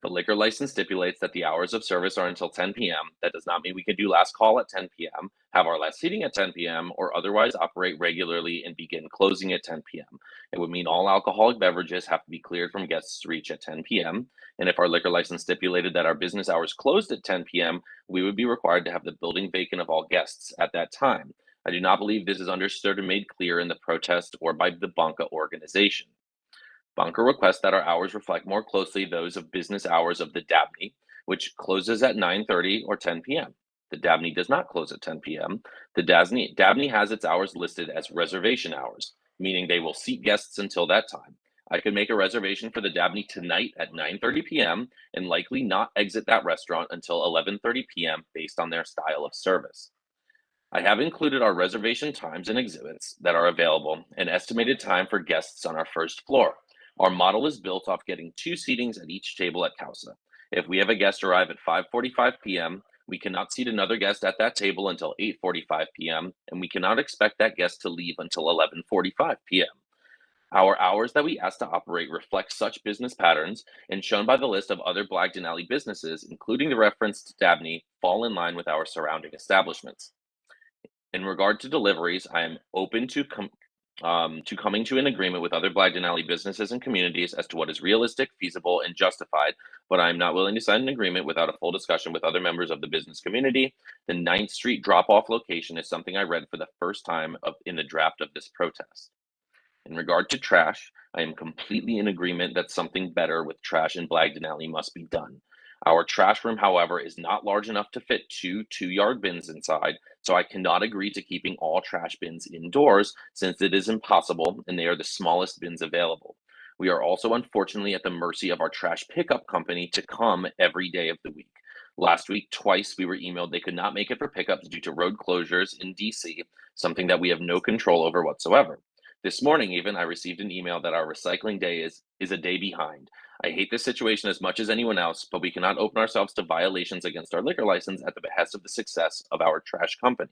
If a liquor license stipulates that the hours of service are until 10 p.m., that does not mean we can do last call at 10 p.m., have our last seating at 10 p.m., or otherwise operate regularly and begin closing at 10 p.m. It would mean all alcoholic beverages have to be cleared from guests to reach at 10 p.m., and if our liquor license stipulated that our business hours closed at 10 p.m., we would be required to have the building vacant of all guests at that time. I do not believe this is understood or made clear in the protest or by the Banca organization. Banca requests that our hours reflect more closely those of business hours of the Dabney, which closes at 9:30 or 10 p.m. The Dabney does not close at 10 p.m. The Dabney has its hours listed as reservation hours, meaning they will seat guests until that time. I could make a reservation for the Dabney tonight at 9:30 p.m. and likely not exit that restaurant until 11:30 p.m. based on their style of service. I have included our reservation times and exhibits that are available and estimated time for guests on our first floor. Our model is built off getting 2 seatings at each table at Causa. If we have a guest arrive at 5:45 p.m., we cannot seat another guest at that table until 8:45 p.m., and we cannot expect that guest to leave until 11:45 p.m. Our hours that we ask to operate reflect such business patterns, and shown by the list of other Blagden Alley businesses, including the reference to Dabney, fall in line with our surrounding establishments. In regard to deliveries, I am open to coming to an agreement with other Blagden Alley businesses and communities as to what is realistic, feasible, and justified, but I am not willing to sign an agreement without a full discussion with other members of the business community. The 9th Street drop-off location is something I read for the first time in the draft of this protest. In regard to trash, I am completely in agreement that something better with trash in Blagden Alley must be done. Our trash room, however, is not large enough to fit 2 2-yard bins inside, so I cannot agree to keeping all trash bins indoors since it is impossible and they are the smallest bins available. We are also unfortunately at the mercy of our trash pickup company to come every day of the week. Last week, twice we were emailed they could not make it for pickups due to road closures in DC, something that we have no control over whatsoever. This morning, even, I received an email that our recycling day is a day behind. I hate this situation as much as anyone else, but we cannot open ourselves to violations against our liquor license at the behest of the success of our trash company.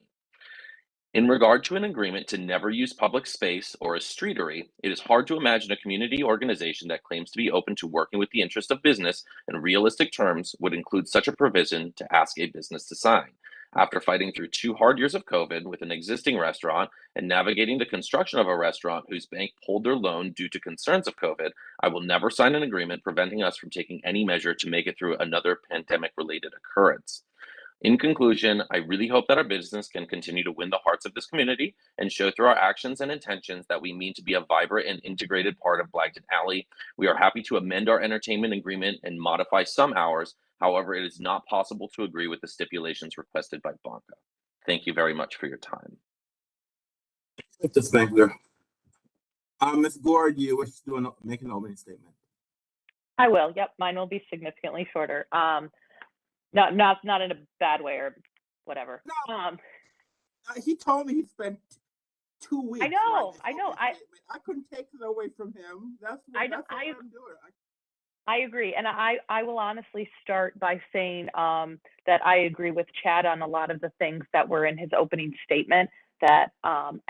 In regard to an agreement to never use public space or a streetery, it is hard to imagine a community organization that claims to be open to working with the interest of business in realistic terms would include such a provision to ask a business to sign. After fighting through 2 hard years of COVID with an existing restaurant and navigating the construction of a restaurant whose bank pulled their loan due to concerns of COVID, I will never sign an agreement preventing us from taking any measure to make it through another pandemic-related occurrence. In conclusion, I really hope that our business can continue to win the hearts of this community and show through our actions and intentions that we mean to be a vibrant and integrated part of Blagden Alley. We are happy to amend our entertainment agreement and modify some hours. However, it is not possible to agree with the stipulations requested by Banca. Thank you very much for your time. Mr. Spangler. Ms. Gore, you wish to make an opening statement? I will. Yep, mine will be significantly shorter. Not in a bad way or whatever. No. He told me he spent 2 weeks. I know. I couldn't take it away from him. That's what I'm doing. I agree. And I will honestly start by saying that I agree with Chad on a lot of the things that were in his opening statement that, Chad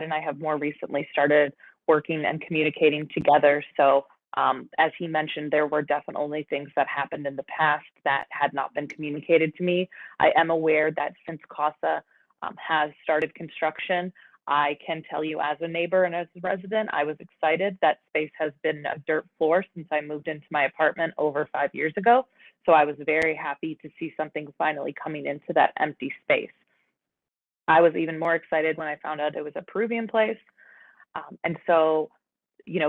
and I have more recently started working and communicating together. So as he mentioned, there were definitely things that happened in the past that had not been communicated to me. I am aware that since CASA has started construction, I can tell you as a neighbor and as a resident, I was excited. That space has been a dirt floor since I moved into my apartment over 5 years ago. So I was very happy to see something finally coming into that empty space. I was even more excited when I found out it was a Peruvian place. And so,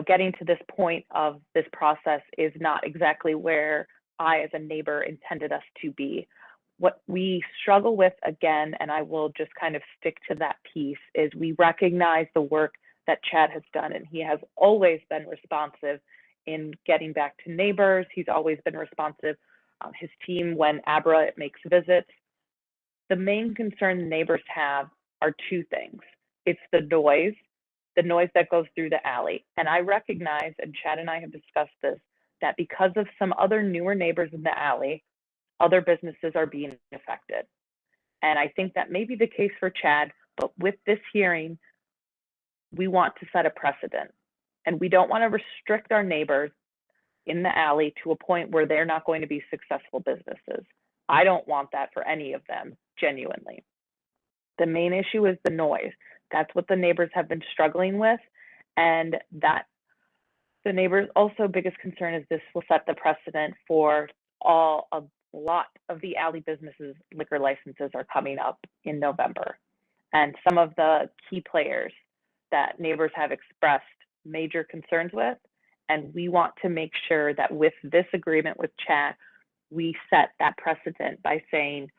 getting to this point of this process is not exactly where I as a neighbor intended us to be. What we struggle with, again, and I will just kind of stick to that piece, is we recognize the work that Chad has done, and he has always been responsive in getting back to neighbors. He's always been responsive. His team, when Abra makes visits, the main concern the neighbors have are 2 things. It's the noise that goes through the alley. And I recognize, and Chad and I have discussed this, that because of some other newer neighbors in the alley, other businesses are being affected. And I think that may be the case for Chad, but with this hearing, we want to set a precedent. And we don't want to restrict our neighbors in the alley to a point where they're not going to be successful businesses. I don't want that for any of them, genuinely. The main issue is the noise. That's what the neighbors have been struggling with. And that the neighbors' also biggest concern is this will set the precedent for a lot of the alley businesses. Liquor licenses are coming up in November. And some of the key players that neighbors have expressed major concerns with. And we want to make sure that with this agreement with Chad, we set that precedent by saying,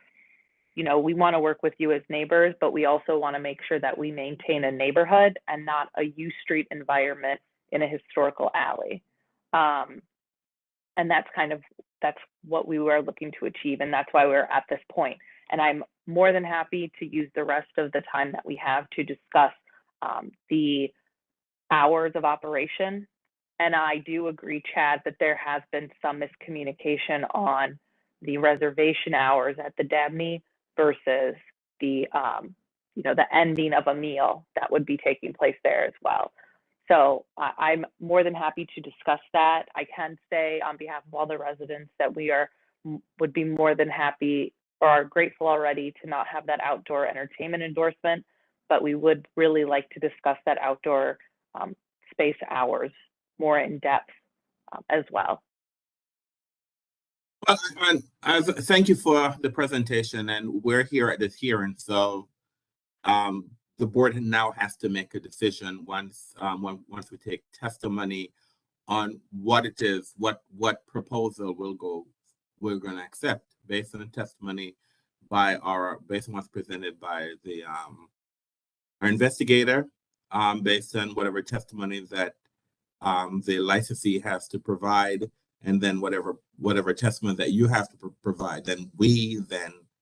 you know, we want to work with you as neighbors, but we also want to make sure that we maintain a neighborhood and not a U Street environment in a historical alley. And that's what we were looking to achieve. And that's why we're at this point. And I'm more than happy to use the rest of the time that we have to discuss the hours of operation. And I do agree, Chad, that there has been some miscommunication on the reservation hours at the Dabney versus the, you know, the ending of a meal that would be taking place there as well. So I'm more than happy to discuss that. I can say on behalf of all the residents that we would be more than happy or are grateful already to not have that outdoor entertainment endorsement, but we would really like to discuss that outdoor space hours more in depth as well. Well, thank you for the presentation, and we're here at this hearing, so the board now has to make a decision once we take testimony on what it is, what proposal we're going to accept based on the testimony based on what's presented by our investigator, based on whatever testimony that the licensee has to provide, and then whatever testimony that you have to provide, then we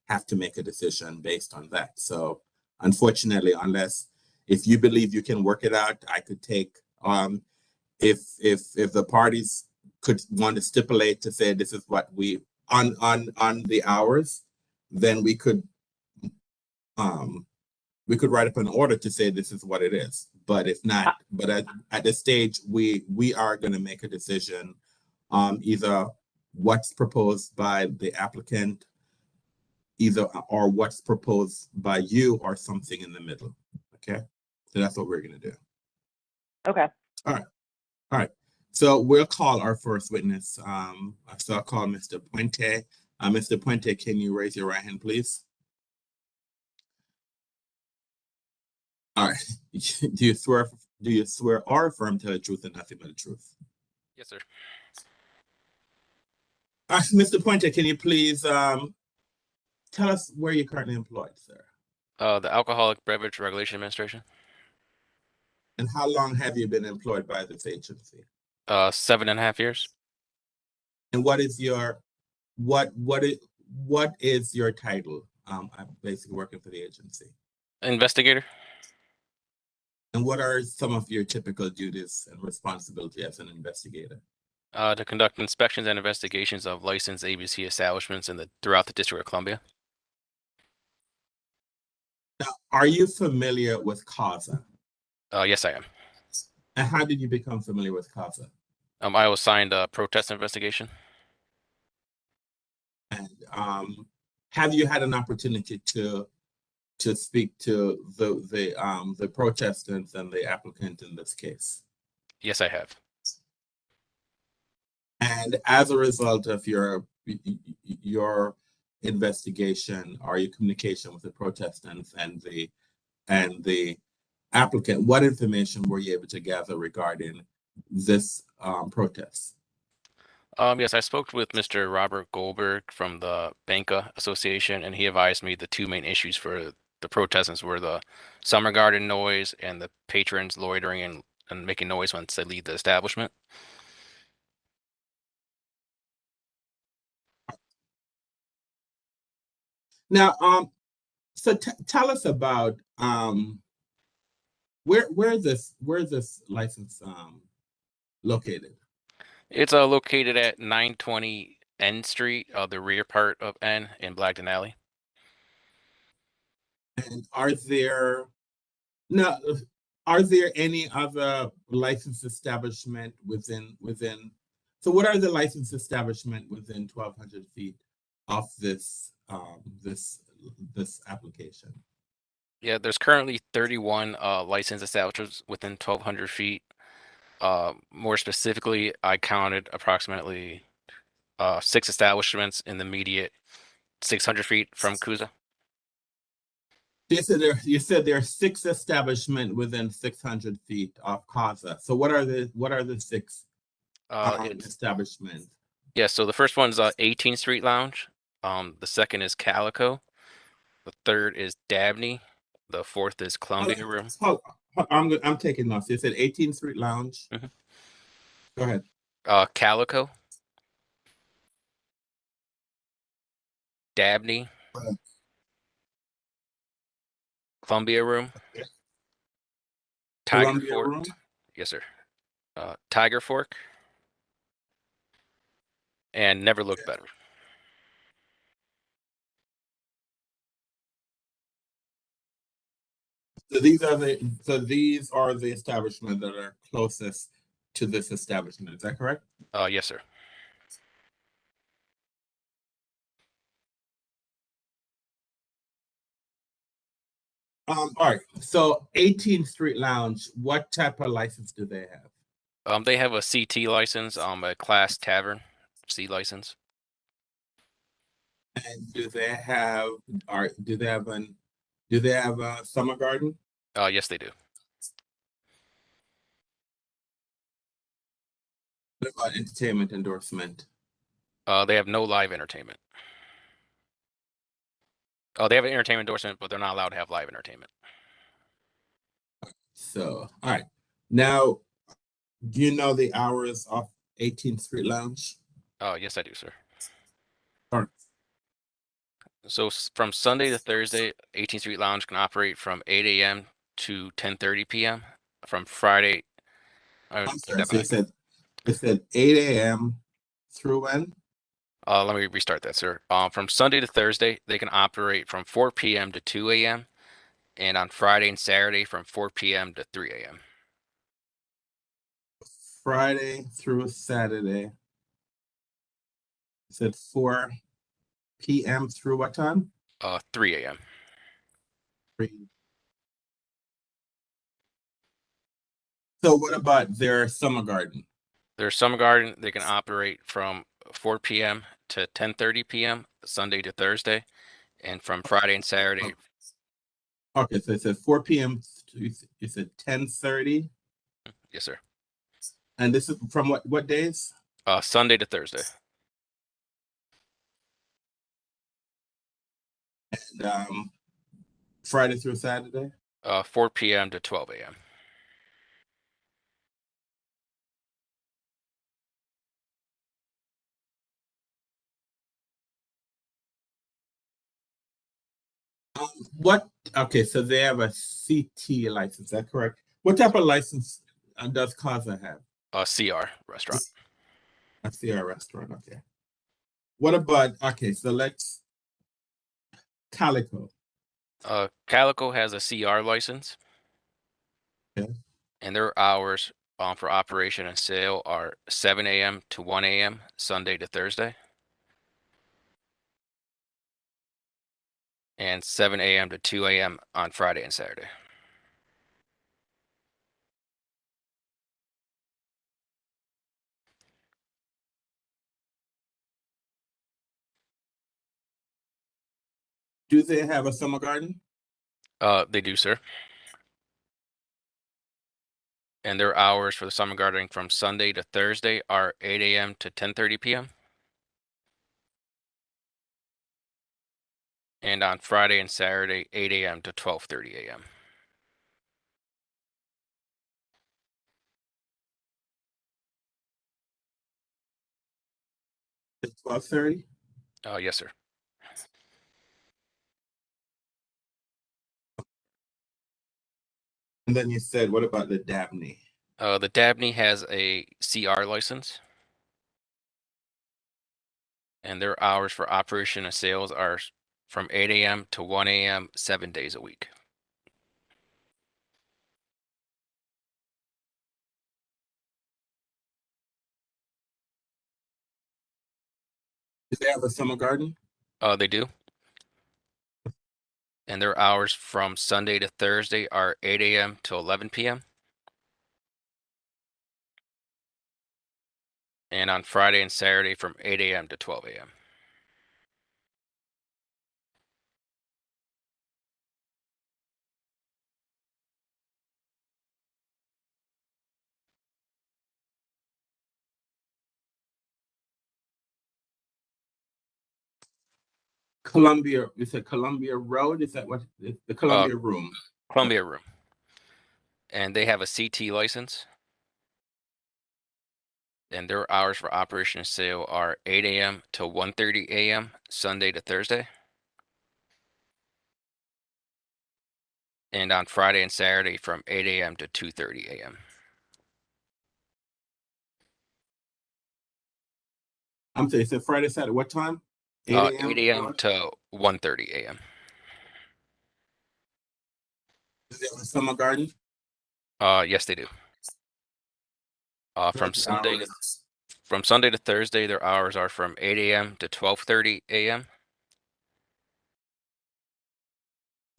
have to make a decision based on that. So unfortunately, if you believe you can work it out, I could take, if the parties could want to stipulate to say this is what we, on the hours, then we could write up an order to say this is what it is. But if not, but at this stage, we are going to make a decision, either what's proposed by the applicant, or what's proposed by you, or something in the middle. Okay, so that's what we're going to do. Okay. All right. So we'll call our first witness. So I'll call Mr. Puente. Mr. Puente, can you raise your right hand, please? All right. Do you swear or affirm to tell the truth and nothing but the truth? Yes, sir. Mr. Puente, can you please tell us where you're currently employed, sir? The Alcoholic Beverage Regulation Administration. And how long have you been employed by this agency? 7.5 years. And what is your title? I'm basically working for the agency. Investigator. And what are some of your typical duties and responsibility as an investigator? To conduct inspections and investigations of licensed ABC establishments throughout the District of Columbia. Now, are you familiar with CASA? Yes, I am. And how did you become familiar with CASA? I was assigned a protest investigation. And have you had an opportunity to speak to the protestants and the applicant in this case? Yes, I have. And as a result of your investigation or your communication with the protestants and the applicant, what information were you able to gather regarding this protest? Yes, I spoke with Mr. Robert Goldberg from the Banca Association, and he advised me the two main issues for the protestants were the summer garden noise and the patrons loitering and making noise once they leave the establishment. Now, so tell us about where this license located? It's located at 920 N Street, the rear part of N in Blagden Alley. And are there any other licensed establishment within? So what are the licensed establishment within 1,200 feet of this application? Yeah, there's currently 31 licensed establishments within 1,200 feet. More specifically, I counted approximately 6 establishments in the immediate 600 feet from Kuza. You said there are 6 establishments within 600 feet of Kaza. So what are the 6 establishments? Yeah, so the first one's 18th Street Lounge. The second is Calico. The third is Dabney. The fourth is Columbia Room. I'm taking notes. You said 18th Street Lounge. Go ahead. Calico. Dabney. Columbia Room. Tiger Columbia Fork. Room? Yes, sir. Tiger Fork. And Never Looked Better. So these are the establishments that are closest to this establishment. Is that correct? Yes, sir. All right. So 18th Street Lounge, what type of license do they have? They have a CT license, a Class Tavern C license. And do they have a Summer Garden? Yes, they do. What about entertainment endorsement? They have no live entertainment. Oh, they have an entertainment endorsement, but they're not allowed to have live entertainment. So, all right. Now, do you know the hours of 18th Street Lounge? Yes, I do, sir. All right. So from Sunday to Thursday, 18th Street Lounge can operate from 8 a.m. to 10:30 p.m. From Friday. I'm sorry. So it said 8 a.m. through when? Let me restart that, sir. From Sunday to Thursday, they can operate from 4 p.m. to 2 a.m. and on Friday and Saturday from 4 p.m. to 3 a.m. Friday through Saturday. It said 4 p.m. through what time? 3 a.m. 3. So what about their Summer Garden? Their Summer Garden, they can operate from 4 p.m. to 10:30 p.m. Sunday to Thursday, and from Friday and Saturday. Okay, so it says 4 p.m. You said 10:30. Yes, sir. And this is from what days? Sunday to Thursday. And Friday through Saturday? 4 p.m. to 12 a.m. Okay, so they have a CT license, is that correct? What type of license does Kaza have? CR restaurant. A CR restaurant, okay. What about, okay, so let's, Calico. Calico has a CR license. Okay. And their hours for operation and sale are 7 a.m. to 1 a.m. Sunday to Thursday. And 7 a.m. to 2 a.m. on Friday and Saturday. Do they have a Summer Garden? They do, sir. And their hours for the Summer Garden from Sunday to Thursday are 8 a.m. to 10:30 p.m. And on Friday and Saturday, 8 a.m. to 12:30 a.m. 12:30? Yes, sir. And then you said, what about the Dabney? The Dabney has a CR license. And their hours for operation and sales are from 8 a.m. to 1 a.m. 7 days a week. Do they have a summer garden? They do. And their hours from Sunday to Thursday are 8 a.m. to 11 p.m. And on Friday and Saturday from 8 a.m. to 12 a.m. Columbia, you said Columbia Road? Is that what, the Columbia Room? Columbia Room. And they have a CT license. And their hours for operation and sale are 8 a.m. to 1:30 a.m. Sunday to Thursday. And on Friday and Saturday from 8 a.m. to 2:30 a.m. I'm sorry, so Friday, Saturday, what time? 8 8 a.m. to 1:30 a.m. Do they have a summer garden? Yes, they do. From Sunday to Thursday, their hours are from 8 a.m. to 12:30 a.m.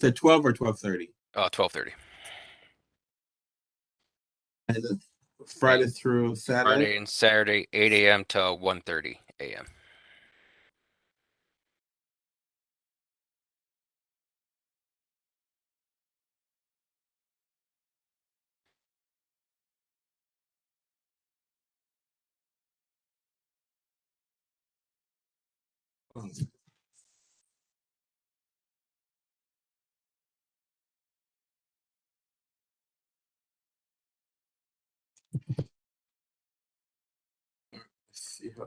To 12 or 12:30? 12:30. And then Friday through Saturday? Friday and Saturday, 8 a.m. to 1:30 a.m. Let's see how.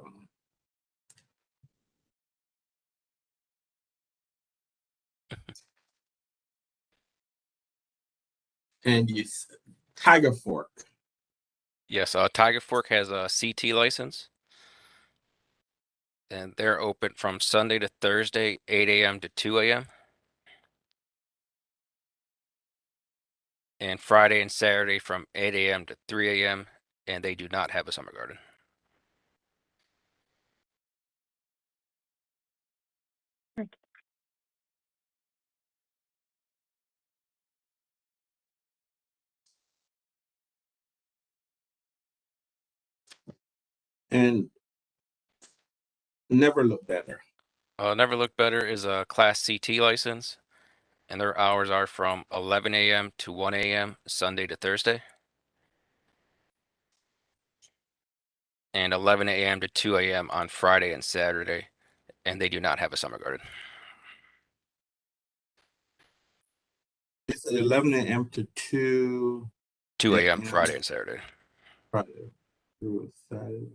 And yes, Tiger Fork. Yes, Tiger Fork has a CT license. And they're open from Sunday to Thursday, 8 a.m. to 2 a.m. And Friday and Saturday from 8 a.m. to 3 a.m. And they do not have a summer garden. And Never Look Better. Never Look Better is a Class CT license. And their hours are from 11 a.m. to 1 a.m. Sunday to Thursday. And 11 a.m. to 2 a.m. on Friday and Saturday. And they do not have a summer garden. It's at 11 a.m. to 2 a.m. Friday and Saturday. Friday through Saturday.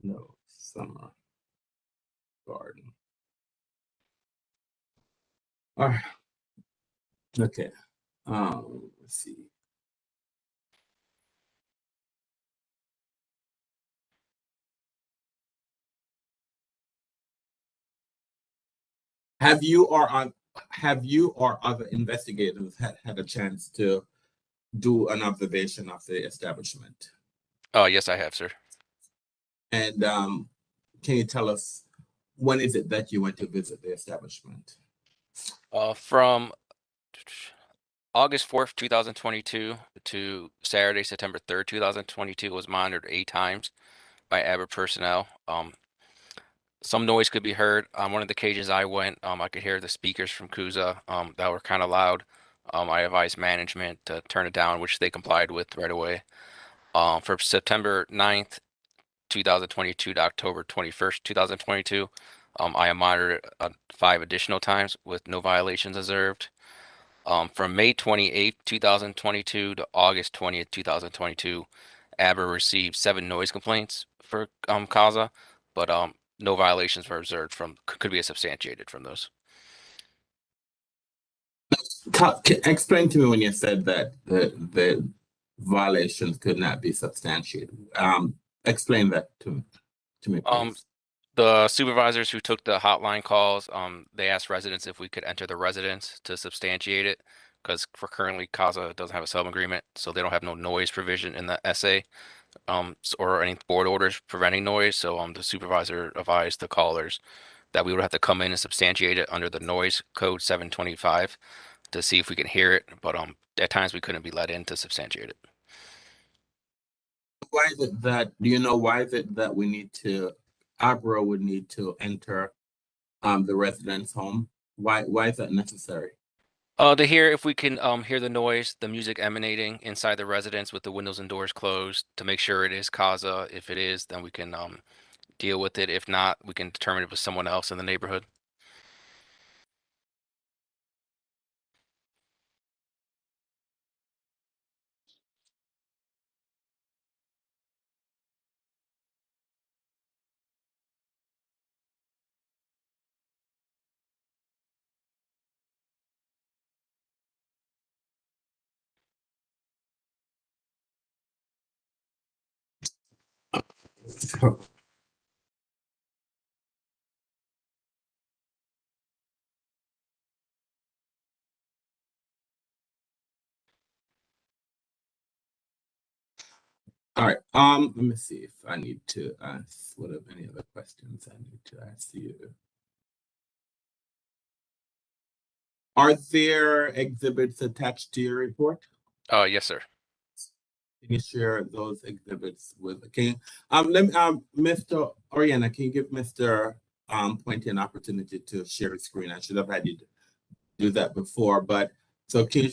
No, summer garden. All right. Okay. Let's see. Have you or other investigators had a chance to do an observation of the establishment? Yes, I have, sir. And can you tell us when is it that you went to visit the establishment? From August 4th, 2022 to Saturday, September 3rd, 2022 was monitored 8 times by ABRA personnel. Some noise could be heard. On one of the occasions I went, I could hear the speakers from CUSA that were kind of loud. I advised management to turn it down, which they complied with right away. From September 9th, 2022 to October 21st, 2022, I monitored it 5 additional times with no violations observed. From May 28th, 2022 to August 20th, 2022, ABRA received 7 noise complaints for CASA, but no violations were observed could be substantiated from those. Explain to me when you said that the violations could not be substantiated. Explain that to me, please. The supervisors who took the hotline calls, they asked residents if we could enter the residence to substantiate it, because for currently CASA doesn't have a sub agreement, so they don't have no noise provision in the SA, or any board orders preventing noise. So the supervisor advised the callers that we would have to come in and substantiate it under the noise code 725 to see if we can hear it. But at times we couldn't be let in to substantiate it. Why is it that, do you know why is it that we need to, Abra would need to enter the resident's home? Why is that necessary? To hear if we can hear the noise, the music emanating inside the residence with the windows and doors closed, to make sure it is CASA. If it is, then we can deal with it. If not, we can determine if it's someone else in the neighborhood. All right. Let me see if I need to ask, what are any other questions I need to ask you? Are there exhibits attached to your report? Yes, sir. Can you share those exhibits with, okay? Let me, Mr. Oriana, can you give Mr. Puente an opportunity to share his screen? I should have had you do that before, but so can you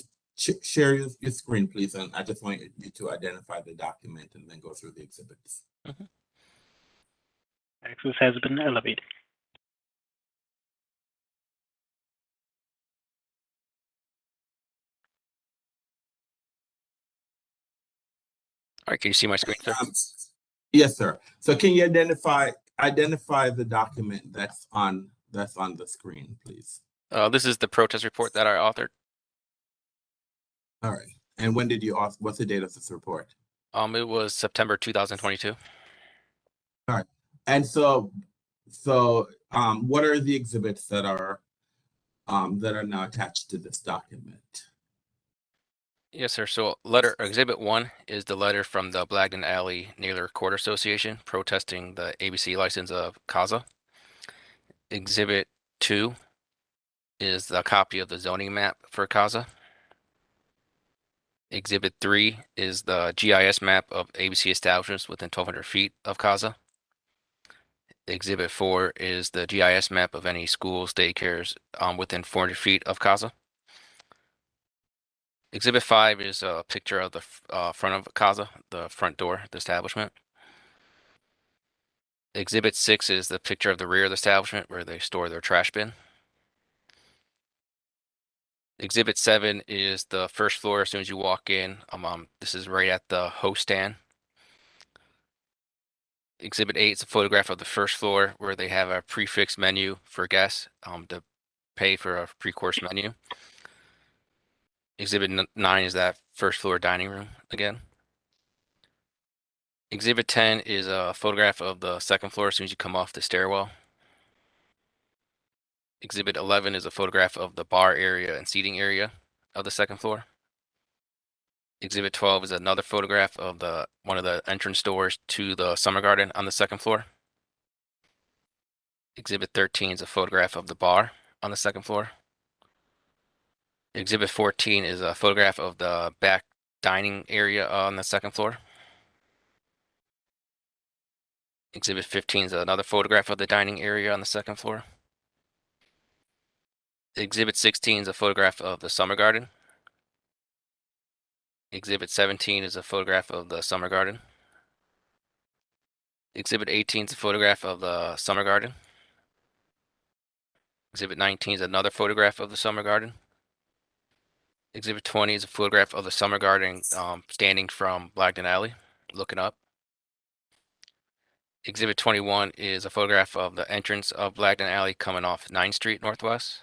share your screen, please? And I just want you to identify the document and then go through the exhibits. Access has been elevated. All right, can you see my screen, sir? Yes, sir. So can you identify the document that's on the screen, please? This is the protest report that I authored. All right. And when did you author? What's the date of this report? It was September 2022. All right. And so what are the exhibits that are now attached to this document? Yes, sir. So exhibit 1 is the letter from the Blagden Alley Naylor Court Association protesting the ABC license of CASA. Exhibit 2 is the copy of the zoning map for CASA. Exhibit 3 is the GIS map of ABC establishments within 1,200 feet of CASA. Exhibit 4 is the GIS map of any schools, daycares within 400 feet of CASA. Exhibit 5 is a picture of the front of CASA, the front door of the establishment. Exhibit 6 is the picture of the rear of the establishment where they store their trash bin. Exhibit 7 is the first floor as soon as you walk in. This is right at the host stand. Exhibit 8 is a photograph of the first floor where they have a prefix menu for guests to pay for a pre-course menu. Exhibit 9 is that first floor dining room again. Exhibit 10 is a photograph of the second floor as soon as you come off the stairwell. Exhibit 11 is a photograph of the bar area and seating area of the second floor. Exhibit 12 is another photograph of one of the entrance doors to the summer garden on the second floor. Exhibit 13 is a photograph of the bar on the second floor. Exhibit 14 is a photograph of the back dining area on the second floor. Exhibit 15 is another photograph of the dining area on the second floor. Exhibit 16 is a photograph of the summer garden. Exhibit 17 is a photograph of the summer garden. Exhibit 18 is a photograph of the summer garden. Exhibit 19 is another photograph of the summer garden. Exhibit 20 is a photograph of the summer garden standing from Blagden Alley, looking up. Exhibit 21 is a photograph of the entrance of Blagden Alley coming off 9th Street Northwest.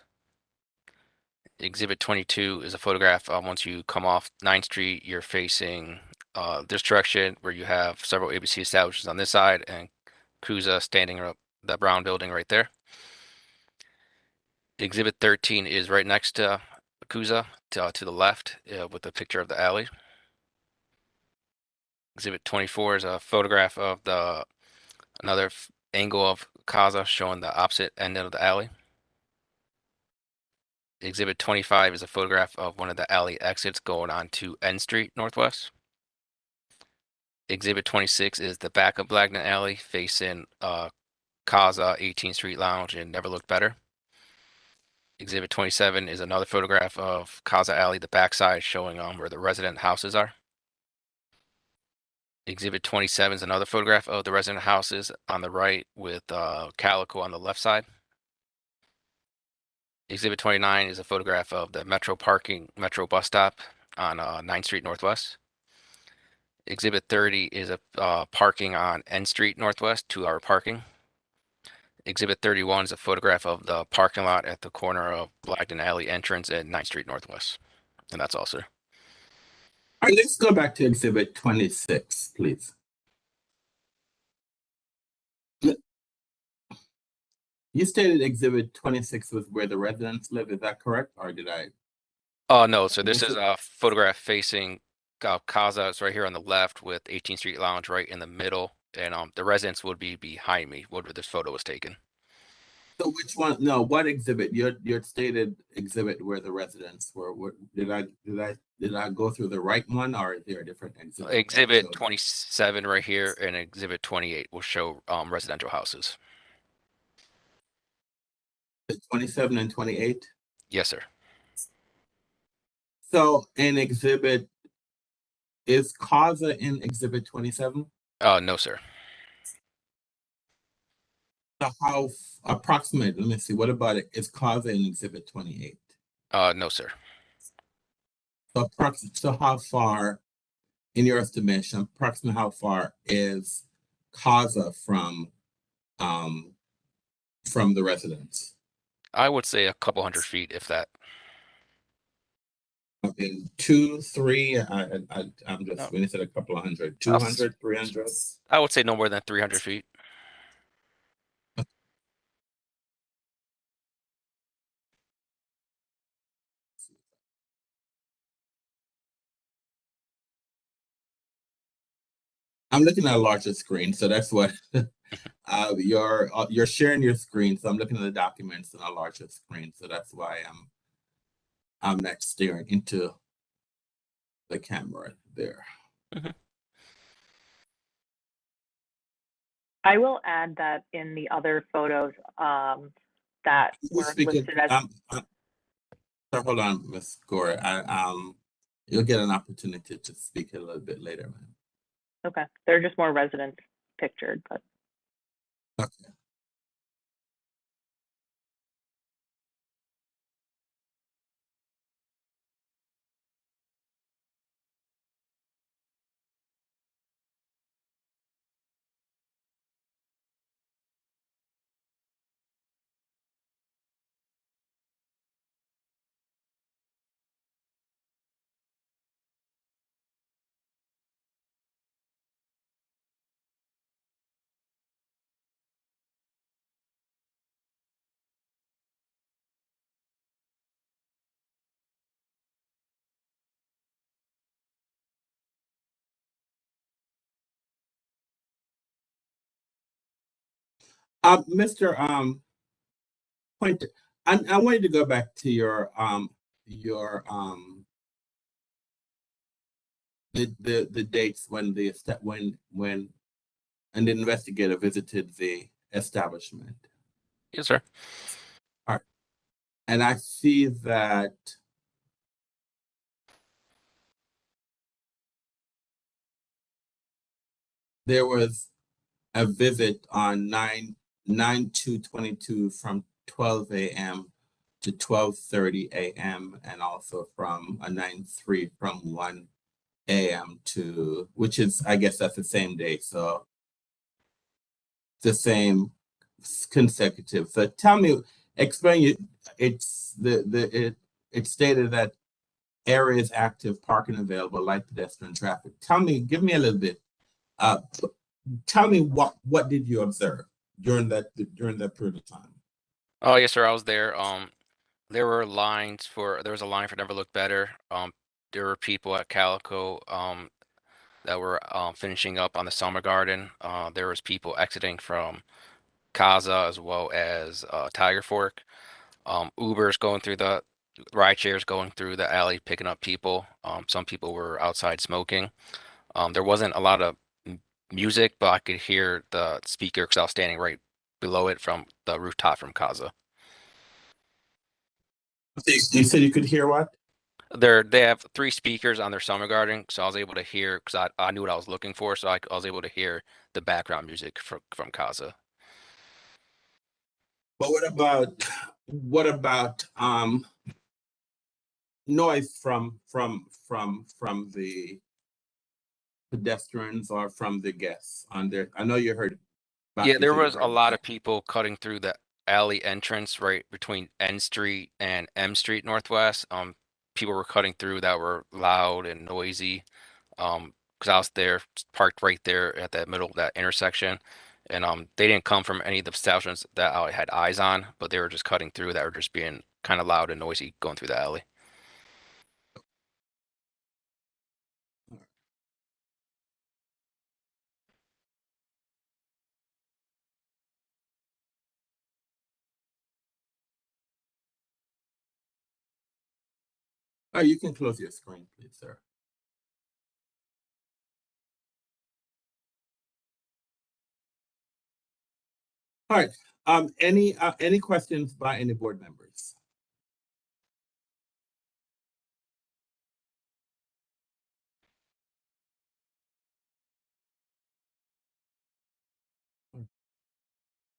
Exhibit 22 is a photograph once you come off 9th Street, you're facing this direction where you have several ABC establishments on this side and Kuza standing up that brown building right there. Exhibit 13 is right next to Akuza to the left with a picture of the alley. Exhibit 24 is a photograph of another angle of Kaza showing the opposite end of the alley. Exhibit 25 is a photograph of one of the alley exits going on to N Street Northwest. Exhibit 26 is the back of Blagden Alley facing Kaza 18th Street Lounge and Never Looked Better. Exhibit 27 is another photograph of Kaza Alley, the backside, showing where the resident houses are. Exhibit 27 is another photograph of the resident houses on the right with Calico on the left side. Exhibit 29 is a photograph of the Metro bus stop on 9th Street Northwest. Exhibit 30 is a parking on N Street Northwest, 2-hour parking. Exhibit 31 is a photograph of the parking lot at the corner of Blagden Alley entrance at 9th Street Northwest. And that's all, sir. All right, let's go back to Exhibit 26, please. You stated Exhibit 26 was where the residents live. Is that correct, or did I? Oh, no. So this is a photograph facing Kaza. It's right here on the left with 18th Street Lounge right in the middle. And the residents would be behind me where this photo was taken. So which one? No, what exhibit? Your stated exhibit where the residents were. What, did I go through the right one, or is there a different exhibit? Exhibit 27 right here, and Exhibit 28 will show residential houses. 27 and 28? Yes, sir. So in exhibit, is Kaza in Exhibit 27? No, sir. So how approximate? Let me see. What about it? Is Kaza in Exhibit 28? No, sir. So so how far, in your estimation, approximately how far is Kaza from the residence? I would say a couple hundred feet, if that. Okay, 2, 3. I'm just when you said a couple of hundred, 200, 300. I would say no more than 300 feet. I'm looking at a larger screen, so that's what you're sharing your screen. So I'm looking at the documents on a larger screen, so that's why I'm not staring into the camera there. I will add that in the other photos that were listed as. So hold on, Ms. Gore. You'll get an opportunity to speak a little bit later, man. Okay, they're just more residents pictured, but. Okay. Mr. Pointer, I wanted to go back to your the dates when an investigator visited the establishment. Yes, sir. All right. And I see that there was a visit on 9/2/22 from 12 a.m. to 12:30 a.m. and also from a 9/3 from 1 a.m. to, which is, I guess that's the same day. So the same consecutive. So tell me, explain it stated that areas active, parking available, light pedestrian traffic. Give me a little bit. Tell me what did you observe? during that period of time? Oh, yes, sir. I was there. There was a line for Never Look Better. There were people at Calico that were finishing up on the Summer Garden. There was people exiting from Kaza as well as Tiger Fork. Ubers going through the ride shares going through the alley picking up people. Some people were outside smoking. There wasn't a lot of music, but I could hear the speaker because I was standing right below it from the rooftop from Kaza. You said you could hear what? They have 3 speakers on their Summer Garden, so I was able to hear because I knew what I was looking for, so I was able to hear the background music from Kaza. But what about noise from the pedestrians or from the guests on there? I know you heard. Yeah, there was a lot of people cutting through the alley entrance right between N Street and M Street Northwest. People were cutting through that were loud and noisy. Because I was there parked right there at the middle of that intersection, and they didn't come from any of the establishments that I had eyes on, but they were just cutting through that were just being kind of loud and noisy going through the alley. Oh, you can close your screen, please, sir. All right. Any questions by any board members?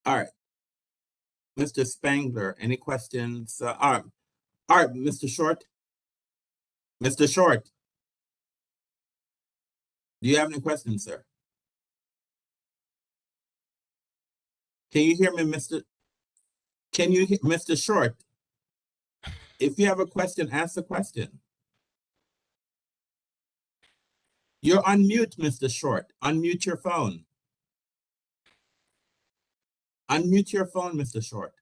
All right. Mr. Spangler, any questions? All right, Mr. Short. Mr. Short. Do you have any questions, sir? Can you hear me, Mr. Mr. Short? If you have a question, ask the question. You're on mute, Mr. Short. Unmute your phone. Unmute your phone, Mr. Short.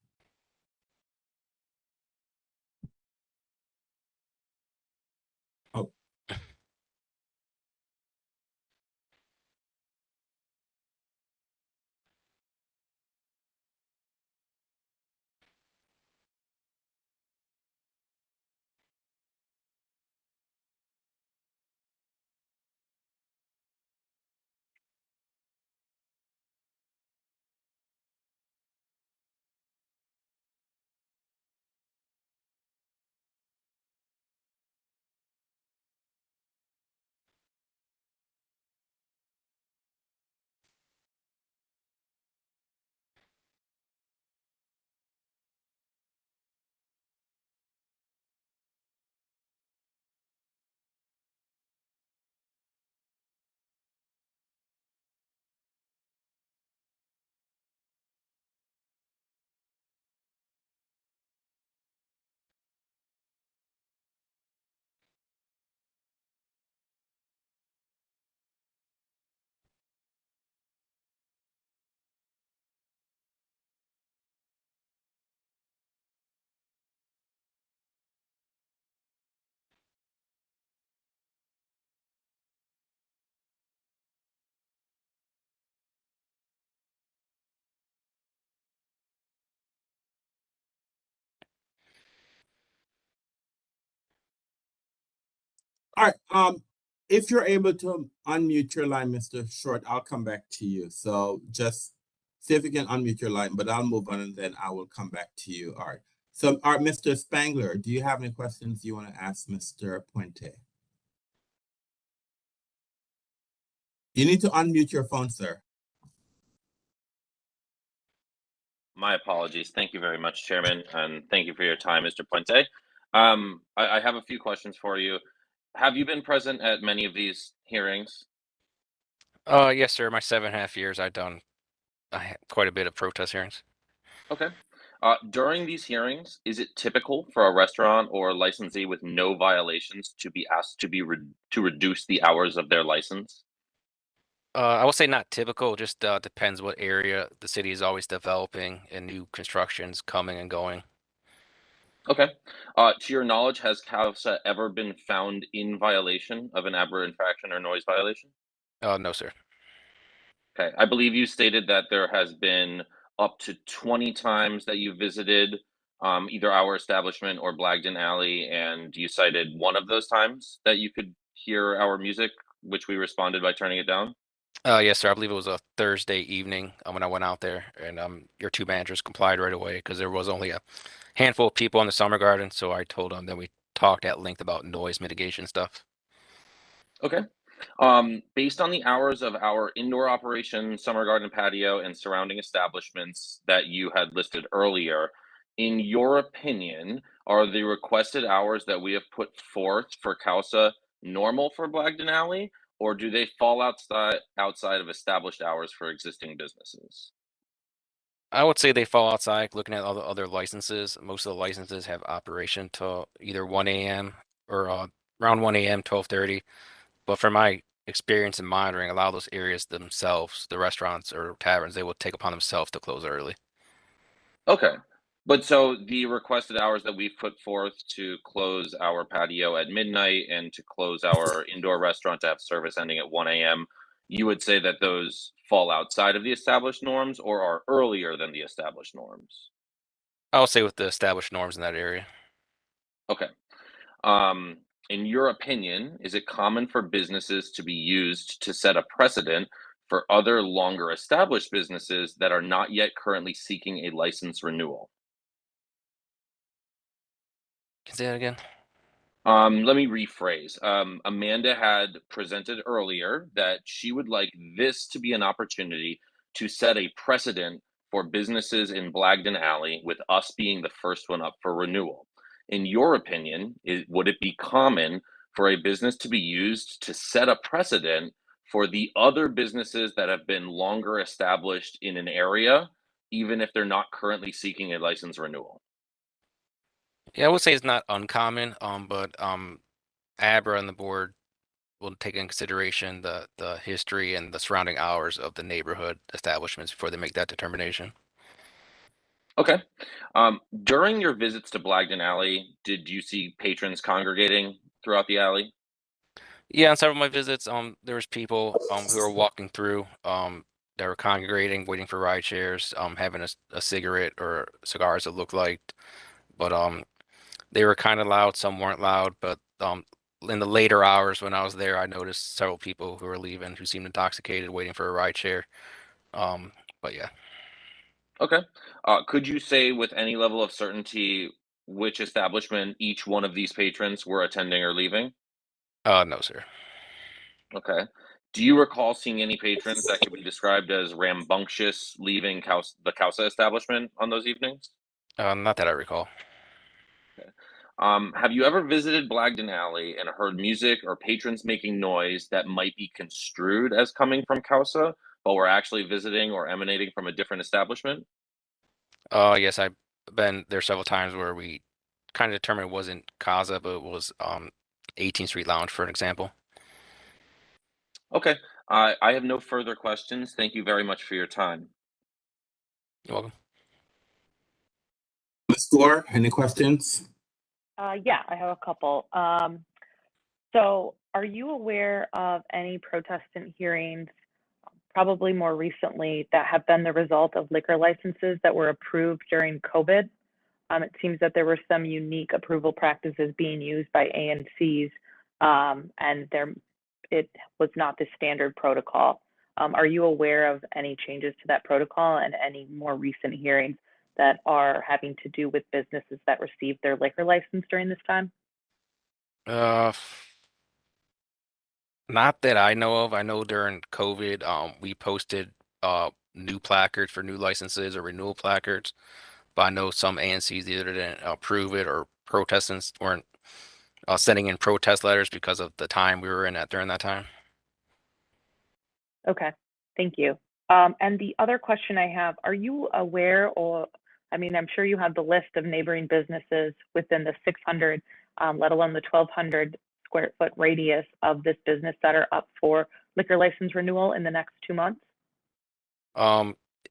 Oh. All right. If you're able to unmute your line, Mr. Short, I'll come back to you. So just see if you can unmute your line, but I'll move on and then I will come back to you. All right. So, all right, Mr. Spangler, do you have any questions you want to ask Mr. Puente? You need to unmute your phone, sir. My apologies. Thank you very much, Chairman, and thank you for your time, Mr. Puente. I have a few questions for you. Have you been present at many of these hearings? Yes, sir. My 7.5 years, I had quite a bit of protest hearings. Okay. During these hearings, is it typical for a restaurant or licensee with no violations to be asked to reduce the hours of their license? I would say not typical, just depends what area. The city is always developing and new constructions coming and going. Okay. To your knowledge, has CAUSA ever been found in violation of an aberrant infraction or noise violation? No, sir. Okay. I believe you stated that there has been up to 20 times that you visited either our establishment or Blagden Alley, and you cited one of those times that you could hear our music, which we responded by turning it down. Yes, sir. I believe it was a Thursday evening when I went out there, and your two managers complied right away because there was only a handful of people in the summer garden. So I told them that we talked at length about noise mitigation stuff. Okay. Based on the hours of our indoor operation, summer garden patio, and surrounding establishments that you had listed earlier, in your opinion, are the requested hours that we have put forth for CAUSA normal for Blagden Alley, or do they fall outside of established hours for existing businesses? I would say they fall outside. Looking at all the other licenses, most of the licenses have operation till either 1 a.m. or around 1 a.m., 12:30. But from my experience in monitoring, a lot of those areas themselves, the restaurants or taverns, they will take upon themselves to close early. Okay. But so the requested hours that we've put forth to close our patio at midnight and to close our indoor restaurant to have service ending at 1 a.m., you would say that those fall outside of the established norms or are earlier than the established norms? I would say with the established norms in that area. Okay. In your opinion, is it common for businesses to be used to set a precedent for other longer established businesses that are not yet currently seeking a license renewal? Can you say that again? Let me rephrase. Amanda had presented earlier that she would like this to be an opportunity to set a precedent for businesses in Blagden Alley, with us being the first one up for renewal. In your opinion, would it be common for a business to be used to set a precedent for the other businesses that have been longer established in an area, even if they're not currently seeking a license renewal? Yeah, I would say it's not uncommon. But ABRA and the board will take in consideration the history and the surrounding hours of the neighborhood establishments before they make that determination. Okay. During your visits to Blagden Alley, did you see patrons congregating throughout the alley? Yeah, on several of my visits, there was people who were walking through, that were congregating, waiting for ride shares, having a cigarette or cigars it looked like. But they were kind of loud, some weren't loud, but in the later hours when I was there, I noticed several people who were leaving who seemed intoxicated, waiting for a ride share. But yeah. Okay. Could you say with any level of certainty which establishment each one of these patrons were attending or leaving? No, sir. Okay. Do you recall seeing any patrons that could be described as rambunctious leaving the CAUSA establishment on those evenings? Not that I recall. Have you ever visited Blagden Alley and heard music or patrons making noise that might be construed as coming from CAUSA, but were actually visiting or emanating from a different establishment? Yes, I've been there several times where we kind of determined it wasn't Kaza, but it was 18th Street Lounge, for an example. Okay. I have no further questions. Thank you very much for your time. You're welcome. Ms. Gore, any questions? Yeah, I have a couple. So are you aware of any protestant hearings, probably more recently, that have been the result of liquor licenses that were approved during COVID? It seems that there were some unique approval practices being used by ANCs, and it was not the standard protocol. Are you aware of any changes to that protocol and any more recent hearings that are having to do with businesses that received their liquor license during this time? Not that I know of. I know during COVID, we posted new placards for new licenses or renewal placards, but I know some ANCs either didn't approve it or protestants weren't sending in protest letters because of the time we were in at during that time. Okay, thank you. And the other question I have, are you aware, or, I mean, I'm sure you have the list of neighboring businesses within the 600, let alone the 1,200 square foot radius of this business that are up for liquor license renewal in the next 2 months?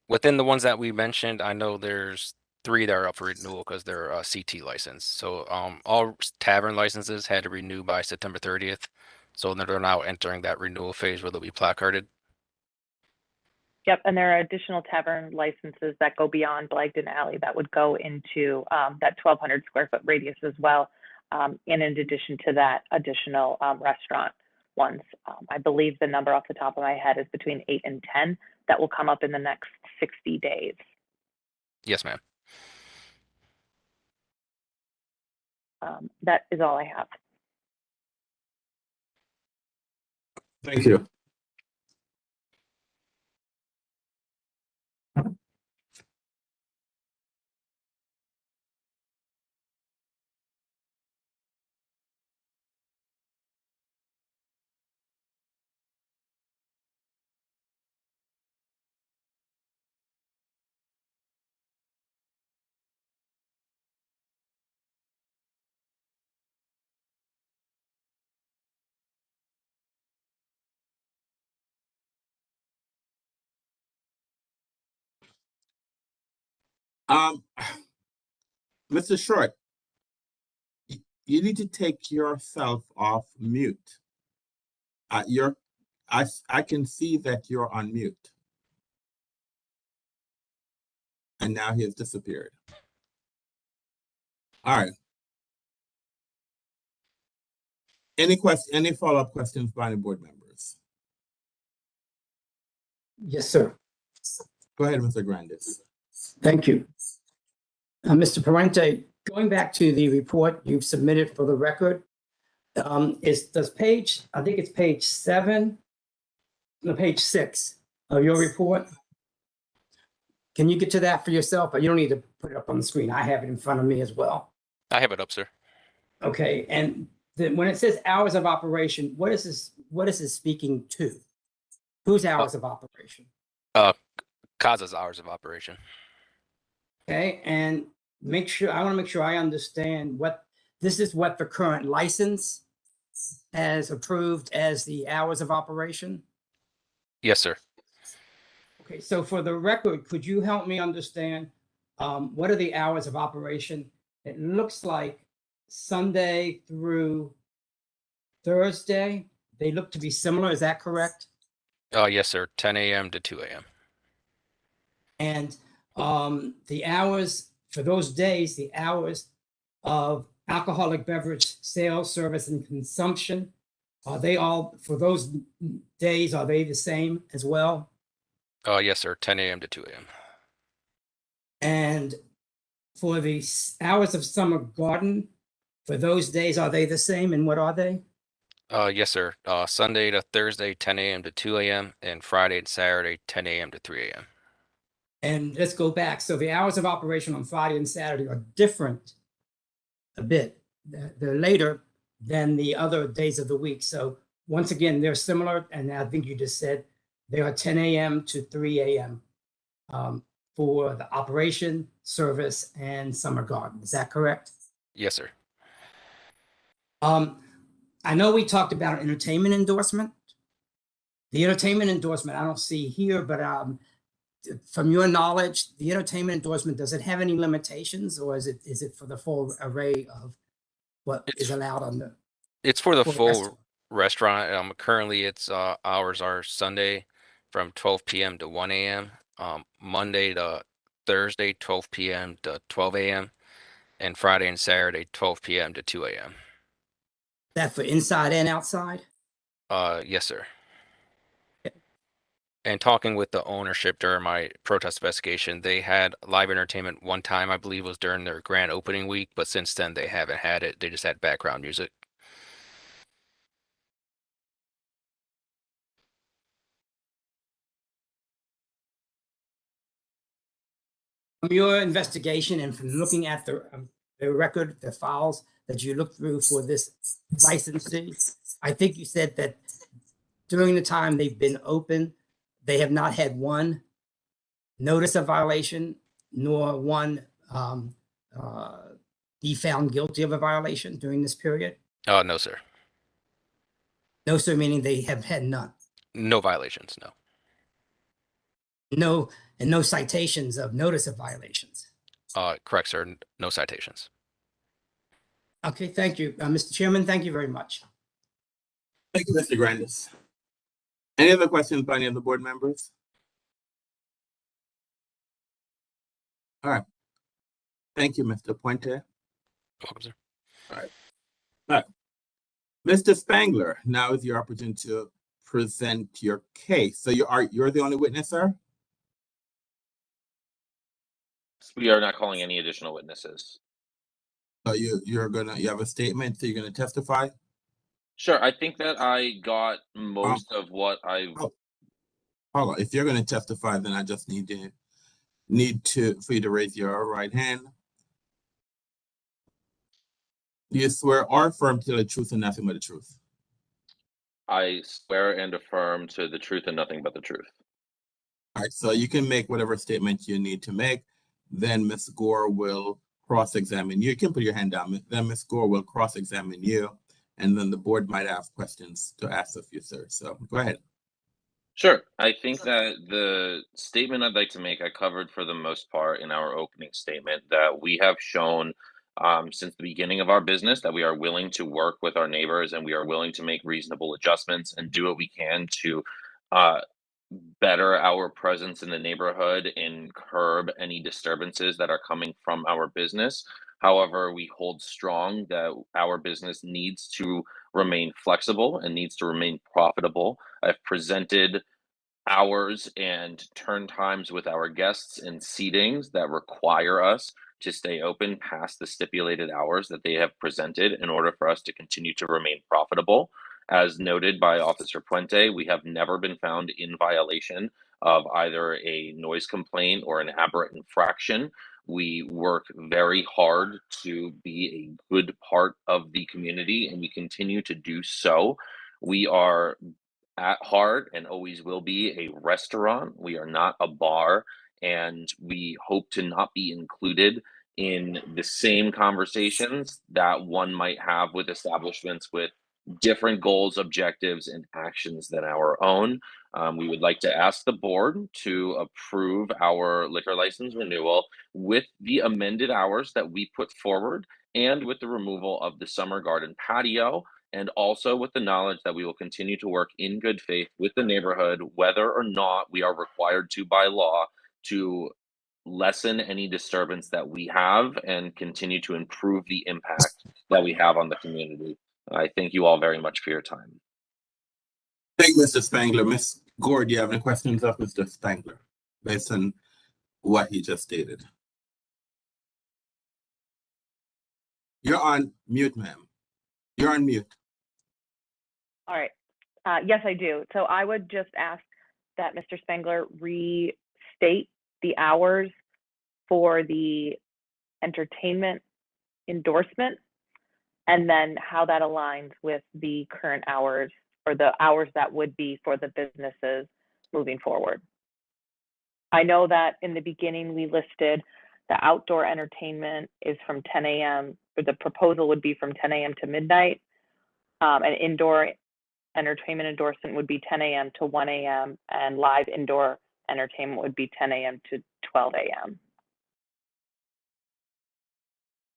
Within the ones that we mentioned, I know there's 3 that are up for renewal because they're CT licensed. So all tavern licenses had to renew by September 30th. So they're now entering that renewal phase where they'll be placarded. Yep, and there are additional tavern licenses that go beyond Blagden Alley that would go into that 1,200 square foot radius as well. In addition to that, additional restaurant ones. I believe the number off the top of my head is between 8 and 10 that will come up in the next 60 days. Yes, ma'am. That is all I have. Thank you. Mr. Short, you need to take yourself off mute. I can see that you're on mute. And now he has disappeared. All right. Any follow-up questions by the board members? Yes, sir. Go ahead, Mr. Grandis. Thank you. Mr. Parente, going back to the report you've submitted for the record, does page, I think it's page 7, no, page 6 of your report. Can you get to that for yourself? Or you don't need to put it up on the screen. I have it in front of me as well. I have it up, sir. Okay, and then when it says hours of operation, what is this speaking to? Whose hours of operation? CASA's hours of operation. Okay, and I want to make sure I understand what the current license has approved as the hours of operation. Yes, sir. Okay, so for the record, could you help me understand what are the hours of operation? It looks like Sunday through Thursday, they look to be similar. Is that correct? Yes, sir. 10 a.m. to 2 a.m. And the hours for those days, the hours of alcoholic beverage sales, service, and consumption, are they all, for those days, are they the same as well? Yes, sir. 10 a.m. to 2 a.m. And for the hours of Summer Garden, for those days, are they the same? And what are they? Yes, sir. Sunday to Thursday, 10 a.m. to 2 a.m. and Friday and Saturday, 10 a.m. to 3 a.m. And let's go back. So the hours of operation on Friday and Saturday are different a bit. They're later than the other days of the week. So once again, they're similar. And I think you just said they are 10 a.m. to 3 a.m. For the operation, service, and Summer Garden. Is that correct? Yes, sir. I know we talked about entertainment endorsement. The entertainment endorsement I don't see here, but from your knowledge, the entertainment endorsement, does it have any limitations, or is it for the full array of what is allowed on the? It's for the full restaurant. Currently, its hours are Sunday from 12 p.m. to 1 a.m. Monday to Thursday, 12 p.m. to 12 a.m. and Friday and Saturday, 12 p.m. to 2 a.m. That for inside and outside? Yes, sir. And talking with the ownership during my protest investigation, they had live entertainment one time, I believe was during their grand opening week, but since then they haven't had it. They just had background music. From your investigation and from looking at the record, the files that you looked through for this licensee, I think you said that during the time they've been open, they have not had one notice of violation, nor one be found guilty of a violation during this period? No, sir. No, sir, meaning they have had none. No violations, no. No citations of notice of violations. Correct, sir. No citations. Okay, thank you. Mr. Chairman, thank you very much. Thank you, Mr. Grandis. Any other questions by any of the board members? All right. Thank you, Mr. Puente. Welcome, sir. All right. Mr. Spangler, now is your opportunity to present your case. So you're the only witness, sir? We are not calling any additional witnesses. So you have a statement, so you're gonna testify? Sure, I think that I got most of what I. Hold on. If you're gonna testify, then I just need for you to raise your right hand. Do you swear or affirm to tell the truth and nothing but the truth? I swear and affirm to the truth and nothing but the truth. All right, so you can make whatever statement you need to make. Then Ms. Gore will cross-examine you. You can put your hand down. Then Ms. Gore will cross-examine you, and then the board might have questions to ask of you, sir. So go ahead. Sure. I think that the statement I'd like to make, I covered for the most part in our opening statement, that we have shown since the beginning of our business that we are willing to work with our neighbors and we are willing to make reasonable adjustments and do what we can to better our presence in the neighborhood and curb any disturbances that are coming from our business. However, we hold strong that our business needs to remain flexible and needs to remain profitable. I've presented hours and turn times with our guests and seatings that require us to stay open past the stipulated hours that they have presented in order for us to continue to remain profitable. As noted by Officer Puente, we have never been found in violation of either a noise complaint or an aberrant infraction. We work very hard to be a good part of the community, and we continue to do so. We are at heart and always will be a restaurant. We are not a bar, and we hope to not be included in the same conversations that one might have with establishments with different goals, objectives, and actions than our own. We would like to ask the board to approve our liquor license renewal with the amended hours that we put forward and with the removal of the Summer Garden patio, and also with the knowledge that we will continue to work in good faith with the neighborhood, whether or not we are required to by law to lessen any disturbance that we have and continue to improve the impact that we have on the community. I thank you all very much for your time. Thank you, Mr. Spangler. Ms. Gore, do you have any questions of Mr. Spangler based on what he just stated? You're on mute, ma'am. You're on mute. All right. Yes, I do. So I would just ask that Mr. Spangler restate the hours for the entertainment endorsement and then how that aligns with the current hours or the hours that would be for the businesses moving forward. I know that in the beginning we listed the outdoor entertainment is from 10 a.m. or the proposal would be from 10 a.m. to midnight. And indoor entertainment endorsement would be 10 a.m. to 1 a.m. and live indoor entertainment would be 10 a.m. to 12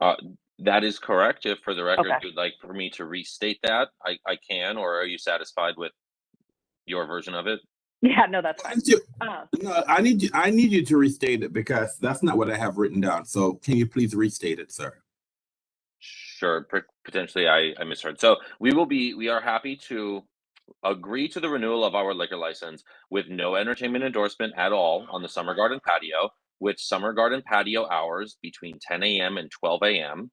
a.m. That is correct. If for the record Okay. you'd like for me to restate that, I can, or are you satisfied with your version of it? Yeah, no, that's fine. No, I need you to restate it because that's not what I have written down. So can you please restate it, sir? Sure. Potentially I misheard. So we are happy to agree to the renewal of our liquor license with no entertainment endorsement at all on the Summer Garden patio, with Summer Garden patio hours between 10 a.m. and 12 a.m.,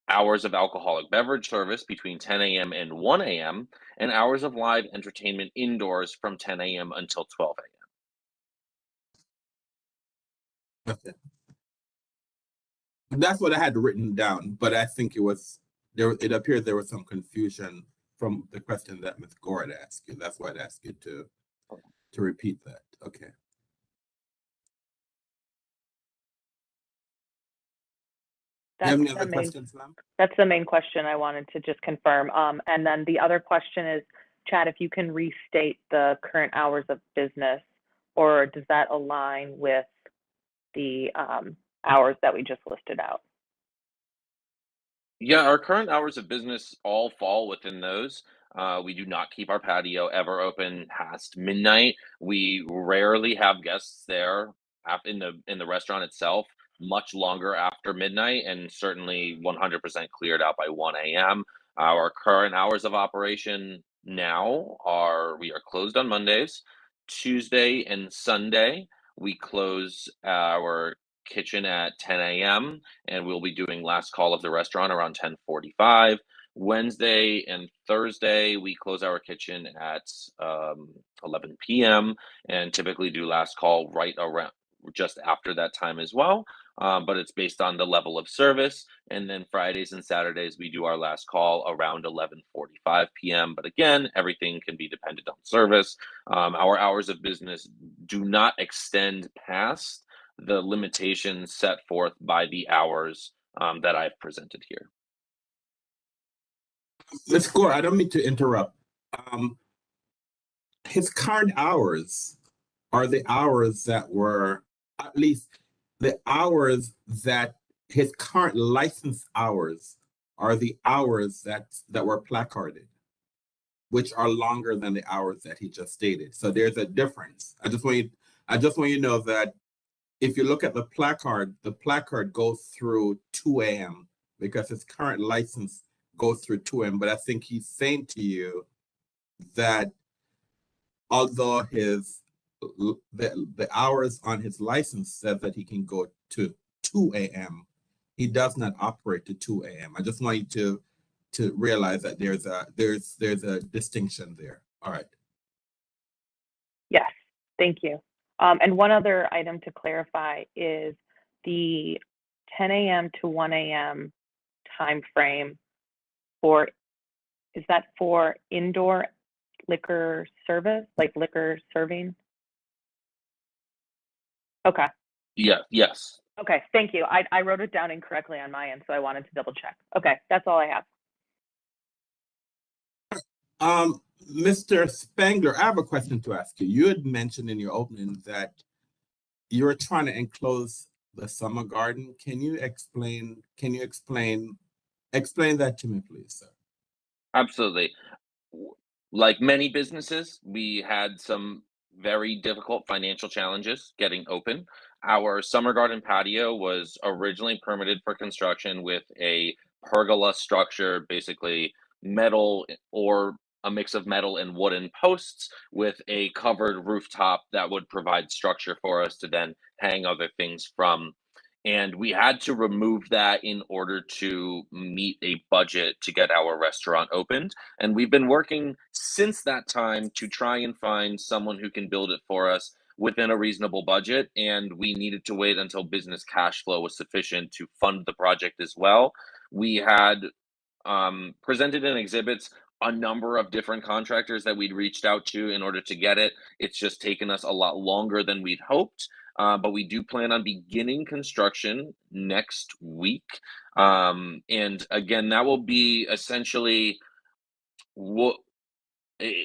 hours of alcoholic beverage service between 10 a.m. and 1 a.m., and hours of live entertainment indoors from 10 a.m. until 12 a.m. Okay. That's what I had written down, but I think it was there. It appeared there was some confusion from the question that Ms. Gore had asked you. That's why I'd ask you to repeat that. Okay. Do you have any other questions, ma'am? That's the main question I wanted to just confirm. And then the other question is, Chad, if you can restate the current hours of business, or does that align with the hours that we just listed out? Yeah, our current hours of business all fall within those. We do not keep our patio ever open past midnight. We rarely have guests there in the restaurant itself much longer after midnight, and certainly 100% cleared out by 1 a.m. Our current hours of operation now are we are closed on Mondays, Tuesday, and Sunday. We close our kitchen at 10 a.m. and we'll be doing last call of the restaurant around 10:45. Wednesday and Thursday, we close our kitchen at 11 p.m. and typically do last call right around just after that time as well. But it's based on the level of service. And then Fridays and Saturdays, we do our last call around 11:45 p.m. But again, everything can be dependent on service. Our hours of business do not extend past the limitations set forth by the hours that I've presented here. Ms. Gore, I don't mean to interrupt. His current hours are the hours that were, at least the hours that his current license hours are the hours that were placarded, which are longer than the hours that he just stated. So there's a difference. I just want you to know that if you look at the placard goes through 2 a.m. because his current license goes through 2 a.m. But I think he's saying to you that although the hours on his license says that he can go to 2 a.m., he does not operate to 2 a.m. I just want you to realize that there's a distinction there. All right. Yes, thank you. And one other item to clarify is the 10 a.m. to 1 a.m. time frame is that for indoor liquor service, like liquor serving? Okay. Yeah, yes. Okay, thank you. I wrote it down incorrectly on my end, so I wanted to double check. Okay, that's all I have. Mr. Spangler, I have a question to ask you. You had mentioned in your opening that you're trying to enclose the summer garden. Can you explain that to me, please, sir? Absolutely. Like many businesses, we had some very difficult financial challenges getting open. Our summer garden patio was originally permitted for construction with a pergola structure, basically metal or a mix of metal and wooden posts with a covered rooftop that would provide structure for us to then hang other things from. And we had to remove that in order to meet a budget to get our restaurant opened. And we've been working since that time to try and find someone who can build it for us within a reasonable budget. And we needed to wait until business cash flow was sufficient to fund the project as well. We had presented in exhibits a number of different contractors that we'd reached out to in order to get it. It's just taken us a lot longer than we'd hoped. But we do plan on beginning construction next week. And again, that will be essentially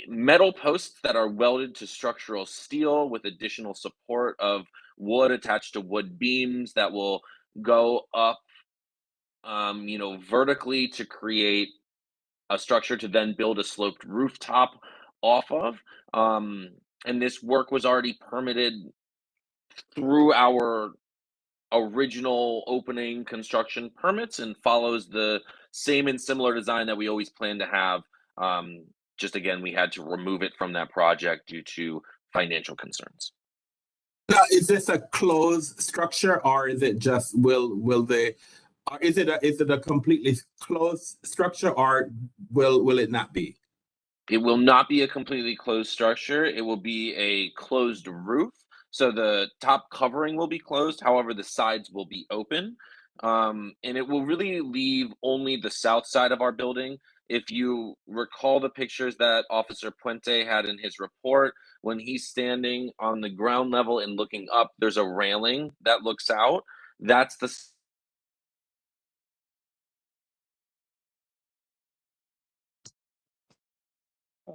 metal posts that are welded to structural steel with additional support of wood attached to wood beams that will go up, vertically to create a structure to then build a sloped rooftop off of. And this work was already permitted through our original opening construction permits and follows the same and similar design that we always plan to have. Just again, we had to remove it from that project due to financial concerns. Now, is this a closed structure, or is it just is it a completely closed structure, or will it not be? It will not be a completely closed structure. It will be a closed roof. So the top covering will be closed. However, the sides will be open. And it will really leave only the south side of our building. If you recall the pictures that Officer Puente had in his report, when he's standing on the ground level and looking up, there's a railing that looks out. That's the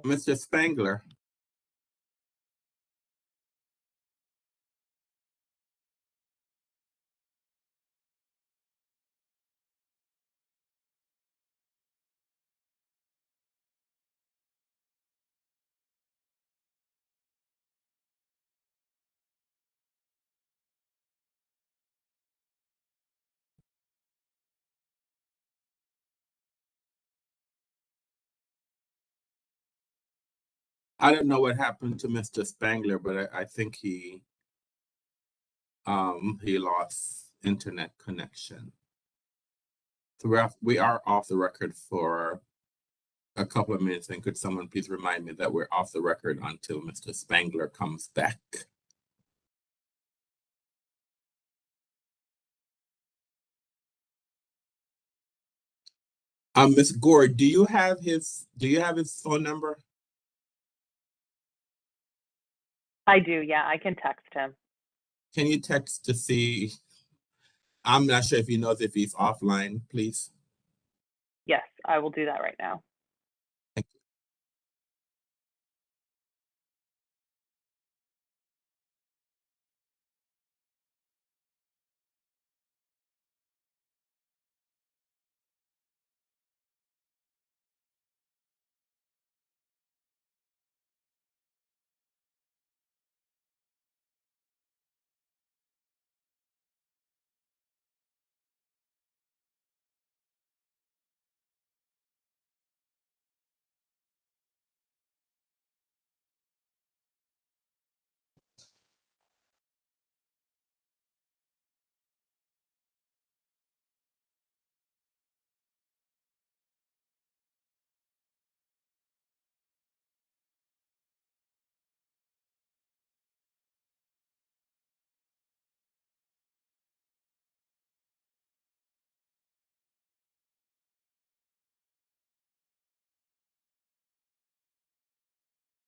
Mr. Spangler. I don't know what happened to Mr. Spangler, but I think he lost internet connection. So we are off the record for a couple of minutes, and could someone please remind me that we're off the record until Mr. Spangler comes back? Ms. Gore, do you have his phone number? I do, yeah, I can text him. Can you text to see? I'm not sure if he knows if he's offline, please. Yes, I will do that right now.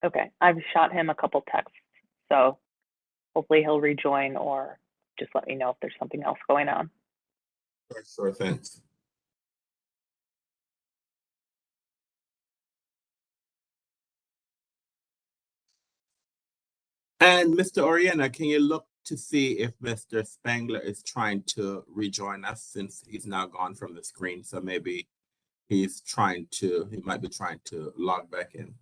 Okay, I've shot him a couple texts, so hopefully he'll rejoin or just let me know if there's something else going on. Sure, thanks. And Mr. Oriana, can you look to see if Mr. Spangler is trying to rejoin us, since he's now gone from the screen? So maybe he might be trying to log back in.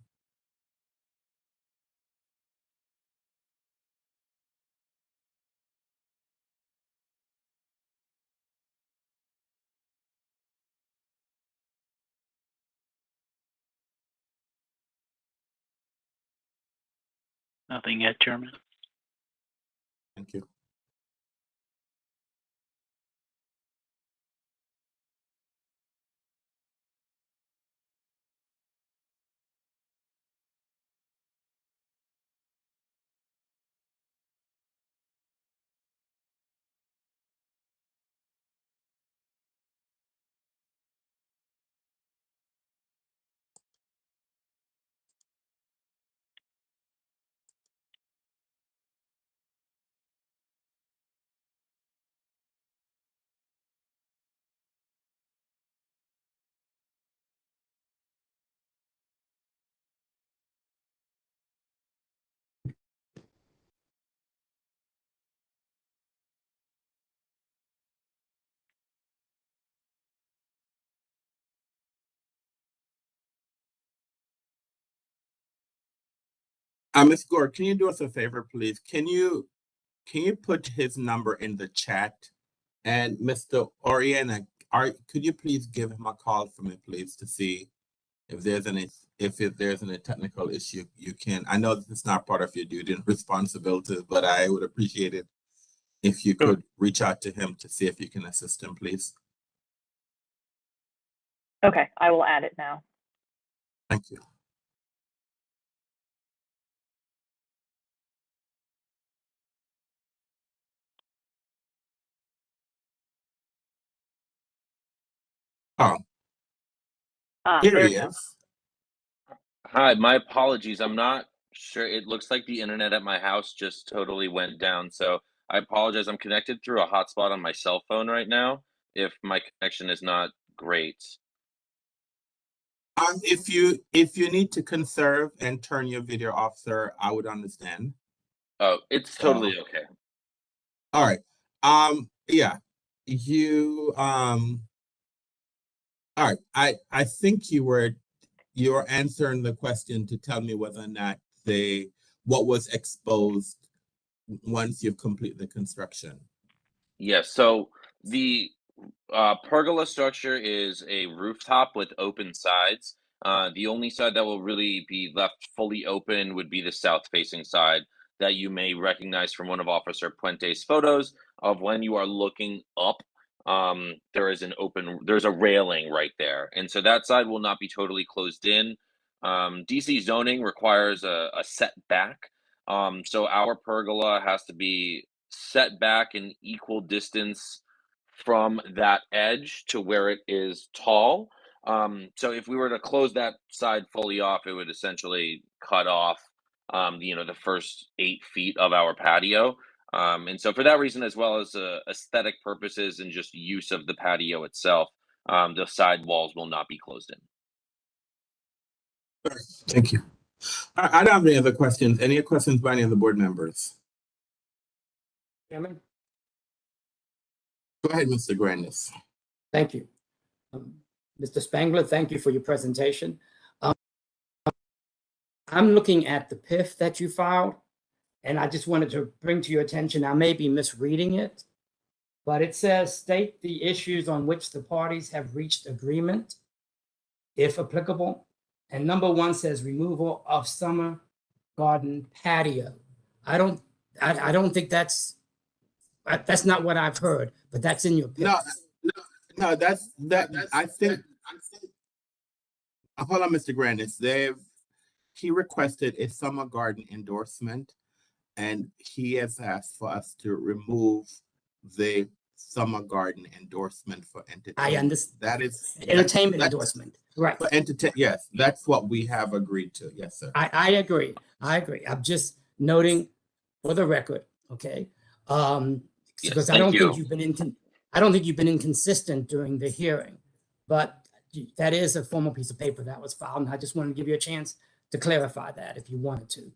Nothing yet, Chairman. Thank you. Ms. Gore, can you do us a favor, please? Can you put his number in the chat? And Mr. Oriana, could you please give him a call for me, please, to see if there's any technical issue you can. I know this is not part of your duty and responsibilities, but I would appreciate it if you could reach out to him to see if you can assist him, please. Okay, I will add it now. Thank you. Oh, here he is. Hi, my apologies. I'm not sure. It looks like the internet at my house just totally went down. So I apologize. I'm connected through a hotspot on my cell phone right now if my connection is not great. If you need to conserve and turn your video off, sir, I would understand. Oh, it's totally okay. All right. Yeah. All right. I think you're answering the question to tell me whether or not what was exposed once you've completed the construction. Yes. So the pergola structure is a rooftop with open sides. The only side that will really be left fully open would be the south-facing side that you may recognize from one of Officer Puente's photos of when you are looking up. There's a railing right there, and so that side will not be totally closed in. DC zoning requires a setback, so our pergola has to be set back an equal distance from that edge to where it is tall. So if we were to close that side fully off, it would essentially cut off, the first 8 feet of our patio. And so for that reason, as well as aesthetic purposes and just use of the patio itself, the side walls will not be closed in. Thank you. I don't have any other questions. Any questions by any of the board members? Chairman? Go ahead, Mr. Grandis. Thank you. Mr. Spangler, thank you for your presentation. I'm looking at the PIF that you filed, and I just wanted to bring to your attention, I may be misreading it, but it says state the issues on which the parties have reached agreement, if applicable. And number 1 says removal of summer garden patio. I don't think that's not what I've heard, but that's in your PIF. No, I think, hold on, Mr. Grandis. He requested a summer garden endorsement, and he has asked for us to remove the summer garden endorsement for entertainment. I understand. That is entertainment endorsement, right? For yes, that's what we have agreed to. Yes, sir. I agree. I'm just noting for the record, okay? Because I don't think you've been inconsistent during the hearing, but that is a formal piece of paper that was filed, and I just wanted to give you a chance to clarify that if you wanted to.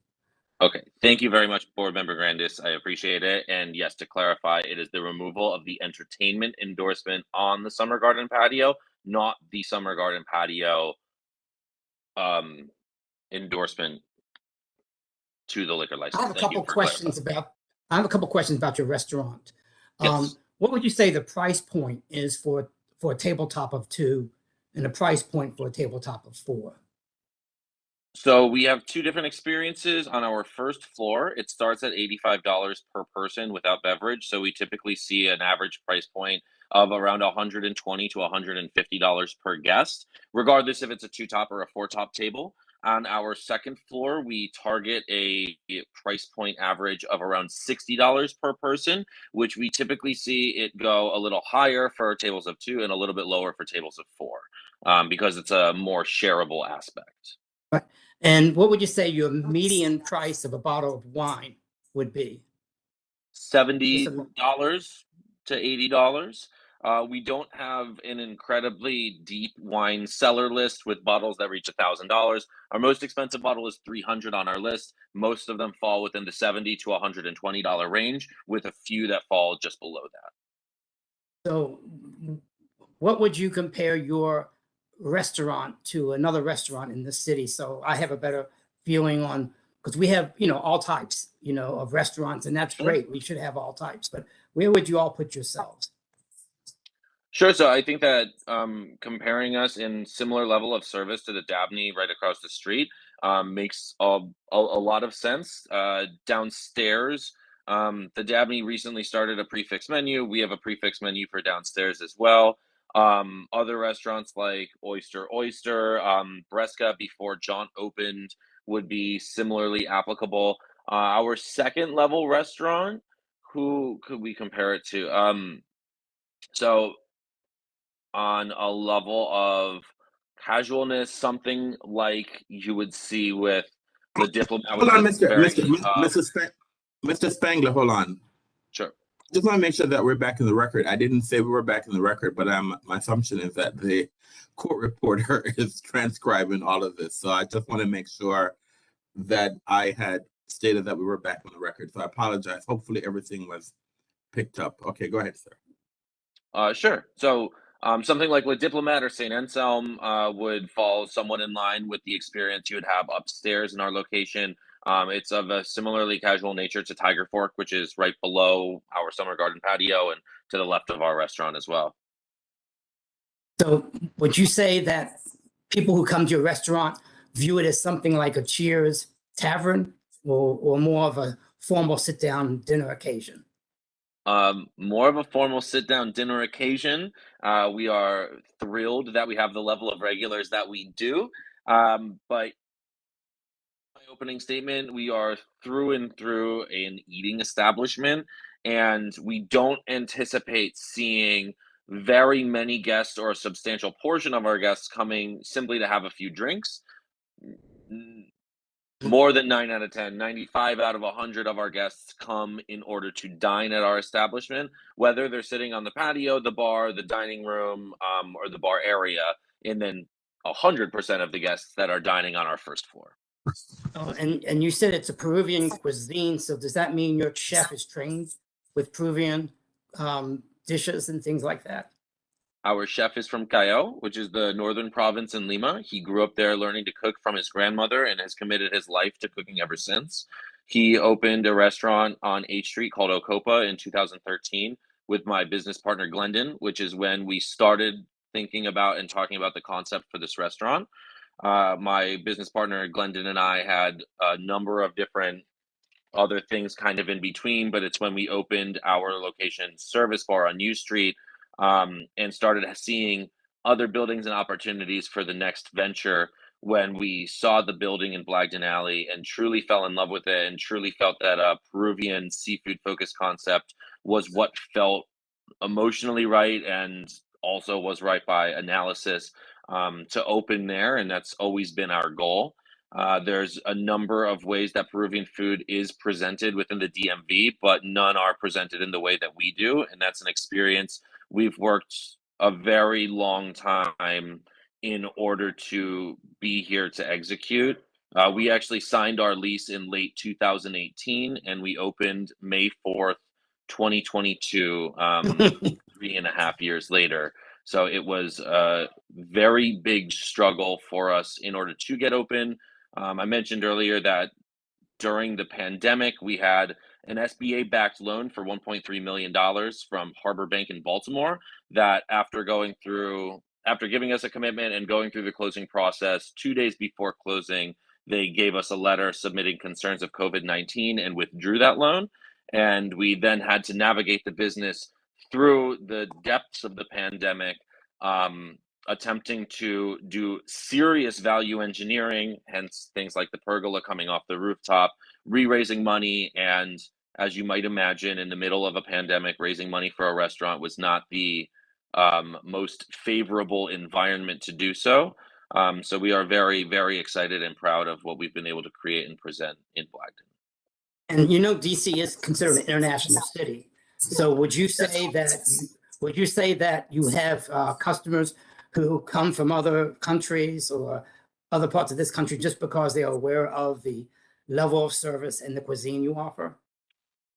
Okay, thank you very much, Board Member Grandis. I appreciate it. And yes, to clarify, it is the removal of the entertainment endorsement on the summer garden patio, not the summer garden patio endorsement to the liquor license. I have a couple questions about your restaurant. Yes. What would you say the price point is for a tabletop of 2 and a price point for a tabletop of 4? So we have 2 different experiences on our first floor. It starts at $85 per person without beverage. So we typically see an average price point of around $120 to $150 per guest, regardless if it's a 2-top or a 4-top table. On our second floor, we target a price point average of around $60 per person, which we typically see it go a little higher for tables of 2 and a little bit lower for tables of 4, because it's a more shareable aspect. Right. And what would you say your median price of a bottle of wine would be? $70 to $80. We don't have an incredibly deep wine cellar list with bottles that reach $1,000. Our most expensive bottle is $300 on our list. Most of them fall within the $70 to $120 range, with a few that fall just below that. So what would you compare your restaurant to another restaurant in the city? So I have a better feeling on, because we have, all types, of restaurants, and that's great. We should have all types, but where would you all put yourselves? Sure. So I think that comparing us in similar level of service to the Dabney right across the street makes a lot of sense. Downstairs, the Dabney recently started a prefix menu. We have a prefix menu for downstairs as well. Other restaurants like Oyster, Bresca before Jaunt opened would be similarly applicable. Our second level restaurant, who could we compare it to? So on a level of casualness, something like you would see with the Diplomat. Hold on, Mr. Spangler, hold on. Sure. Just want to make sure that we're back in the record. I didn't say we were back in the record, but my assumption is that the court reporter is transcribing all of this. So I just want to make sure that I had stated that we were back on the record. So I apologize. Hopefully everything was picked up. Okay, go ahead, sir. Sure. So something like Le Diplomat or St. Anselm would fall somewhat in line with the experience you would have upstairs in our location. It's of a similarly casual nature to Tiger Fork, which is right below our Summer Garden patio and to the left of our restaurant as well. So would you say that people who come to your restaurant view it as something like a Cheers tavern or more of a formal sit-down dinner occasion? More of a formal sit-down dinner occasion. We are thrilled that we have the level of regulars that we do. But my opening statement, we are through and through an eating establishment, and we don't anticipate seeing very many guests or a substantial portion of our guests coming simply to have a few drinks. More than 9 out of 10, 95 out of 100 of our guests come in order to dine at our establishment, whether they're sitting on the patio, the bar, the dining room, or the bar area, and then 100% of the guests that are dining on our first floor. Oh, and you said it's a Peruvian cuisine, so does that mean your chef is trained with Peruvian dishes and things like that? Our chef is from Callao, which is the northern province in Lima. He grew up there learning to cook from his grandmother and has committed his life to cooking ever since. He opened a restaurant on 8th Street called Ocopa in 2013 with my business partner, Glendon, which is when we started thinking about and talking about the concept for this restaurant. My business partner, Glendon, and I had a number of different other things kind of in between, but it's when we opened our location service bar on U Street and started seeing other buildings and opportunities for the next venture when we saw the building in Blagden Alley and truly fell in love with it and truly felt that a Peruvian seafood focused concept was what felt emotionally right and also was right by analysis to open there. And that's always been our goal. There's a number of ways that Peruvian food is presented within the DMV, but none are presented in the way that we do. And that's an experience we've worked a very long time in order to be here to execute. We actually signed our lease in late 2018 and we opened May 4th, 2022, 3.5 years later. So it was a very big struggle for us in order to get open. I mentioned earlier that during the pandemic, we had an SBA-backed loan for $1.3 million from Harbor Bank in Baltimore that after giving us a commitment and going through the closing process, 2 days before closing, they gave us a letter submitting concerns of COVID-19 and withdrew that loan. And we then had to navigate the business through the depths of the pandemic, attempting to do serious value engineering, hence things like the pergola coming off the rooftop, re-raising money. And as you might imagine, in the middle of a pandemic, raising money for a restaurant was not the most favorable environment to do so. So we are very, very excited and proud of what we've been able to create and present in Blagden. And you know, DC is considered an international city. So would you say that you have customers who come from other countries or other parts of this country just because they are aware of the level of service and the cuisine you offer?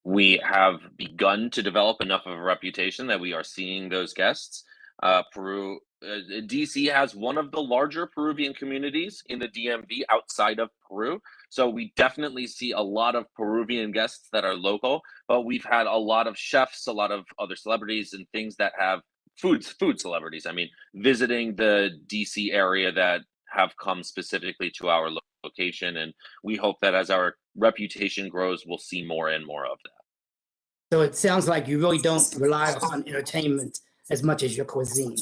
We have begun to develop enough of a reputation that we are seeing those guests. DC has one of the larger Peruvian communities in the DMV outside of Peru. So we definitely see a lot of Peruvian guests that are local, but we've had a lot of chefs, a lot of other celebrities and things that have food celebrities. I mean, visiting the DC area that have come specifically to our location. And we hope that as our reputation grows, we'll see more and more of that. So it sounds like you really don't rely on entertainment as much as your cuisine.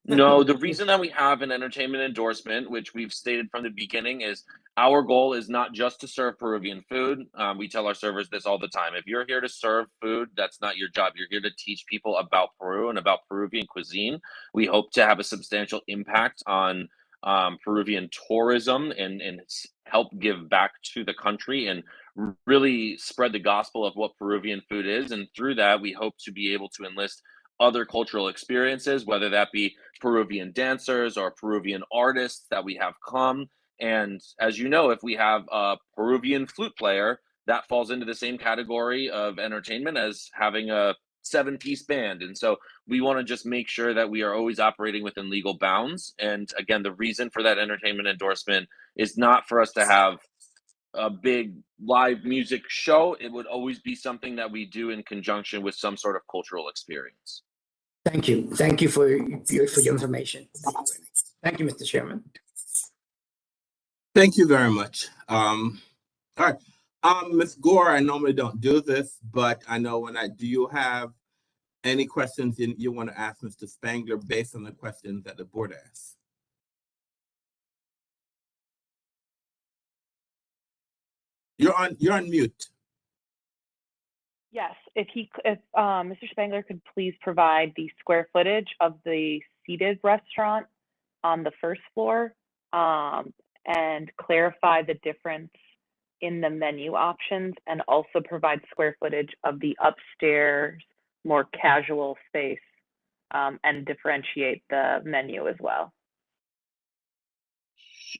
No, the reason that we have an entertainment endorsement, which we've stated from the beginning, is our goal is not just to serve Peruvian food. We tell our servers this all the time. If you're here to serve food, that's not your job. You're here to teach people about Peru and about Peruvian cuisine. We hope to have a substantial impact on Peruvian tourism and help give back to the country and really spread the gospel of what Peruvian food is. And through that, we hope to be able to enlist other cultural experiences, whether that be Peruvian dancers or Peruvian artists that we have come. And as you know, if we have a Peruvian flute player, that falls into the same category of entertainment as having a 7-piece band. And so we want to just make sure that we are always operating within legal bounds. And again, the reason for that entertainment endorsement is not for us to have a big live music show. It would always be something that we do in conjunction with some sort of cultural experience. Thank you. Thank you for your information. Thank you, Mr. Chairman. Thank you very much. All right. Ms. Gore, I normally don't do this, but I know when I do, you have any questions you want to ask Mr. Spangler based on the questions that the board asked? You're on mute. Yes, if Mr. Spangler could please provide the square footage of the seated restaurant on the first floor, and clarify the difference in the menu options, and also provide square footage of the upstairs more casual space, and differentiate the menu as well.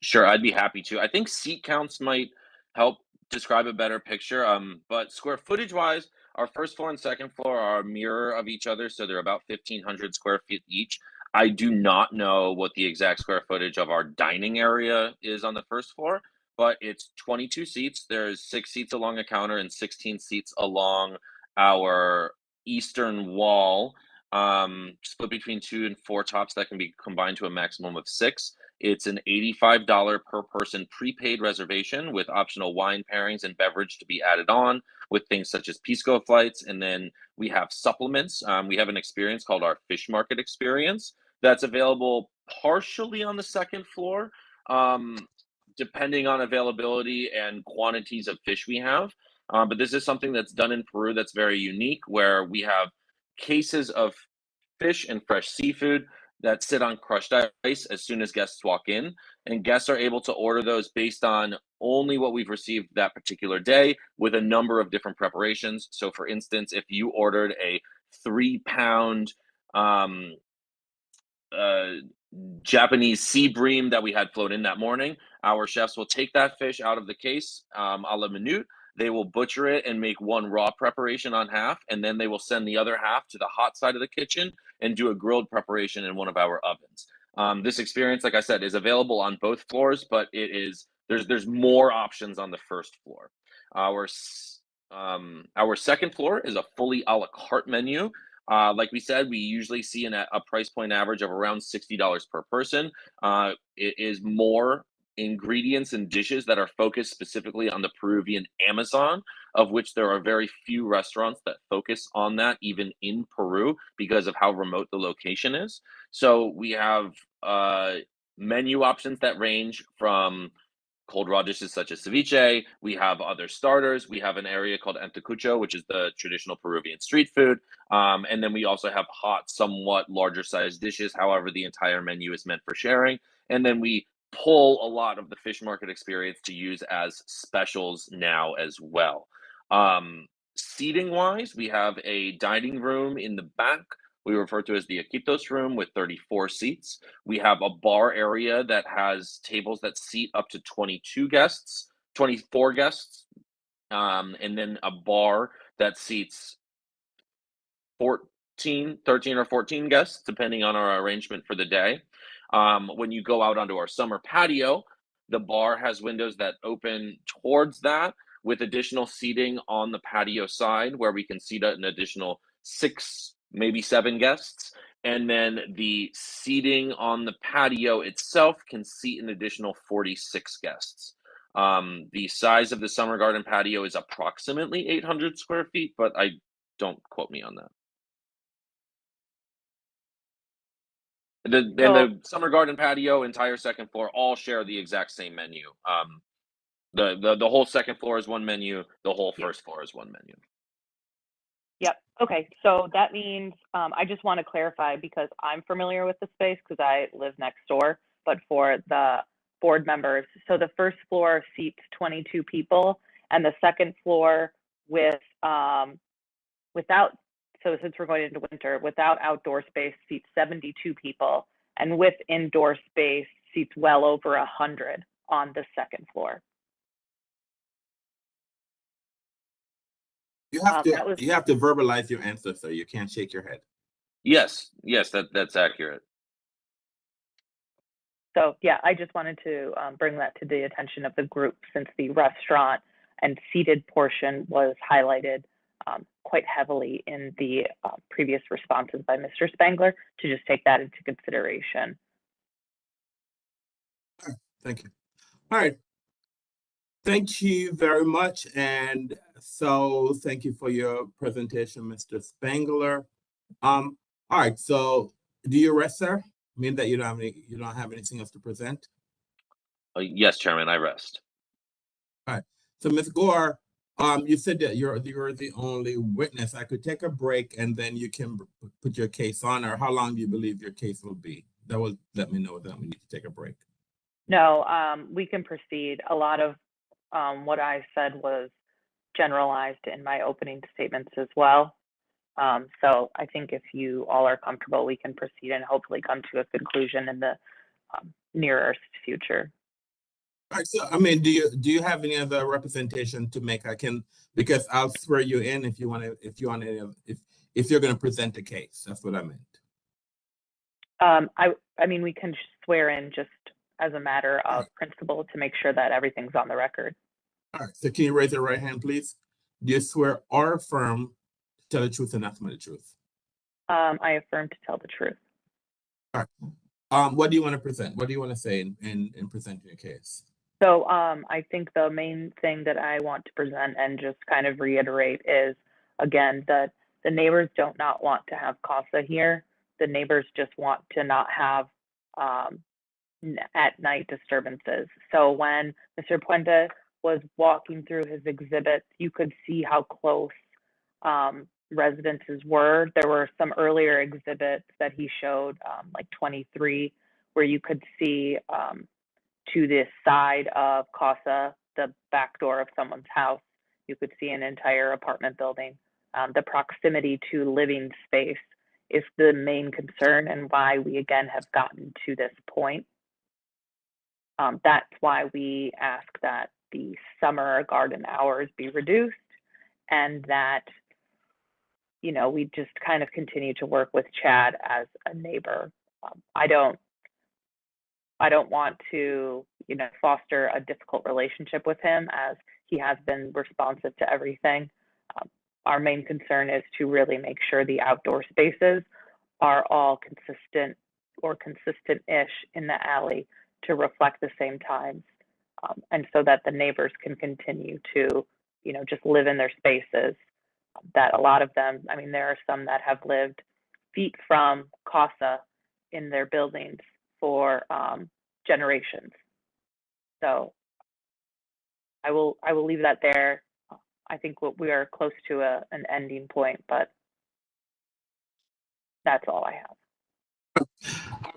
Sure, I'd be happy to. I think seat counts might help describe a better picture. But square footage wise, our first floor and second floor are a mirror of each other, so they're about 1,500 square feet each. I do not know what the exact square footage of our dining area is on the first floor, but it's 22 seats. There's 6 seats along a counter and 16 seats along our eastern wall, split between 2 and 4 tops that can be combined to a maximum of 6. It's an $85 per person prepaid reservation with optional wine pairings and beverage to be added on with things such as Pisco flights. And then we have supplements. We have an experience called our fish market experience that's available partially on the second floor, depending on availability and quantities of fish we have. But this is something that's done in Peru that's very unique, where we have cases of fish and fresh seafood that sit on crushed ice as soon as guests walk in, and guests are able to order those based on only what we've received that particular day with a number of different preparations. So for instance, if you ordered a 3-pound Japanese sea bream that we had flown in that morning, our chefs will take that fish out of the case, a la minute. They will butcher it and make one raw preparation on half, and then they will send the other half to the hot side of the kitchen and do a grilled preparation in one of our ovens. This experience, like I said, is available on both floors, but there's more options on the first floor. Our second floor is a fully a la carte menu. Like we said, we usually see a price point average of around $60 per person. It is more ingredients and dishes that are focused specifically on the Peruvian Amazon, of which there are very few restaurants that focus on that, even in Peru, because of how remote the location is. So we have menu options that range from cold raw dishes such as ceviche. We have other starters. We have an area called anticucho, which is the traditional Peruvian street food. And then we also have hot, somewhat larger sized dishes. However, the entire menu is meant for sharing. And then we pull a lot of the fish market experience to use as specials now as well. Seating wise, we have a dining room in the back. We refer to as the Iquitos room with 34 seats. We have a bar area that has tables that seat up to 24 guests, and then a bar that seats 13 or 14 guests, depending on our arrangement for the day. When you go out onto our summer patio, the bar has windows that open towards that with additional seating on the patio side where we can seat an additional 6, maybe 7 guests. And then the seating on the patio itself can seat an additional 46 guests. The size of the Summer Garden patio is approximately 800 square feet, but don't quote me on that. The Summer Garden patio, entire second floor, all share the exact same menu. The whole second floor is one menu. The whole first floor is one menu. Yep. Okay. So that means I just want to clarify, because I'm familiar with the space because I live next door, but for the board members, so the first floor seats 22 people, And the second floor with, without, so since we're going into winter, without outdoor space seats 72 people, and with indoor space seats well over 100 on the second floor. You have That was, to verbalize your answer, sir. You can't shake your head. Yes, that's accurate. so yeah, I just wanted to bring that to the attention of the group, since the restaurant and seated portion was highlighted quite heavily in the previous responses by Mr. Spangler, to just take that into consideration. Thank you. All right. Thank you very much. And so thank you for your presentation, Mr. Spangler. All right, so do you rest, sir? Mean that you don't have anything else to present? Yes, Chairman, I rest. All right. So Ms. Gore, you said that you're the only witness. I could take a break and then you can put your case on, or how long do you believe your case will be? That will let me know that we need to take a break. No, we can proceed. A lot of what I said was generalized in my opening statements as well. So I think if you all are comfortable, we can proceed and hopefully come to a conclusion in the nearest future. All right, so I mean, do you have any other representation to make? I can, because I'll swear you in if you're going to present a case. That's what I meant. I mean, we can swear in just as a matter of principle to make sure that everything's on the record. All right, so can you raise your right hand, please? Do you swear or affirm to tell the truth and nothing but the truth? I affirm to tell the truth. All right. What do you want to present? What do you want to say in presenting your case? So I think the main thing that I want to present and just kind of reiterate is, again, that the neighbors don't not want to have CASA here. The neighbors just want to not have at night disturbances. So when Mr. Puente was walking through his exhibits, you could see how close residences were. There were some earlier exhibits that he showed, like 23, where you could see to the side of CASA, the back door of someone's house, you could see an entire apartment building. The proximity to living space is the main concern, and why we again have gotten to this point. That's why we ask that the summer garden hours be reduced, and that, you know, we just kind of continue to work with Chad as a neighbor. I don't want to, you know, foster a difficult relationship with him, as he has been responsive to everything. Our main concern is to really make sure the outdoor spaces are all consistent or consistent-ish in the alley to reflect the same times, and so that the neighbors can continue to, you know, just live in their spaces. That a lot of them, I mean, there are some that have lived feet from CASA in their buildings for generations. So I will leave that there. I think we are close to an ending point, but that's all I have.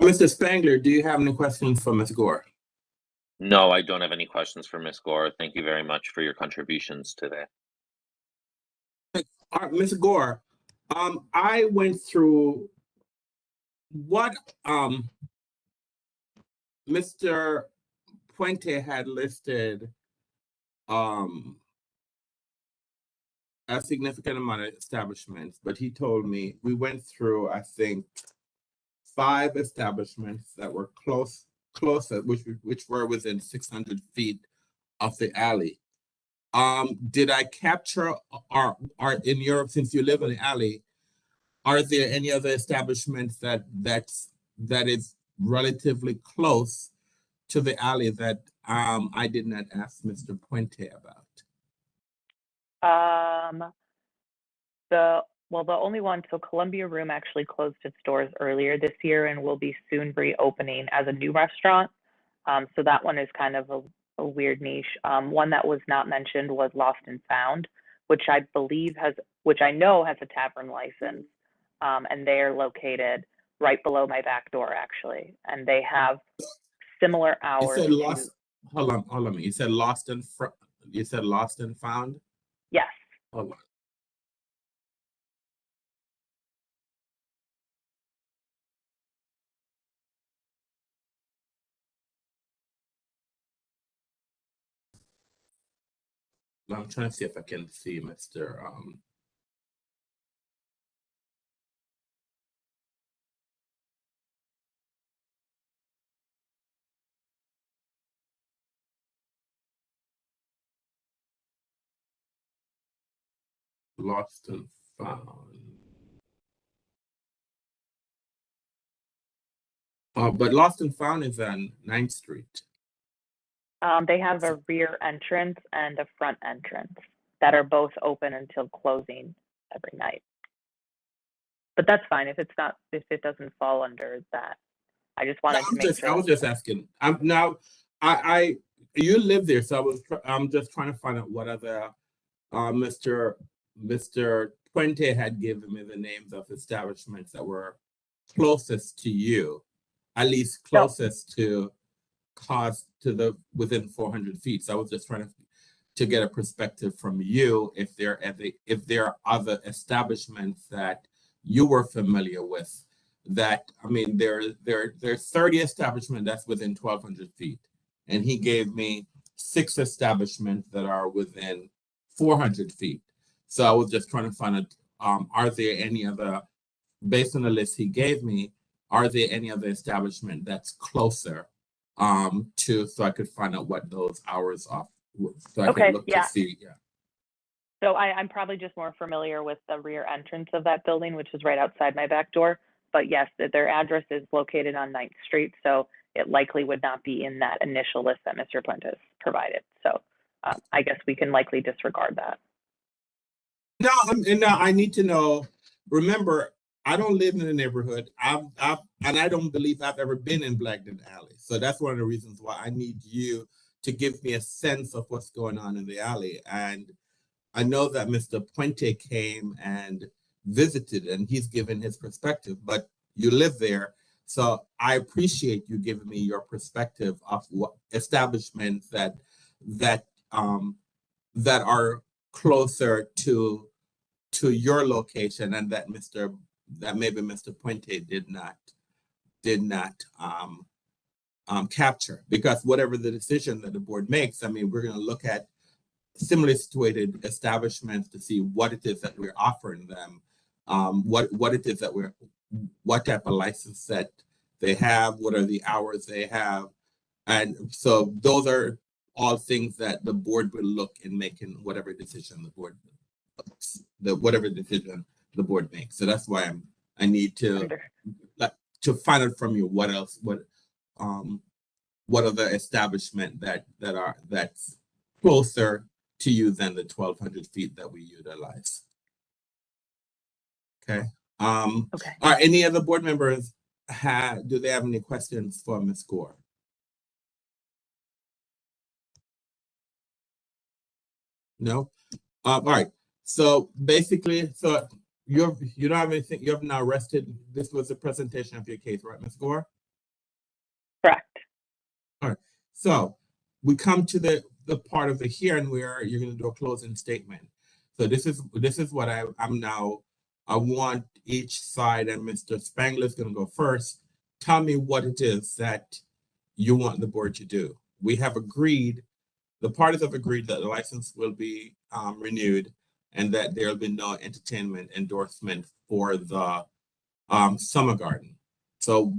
Mr. Spangler, do you have any questions for Ms. Gore? No, I don't have any questions for Ms. Gore. Thank you very much for your contributions today. All right, Ms. Gore, I went through what Mr. Puente had listed a significant amount of establishments, but he told me we went through, I think, 5 establishments that were closer, which were within 600 feet of the alley. Did I capture, or in Europe, since you live in the alley, are there any other establishments that is relatively close to the alley that I did not ask Mr. Puente about? The only one, so Columbia Room actually closed its doors earlier this year and will be soon reopening as a new restaurant. So that one is kind of a weird niche. One that was not mentioned was Lost and Found, which I know has a tavern license, and they are located right below my back door, actually, and they have similar hours. You said Lost. Hold on. You said Lost and you said lost and found? Yes. Hold on. I'm trying to see if I can see Mr. Lost and found. But lost and found is on 9th Street. They have a rear entrance and a front entrance that are both open until closing every night. But that's fine if it doesn't fall under that. I just wanted to make sure. I was just asking. You live there, so I'm just trying to find out what other Mr. Puente had given me the names of establishments that were closest to you, at least closest to within 400 feet. So I was just trying to get a perspective from you if there are other establishments that you were familiar with. That, I mean, there's 30 establishments that's within 1,200 feet, and he gave me 6 establishments that are within 400 feet. So I was just trying to find out, are there any other, based on the list he gave me, are there any other establishment that's closer so I could find out what those hours are, so I could look to see. Yeah. So I'm probably just more familiar with the rear entrance of that building, which is right outside my back door. But yes, their address is located on 9th Street, so it likely would not be in that initial list that Mr. Puentes provided. So I guess we can likely disregard that. No, I need to know. Remember, I don't live in the neighborhood. And I don't believe I've ever been in Blagden Alley. So that's one of the reasons why I need you to give me a sense of what's going on in the alley. And I know that Mr. Puente came and visited, and he's given his perspective, but you live there. So I appreciate you giving me your perspective of what establishments that are closer to your location, and that maybe Mr. Puente did not capture, because whatever the decision that the board makes, I mean, we're going to look at similarly situated establishments to see what it is that we're offering them, what it is that what type of license that they have, what are the hours they have. And so those are all things that the board will look in making whatever decision the board makes. So that's why I need to find out from you what other establishment that's closer to you than the 1,200 feet that we utilize. Okay. Okay. Are any other board members do they have any questions for Ms. Gore? No. All right. So basically, you don't have anything. You have now rested. This was a presentation of your case, right, Ms. Gore? Correct. All right. So we come to the part of the hearing where you're going to do a closing statement. So this is what I'm now. I want each side, and Mr. Spangler is going to go first. Tell me what it is that you want the board to do. We have agreed. The parties have agreed that the license will be renewed, and that there will be no entertainment endorsement for the Summer Garden. So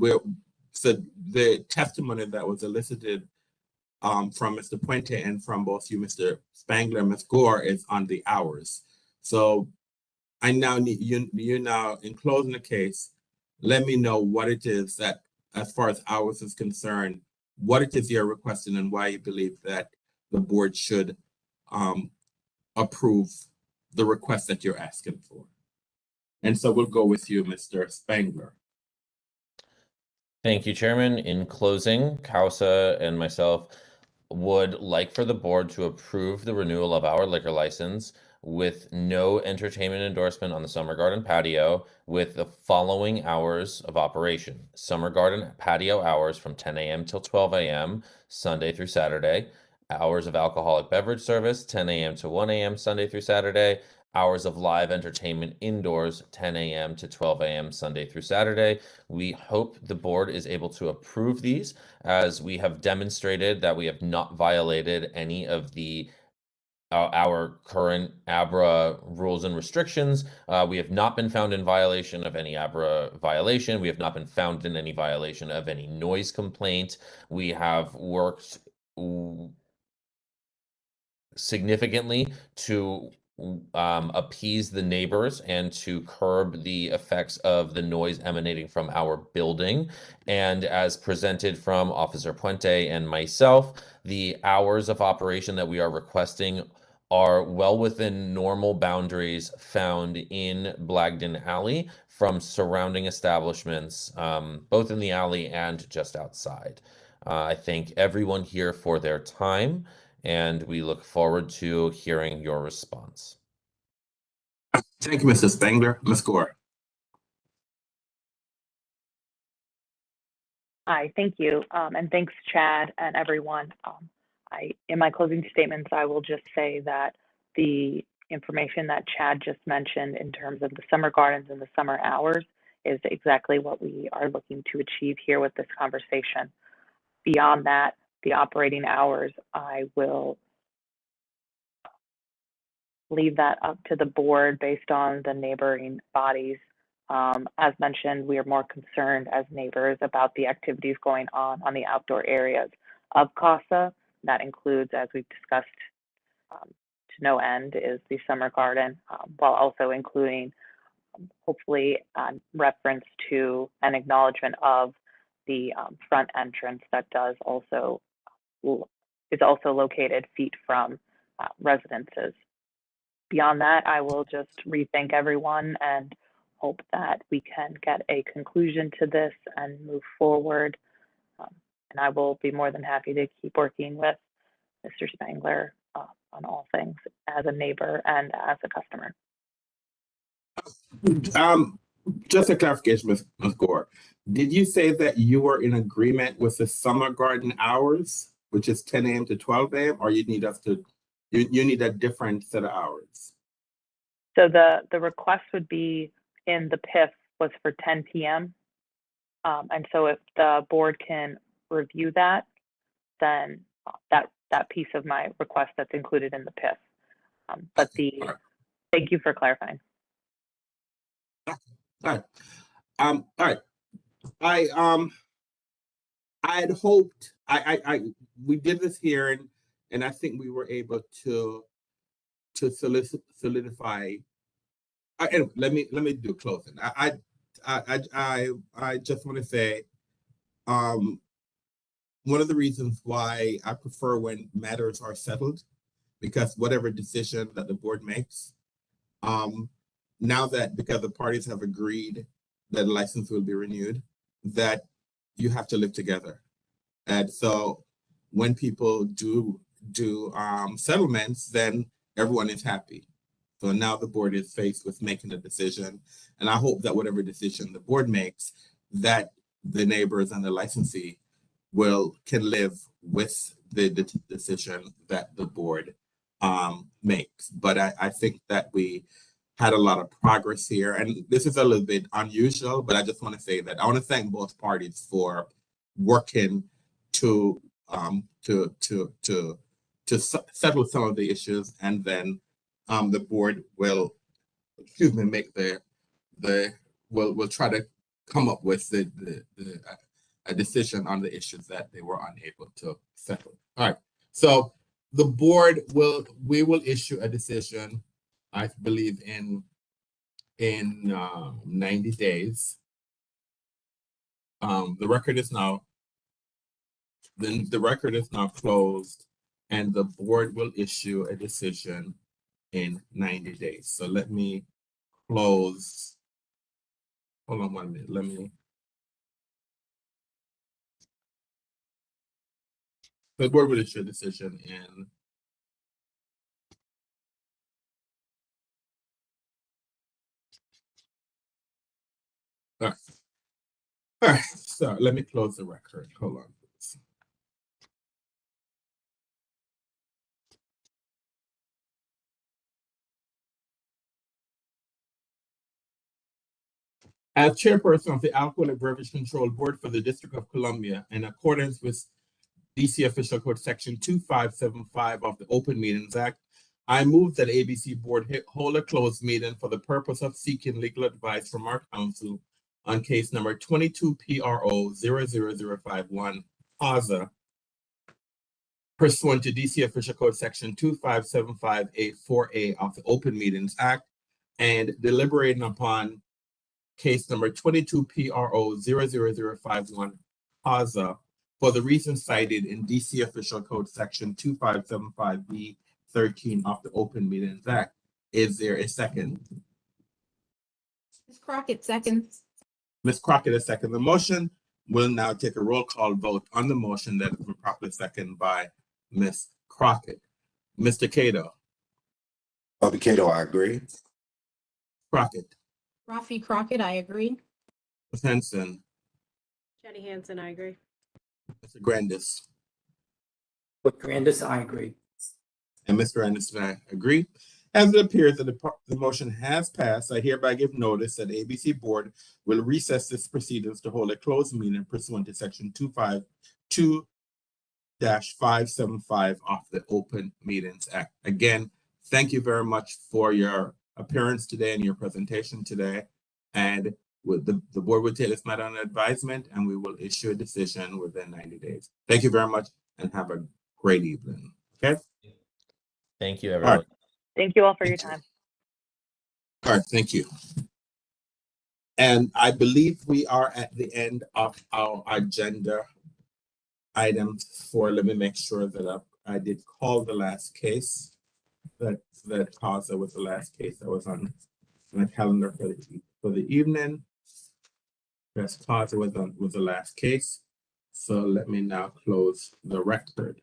the testimony that was elicited from Mr. Puente and from both you, Mr. Spangler and Ms. Gore, is on the hours. So I now need you now, in closing the case, let me know what it is that, as far as hours is concerned, what it is you're requesting and why you believe that the board should approve the request that you're asking for. And so we'll go with you, Mr. Spangler. Thank you, Chairman. In closing, Causa and myself would like for the board to approve the renewal of our liquor license with no entertainment endorsement on the Summer Garden patio, with the following hours of operation. Summer Garden patio hours from 10 a.m. till 12 a.m., Sunday through Saturday. Hours of alcoholic beverage service, 10 a.m. to 1 a.m. Sunday through Saturday. Hours of live entertainment indoors, 10 a.m. to 12 a.m. Sunday through Saturday. We hope the board is able to approve these, as we have demonstrated that we have not violated any of the our current ABRA rules and restrictions. We have not been found in violation of any ABRA violation. We have not been found in any violation of any noise complaint. We have worked significantly to appease the neighbors and to curb the effects of the noise emanating from our building. And as presented from Officer Puente and myself, the hours of operation that we are requesting are well within normal boundaries found in Blagden Alley from surrounding establishments, both in the alley and just outside. I thank everyone here for their time, and we look forward to hearing your response. Thank you, Mr. Spangler. Ms. Gore. Hi, thank you. And thanks, Chad and everyone. In my closing statements, I will just say that the information that Chad just mentioned in terms of the summer gardens and the summer hours is exactly what we are looking to achieve here with this conversation. Beyond that, the operating hours, I will leave that up to the board based on the neighboring bodies. As mentioned, we are more concerned as neighbors about the activities going on the outdoor areas of CASA. That includes, as we've discussed to no end, is the summer garden, while also including hopefully reference to an acknowledgement of the front entrance that is also located feet from residences. Beyond that, I will just re-thank everyone and hope that we can get a conclusion to this and move forward. And I will be more than happy to keep working with Mr. Spangler on all things as a neighbor and as a customer. Just a clarification, Ms. Gore. Did you say that you were in agreement with the summer garden hours, which is 10 a.m. to 12 a.m., or you need us to, you need a different set of hours? So the request would be in the PIF was for 10 p.m. And so if the board can review that, then that piece of my request that's included in the PIF. But thank you for clarifying. All right. All right. I had hoped we did this hearing, and I think we were able to solidify. Anyway, let me do closing. I just want to say, one of the reasons why I prefer when matters are settled, because whatever decision that the board makes, now that because the parties have agreed that the license will be renewed, that you have to live together. And so when people do settlements, then everyone is happy. So now the board is faced with making a decision. And I hope that whatever decision the board makes, that the neighbors and the licensee can live with the decision that the board makes. But I think that we had a lot of progress here, and this is a little bit unusual, but I just want to say that I want to thank both parties for working to settle some of the issues, and then the board will, make will try to come up with a decision on the issues that they were unable to settle. All right, so the board we will issue a decision, I believe, in 90 days. The record is now closed, and the board will issue a decision in 90 days. So let me close. Hold on 1 minute. Let me. The board will issue a decision in. All right, so let me close the record. Hold on. As chairperson of the Alcoholic Beverage Control Board for the District of Columbia, in accordance with DC Official Code Section 2575 of the Open Meetings Act, I move that ABC Board hold a closed meeting for the purpose of seeking legal advice from our counsel on case number 22 PRO 00051, HAZA, pursuant to DC Official Code Section 2575A4A of the Open Meetings Act, and deliberating upon case number 22 PRO 00051, HAZA, for the reasons cited in DC Official Code Section 2575B13 of the Open Meetings Act. Is there a second? Ms. Crockett, seconds. Ms. Crockett has seconded the motion. We'll now take a roll call vote on the motion that has been properly seconded by Ms. Crockett. Mr. Cato. Bobby Cato, I agree. Crockett. Rafi Crockett, I agree. Ms. Henson. Jenny Hansen, I agree. Mr. Grandis. With Grandis, I agree. And Mr. Anderson, I agree. As it appears that the motion has passed, I hereby give notice that ABC Board will recess this proceedings to hold a closed meeting pursuant to Section 252-575 of the Open Meetings Act. Again, thank you very much for your appearance today and your presentation today. And with the board will take this matter under advisement and we will issue a decision within 90 days. Thank you very much and have a great evening. Okay. Thank you, everyone. Right. Thank you all for your time. All right, thank you. And I believe we are at the end of our agenda items let me make sure that I did call the last case. That HAZA was the last case that was on my calendar for the evening. Yes, HAZA was the last case. So let me now close the record.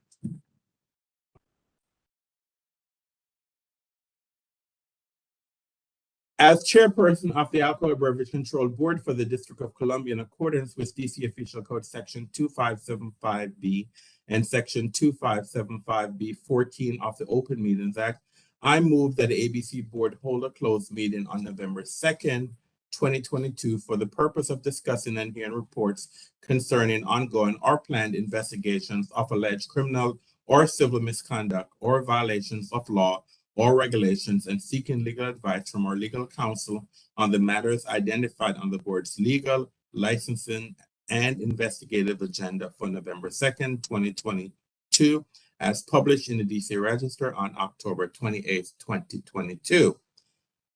As chairperson of the Alcohol Beverage Control Board for the District of Columbia, in accordance with DC Official Code Section 2575B and Section 2575B14 of the Open Meetings Act, I move that the ABC Board hold a closed meeting on November 2nd, 2022 for the purpose of discussing and hearing reports concerning ongoing or planned investigations of alleged criminal or civil misconduct or violations of law or regulations and seeking legal advice from our legal counsel on the matters identified on the board's legal, licensing, and investigative agenda for November 2nd, 2022, as published in the DC Register on October 28th, 2022.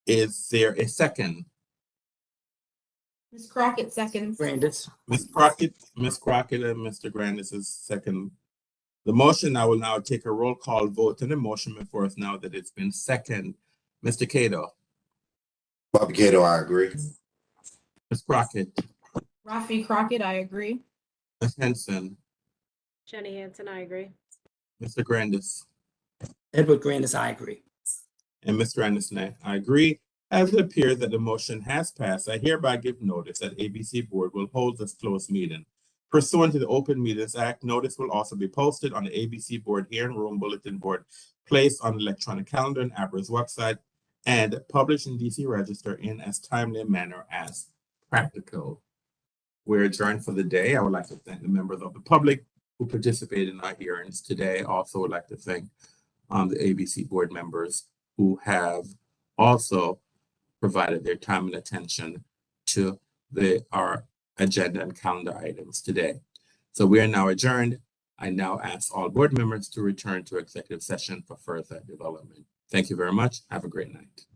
Is there a second? Ms. Crockett, seconds. Grandis. Ms. Crockett, and Mr. Grandis is second. The motion, I will now take a roll call vote on the motion before us now that it's been second. Mr. Cato. Bobby Cato, I agree. Ms. Crockett. Rafi Crockett, I agree. Ms. Henson. Jenny Hansen, I agree. Mr. Grandis. Edward Grandis, I agree. And Mr. Anderson, I agree. As it appears that the motion has passed, I hereby give notice that ABC Board will hold this closed meeting. Pursuant to the Open Meetings Act, notice will also be posted on the ABC Board Hearing Room Bulletin Board, placed on the electronic calendar and APRA's website, and published in DC Register in as timely a manner as practical. We're adjourned for the day. I would like to thank the members of the public who participated in our hearings today. Also would like to thank the ABC Board members who have also provided their time and attention to our agenda and calendar items today. So we are now adjourned. I now ask all board members to return to executive session for further development. Thank you very much. Have a great night.